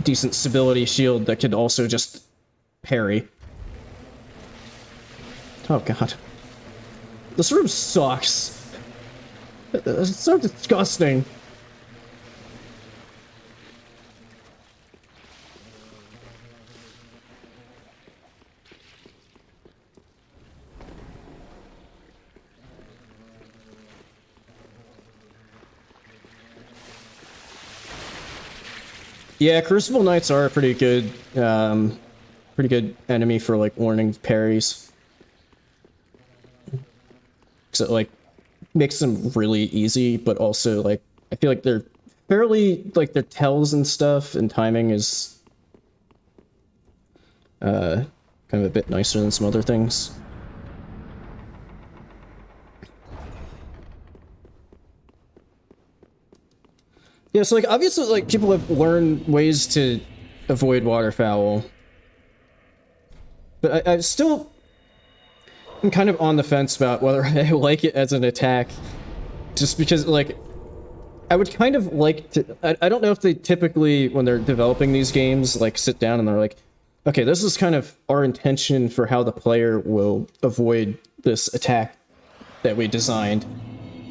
decent stability shield that could also just parry. Oh god. This room sucks. It's so disgusting. Yeah, Crucible Knights are a pretty good enemy for, like, learning parries. So, like, makes them really easy, but also, like, I feel like they're fairly, like, their tells and stuff and timing is kind of a bit nicer than some other things. Yeah, so, like, obviously, like, people have learned ways to avoid waterfowl. But I still am kind of on the fence about whether I like it as an attack. Just because, like, I would kind of like to... I don't know if they typically, when they're developing these games, like, sit down and they're like, okay, this is kind of our intention for how the player will avoid this attack that we designed.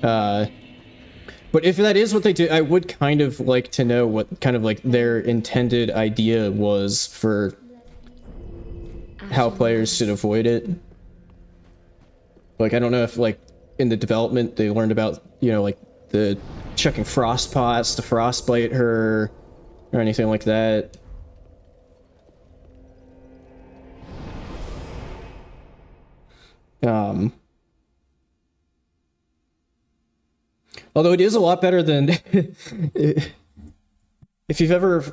But if that is what they do, I would kind of like to know what kind of, like, their intended idea was for how players should avoid it. Like, I don't know if, like, in the development they learned about, you know, like, the checking frost pots to frostbite her or anything like that. Although it is a lot better than if you've ever...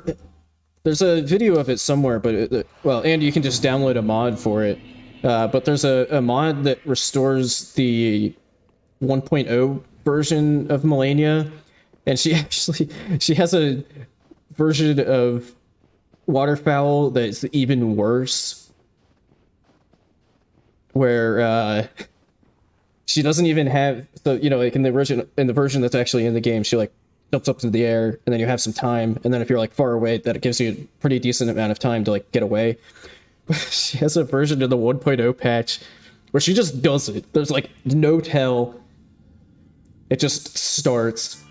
There's a video of it somewhere, but well, and you can just download a mod for it. But there's a mod that restores the 1.0 version of Malenia, and she has a version of waterfowl that's even worse, where she doesn't even have, so, you know, like in the version that's actually in the game, she, like, jumps up into the air, and then you have some time, and then if you're, like, far away, that gives you a pretty decent amount of time to, like, get away. But she has a version of the 1.0 patch where she just does it. There's, like, no tell. It just starts.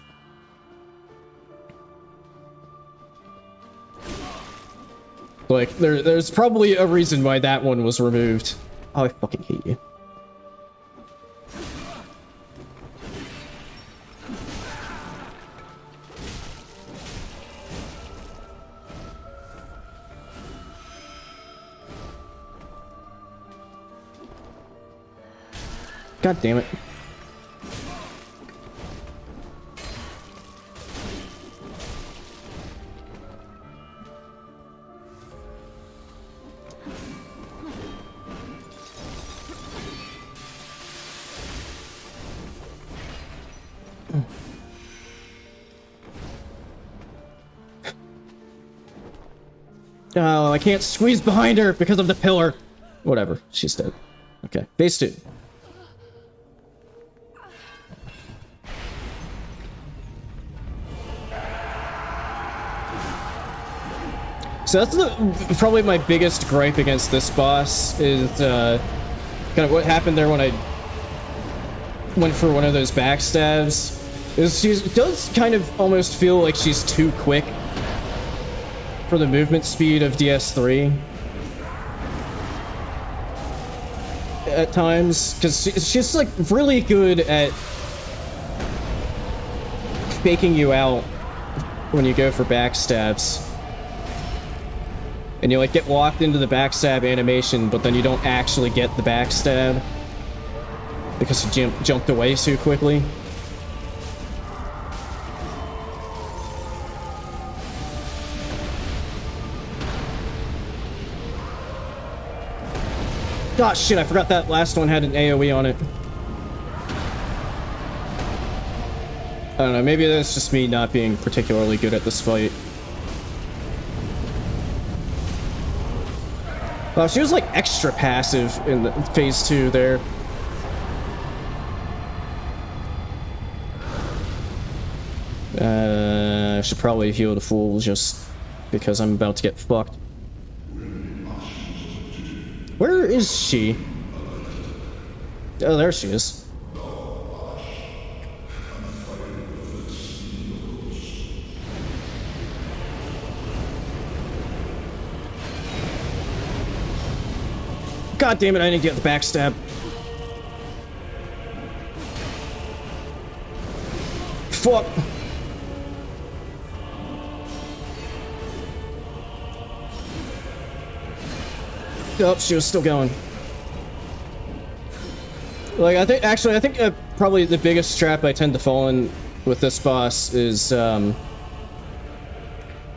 Like, there's probably a reason why that one was removed. Oh, I fucking hate you. God damn it. Oh, I can't squeeze behind her because of the pillar. Whatever, she's dead. Okay, phase 2. So that's probably my biggest gripe against this boss is kind of what happened there when I went for one of those backstabs. Is she does kind of almost feel like she's too quick for the movement speed of DS3 at times, because she's like really good at faking you out when you go for backstabs. And you like get locked into the backstab animation, but then you don't actually get the backstab because you jumped away too quickly. Oh shit, I forgot that last one had an AoE on it. I don't know, maybe that's just me not being particularly good at this fight. Wow, she was like extra passive in the phase 2 there. I should probably heal the fool just because I'm about to get fucked. Where is she? Oh, there she is. God damn it, I didn't get the backstab. Fuck. Oh, she was still going. Like, I think probably the biggest trap I tend to fall in with this boss is,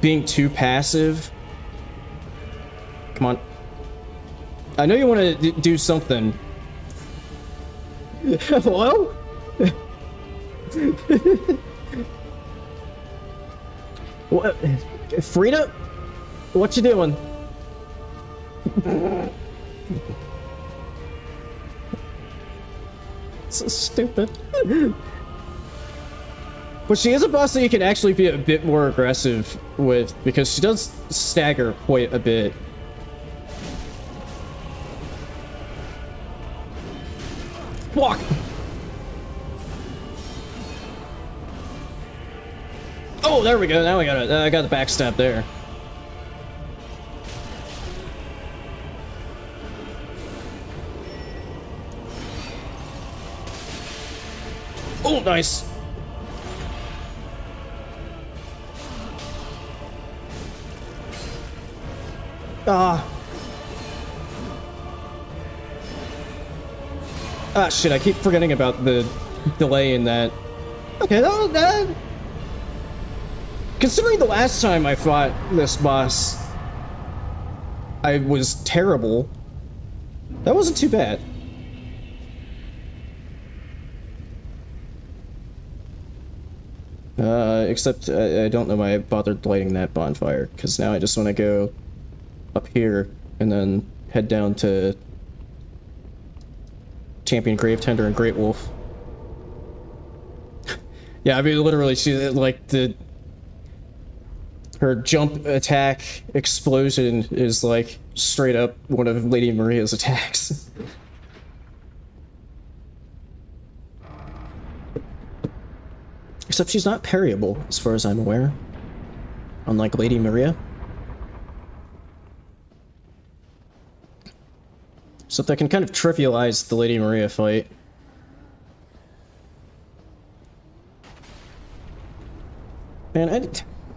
being too passive. Come on. I know you want to do something. Hello? What? Frida? What you doing? So stupid. But she is a boss that you can actually be a bit more aggressive with, because she does stagger quite a bit. Fuck! Oh, there we go. Now we got it. I got the backstab there. Oh, nice. Ah. Ah, shit, I keep forgetting about the delay in that. Okay, that... Considering the last time I fought this boss, I was terrible. That wasn't too bad. Except I don't know why I bothered lighting that bonfire, because now I just want to go up here and then head down to Champion Gravetender and Great Wolf. Yeah, I mean, literally, she, like, her jump attack explosion is, like, straight up one of Lady Maria's attacks. Except she's not parryable, as far as I'm aware. Unlike Lady Maria. Except I can kind of trivialize the Lady Maria fight. Man,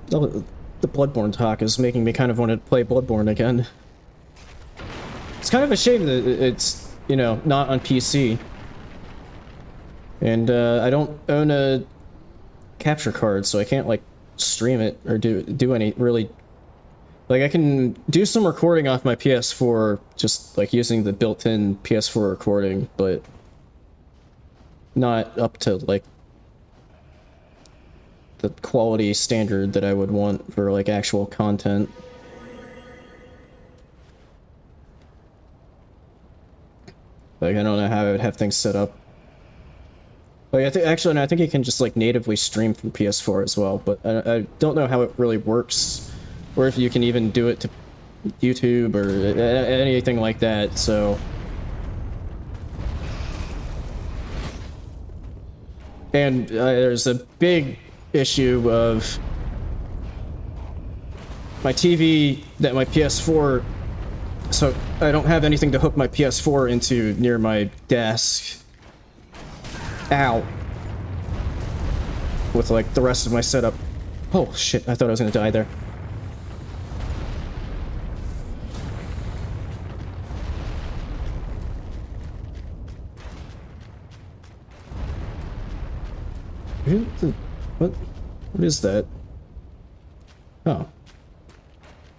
the Bloodborne talk is making me kind of want to play Bloodborne again. It's kind of a shame that it's, you know, not on PC. And I don't own a capture card, so I can't, like, stream it or do any really... Like, I can do some recording off my PS4, just, like, using the built-in PS4 recording, but not up to, like, the quality standard that I would want for, like, actual content. Like, I don't know how I would have things set up. Like, I think, actually, no, I think you can just, like, natively stream from PS4 as well, but I don't know how it really works or if you can even do it to YouTube or anything like that, so... And there's a big issue of my TV that my PS4, so I don't have anything to hook my PS4 into near my desk. Ow. With like the rest of my setup. Oh shit, I thought I was gonna die there. What is that? Oh.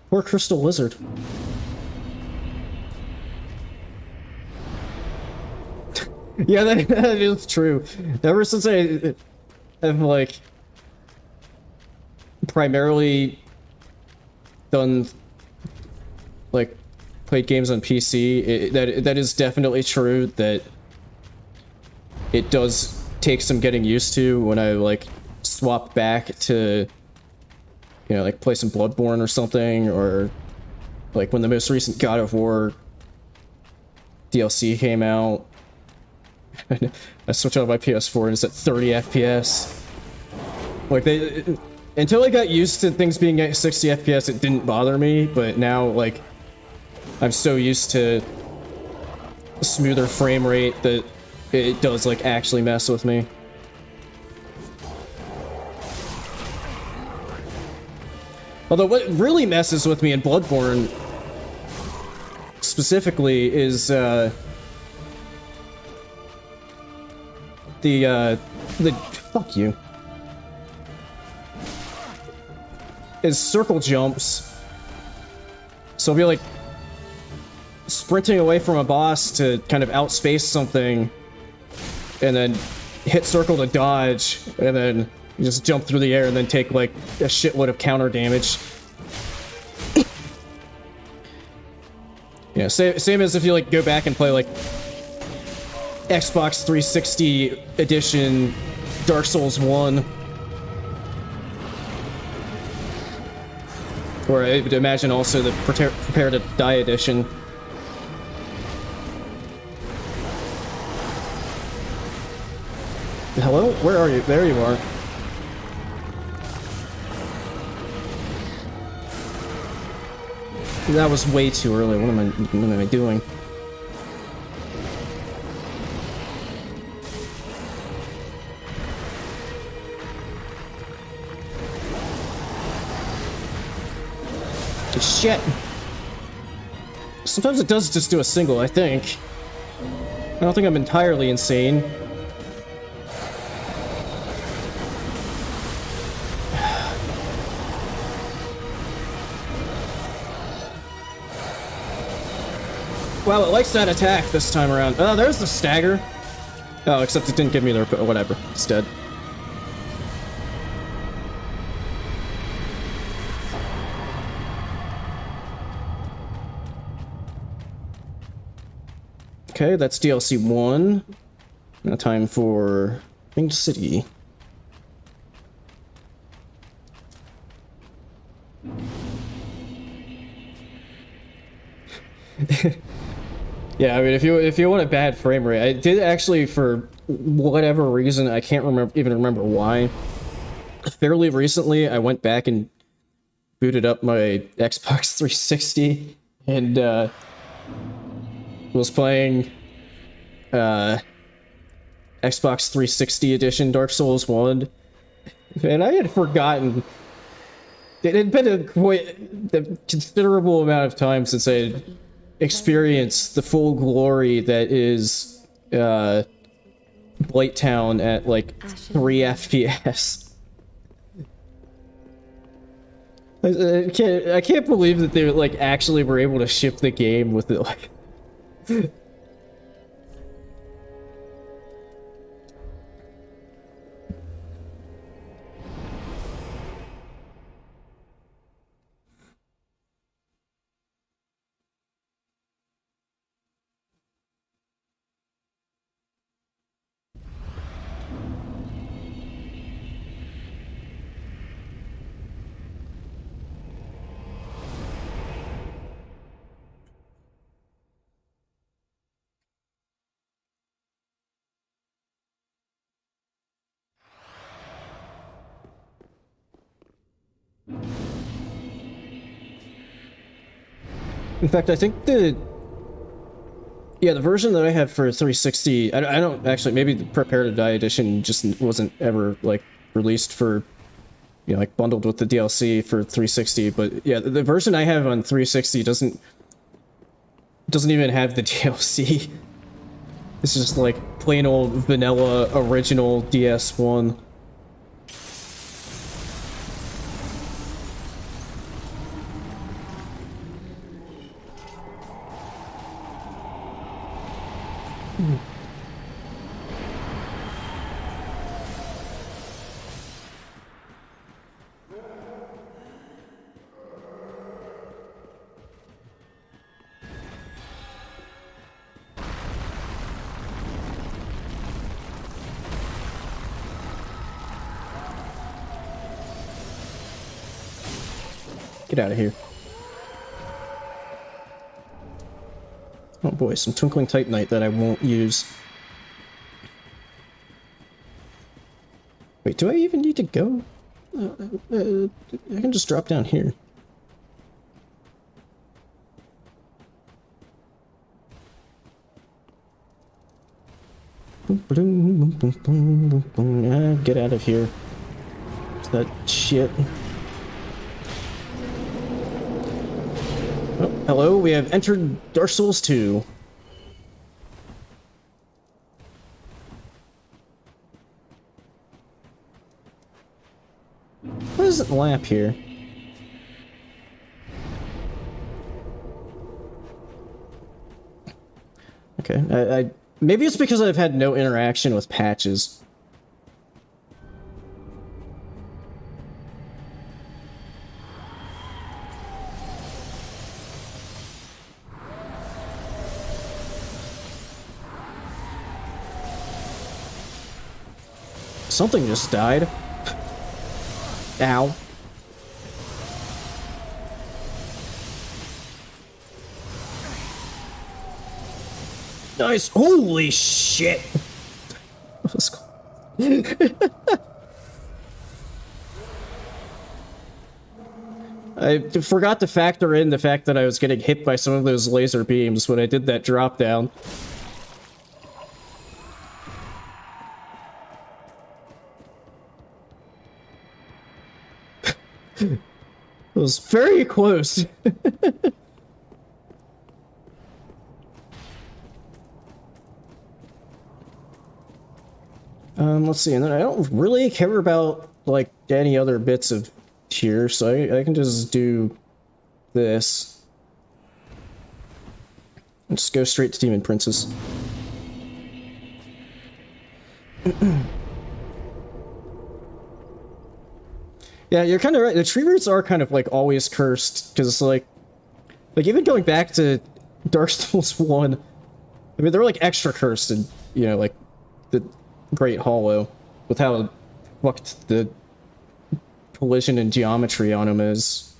Poor crystal lizard. Yeah, that is true. Ever since I have, like, primarily done, like, played games on PC, that is definitely true that it does take some getting used to when I, like, swap back to, you know, like, play some Bloodborne or something, or, like, when the most recent God of War DLC came out. I switched on my PS4 and it's at 30 FPS. Like, until I got used to things being at 60 FPS, it didn't bother me, but now, like, I'm so used to smoother frame rate that it does, like, actually mess with me. Although what really messes with me in Bloodborne specifically is the fuck you. Is circle jumps. So I'll be like sprinting away from a boss to kind of outspace something and then hit circle to dodge and then you just jump through the air and then take like a shitload of counter damage. Yeah, same as if you like go back and play like Xbox 360 edition Dark Souls 1. Or I would imagine also the Prepare to Die edition. Hello? Where are you? There you are. That was way too early. What am I doing? Shit. Sometimes it does just do a single, I think. I don't think I'm entirely insane. Well, it likes that attack this time around. Oh, there's the stagger. Oh, except it didn't give me the... whatever. It's dead. Okay, that's DLC 1. Now time for Winged City. Yeah, I mean, if you want a bad frame rate, I did actually, for whatever reason, I can't even remember why. Fairly recently, I went back and booted up my Xbox 360 and was playing Xbox 360 edition Dark Souls 1, and I had forgotten. It had been a considerable amount of time since I had experienced the full glory that is Blight Town at like 3 FPS. I can't believe that they like actually were able to ship the game with it like. In fact, I think the version that I have for 360, I don't actually, maybe the Prepare to Die edition just wasn't ever like released for, you know, like bundled with the DLC for 360, but yeah, the version I have on 360 doesn't even have the DLC. It's just like plain old vanilla original DS1. Get out of here. Oh boy, some Twinkling Titanite that I won't use. Wait, do I even need to go? I can just drop down here. Get out of here. It's that shit. Oh, hello, we have entered Dark Souls 2. Why does it lap here? Okay, I maybe it's because I've had no interaction with patches. Something just died. Ow. Nice. Holy shit. I forgot to factor in the fact that I was getting hit by some of those laser beams when I did that drop down. It was very close. Let's see, and then I don't really care about, like, any other bits of here, so I can just do this. And just go straight to Demon Princess. Yeah, you're kind of right. The tree roots are kind of like always cursed, because like even going back to Dark Souls 1, I mean, they're like extra cursed in, you know, like the Great Hollow, with how fucked the collision and geometry on them is.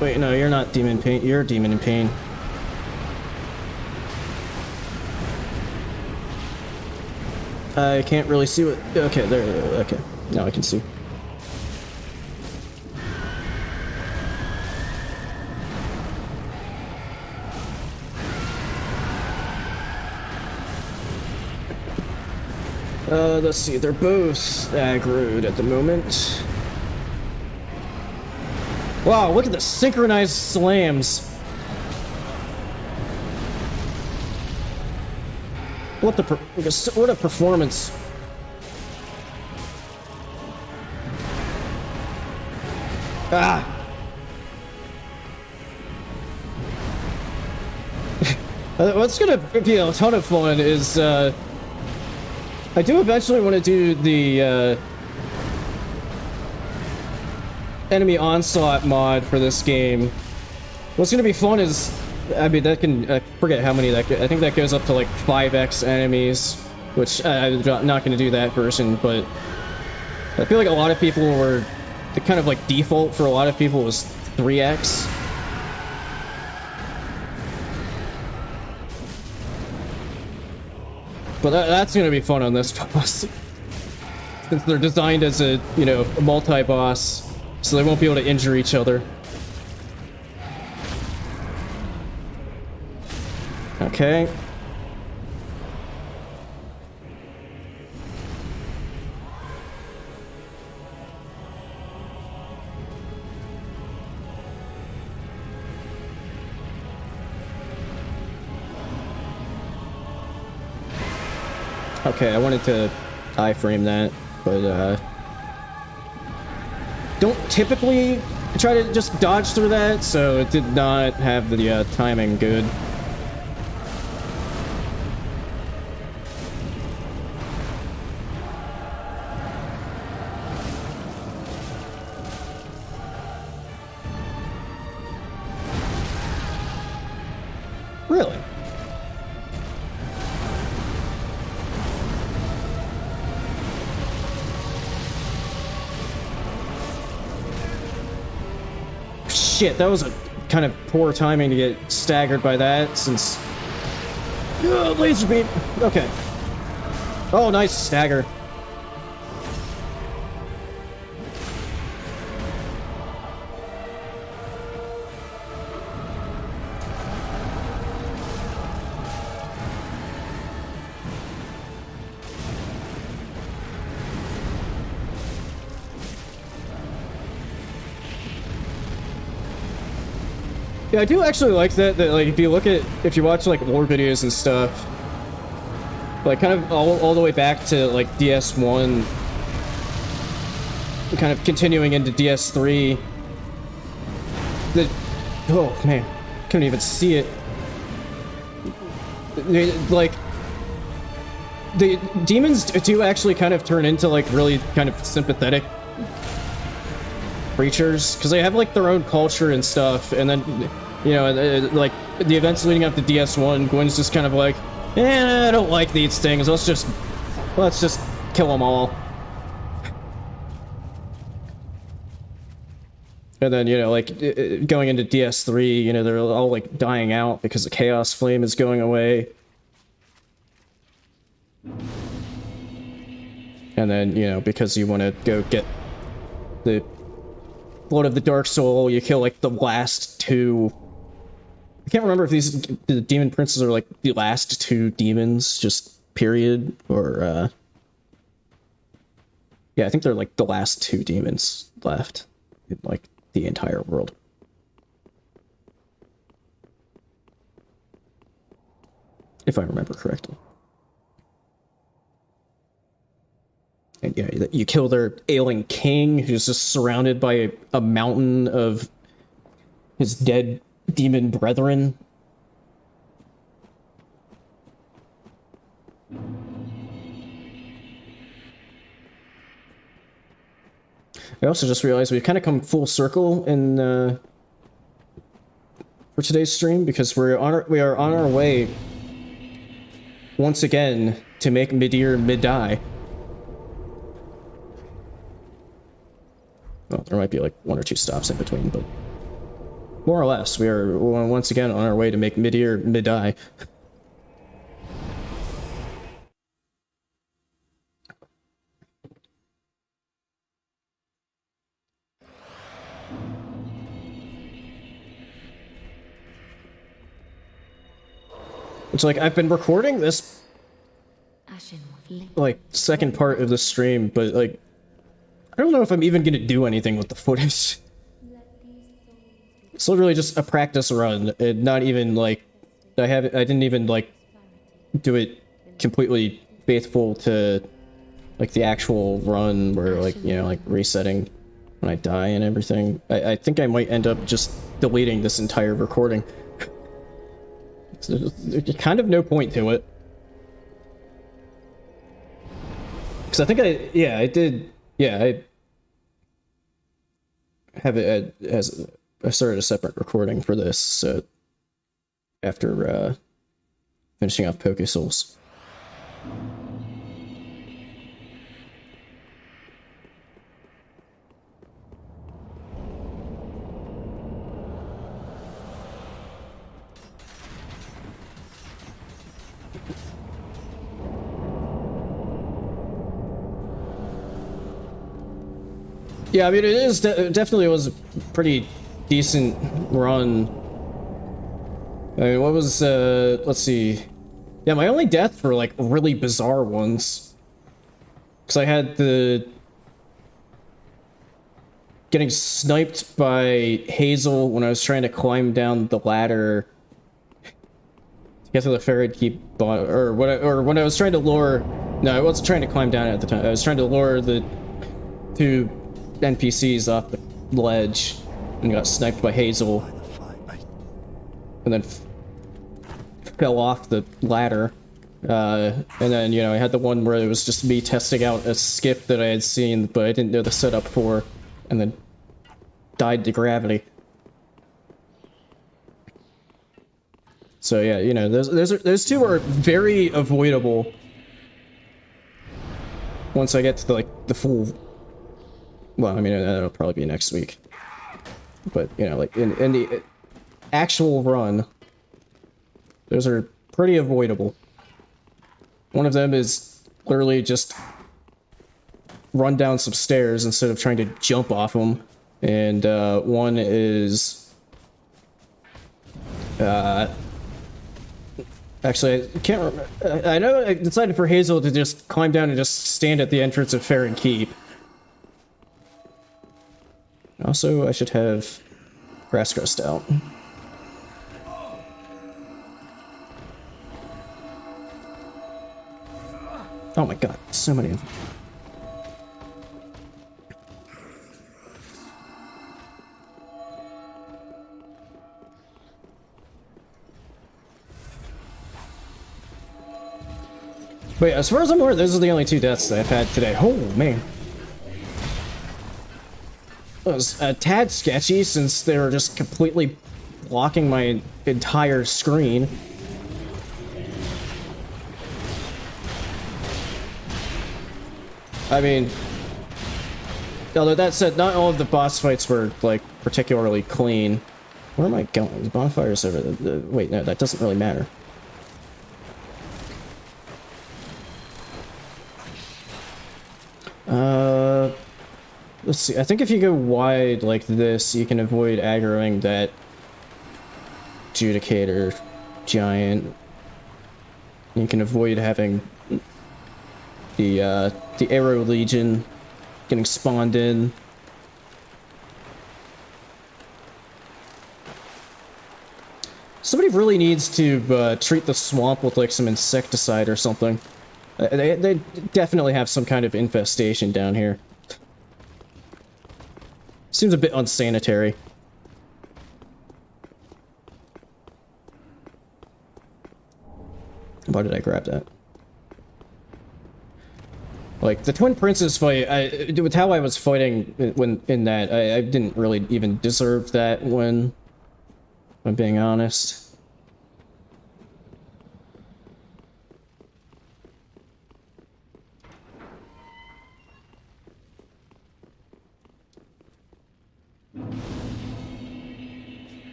Wait, no, you're not Demon Pain. You're Demon in Pain. I can't really see what... Okay, there... Okay, now I can see. Let's see, they're both aggroed at the moment. Wow, look at the synchronized slams. What a performance. Ah! What's gonna be a ton of fun is, I do eventually want to do the, enemy onslaught mod for this game. What's gonna be fun is, I mean, that can, I forget how many that, I think that goes up to like 5x enemies, which I'm not gonna do that version, but I feel like a lot of people were, the kind of like default for a lot of people was 3x. But that's gonna be fun on this boss. since they're designed as a, you know, a multi-boss, so they won't be able to injure each other. Okay. Okay, I wanted to iframe that, but don't typically try to just dodge through that, so it did not have the timing good. Really? Shit, that was a kind of poor timing to get staggered by that, since... laser beam! Okay. Oh, nice stagger. Yeah, I do actually like that like if you watch like lore videos and stuff, like kind of all the way back to like DS1, kind of continuing into DS3, oh man, couldn't even see it. Like the demons do actually kind of turn into like really kind of sympathetic creatures, because they have like their own culture and stuff, and then, you know, like the events leading up to DS1, Gwen's just kind of like, I don't like these things, let's just kill them all. And then, you know, like going into DS3, you know, they're all like dying out because the Chaos Flame is going away. And then, you know, because you want to go get the Blood of the Dark Soul, you kill like the last two. I can't remember if the demon princes are like the last two demons, just period, or yeah, I think they're like the last two demons left in like the entire world. If I remember correctly. And yeah, you kill their ailing king, who's just surrounded by a mountain of his dead demon brethren. I also just realized we've kind of come full circle in for today's stream, because we are on our way once again to make Midir Midie. Well, there might be like one or two stops in between, but more or less, we are once again on our way to make Midir Midie. It's like I've been recording this like second part of the stream, but like I don't know if I'm even gonna do anything with the footage. It's literally just a practice run, and not even like I didn't even like do it completely faithful to like the actual run, where like, you know, like resetting when I die and everything. I think I might end up just deleting this entire recording. So there's kind of no point to it. Because I think I did, I have it as I started a separate recording for this, so after finishing off Pocket Souls. Yeah, I mean, it is definitely was a pretty decent run. I mean, what was, let's see. Yeah, my only death for, like, really bizarre ones. Because I had the... getting sniped by Hazel when I was trying to climb down the ladder to get to the Ferret Keep, or when I was trying to lure... No, I wasn't trying to climb down at the time. I was trying to lure the two NPCs off the ledge and got sniped by Hazel. And then fell off the ladder. And then, you know, I had the one where it was just me testing out a skip that I had seen, but I didn't know the setup for, and then died to gravity. So yeah, you know, those two are very avoidable once I get to the full... Well, I mean, that'll probably be next week. But, you know, like, in the actual run, those are pretty avoidable. One of them is literally just run down some stairs instead of trying to jump off them. And, one is... Actually, I can't remember. I know I decided for Hazel to just climb down and just stand at the entrance of Ferret Keep. Also, I should have Grass Crest out. Oh my god, so many of them. But yeah, as far as I'm aware, those are the only two deaths that I've had today. Oh, man. It was a tad sketchy since they were just completely blocking my entire screen. I mean, although that said, not all of the boss fights were, like, particularly clean. Where am I going? The bonfire's over the wait, no, that doesn't really matter. Let's see. I think if you go wide like this, you can avoid aggroing that Judicator giant. You can avoid having the Arrow Legion getting spawned in. Somebody really needs to treat the swamp with like some insecticide or something. They definitely have some kind of infestation down here. Seems a bit unsanitary. Why did I grab that? Like, the Twin Princes fight, with how I was fighting when in that, I didn't really even deserve that when I'm being honest.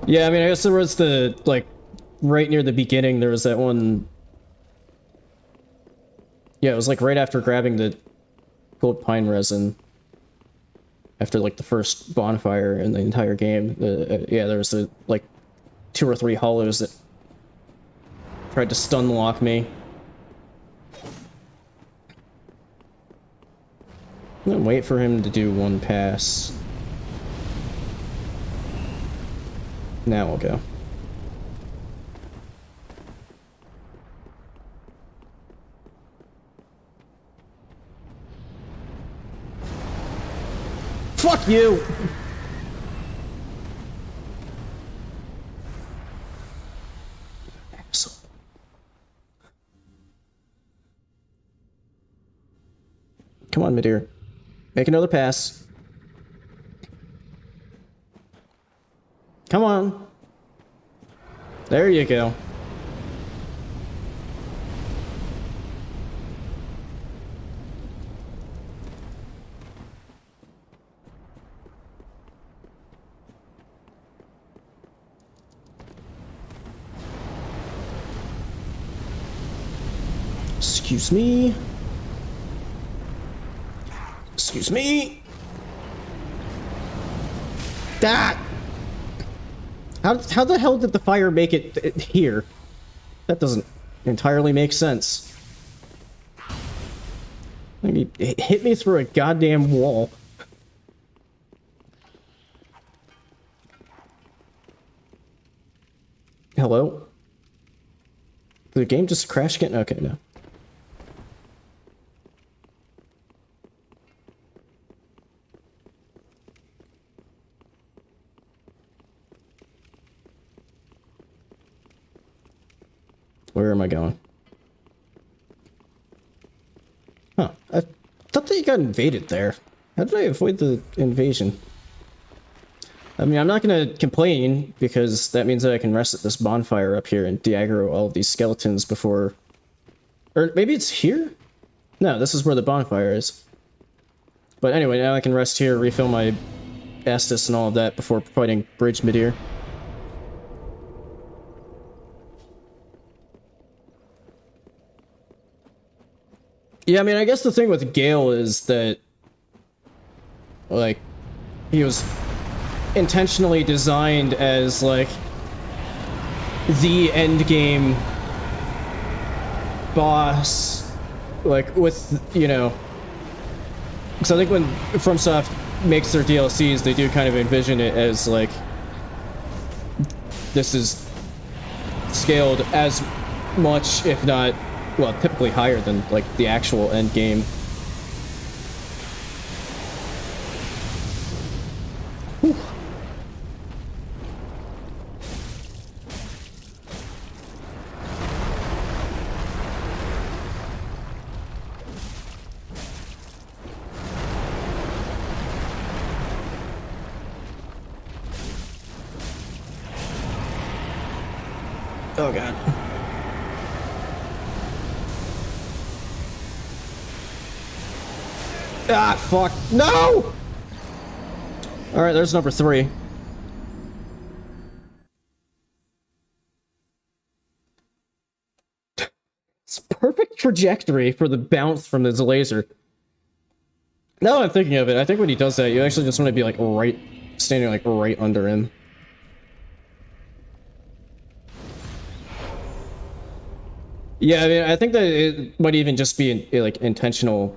Yeah, I mean, I guess there was the, like, right near the beginning, there was that one... Yeah, it was, like, right after grabbing the gold pine resin. After, like, the first bonfire in the entire game. Yeah, there was, the, like, 2 or 3 hollows that tried to stun lock me. I'm gonna wait for him to do one pass. Now we'll go. Fuck you! Come on, Midir. Make another pass. Come on. There you go. Excuse me. Excuse me. That. How the hell did the fire make it here? That doesn't entirely make sense. It hit me through a goddamn wall. Hello? Did the game just crash again? Okay, no. Where am I going? Huh. I thought that you got invaded there. How did I avoid the invasion? I mean, I'm not gonna complain, because that means that I can rest at this bonfire up here and de-aggro all of these skeletons before... Or maybe it's here? No, this is where the bonfire is. But anyway, now I can rest here, refill my Estus and all of that before fighting Bridge Midir. Yeah, I mean, I guess the thing with Gale is that... like, he was intentionally designed as, like, the endgame boss, like, with, you know... Because I think when FromSoft makes their DLCs, they do kind of envision it as, like, this is scaled as much, if not, well, typically higher than, like, the actual end game. Whew. Oh god. Ah, fuck. No! Alright, there's number 3. It's perfect trajectory for the bounce from his laser. Now that I'm thinking of it, I think when he does that, you actually just want to be, like, right... standing, like, right under him. Yeah, I mean, I think that it might even just be, like, intentional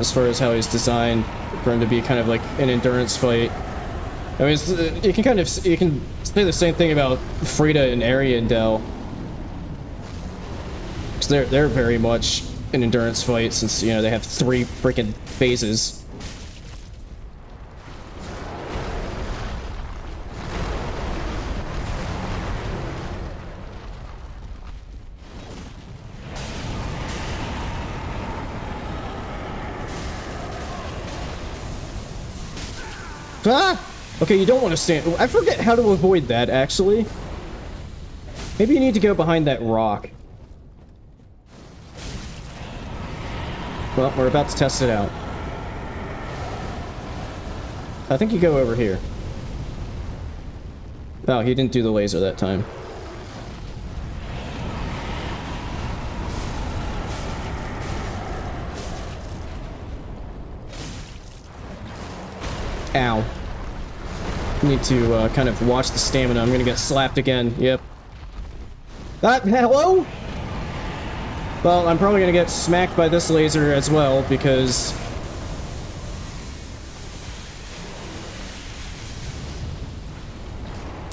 as far as how he's designed for him to be kind of like an endurance fight. I mean, you can say the same thing about Frida and Ariandel, because they're very much an endurance fight, since, you know, they have 3 freaking phases. Ah! Okay, you don't want to stand... I forget how to avoid that, actually. Maybe you need to go behind that rock. Well, we're about to test it out. I think you go over here. Oh, he didn't do the laser that time. Ow. Need to kind of watch the stamina. I'm gonna get slapped again. Yep. Hello? Well, I'm probably gonna get smacked by this laser as well, because...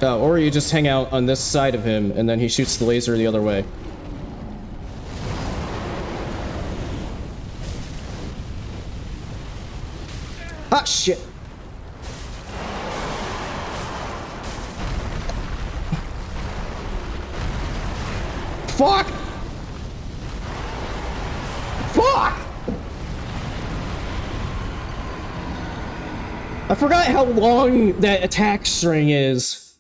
Oh, or you just hang out on this side of him, and then he shoots the laser the other way. Ah, shit! Fuck! Fuck! I forgot how long that attack string is.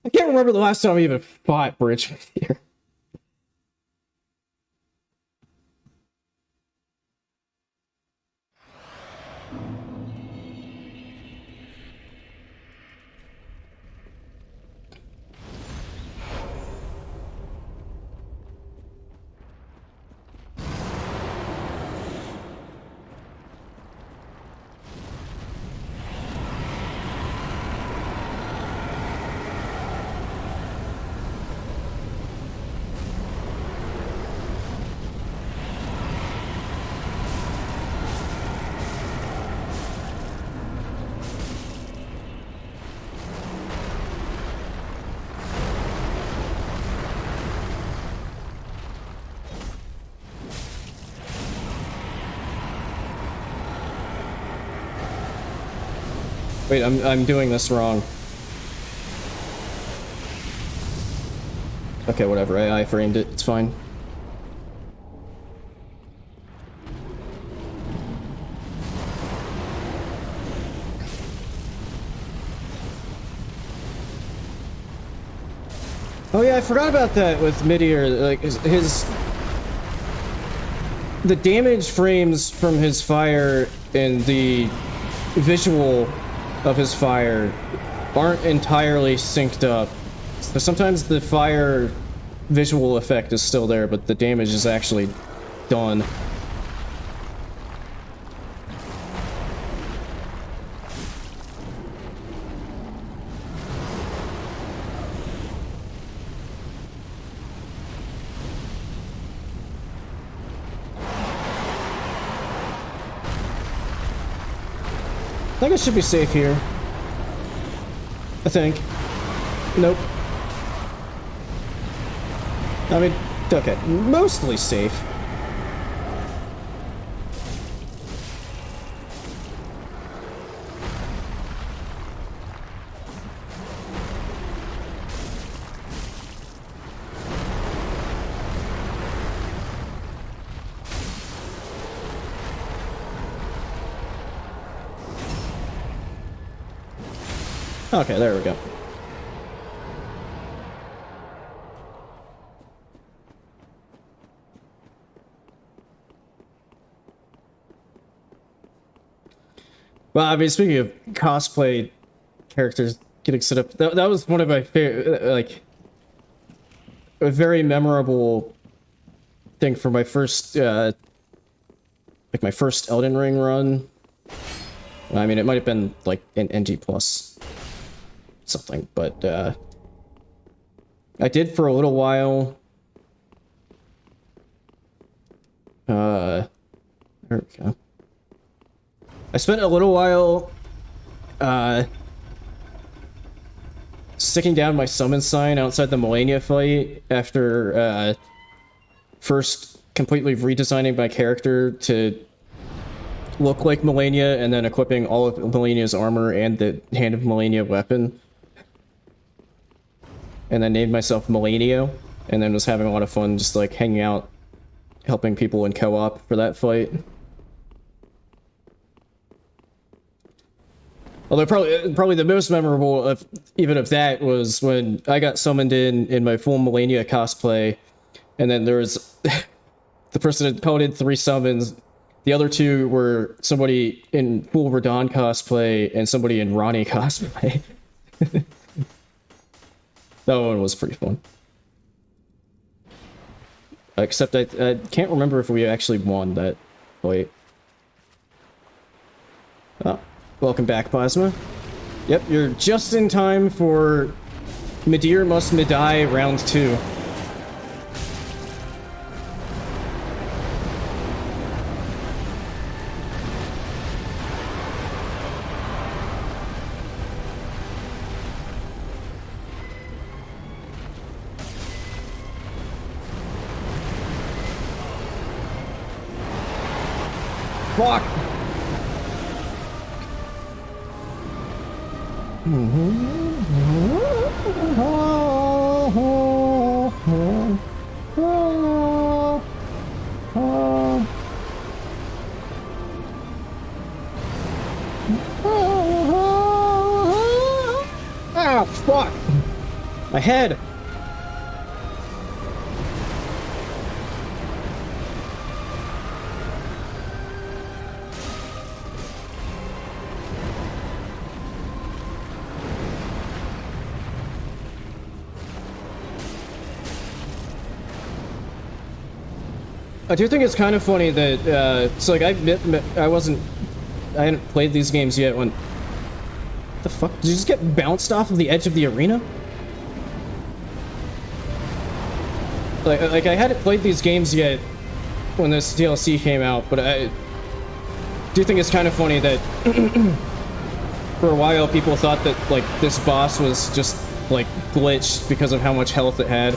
I can't remember the last time I even fought Bridge here. Wait, I'm doing this wrong. Okay, whatever. I framed it. It's fine. Oh yeah, I forgot about that with Midir. Like the damage frames from his fire and the visual of his fire aren't entirely synced up. So sometimes the fire visual effect is still there, but the damage is actually done. I think I should be safe here. I think. Nope. I mean, okay, mostly safe. Okay, there we go. Well, I mean, speaking of cosplay characters getting set up, that was one of my favorite, like, a very memorable thing for my first, like, my first Elden Ring run. I mean, it might have been, like, an NG plus something, but, I did for a little while. There we go. I spent a little while, sticking down my summon sign outside the Malenia fight after, first completely redesigning my character to look like Malenia and then equipping all of Malenia's armor and the Hand of Malenia weapon. And then named myself Malenio, and then was having a lot of fun just, like, hanging out, helping people in co-op for that fight. Although probably the most memorable of even of that was when I got summoned in my full Malenia cosplay, and then there was the person had called in 3 summons. The other 2 were somebody in full Radon cosplay and somebody in Ronnie cosplay. That one was pretty fun. Except I can't remember if we actually won that fight. Oh. Welcome back, Plasma. Yep, you're just in time for Midir Must Midie round 2. Fuck! Ah, fuck! My head! I do think it's kind of funny that, so like, I hadn't played these games yet when... What the fuck? Did you just get bounced off of the edge of the arena? Like I hadn't played these games yet when this DLC came out, but I do think it's kind of funny that for a while people thought that, like, this boss was just, like, glitched because of how much health it had.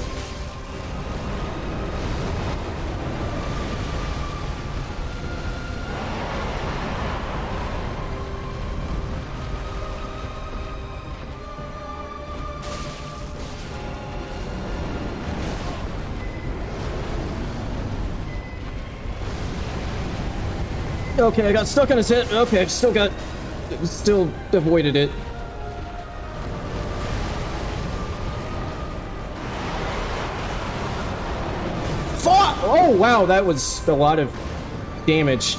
Okay, I got stuck on his head. Okay, still avoided it. Fuck! Oh, wow, that was a lot of damage.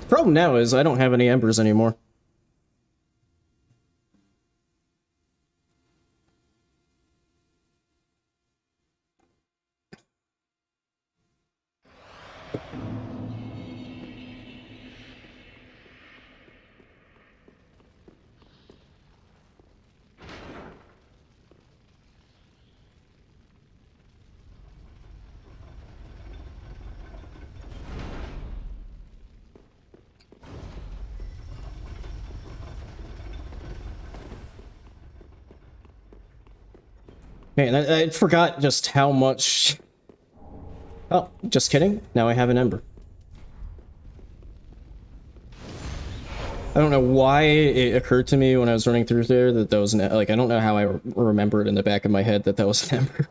The problem now is I don't have any embers anymore. Man, I forgot just how much... Oh, just kidding. Now I have an ember. I don't know why it occurred to me when I was running through there that was an... Like, I don't know how I remembered in the back of my head that was an ember.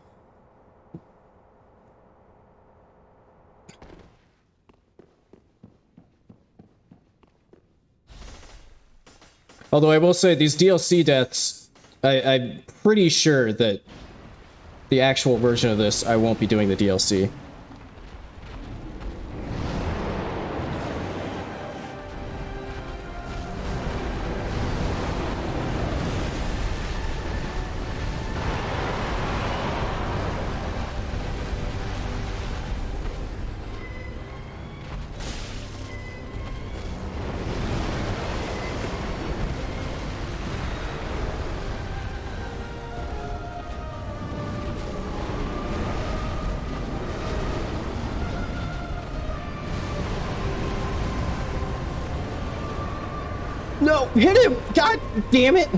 Although I will say, these DLC deaths, I'm pretty sure that the actual version of this, I won't be doing the DLC. No, hit him! God damn it!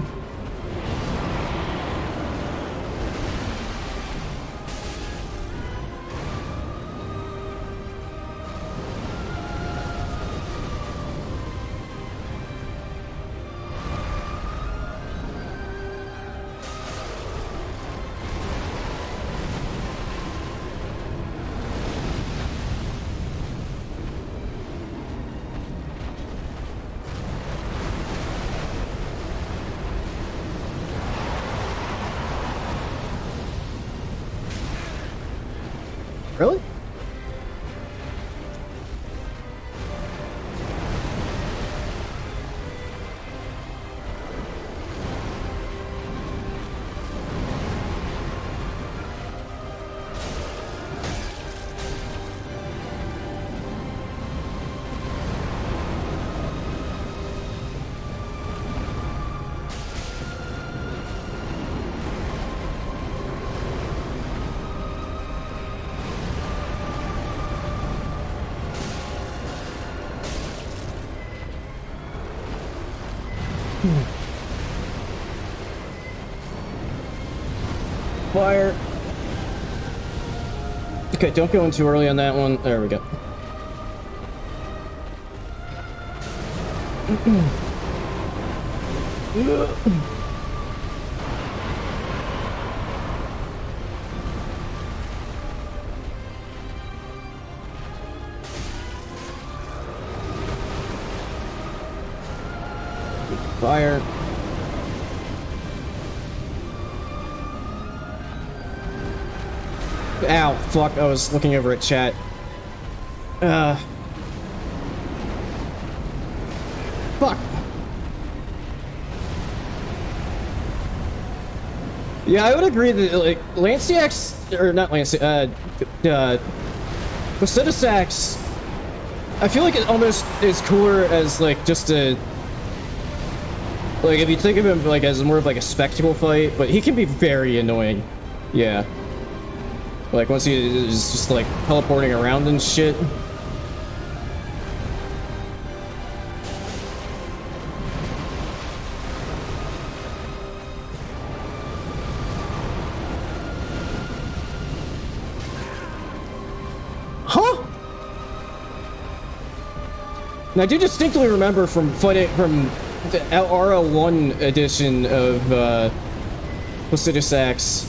Really? Fire. Okay, don't go in too early on that one. There we go. Fire. Ow, fuck, I was looking over at chat. Fuck. Yeah, I would agree that, like, Lanciacs, or not Lanciacs, Placidusax, I feel like it almost is cooler as, like, just a... Like, if you think of him, like, as more of, like, a spectacle fight, but he can be very annoying. Yeah. Like, once he is just, like, teleporting around and shit. Huh? Now, I do distinctly remember from fighting, from the RL1 edition of, Placidusax,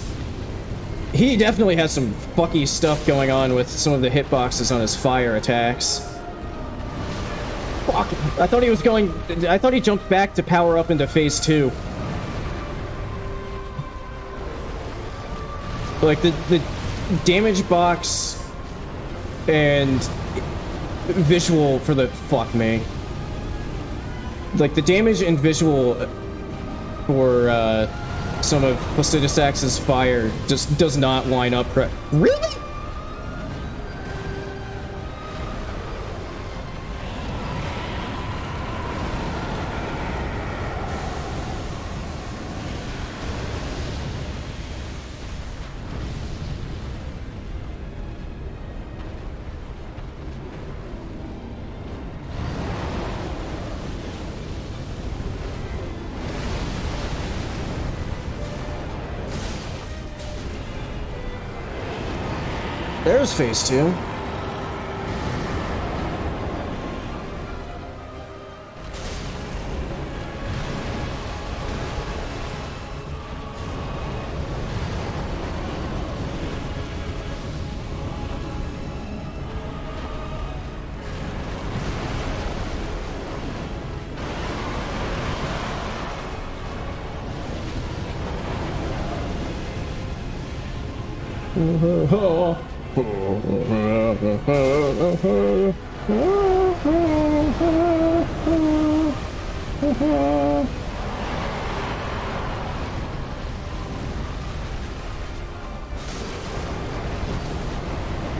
He definitely has some fucky stuff going on with some of the hitboxes on his fire attacks. Fuck! I thought he was going... I thought he jumped back to power up into phase 2. Like, the damage box and visual for the... Fuck me. Like, the damage and visual for, some of Placidusax's fire just does not line up correct. Really? There's phase 2.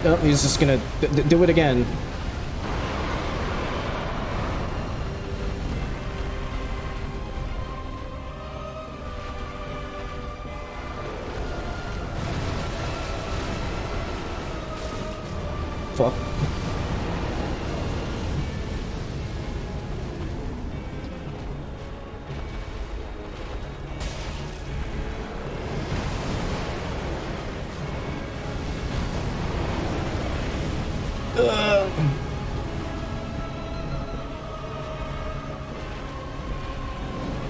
Oh, he's just gonna do it again. Fuck.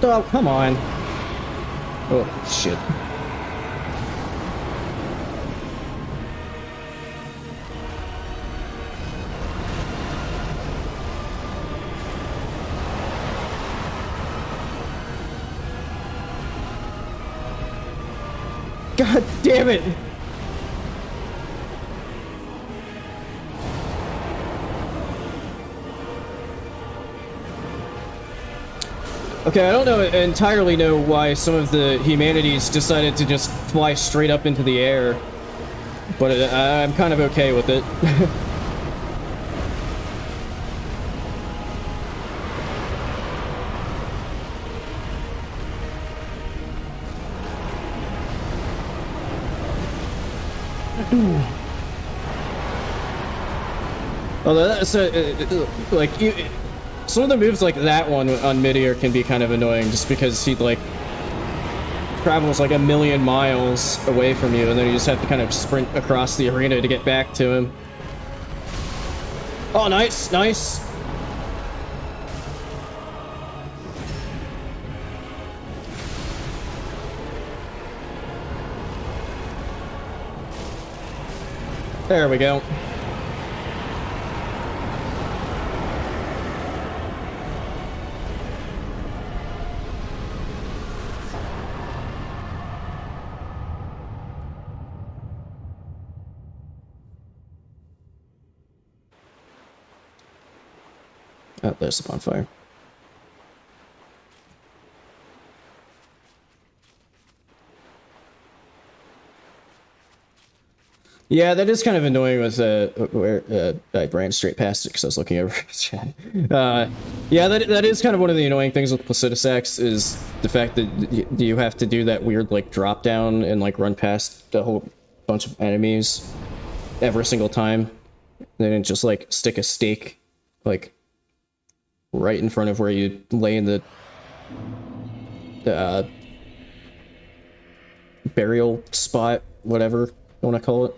Oh, come on. Oh, shit. God damn it! Okay, I don't entirely know why some of the humanities decided to just fly straight up into the air, but I'm kind of okay with it. Although that's like some of the moves like that one on Midir can be kind of annoying just because he like travels like a million miles away from you and then you just have to kind of sprint across the arena to get back to him. Oh, nice, nice. There we go. Oh, there's the bonfire. Yeah, that is kind of annoying with where I ran straight past it because I was looking over his chat. Yeah, that is kind of one of the annoying things with Placidusax is the fact that you have to do that weird like drop down and like run past a whole bunch of enemies every single time. Then just like stick a stake like right in front of where you lay in the burial spot, whatever you want to call it.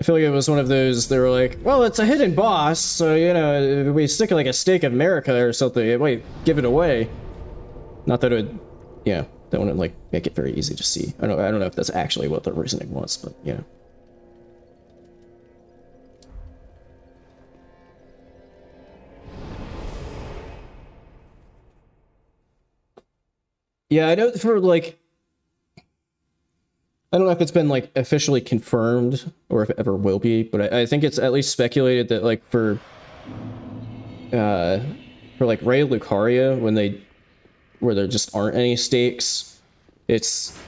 I feel like it was one of those, they were like, well, it's a hidden boss, so, you know, if we stick like a stake of America or something, it might give it away. Not that it would, yeah, that wouldn't like make it very easy to see. I don't know if that's actually what the reasoning was, but yeah. Yeah, I know for like, I don't know if it's been like officially confirmed or if it ever will be, but I think it's at least speculated that like for like Ray Lucaria, where there just aren't any stakes, it's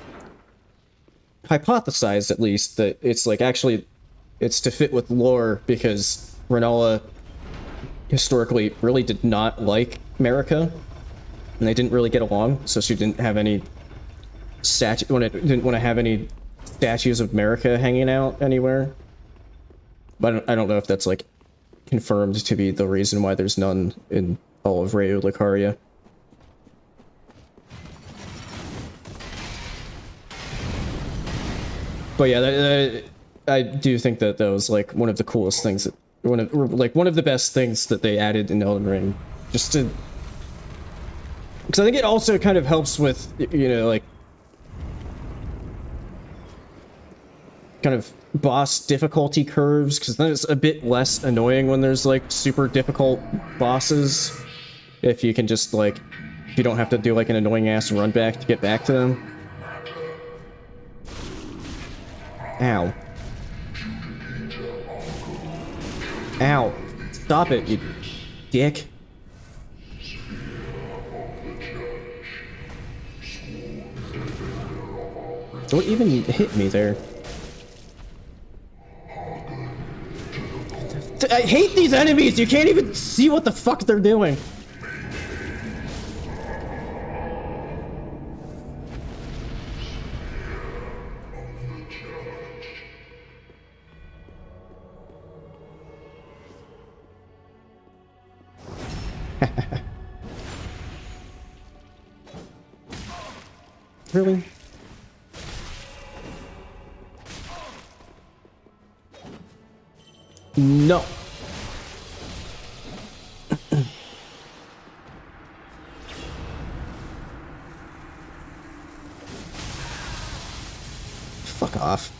hypothesized at least that it's like actually it's to fit with lore because Rennala historically really did not like Marika and they didn't really get along, so she didn't have any didn't want to have any statues of Marika hanging out anywhere. But I don't know if that's like confirmed to be the reason why there's none in all of Rayo Lucaria. But yeah, I do think that that was like one of the coolest things that one of the best things that they added in Elden Ring, just to, because I think it also kind of helps with, you know, like kind of boss difficulty curves, because then it's a bit less annoying when there's like super difficult bosses, if you can just like, if you don't have to do like an annoying ass run back to get back to them. Ow. Ow. Stop it, you dick. Don't even hit me there. I hate these enemies! You can't even see what the fuck they're doing! Really? No. Fuck off.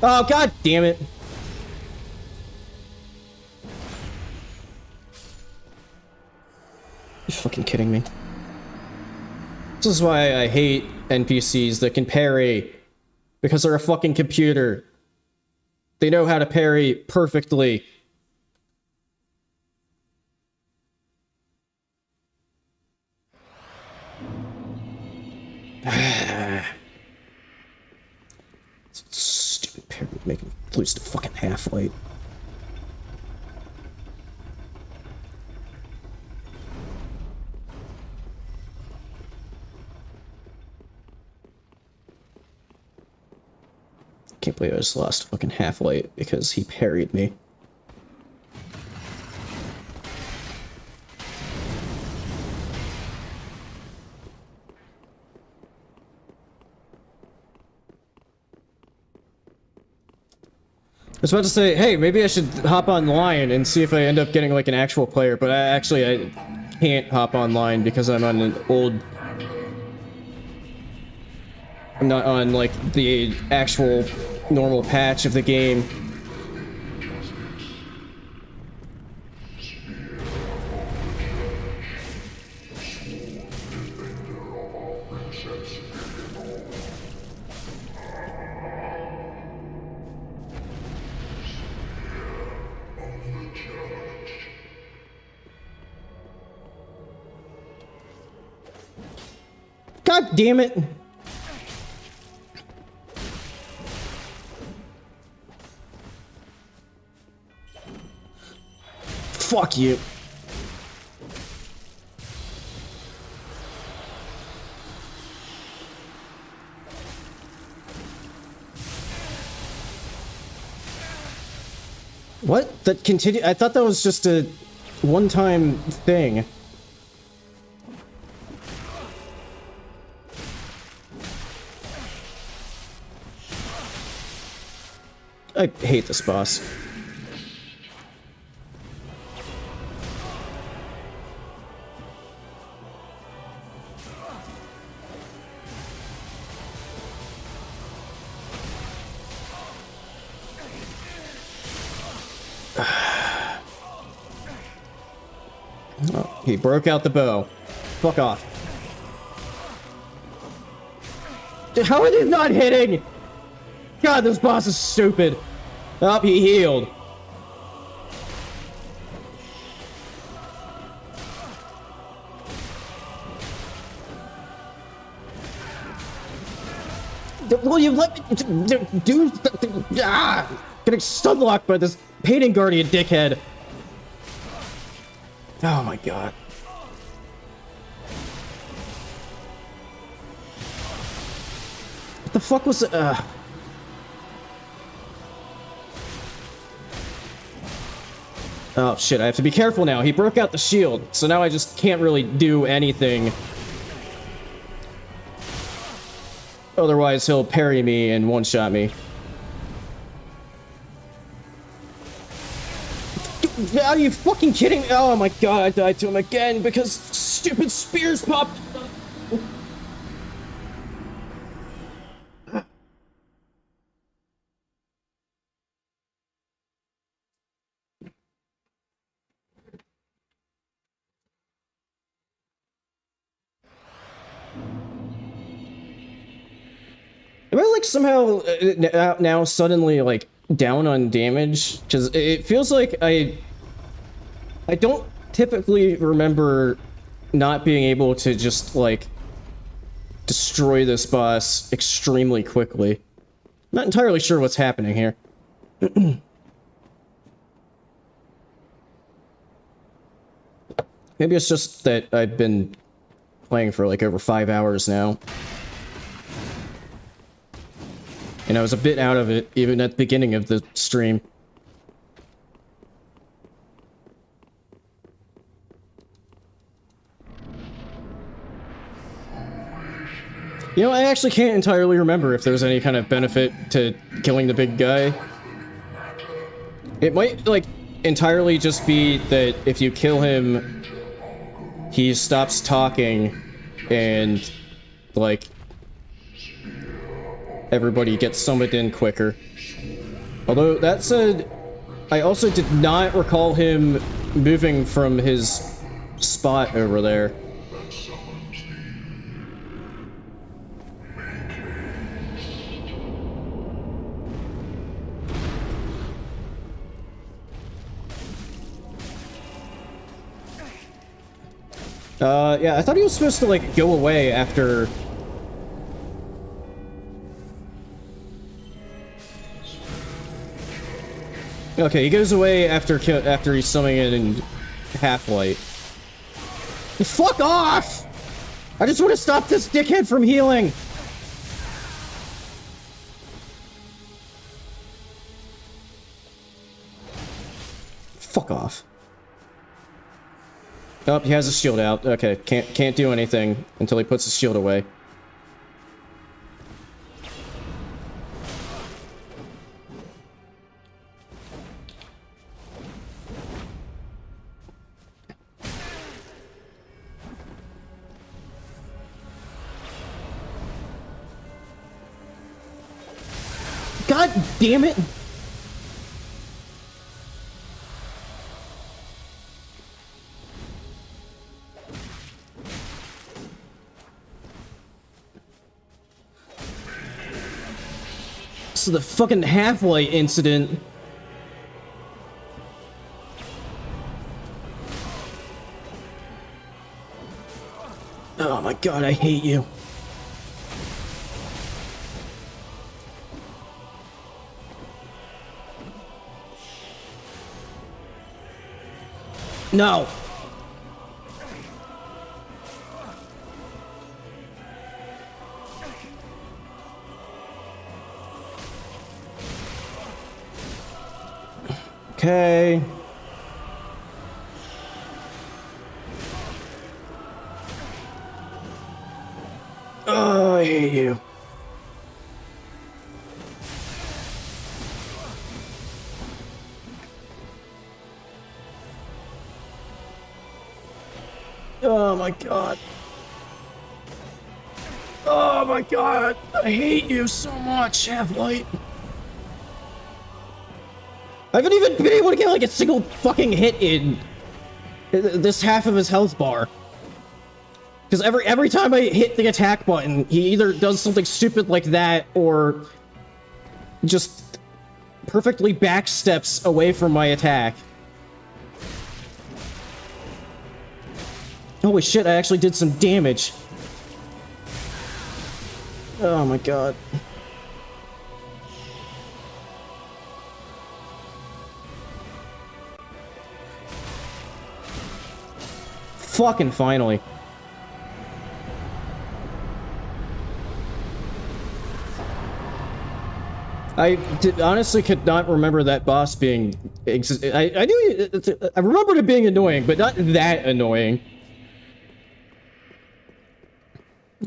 Oh, god damn it. You're fucking kidding me. This is why I hate NPCs that can parry, because they're a fucking computer. They know how to parry perfectly. Stupid parry would make me lose to fucking half-light. Can't believe I just lost fucking half-light because he parried me. I was about to say, hey, maybe I should hop online and see if I end up getting like an actual player, but I can't hop online because I'm on an old... I'm not on like the actual normal patch of the game. God damn it! Fuck you. What? That continue? I thought that was just a one-time thing. I hate this boss. He broke out the bow. Fuck off. Dude, how are these not hitting? God, this boss is stupid. Oh, he healed. Will you let me do? Getting stunlocked by this painting guardian dickhead. Oh my god. What the fuck was Oh shit, I have to be careful now. He broke out the shield, so now I just can't really do anything. Otherwise, he'll parry me and one-shot me. Are you fucking kidding me? Oh my god, I died to him again because stupid spears popped up. Am I like somehow now suddenly like down on damage? Because it feels like I don't typically remember not being able to just like destroy this boss extremely quickly. I'm not entirely sure what's happening here. Maybe it's just that I've been playing for like over 5 hours now. And I was a bit out of it, even at the beginning of the stream. You know, I actually can't entirely remember if there's any kind of benefit to killing the big guy. It might, like, entirely just be that if you kill him, he stops talking, and, like, everybody gets summoned in quicker. Although, that said, I also did not recall him moving from his spot over there. Yeah, I thought he was supposed to, like, go away after... Okay, he goes away after he's summoning it in Half-Light. Fuck off! I just want to stop this dickhead from healing! Fuck off. Oh, he has his shield out. Okay, can't do anything until he puts his shield away. God damn it! So the fucking Half-Light incident. Oh my god, I hate you. No. Okay. Oh, I hate you. Oh my god. Oh my god. I hate you so much, Half-Light. I haven't even been able to get like a single fucking hit in. this half of his health bar. Because every time I hit the attack button, he either does something stupid like that, or just perfectly backsteps away from my attack. Holy shit, I actually did some damage. Oh my god. Fucking finally. Honestly could not remember that boss being... I knew... I remembered it being annoying, but not that annoying.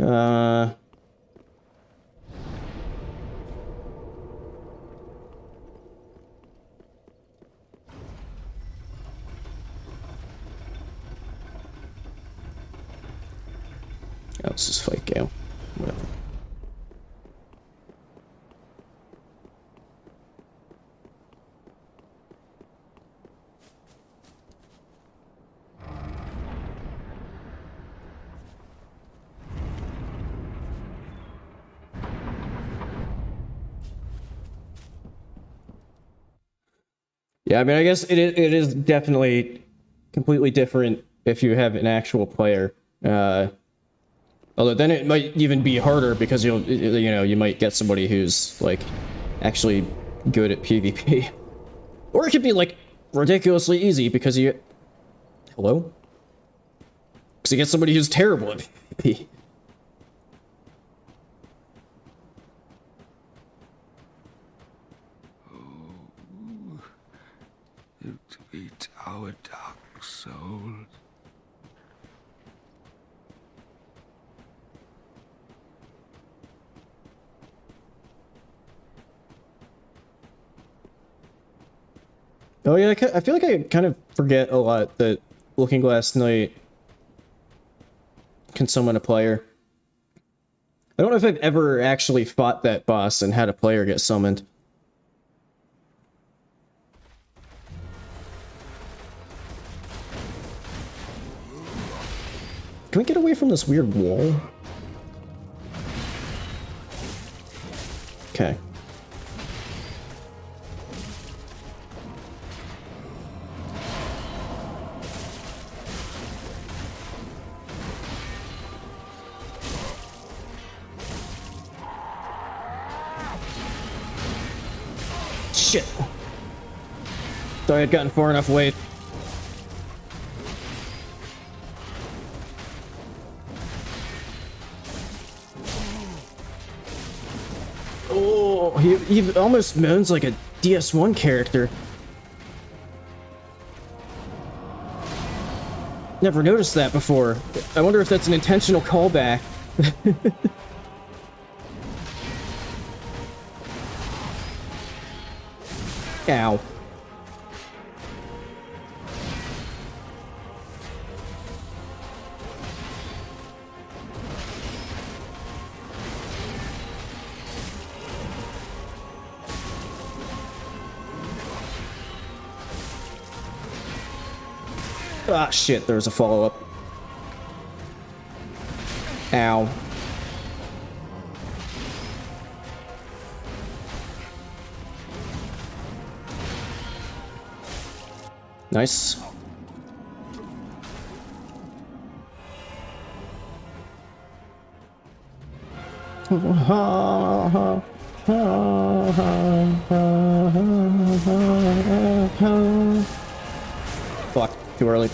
Oh, let's just fight Gale. Whatever. Yeah, I mean, I guess it is definitely completely different if you have an actual player. Although then it might even be harder because you might get somebody who's like actually good at PvP, or it could be like ridiculously easy because you because you get somebody who's terrible at PvP. To eat our dark souls. Oh yeah, I feel like I kind of forget a lot that Looking Glass Knight can summon a player. I don't know if I've ever actually fought that boss and had a player get summoned. Can we get away from this weird wall? Okay. Shit. Thought I had gotten far enough away. Oh, he almost moans like a DS1 character. Never noticed that before. I wonder if that's an intentional callback. Ow. Ah, shit, there's a follow-up. Ow. Nice. Fuck, too early.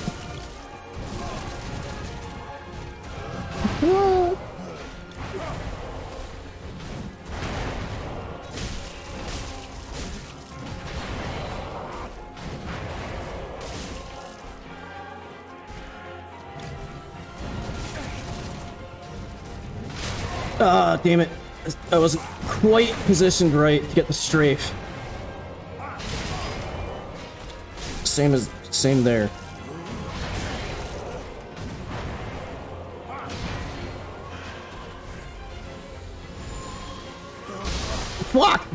Ah, damn it. I wasn't quite positioned right to get the strafe. Same there. Fuck!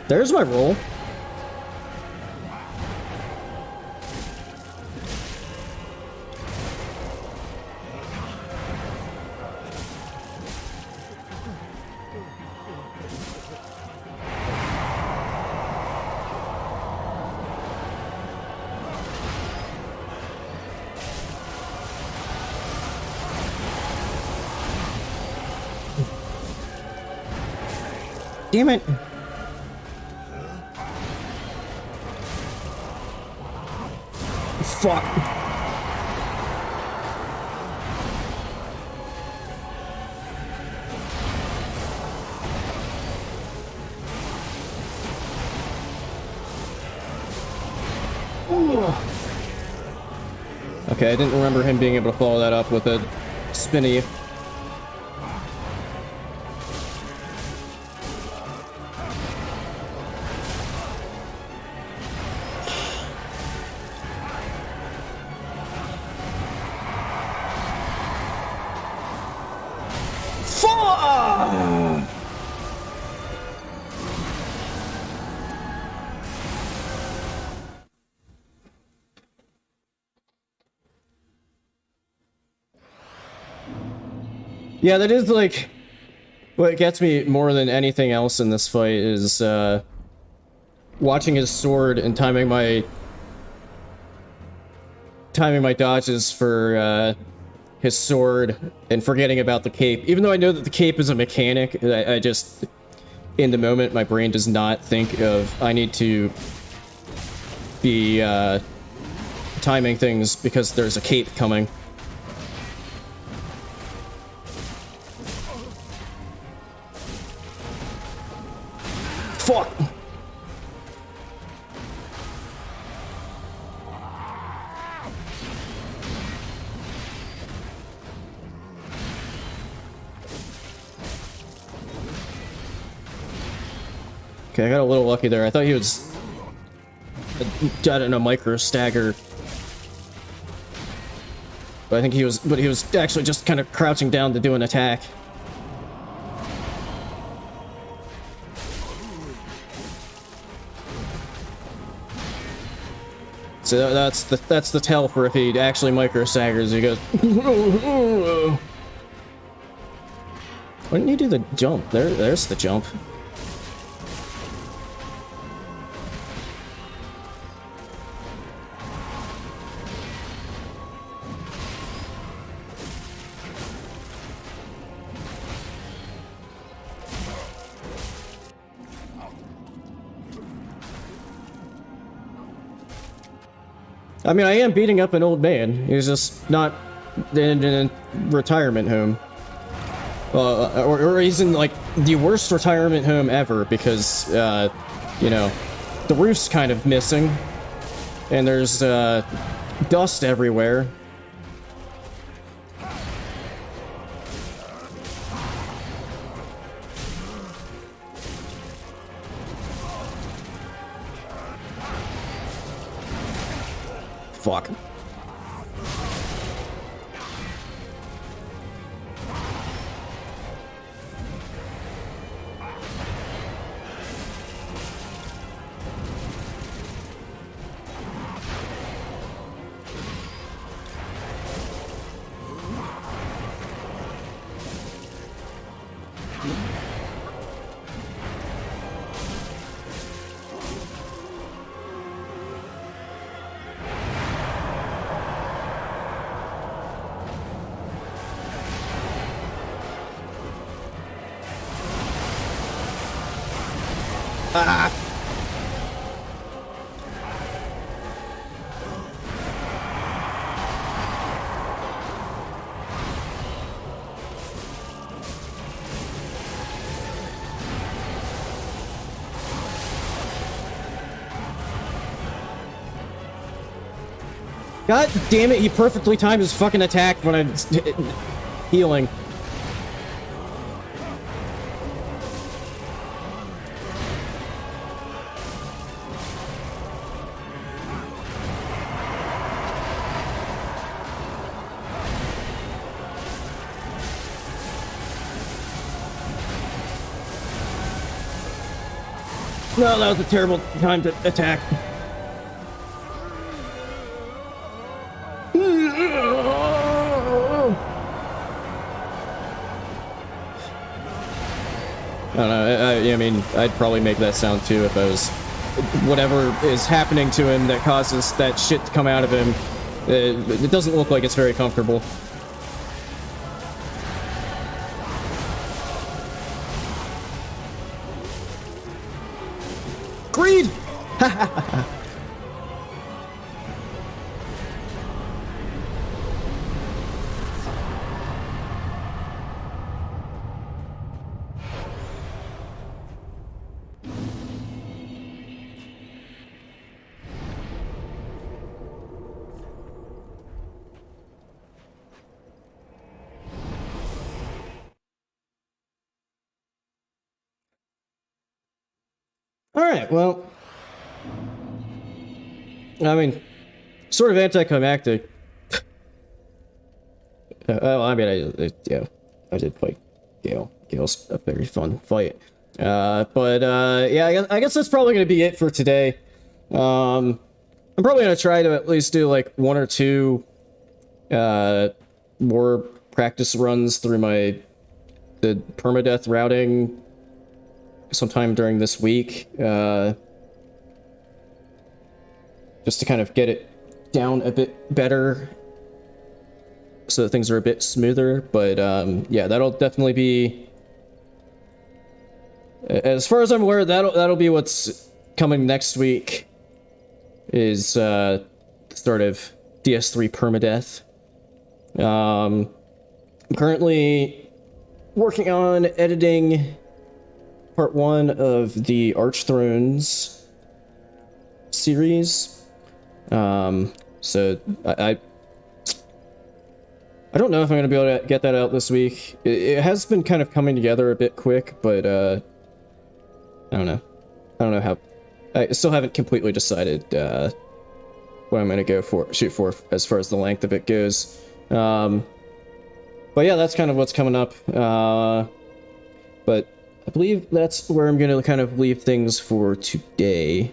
There's my roll. Damn it. Fuck. Okay, I didn't remember him being able to follow that up with a spinny. Yeah, that is like what gets me more than anything else in this fight is watching his sword and timing my dodges for his sword and forgetting about the cape. Even though I know that the cape is a mechanic, I just in the moment my brain does not think of I need to be timing things because there's a cape coming. Fuck! Okay, I got a little lucky there. I thought he was... I don't know, micro stagger. But I think he was actually just kind of crouching down to do an attack. So that's the tell for if he actually micro staggers. He goes. Why didn't you do the jump? There's the jump. I mean, I am beating up an old man. He's just not in a retirement home. Or he's in, like, the worst retirement home ever because, you know, the roof's kind of missing. And there's, dust everywhere. Fuck. Ah. God damn it, he perfectly timed his fucking attack when I'm healing. No, that was a terrible time to attack. I don't know, I mean, I'd probably make that sound too if I was... Whatever is happening to him that causes that shit to come out of him, it doesn't look like it's very comfortable. Greed! Alright, well... I mean, sort of anticlimactic. Well, I mean, I did fight Gale. Gale's a very fun fight. Yeah, I guess that's probably gonna be it for today. I'm probably gonna try to at least do, like, 1 or 2, more practice runs through the permadeath routing sometime during this week, just to kind of get it down a bit better so that things are a bit smoother. But yeah, that'll definitely be, as far as I'm aware, that'll be what's coming next week, is the start of DS3 permadeath. I'm currently working on editing part 1 of the Archthrones series. So I don't know if I'm gonna be able to get that out this week. It has been kind of coming together a bit quick, but I don't know. I don't know how. I still haven't completely decided what I'm gonna shoot for as far as the length of it goes. But yeah, that's kind of what's coming up. But I believe that's where I'm gonna kind of leave things for today.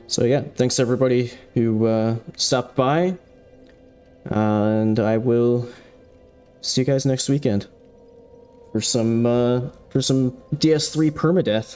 So yeah, thanks everybody who stopped by, and I will see you guys next weekend for some DS3 permadeath.